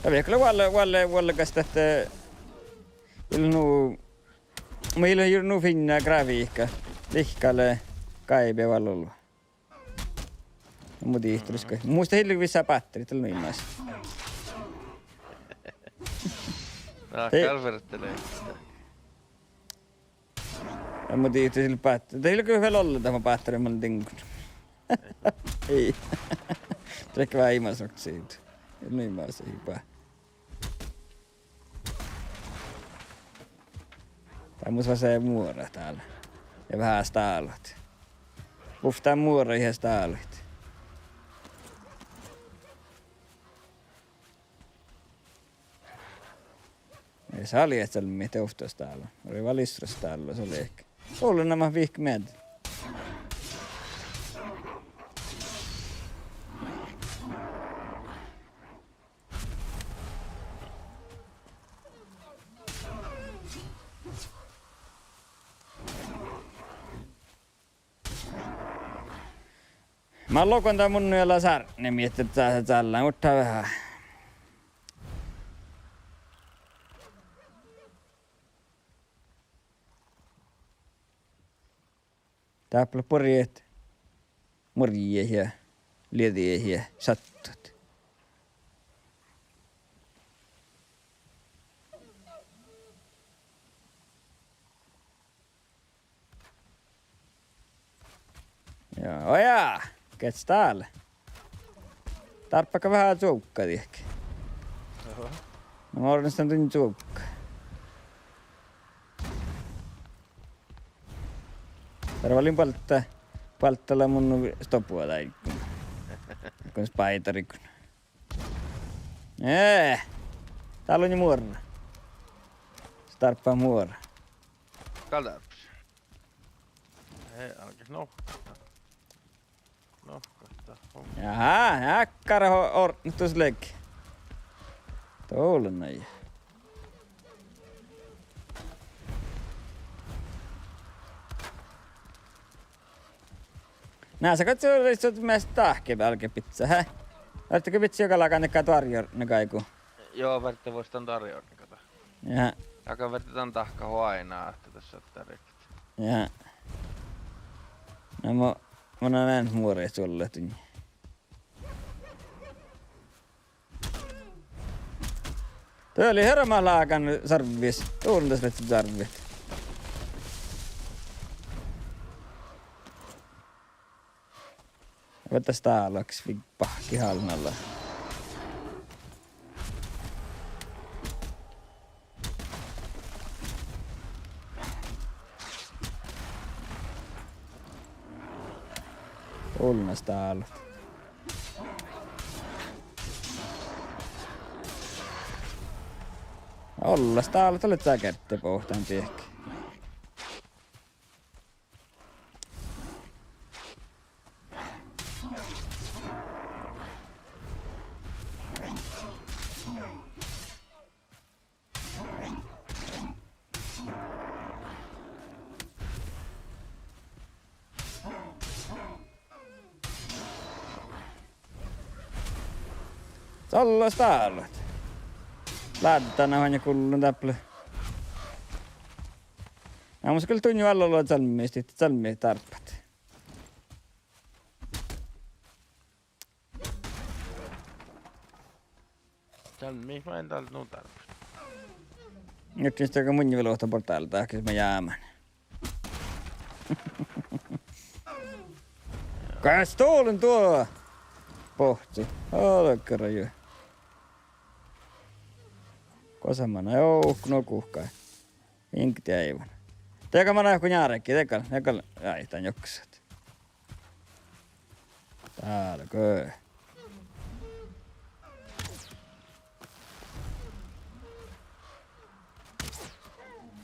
Jag vet inte vad kasta että meillä on nu finna grafiikka lihkalle kaibe vallolla. Mutta ihtulisko. Muista hiljakin vissaa patterit on niin nice. Kalvertelee. Ja mutta ihtulisko patterit. Mutta hiljakin vielä olla tämä patteri mä olen tinkun. Ei. Trekkä vähän imasokti siitä. Niin mä se hyvä. Tää mus vaan se muora täällä. Ja vähän staalut. Puhtaa muora ihan staalut. Ei se oli, että se oli mitä uhtoista täällä. Oli vaan listros täällä, se oli ehkä. Ollut nämä vihkmeet. Mä lokon tää mun yöllä särni miettii, että tää tällä mutta vähän. Täällä porjeet, morjeja, liediehiä, sattut. Joo, ojaa! Kets täällä? Tarppaka vähän tuukkaa ehkä. Mä ornistan tunnin tuukkaa. Tarvalin palttalla mun stopua tai kun spaitarikun. Täällä on ju muora. Starppaa muora. Kalerps. Ei, alkis nohkata. Jaha, äkkärä orntus lägg. Tuolla näin. Nää sä katso yrität mest tahke välke pizza, hä? Oletteko vitsi joka lakannekaa tarjoa ne kaiku? Joo, värtte vois tän tarjoa, niin kato. Jaha, Jaka värtte tän tahka huainaa, että tässä on tärkeää. jaha. No mä oon näin muoria sulle tunni. Toi oli herma laakan sarvis. Tuulentas letsi sarvit. Vetäs täällä oks pahki halnalla. Tuulentas täällä. Ollas täällä tulet sä kertte pohtaan tiehkä. Ollas täällä. Lähdetään aina kullun täplö. Mä musta kyllä tunnin alla luot salmiista, että salmiista tarppat. Salmi, mä en täältä nuun tarvitse. Nyt niistä aika mun niveluohta portailta, ehkä mä jäämään. Kas tuolen tuo! Pohti. Olekara jo. Kosamana joukno kuhkai. Inkti aivan. Teka mä näin kun jäärekki, tekal. Ai, tän joksat. Täällä köö.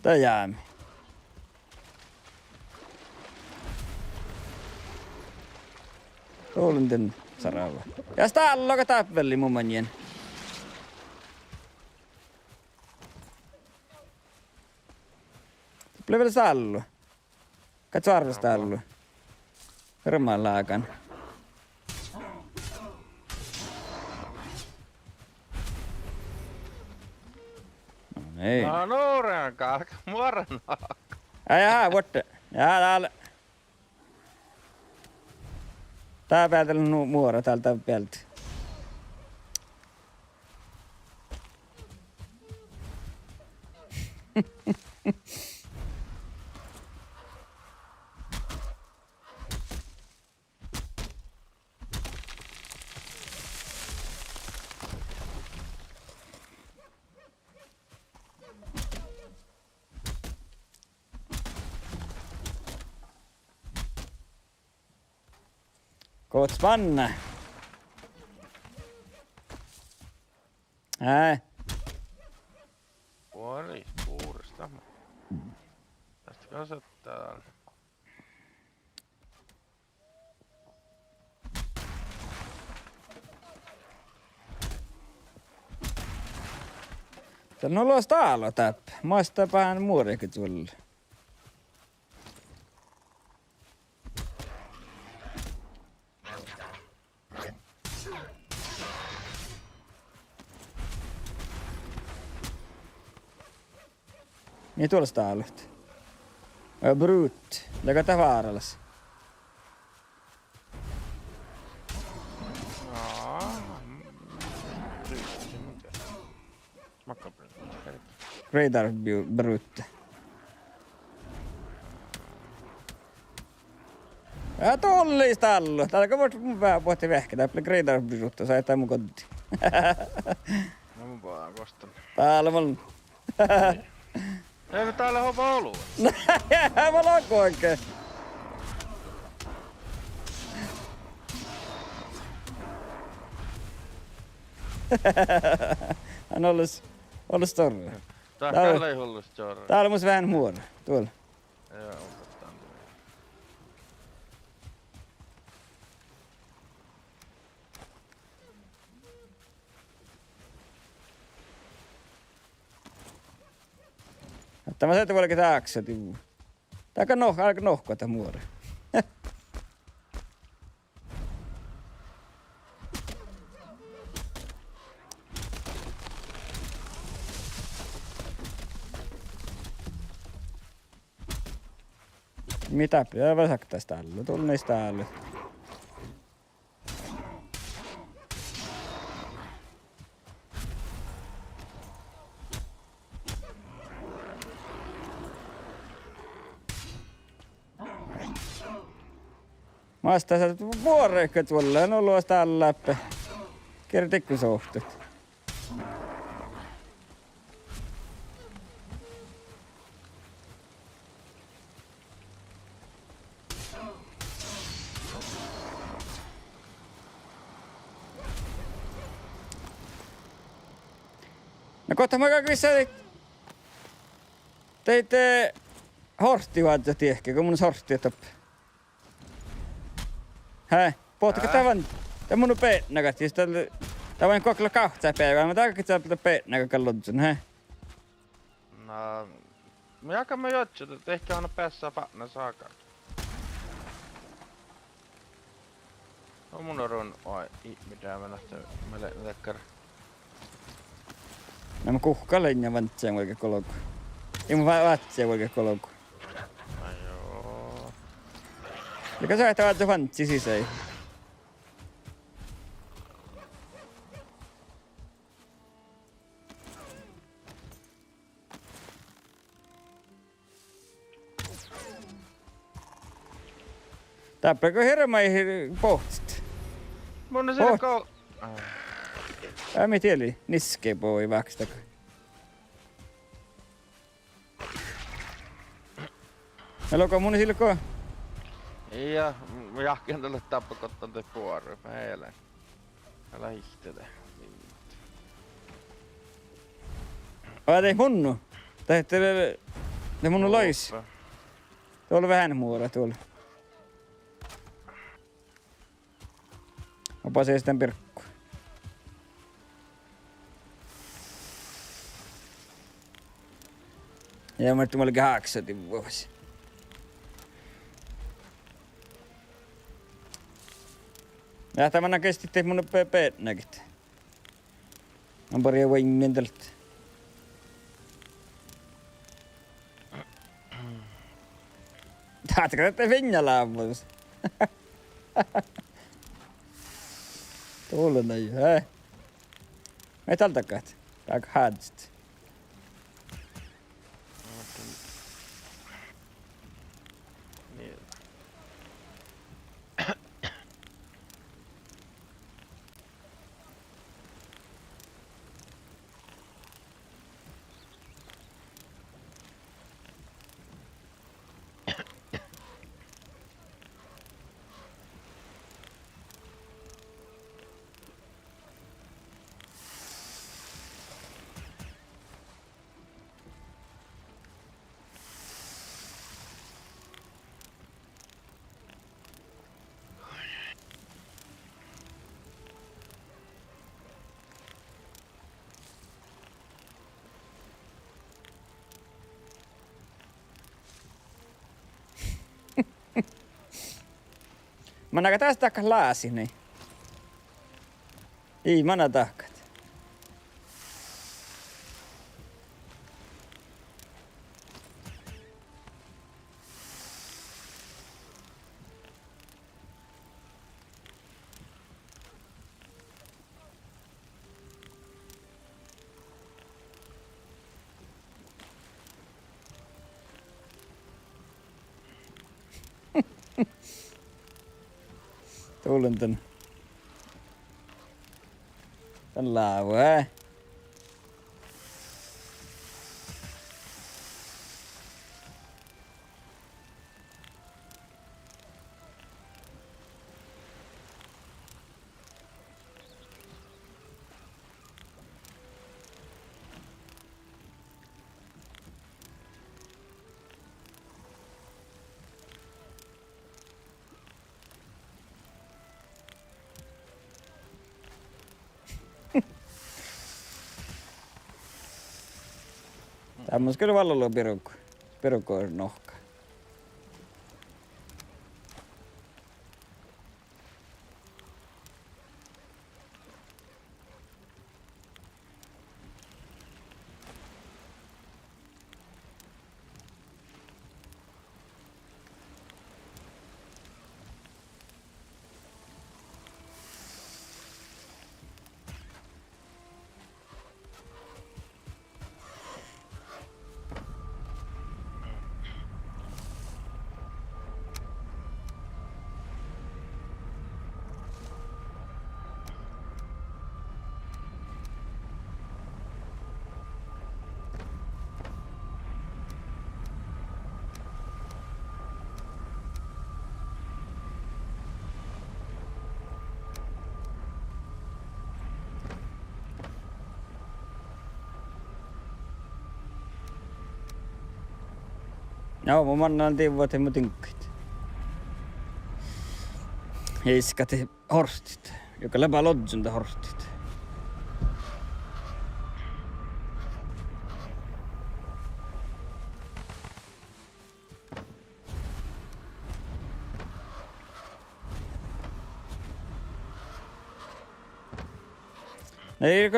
Tää jäämi. Tuolen tän sarava. Ja täällä on tappeli mun manjen. Tulee vielä sallu. Katso arvosta allu. Hermaan laakan. No niin. No nuoren kalka, muoran Jaha, vuotte. Jaha, täällä. Tää päältä on muora täältä päältä. Koot spanna. Puoli puurista. Tästä kasvattaa. Täällä on ulos täällä täppä. Maistaa vähän muoriakin tuolla. Niin tuolla sitä alueet. Brut. Joka tää vaarallas. Radar Brut. Ja tuollista allu. Täällä voit vähän pohti vehkä. Tää oli Radar Brut. Sä jättää mun kotiin. No mun vaan kostan. Täällä on. Eikö täällä ole valua? Mä lakko oikein. On ollut storra. Tää on Tää- Kalle hullu story. Täällä on musta vähän muora. Tuolla. Joo, otetaan tuo. Tämä se tuollakin taakse. Tää on aika nohkoa tää muora. Mitä pitää väsäktäis täällä? Tunnis täällä. Mä oon tässä vuoreikka tuolla on ollut täällä läpi. Kertikku sohtut. No kohta mä kaikissa teitte horttivaatteet ehkä, kun mun sortti toppi. Hä? Pohtiiko tämän? Tämä mun peetnakat, siis tää vain kokla kahta päivää, mä taakka tää peetnakat kallotsun, hä? No, me jakamme jotsut, että ehkä on päässä panna saakaan. No mun on oi, mitä mä lähtee lekkar. No mä kuhka lenja vantseen oikein kolku. Ei mun vatseen oikein kolku. No joo. Mikä sä ehtä vaatse vantsi sisään? Täppäkö hirmaihin pohtit? Mun on siellä Oh. Mä tieli, niske voi väkstäkö. Eloko mun silko? Ja mä jahkin tälle tappakottan te puoru. Mä eilen. Älä hihtele. Aa tei munnu. Te munnu lois. Tuolla vähän muora tuolla. Mä pasee sitten pirkku. Ja mä olin 8 vuosi. Ja tämän kesti teet mun peetnäkit. On pari voimien tältä. Taatko tätä Venäjälää ammus? Tuolla näin, hä? Ei tältä kahta. Aika haadist. Niin. Mä näkään tästä takas laasi, niin. Ei, mä näen takkat. Tulen tän laavu, Tämmöis kyllä vallalla pirukko. Pirukko on nohka. Joo, mä mannaan tiivuot ja tinkkuit. Heiskat horstit. Joka läpää lodsunta horstit.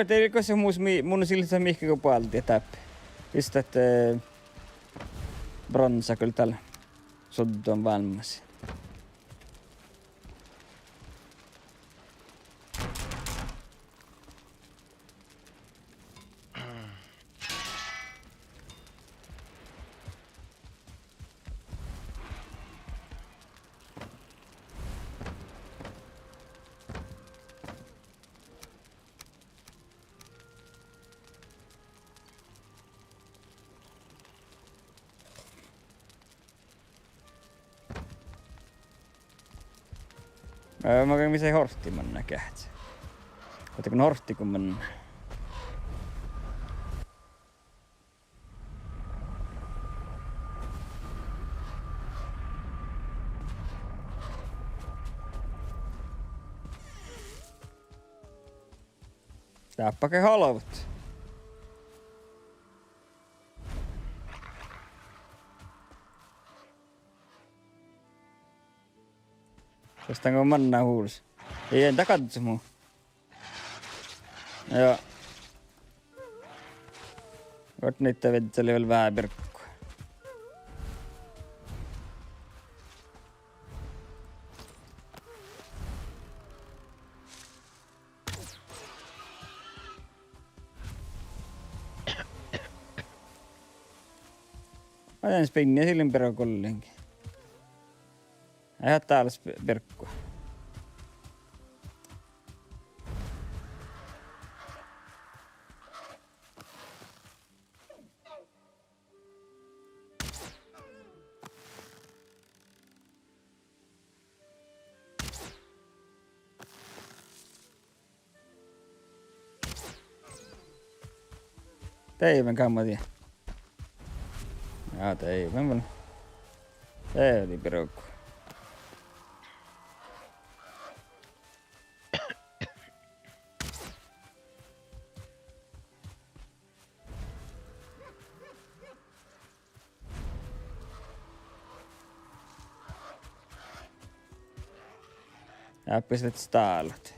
Eikö se mun siltä mihkä kun puolti täppi. Pistät bronsa kyllä tällä soddu on valmis. Mä käyn missä hortti mennä kähtsä. Ootko hortti kun mennä? Täppake halvut. Tästänkö mannaa huulus? Ei entä katso muu. Joo. Oot niitä vedseli vielä vähän pirkkua. Ajan spinniä silin perä kollinkin. Ei oo täällä pirkkua. Teivän kammatia. Jaa, teivän vaan. Se oli pirukku. Ja pistät staalut.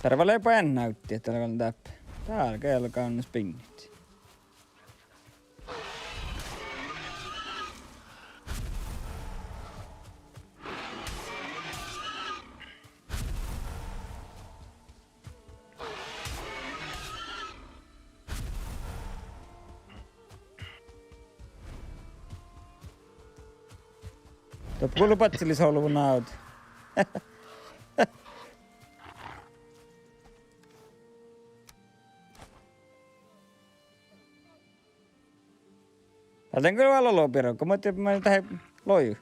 Tervelee pään näytti, että on täppä. Täällä kelka on spinnit. Kuulu patsillisolvun nauti. Täältä on kyllä vaan lolopirokko, mä oon tähän loju.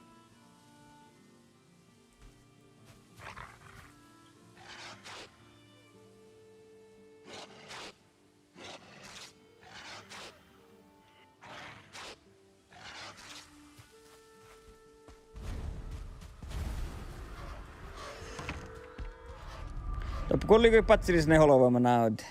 Koliko patselis ne holovoima naudi?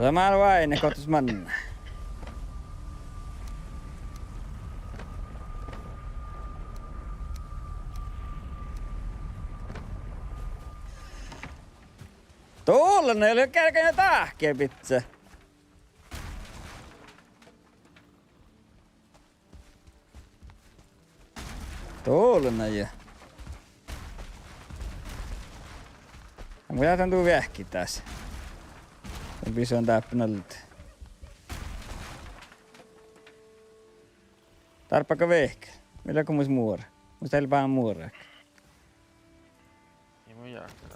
Samalla vain ne kohtas manna. Tuolla ne oli kärkänä tahkeen pizza. Tuolla ne jo. Mä jätän tuu vähki tässä. Se on täppänältä. Tarpaka vehkä. Millä kun muis muora? Muista heillä vähän muoraa. Ei mun jääkää.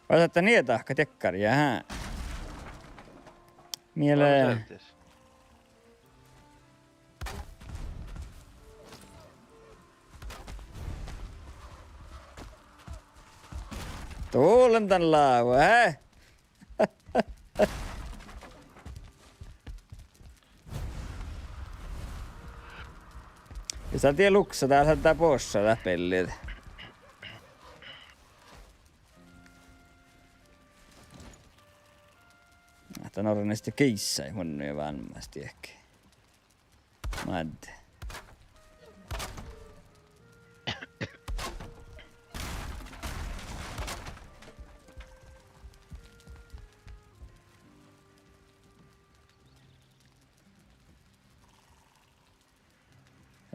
Vasatta niitä tahka tekkaria, hää. Mieleen. Tuulen tän laava, hää? Ja sä tiedä luksa, täällä saattaa poissa tää pelliä. Tän on näistä keissai hunnuja varmasti ehkä. Madde.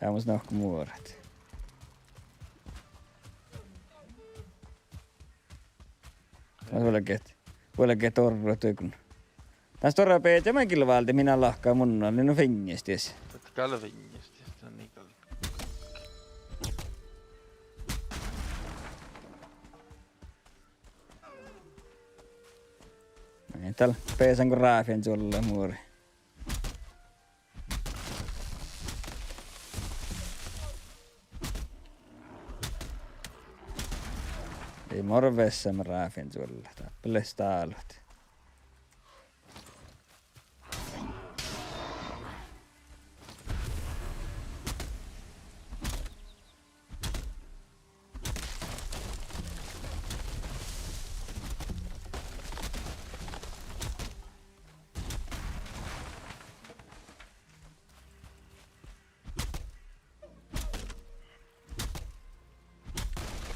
Ja mus nahku muoret. Voi ket orro tykun. Tästä on peet ja mäkin valti minä lahkaa munna, niin on finjestis. Kalli finjestis, on niin kalli. Näin täällä peesän kun raafien sulle muuri. Ei morvessa mä raafien sulle, tappele staalut.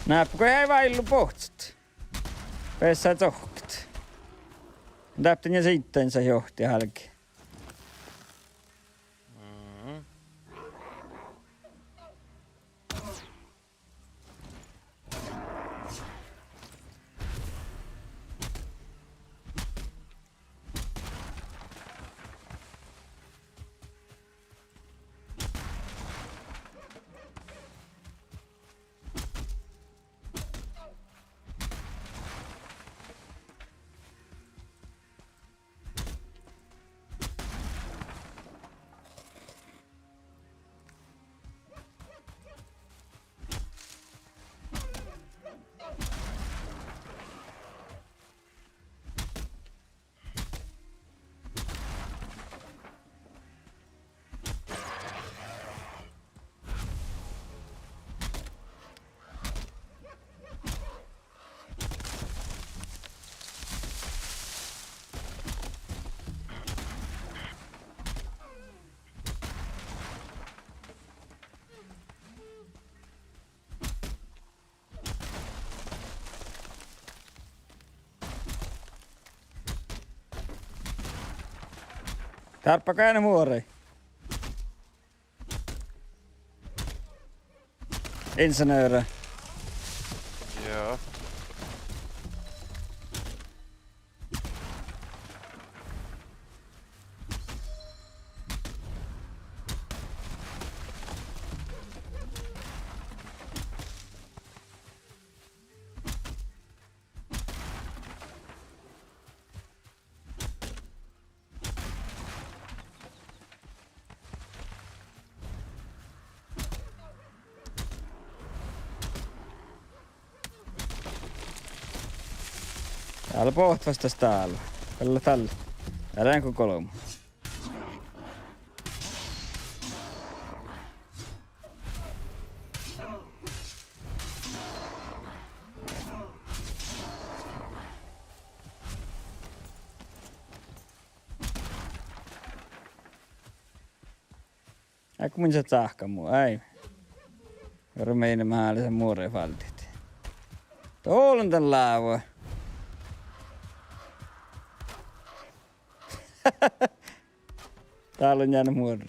Näppukö jäi vaillu pohtsut? Pessä tohkt. Täptin ja siittensä johti hälki. Tarppakaa ne muorei. Insinööri. Joo. Täällä poht vastas täällä. Tällä. Älä kuin 3. Äkku minä saat sahka mua, ei. Rumeinen mahdollisen muoreen valtit. Tuolla on tän laavua. Täällä on jäänyt muorre.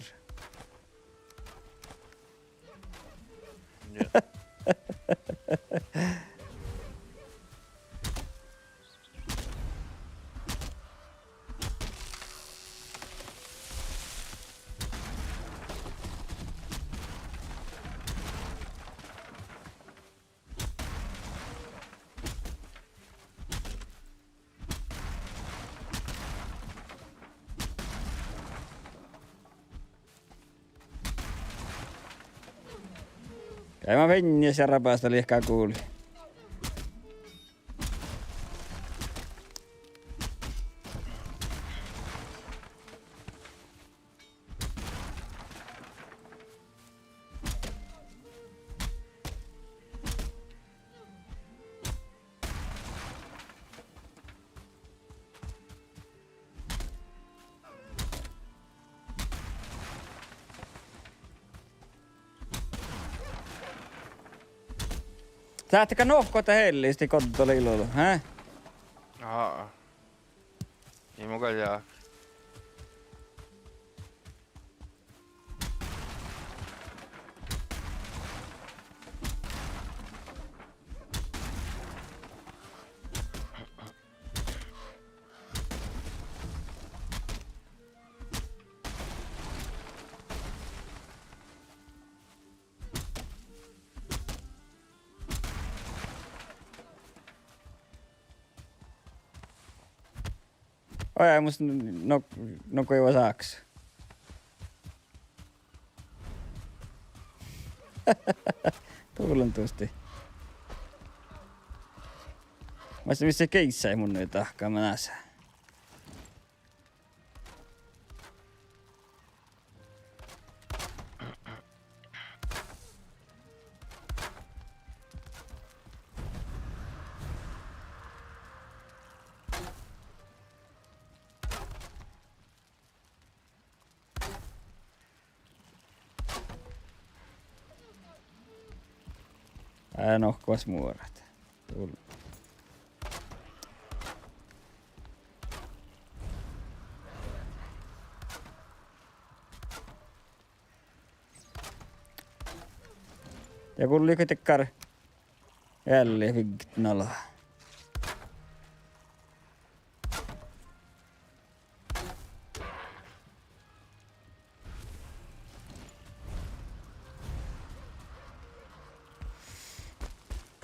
Joo. Käymä venniäs ja rapaasta liikaa kuuli. Saatteko nohkota hellisti kontolilulla, hä? Aa. Ei muka jää. Oi ei musta kuiva saaks. Tuulentusti. Mä sitä missä keissä ei mun nyt tahkaa mä näsä. Nohkuvas muorat. Ja kun liikutekkar jälleen viggit nalaa.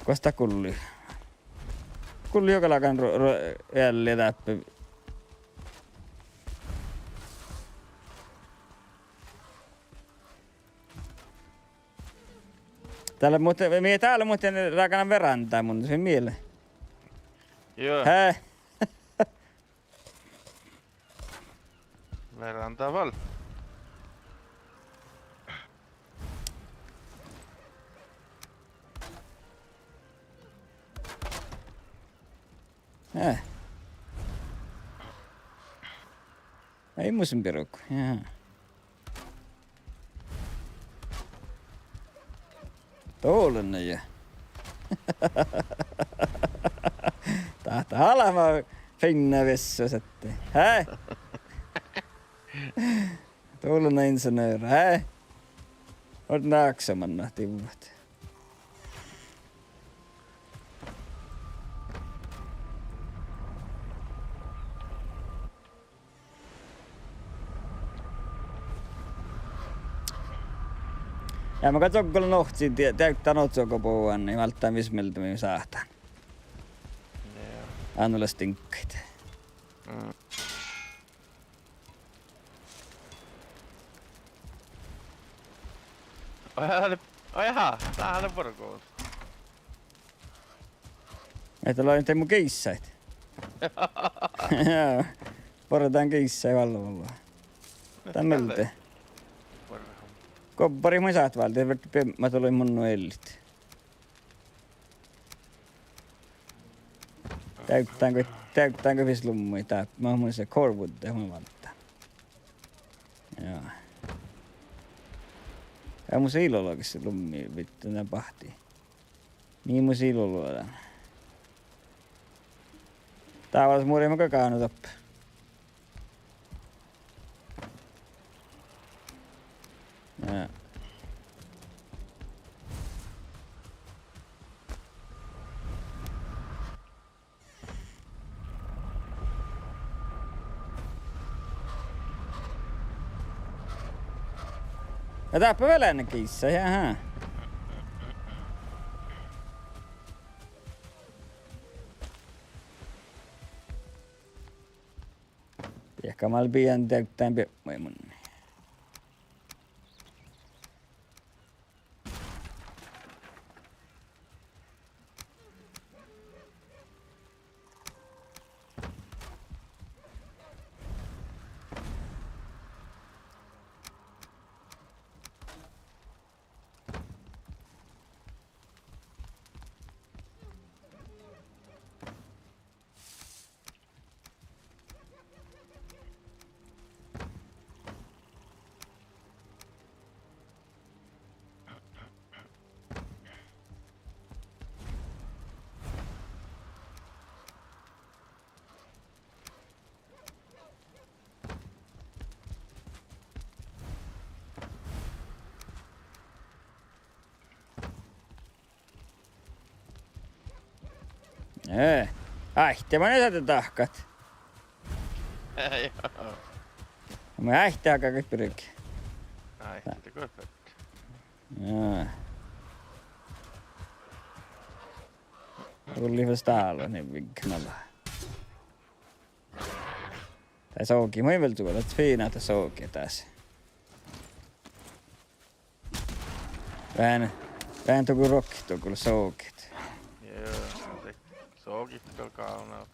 Kosta kulli. Kulli joka lakan jälleen täppä. Täällä muuten raakanan verantaa mun sen mieleen. Joo. Hää? Verantaa val. Ei musen pirukku. Jaha. Tuollainen ja. Tahtaa olemaan finna vessa sitten. Hää? Tuollainen insinöörä, hää? Oot naaksamanna tiuvat. Ja mä katson kun nohtsin täyttää notsoko puhuan, niin välttää vismeltä mihin saahtaan. Annulle stinkkeitä. Oi jaha, tämähän on porkuus. Että lain mun keissäit. Joo. Porretaan kissa valvolla. Tämmölte. Koppari mä saat valta, mä tulin mun noellit. Täyttäänkö vislummui tää? Mä oon mun se Corwood tehon valta. Joo. Ja mun se ilologissa lummi vittu nää pahtii. Niin mun se iloluodaan. Tää on muuri mä kakaanu toppe. Joo. Ja tääpä välänä kissa, jaha. Ehkä mä pian täyttään pian mun. Äihtemä ne saatte tahkat. Joo. Mä äihtää kaikki pyrkki. Ai, sitten koet. Joo. Tuli vasta täällä niin vinknalla. Tää souki, mä ei vielä tuolla, että fiinaa tää souki tässä. Vähän tuku rokki tukulla soukit. Joo, se soukit kauna.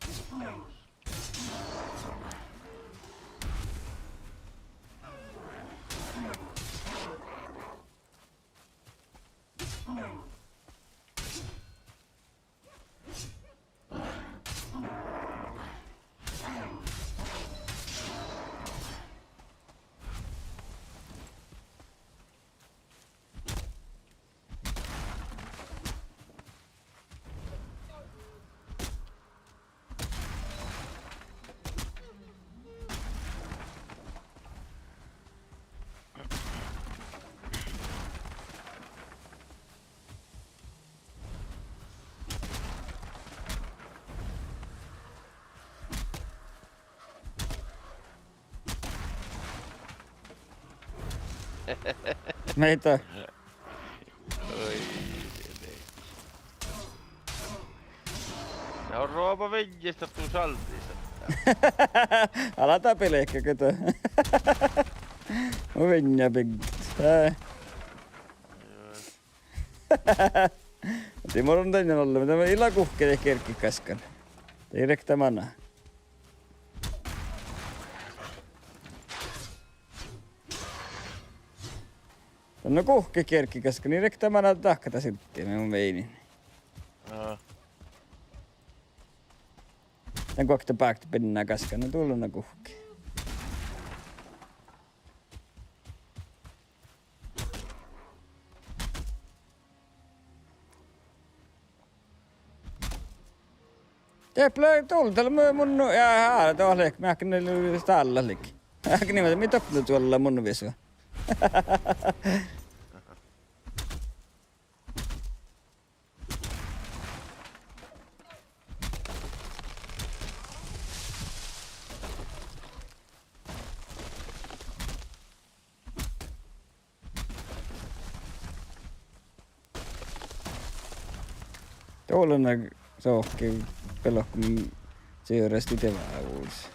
Meitä. Oi, se on roopa vengistä tuu saltiisa. Ala tapele ehkä kato. Mä venjä pengit. Timo on tänne olla, mitä mä illa kuhkele kerkki kaskan. Direkta mana. No kuhke kerkki kaskan, direkta mana tahkata sitten, mä mun veinin. Tän kuhkta paakti pennää kaskan, no tullut no kuhke. Teepä tultella mun ja tuolla mä äkkin ne stallallik. Äkkin nimeltä mitä tuolla mun visua. Tuolla on sohki pelokki seurasti teväuus.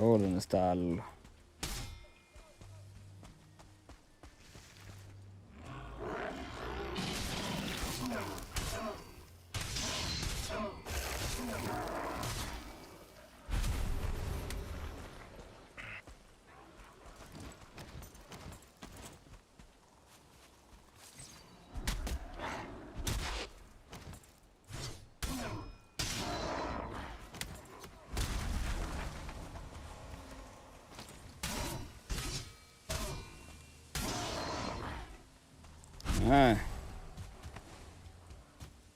Olen sitä alla.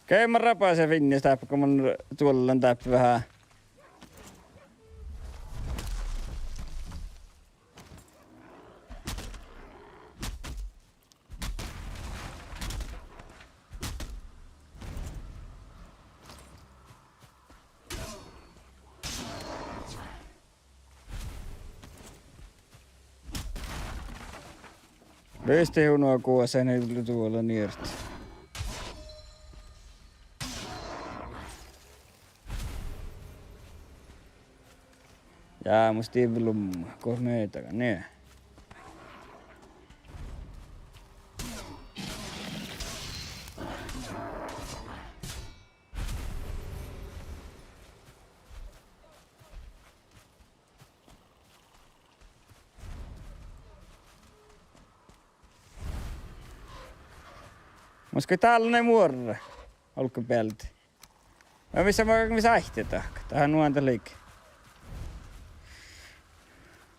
Okei, mä rapaisen vinnistä, kun mun tuolla on täppä vähän. Lysti hunoa kuoseen, ei tullut tuolla nirti. Jaa, musta ei vilumma. Koos meitä, niin. Muska tällainen muorre. Olko pelti. Missä ähti tahka? Tähän nuonta liike.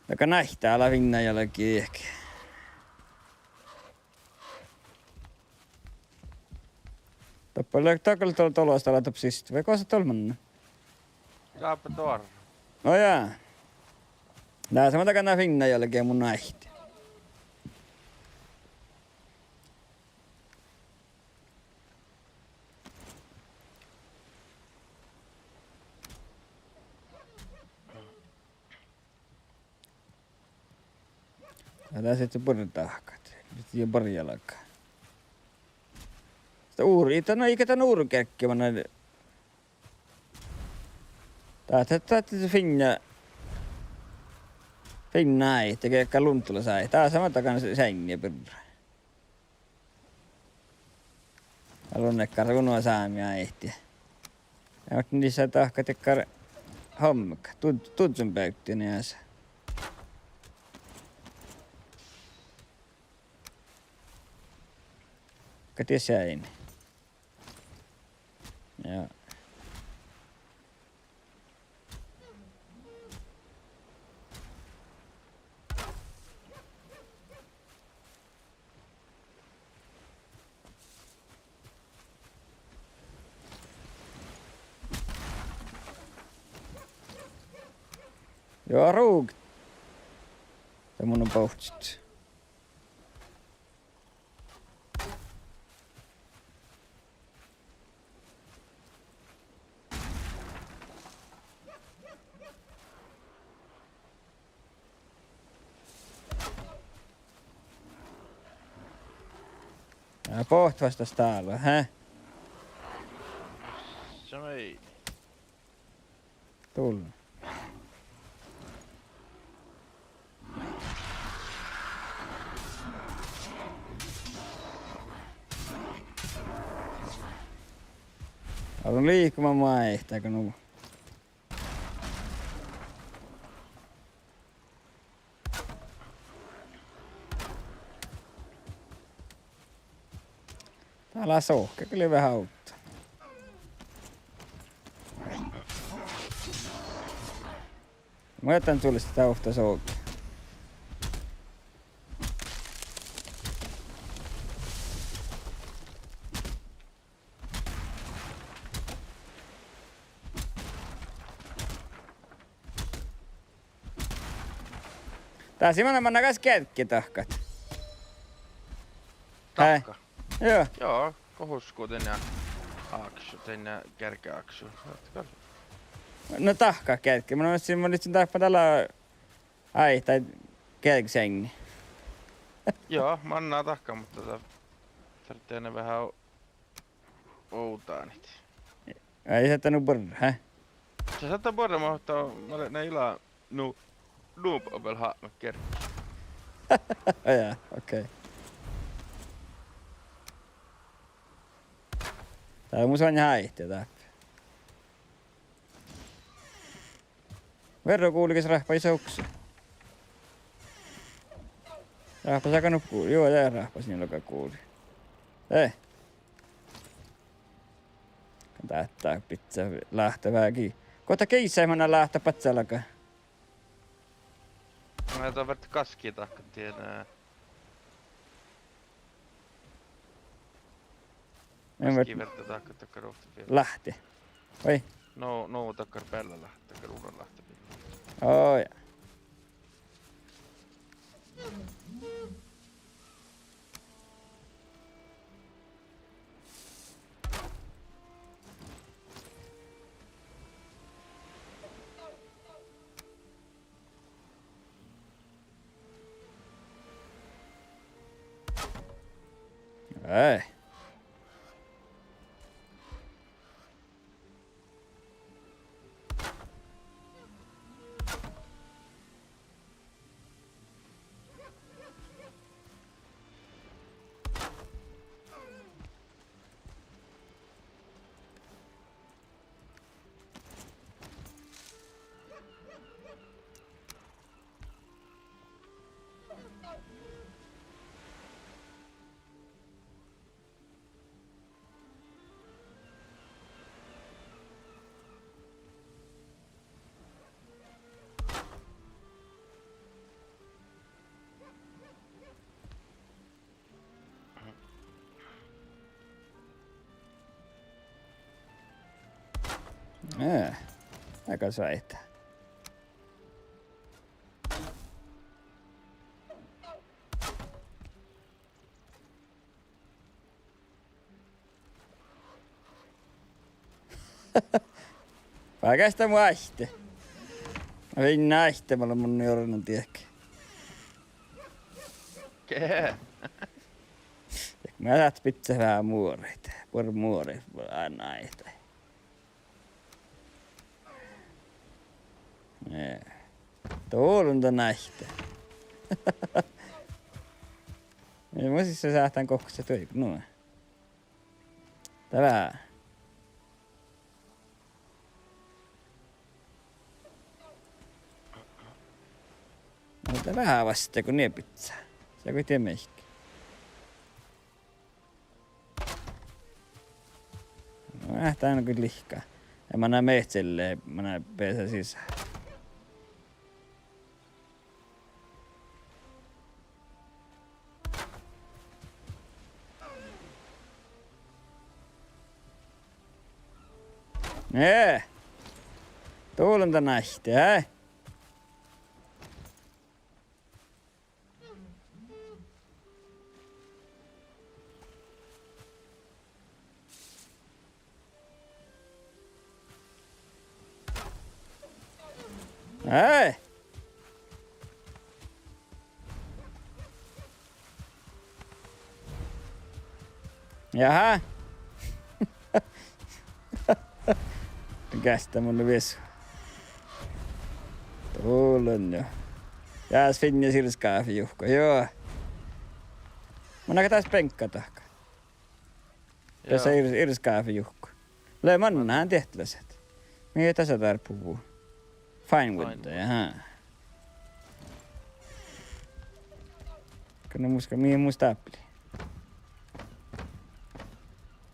Joka nähtää ala Vinnajallakin ehkä. Tappaa takalla tuolla tolosta ala topsista. Vai kosa tolmanna? Saapa tuoda. No jaa. Tää sama takana Vinnajallakin mun nähti. Tää sitten portahkat. Nyt ei pari jalkaa. Sitä no eikä tän uurukärkkiä näin. Tää Finna ei tekee lunttula sai. Tää on sama takana sängiä pyrrä. Haluan nekkaan runoa saamia ehtiä. Ja vaikka niissä tahka tekkar hommikka. Tutsun päyttiä ne asa. Katia säin. Joo. Joo, ruuk. Tää mun on pohtsit. Ja poht vastas täällä, hä? Se ei. Tullut. Haluan liikkumaan maihtaa, kun täällä on sohka, kyllä vähän auttaa. Mä jätän tulla sitä uhta sohkaa. Tää Simona mä nakas kärkki tahkat. Tahka. Joo. Joo, kohuskuten ja aksyten ja kärkeaksu. No tahka kärkki. Mä olisin tahpa tällä ai tai kärkisängi. Joo, mannaa tahka, mutta tarvitsee ne vähän outaa niitä. Ei se tanu burra, hä? Se saattaa borra, mutta ne ilaa Noob on vielä hahmo kerran. Jaa, okei. Tää on mun Sonja häihtiä tää. Verro kuulikis rahpa isouksia. Rahpa sakanut kuuli. Joo, tää rahpas niillä joka kuuli. Tähtää pizza lähtevääkin. Kohta keissäimänä lähtö patsallakaan. Mä et oo verta kaskia taakka tiedää. Kaskia verta taakka taakka ruhti vielä. Lähti. Oi. No takkar päällä lähtee, takkar uran lähtee. Oi. Ei. Aika sväitä. Paikasta mun ähte. Mä vein nähtämällä mun jornan tiekki. Kee? Mä saat pitää vähän muoreita. Muoreita aina ähtä. Tuolunta nähtä. Mä siis se sähtään kokkussa töikö noin. Tää Mutta vähän vasta kun nie pitää. Se kun tee mehki. No nähtää aina kyllä lihkaa. Ja mä näen mehtselleen, mä näen pesä sisään. Tuolunta nähtää, Ei! Jaha! Kästä mun vesu. Tuulen jo. Jääs finne silskaafi juhko, joo. Mä näkö taas penkka tahka. Tässä irskaafi juhko. Löi mannahan tehtäväset. Mihin tässä tarpuu? Finewood, jaha. Kyllä muska, mihin musta tappli?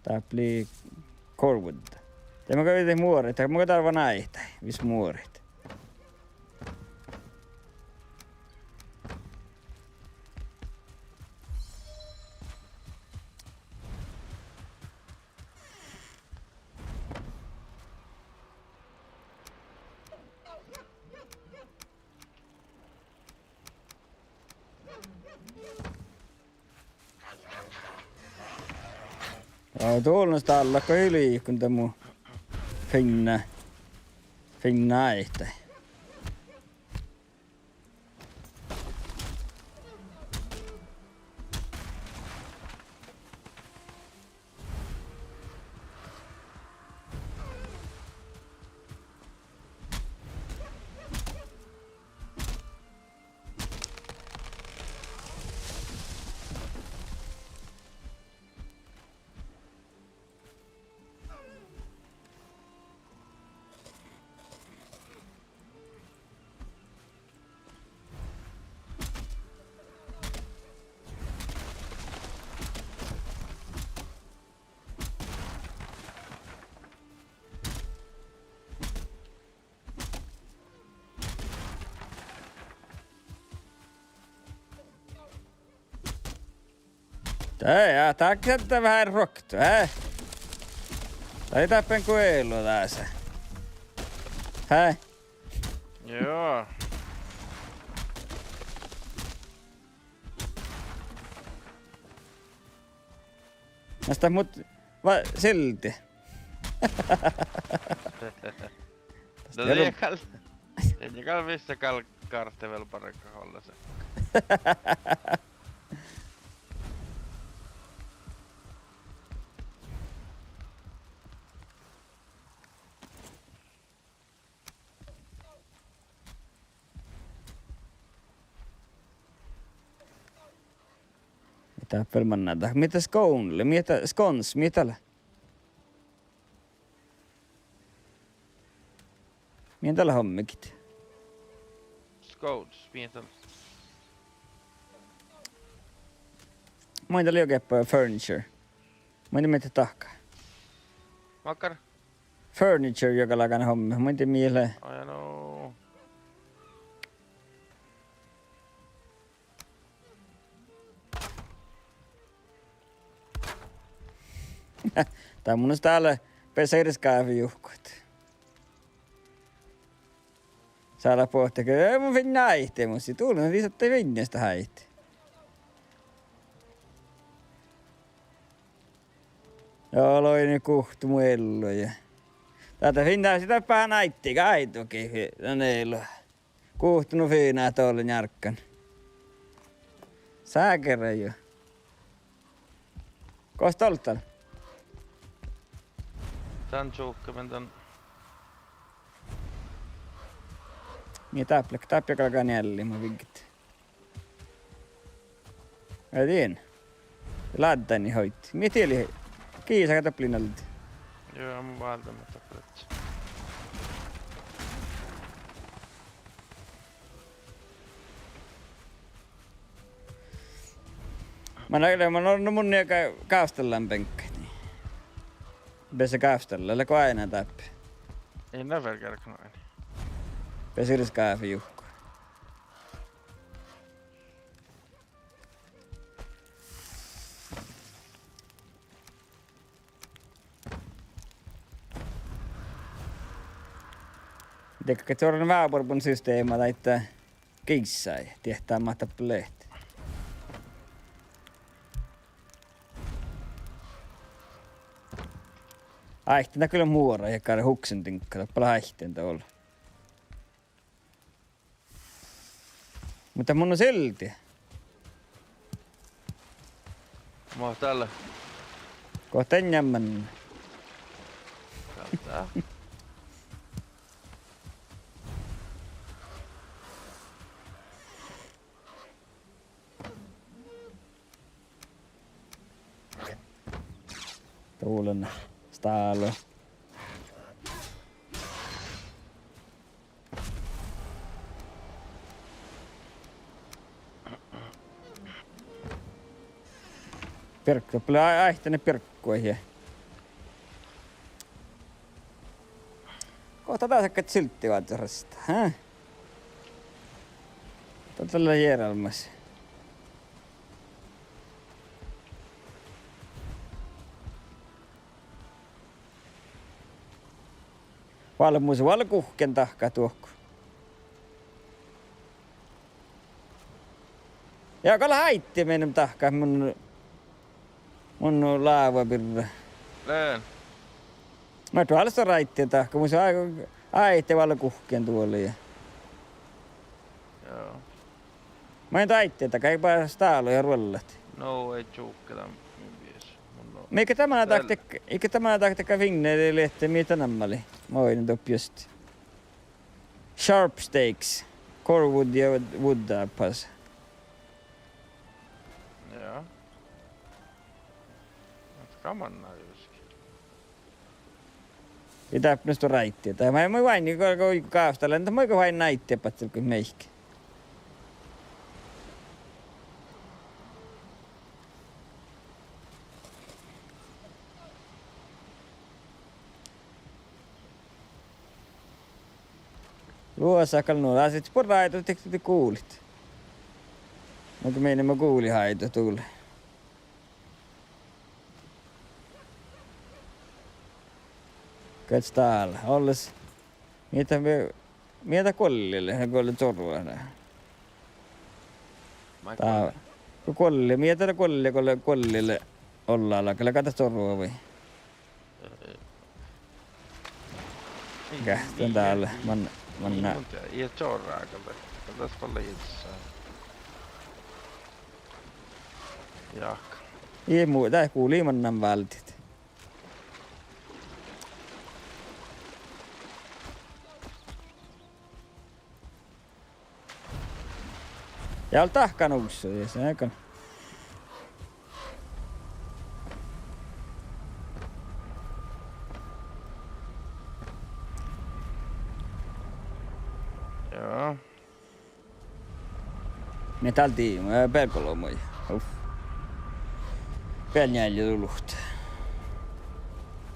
Tappli Corewood. Tämä kävi tehdä muorit, mä tarvitsen näitä, vis muorit. Tuolla sitä alla yli, kun tämä finna ehtä. Tää on vähän roktu, Tää ei tappen kuin eilu tässä. Joo. Nästä mut silti. No det kan vissa kartor väl bara hålla sig. Mitä pelmannaa? Mitä skonle? Mitä skons? Mitä? Mien tällä hommikit? Scones, mietin. Mä tällä jokeppaa furniture. Mä en tiedä tahkaa. Makar? Furniture joka lakana hommi. Mä en tiedä mieleen. I know. Tää on mun täällä peseriskaavijuhkut. Saada pohtia, että ei mun finna äihti, mutta sit tullut lisätte vinnestä häihti. Joo, loini kuhtu mun elloja. Tätä finna sitä vähän äitti, kaitukin. No neilo. Kuhtunut fiinaa tuolle järkkän. Sääkerä jo. Kosta ollut täällä? Tän tjoukka, men den... Niin täppä alkaa jälleen, mä vinkit. Mä tiedän. Laddani hoitti. Mä tiedän, kiisa täplinalta. Joo, mä välttämättä pretsi. Mä näin mun niitä kaastellaan penkkä. Pese kaastella, eller kun aina täppi. Ei nää verkärkänä aina. Pesiris kaafi juhku. Tiedätkö, että se on vääporpun systeema laittaa kissää ja tehtää mahtaa lehti. Aihtina kyllä muora ja käydä huksen tinkkata. Paljon aihtinta olla. Mutta mun on silti. Mä oon täällä. Kohta en jämmän. Tää. Tuulen stalo. Perkku, paljon aihtane perkkuihin. Kohta taas akkat siltti vaatirasta, hä? Tällä järjelmässä. Valmuus valkuhken tahka tuokku. Ja kala haitti meidän tahka mun laavapirra. Leen. Mä tuolla se raitti tahka, mun se aitte valkuhken tuolle. Joo. Mä en taitti, että kai pääs taaloja ruollat. No, ei tjuukketa mies. Mikä tämä taktiikka vinneille lehti mitä nammali? Moi nyt oppiusti. Sharp stakes. Corewood ja wood appas. Joo. Kamanna juskin. Mitä nyt on raitti? Tai mä en vain niin kaastella, että mä vain näitte patsil kuin meihkä. Luosakal nuolla, asit por raito teksti kuulit. Mutta meidän mä kuuli haito tulle. Kats täällä. Olles. Mietä kollille. Hän kolli torvaa. Tää. Kun kolli. Mietä kollille ollaan. Kyllä kata torvaa vai. Kähtän täällä. Manna. Ei torraa kalle. Katas paljon itsessään. Jaakka. Ei muu. Tää kuulii mannan vältit. Ja on tahkan uussu, ja se aikaan. Joo. Me taltiin pelkolomoja. Pelnjälji tuluht.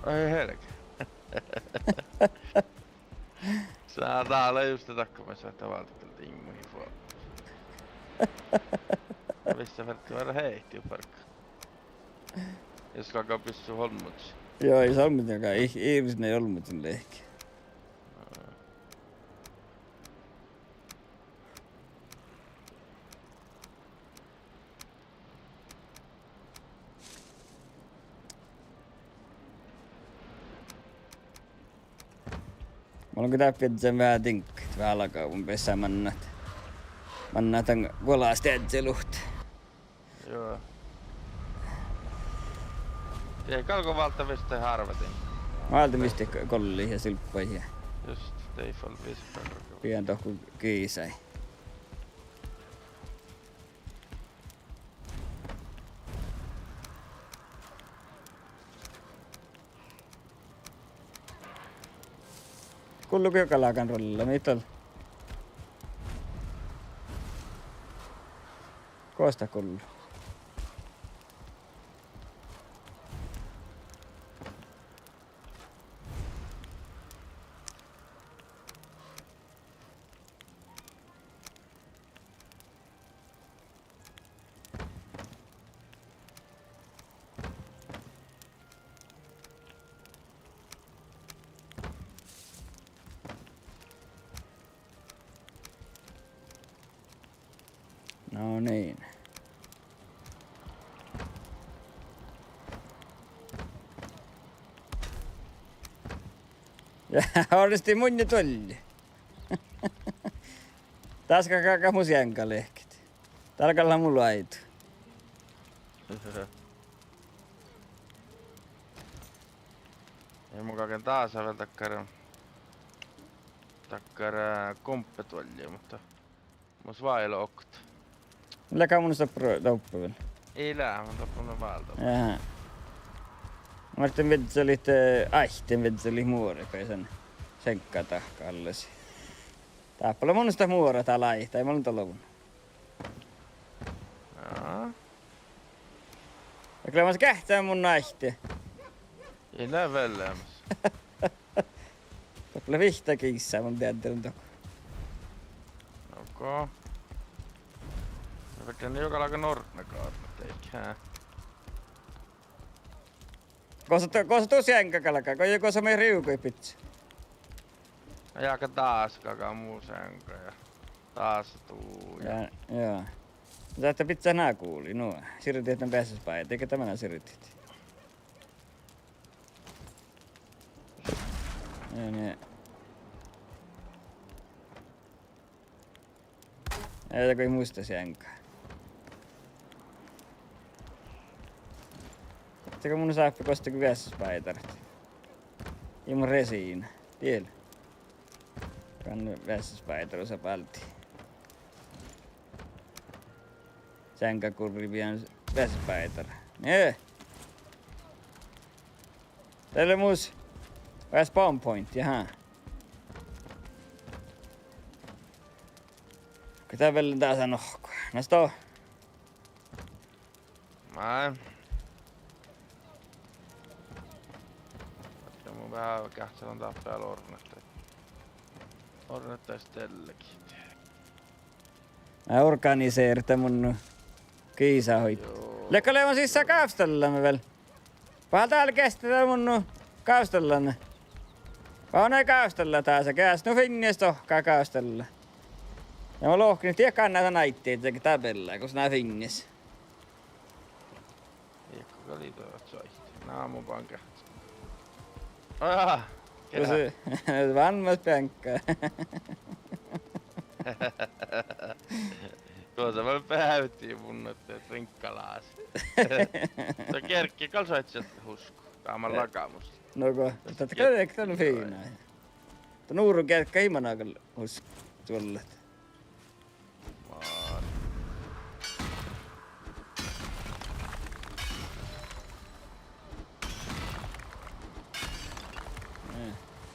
Ai helki. Sä täällä just takkamassa, että valtakelta immuihin vuonna. Missä verkki vaan heitti parkka. Jos kakaa pystyy holmutsi. Joo, ei solmut joka ihmiset ne olmutin lehki. Mulla on kyllä pitää vähän tinkkit, vähän alakaupun pesää mannat. Mannat on kolasta edseluht. Joo. Ei kalko valtavista harvatin. Valtavasti kolliin ja silppoihin. Just, ei fall 5 päivää. Pian tohku kiisai. Kulluko joka laakan rollilla? Mitä on? Koosta kullu. No niin. Ja orsti munni tolli. Taas kaka musianka lehkit. Tarkalla mulla aitu. Ei mukaan taas vielä takkara komppetollia, mutta mus vailla okta. Millä kaumunista tauppa vielä? Ei lää, mä tappunut valta. Jaha. Mä ajattelin vedzelit aihteen vedzelit muori sen senkkaa tahkallesi. Täällä on monesta muora tää laihta, ei mä olen tolovun. Jaa. Ja kyllä mä kähtää mun aihteen. Ei lää välläämässä. Täällä vihta kiissää mun teatterin toko. Okei. Mä vedän joka laika nornakaarnat, eikä. Kosa tosiaan kakalaka, kun joku on meidän riukui pitsi. Ajaaka taas kakaa muu sänkä ja taas tuu. Ja, joo. Mutta että pitää nää kuuli, nuo. Siritit on päässäs päin, eikä tämänä siritit. Ja ne. Ei kun ei muista sänkä. Teko mun saappi kostakin päässäs päin tarvitse. Ilman resiin. Tiedä. Kannu päässäs päin tarvitse paltiin. Sänkäkurri pian väspäitar. Nee. Tälle muus. Vai spawn point, jaha. Tää vielä taas nohko. Nästä on. Mä. Ja mun vähän kähtselän tappaa Ornetta. Ornetta tälläkin. Mä organiseerita mun kiisahoit. Lekkolevan sisään kaavstellaan vielä. Vähän täällä kestetään mun kaavstellaan. On ei kaustella taas, käs no finnies tohkaa kaustella. Ja mä lohkin, tiedä näitä naitteita, eikä täpellä, kun nää finnies. Iekko kalitoivat soihti. Naamupankä. Ah! Kun se vanmas pänkkaa. Tuossa vaan päyttiin mun noitteet rinkkalaas. Se kerkki kalsoit sieltä husku. Taaman lakamusta. No ko, tätä kerkki on fiinaa. Tuo nuurun kerkka himana kyllä husku sulle. Maan.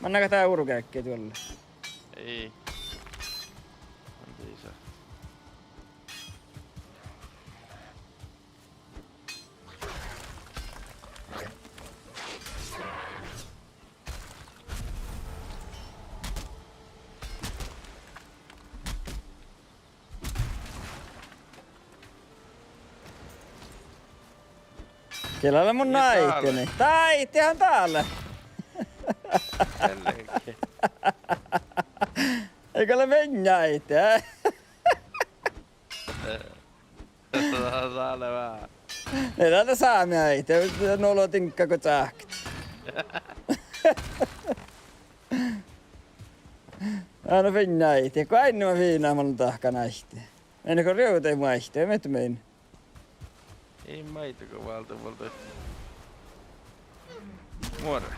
Mannako tää urukäkkiä tuolle? Ei. On viisa. Kelalla mun Niin täällä. naiteni. Taittihan täällä. Jälleen. Eikä ole venjäitä. Saa ne vähän. Ei täältä saa meitä. Nolo tinkka kun tsahkit. Aina venjäitä. Kun aina mä viinaa mun tahka näistä. Ennen kuin riuta ei maista. Ei meitä mein. Ei maita kun valta. Muodot.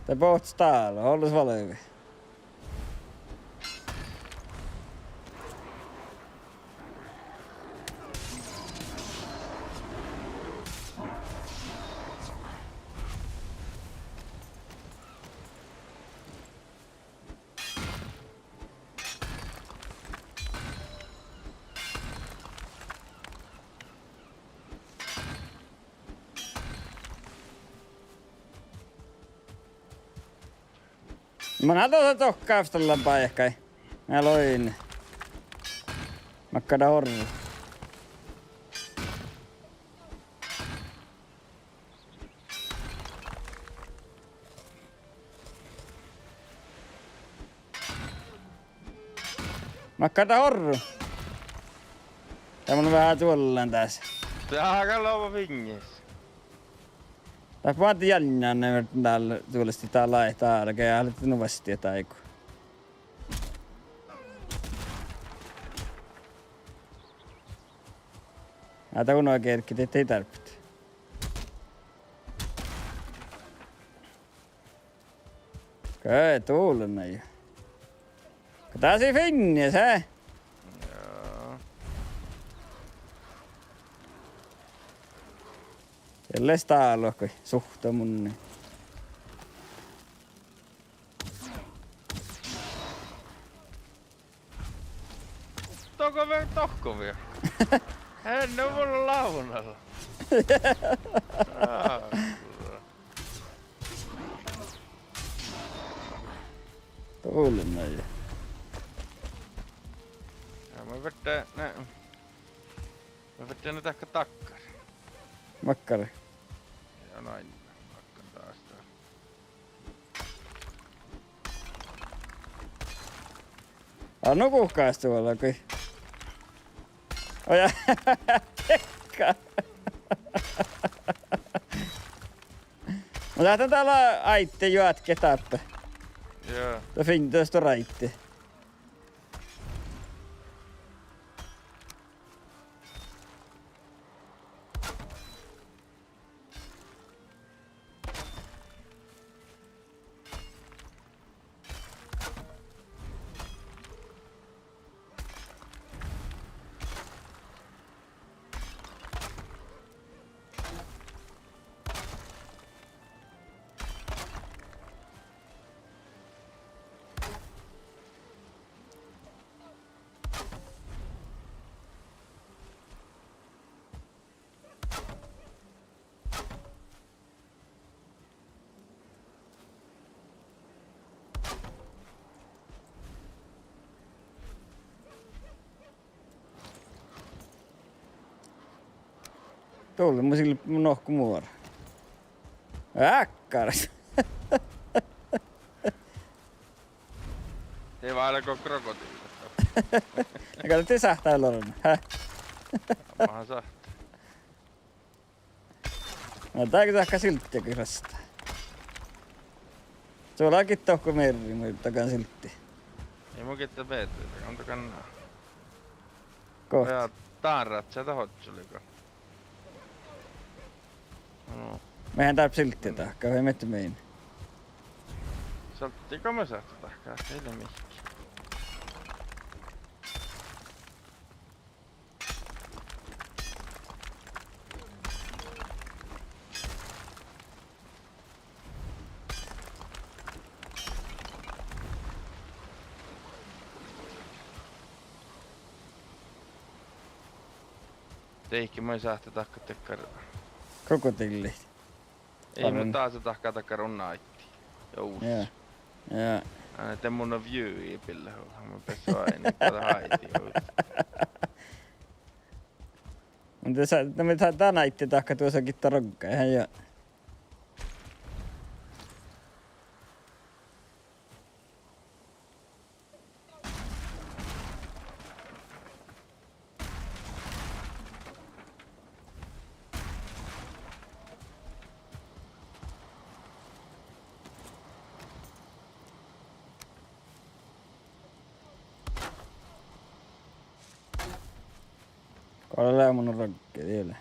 Te pohts täällä. Ollus valevi. Mä näen tuossa tohkaavstellaan paikkai. Mä loin. Makkada horru. Makkada horru. Tää on vähän tuollaan tässä. Tää on lova vinges. Tää vaati jännää ne täällä tuolesti tää laittaa alkaa ja haluat nuvasti jotain. Näitä unoa kerkki, ettei tarvitse. Kyllä, tuulen näin. Tää si finnies, hä? Joo. Jälleen täällä on suhta mun. Tohko vielä? Hän on mulla launalla. Tuulen näin. Ja mä vettä nää. Mä vettä nyt ehkä takkari. Makkari. Ja noin. Vaikka taas tää. Nukuhkaas tuolla kui. Oja. Tekka. Mä lähtän täällä aitte juotke tappe. Joo. Tää fintoista raitte. Tulli mun sille nohku muora. Äkkäräs. Ei vaan alkoi krokotiilista. Ja katsottiin sähtää lorun. Häh? Mahan saa. No tääkin tahka silttiä kirrastaa. Sulla onkin tohku merri, mutta takan siltti. Ei mun kettä peetteitä, on takannaa. Kohta. Ja taanrat sieltä hotsuliko. No. Mehän täällä silttiä tahkaa, ei mettä mein. Salttiko me saattu tahkaa? Ei ole mihin. Teikki moi sahti tahka tekkar. Krokotiili. Ei mun taas tahkaa takkarun naitti. Jous. Joo. Joo. Aina te mun on view pille. Mä pesä aina kato haiti. Mutta sä, no me tää naitti tahka tuossakin tarokkaa, ihan joo. Kuolee mun rokkia vielä.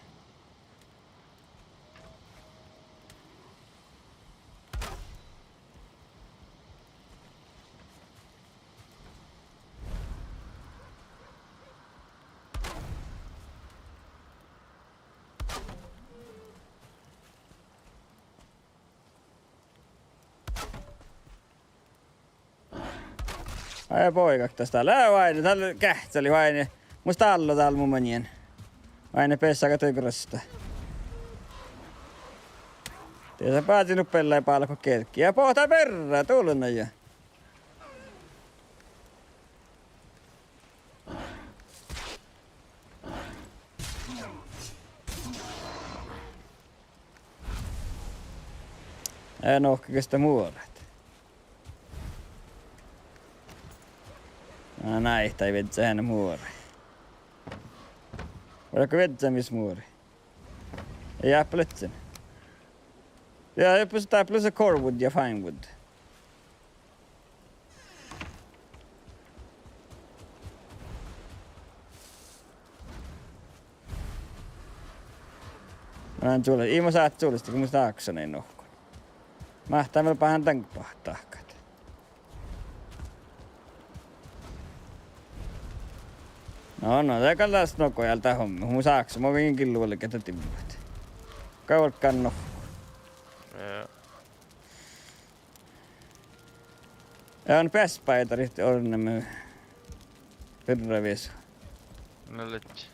Ai poikak tästä. Lää vain, täällä kähtseli vain. Musta allo täällä mun manien. Vain pessä katoi krosta. Tiesä päätin pelää palko kelkki. Ja pohtaa perää, tullut jo. En ohkiko sitä muoret. No näitä ei vetsä hänen muore. Voidaanko vetsä miss muori? Ei jää plötsen. Ja jag pustar plus a core wood ja fine wood. Mä näen sulle. Iimo saat sullista, kun musta aksonein nohkun. Mahtaa meillä pahan tän pahtahkat. No, tää kallas nokojal tää homma. Mun saaksa, mä vingin killuolle ketä timmuat. Kaualkaan nohku. Joo. Ja on pääspäitärit ornemme pyrrävies. No letsi.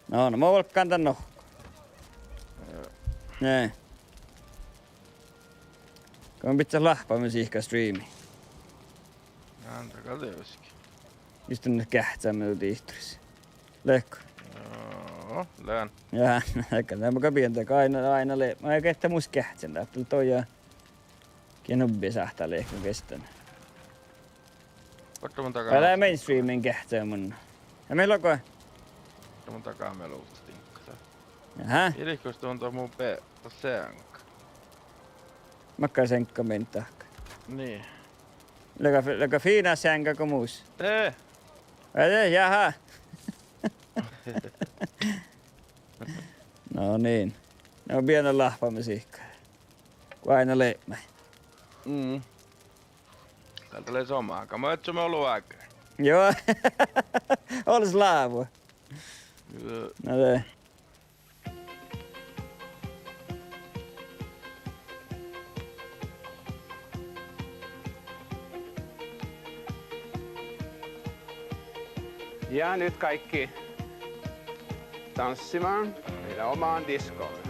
No, mä volkkaan tän nohku. Nee. Kun pitää lahpaamme siihkä striimi. Antakaa teoskin. Istun nyt kähtsäämme tuolta ihturis. Lehko. Joo, lään. Jaa, eikä tämä kapientaa aina le. Mä eikä että mus kähtsän täällä toi ja kenubbi sahtaa lehkon kestän. Vaikka mun takaa. Älä mainstreamin kähtsää mun. Ja meillä onko? Vaikka mun takaa me luusta tinkkaa. Jaha, Ilihkuus tuntuu mun seanka. makkaa senkka mentää. Niin. Läkä fiina sänkä kuin muus. Jaha. No niin. Ne on pienen lahpaamme siihkaa. Kun aina leimä. Täällä tulee somaa. Mä et me ollut aikaa. Joo. Olis laavua. No tee. Ja nyt kaikki tanssimaan meidän omaan diskoon.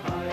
high.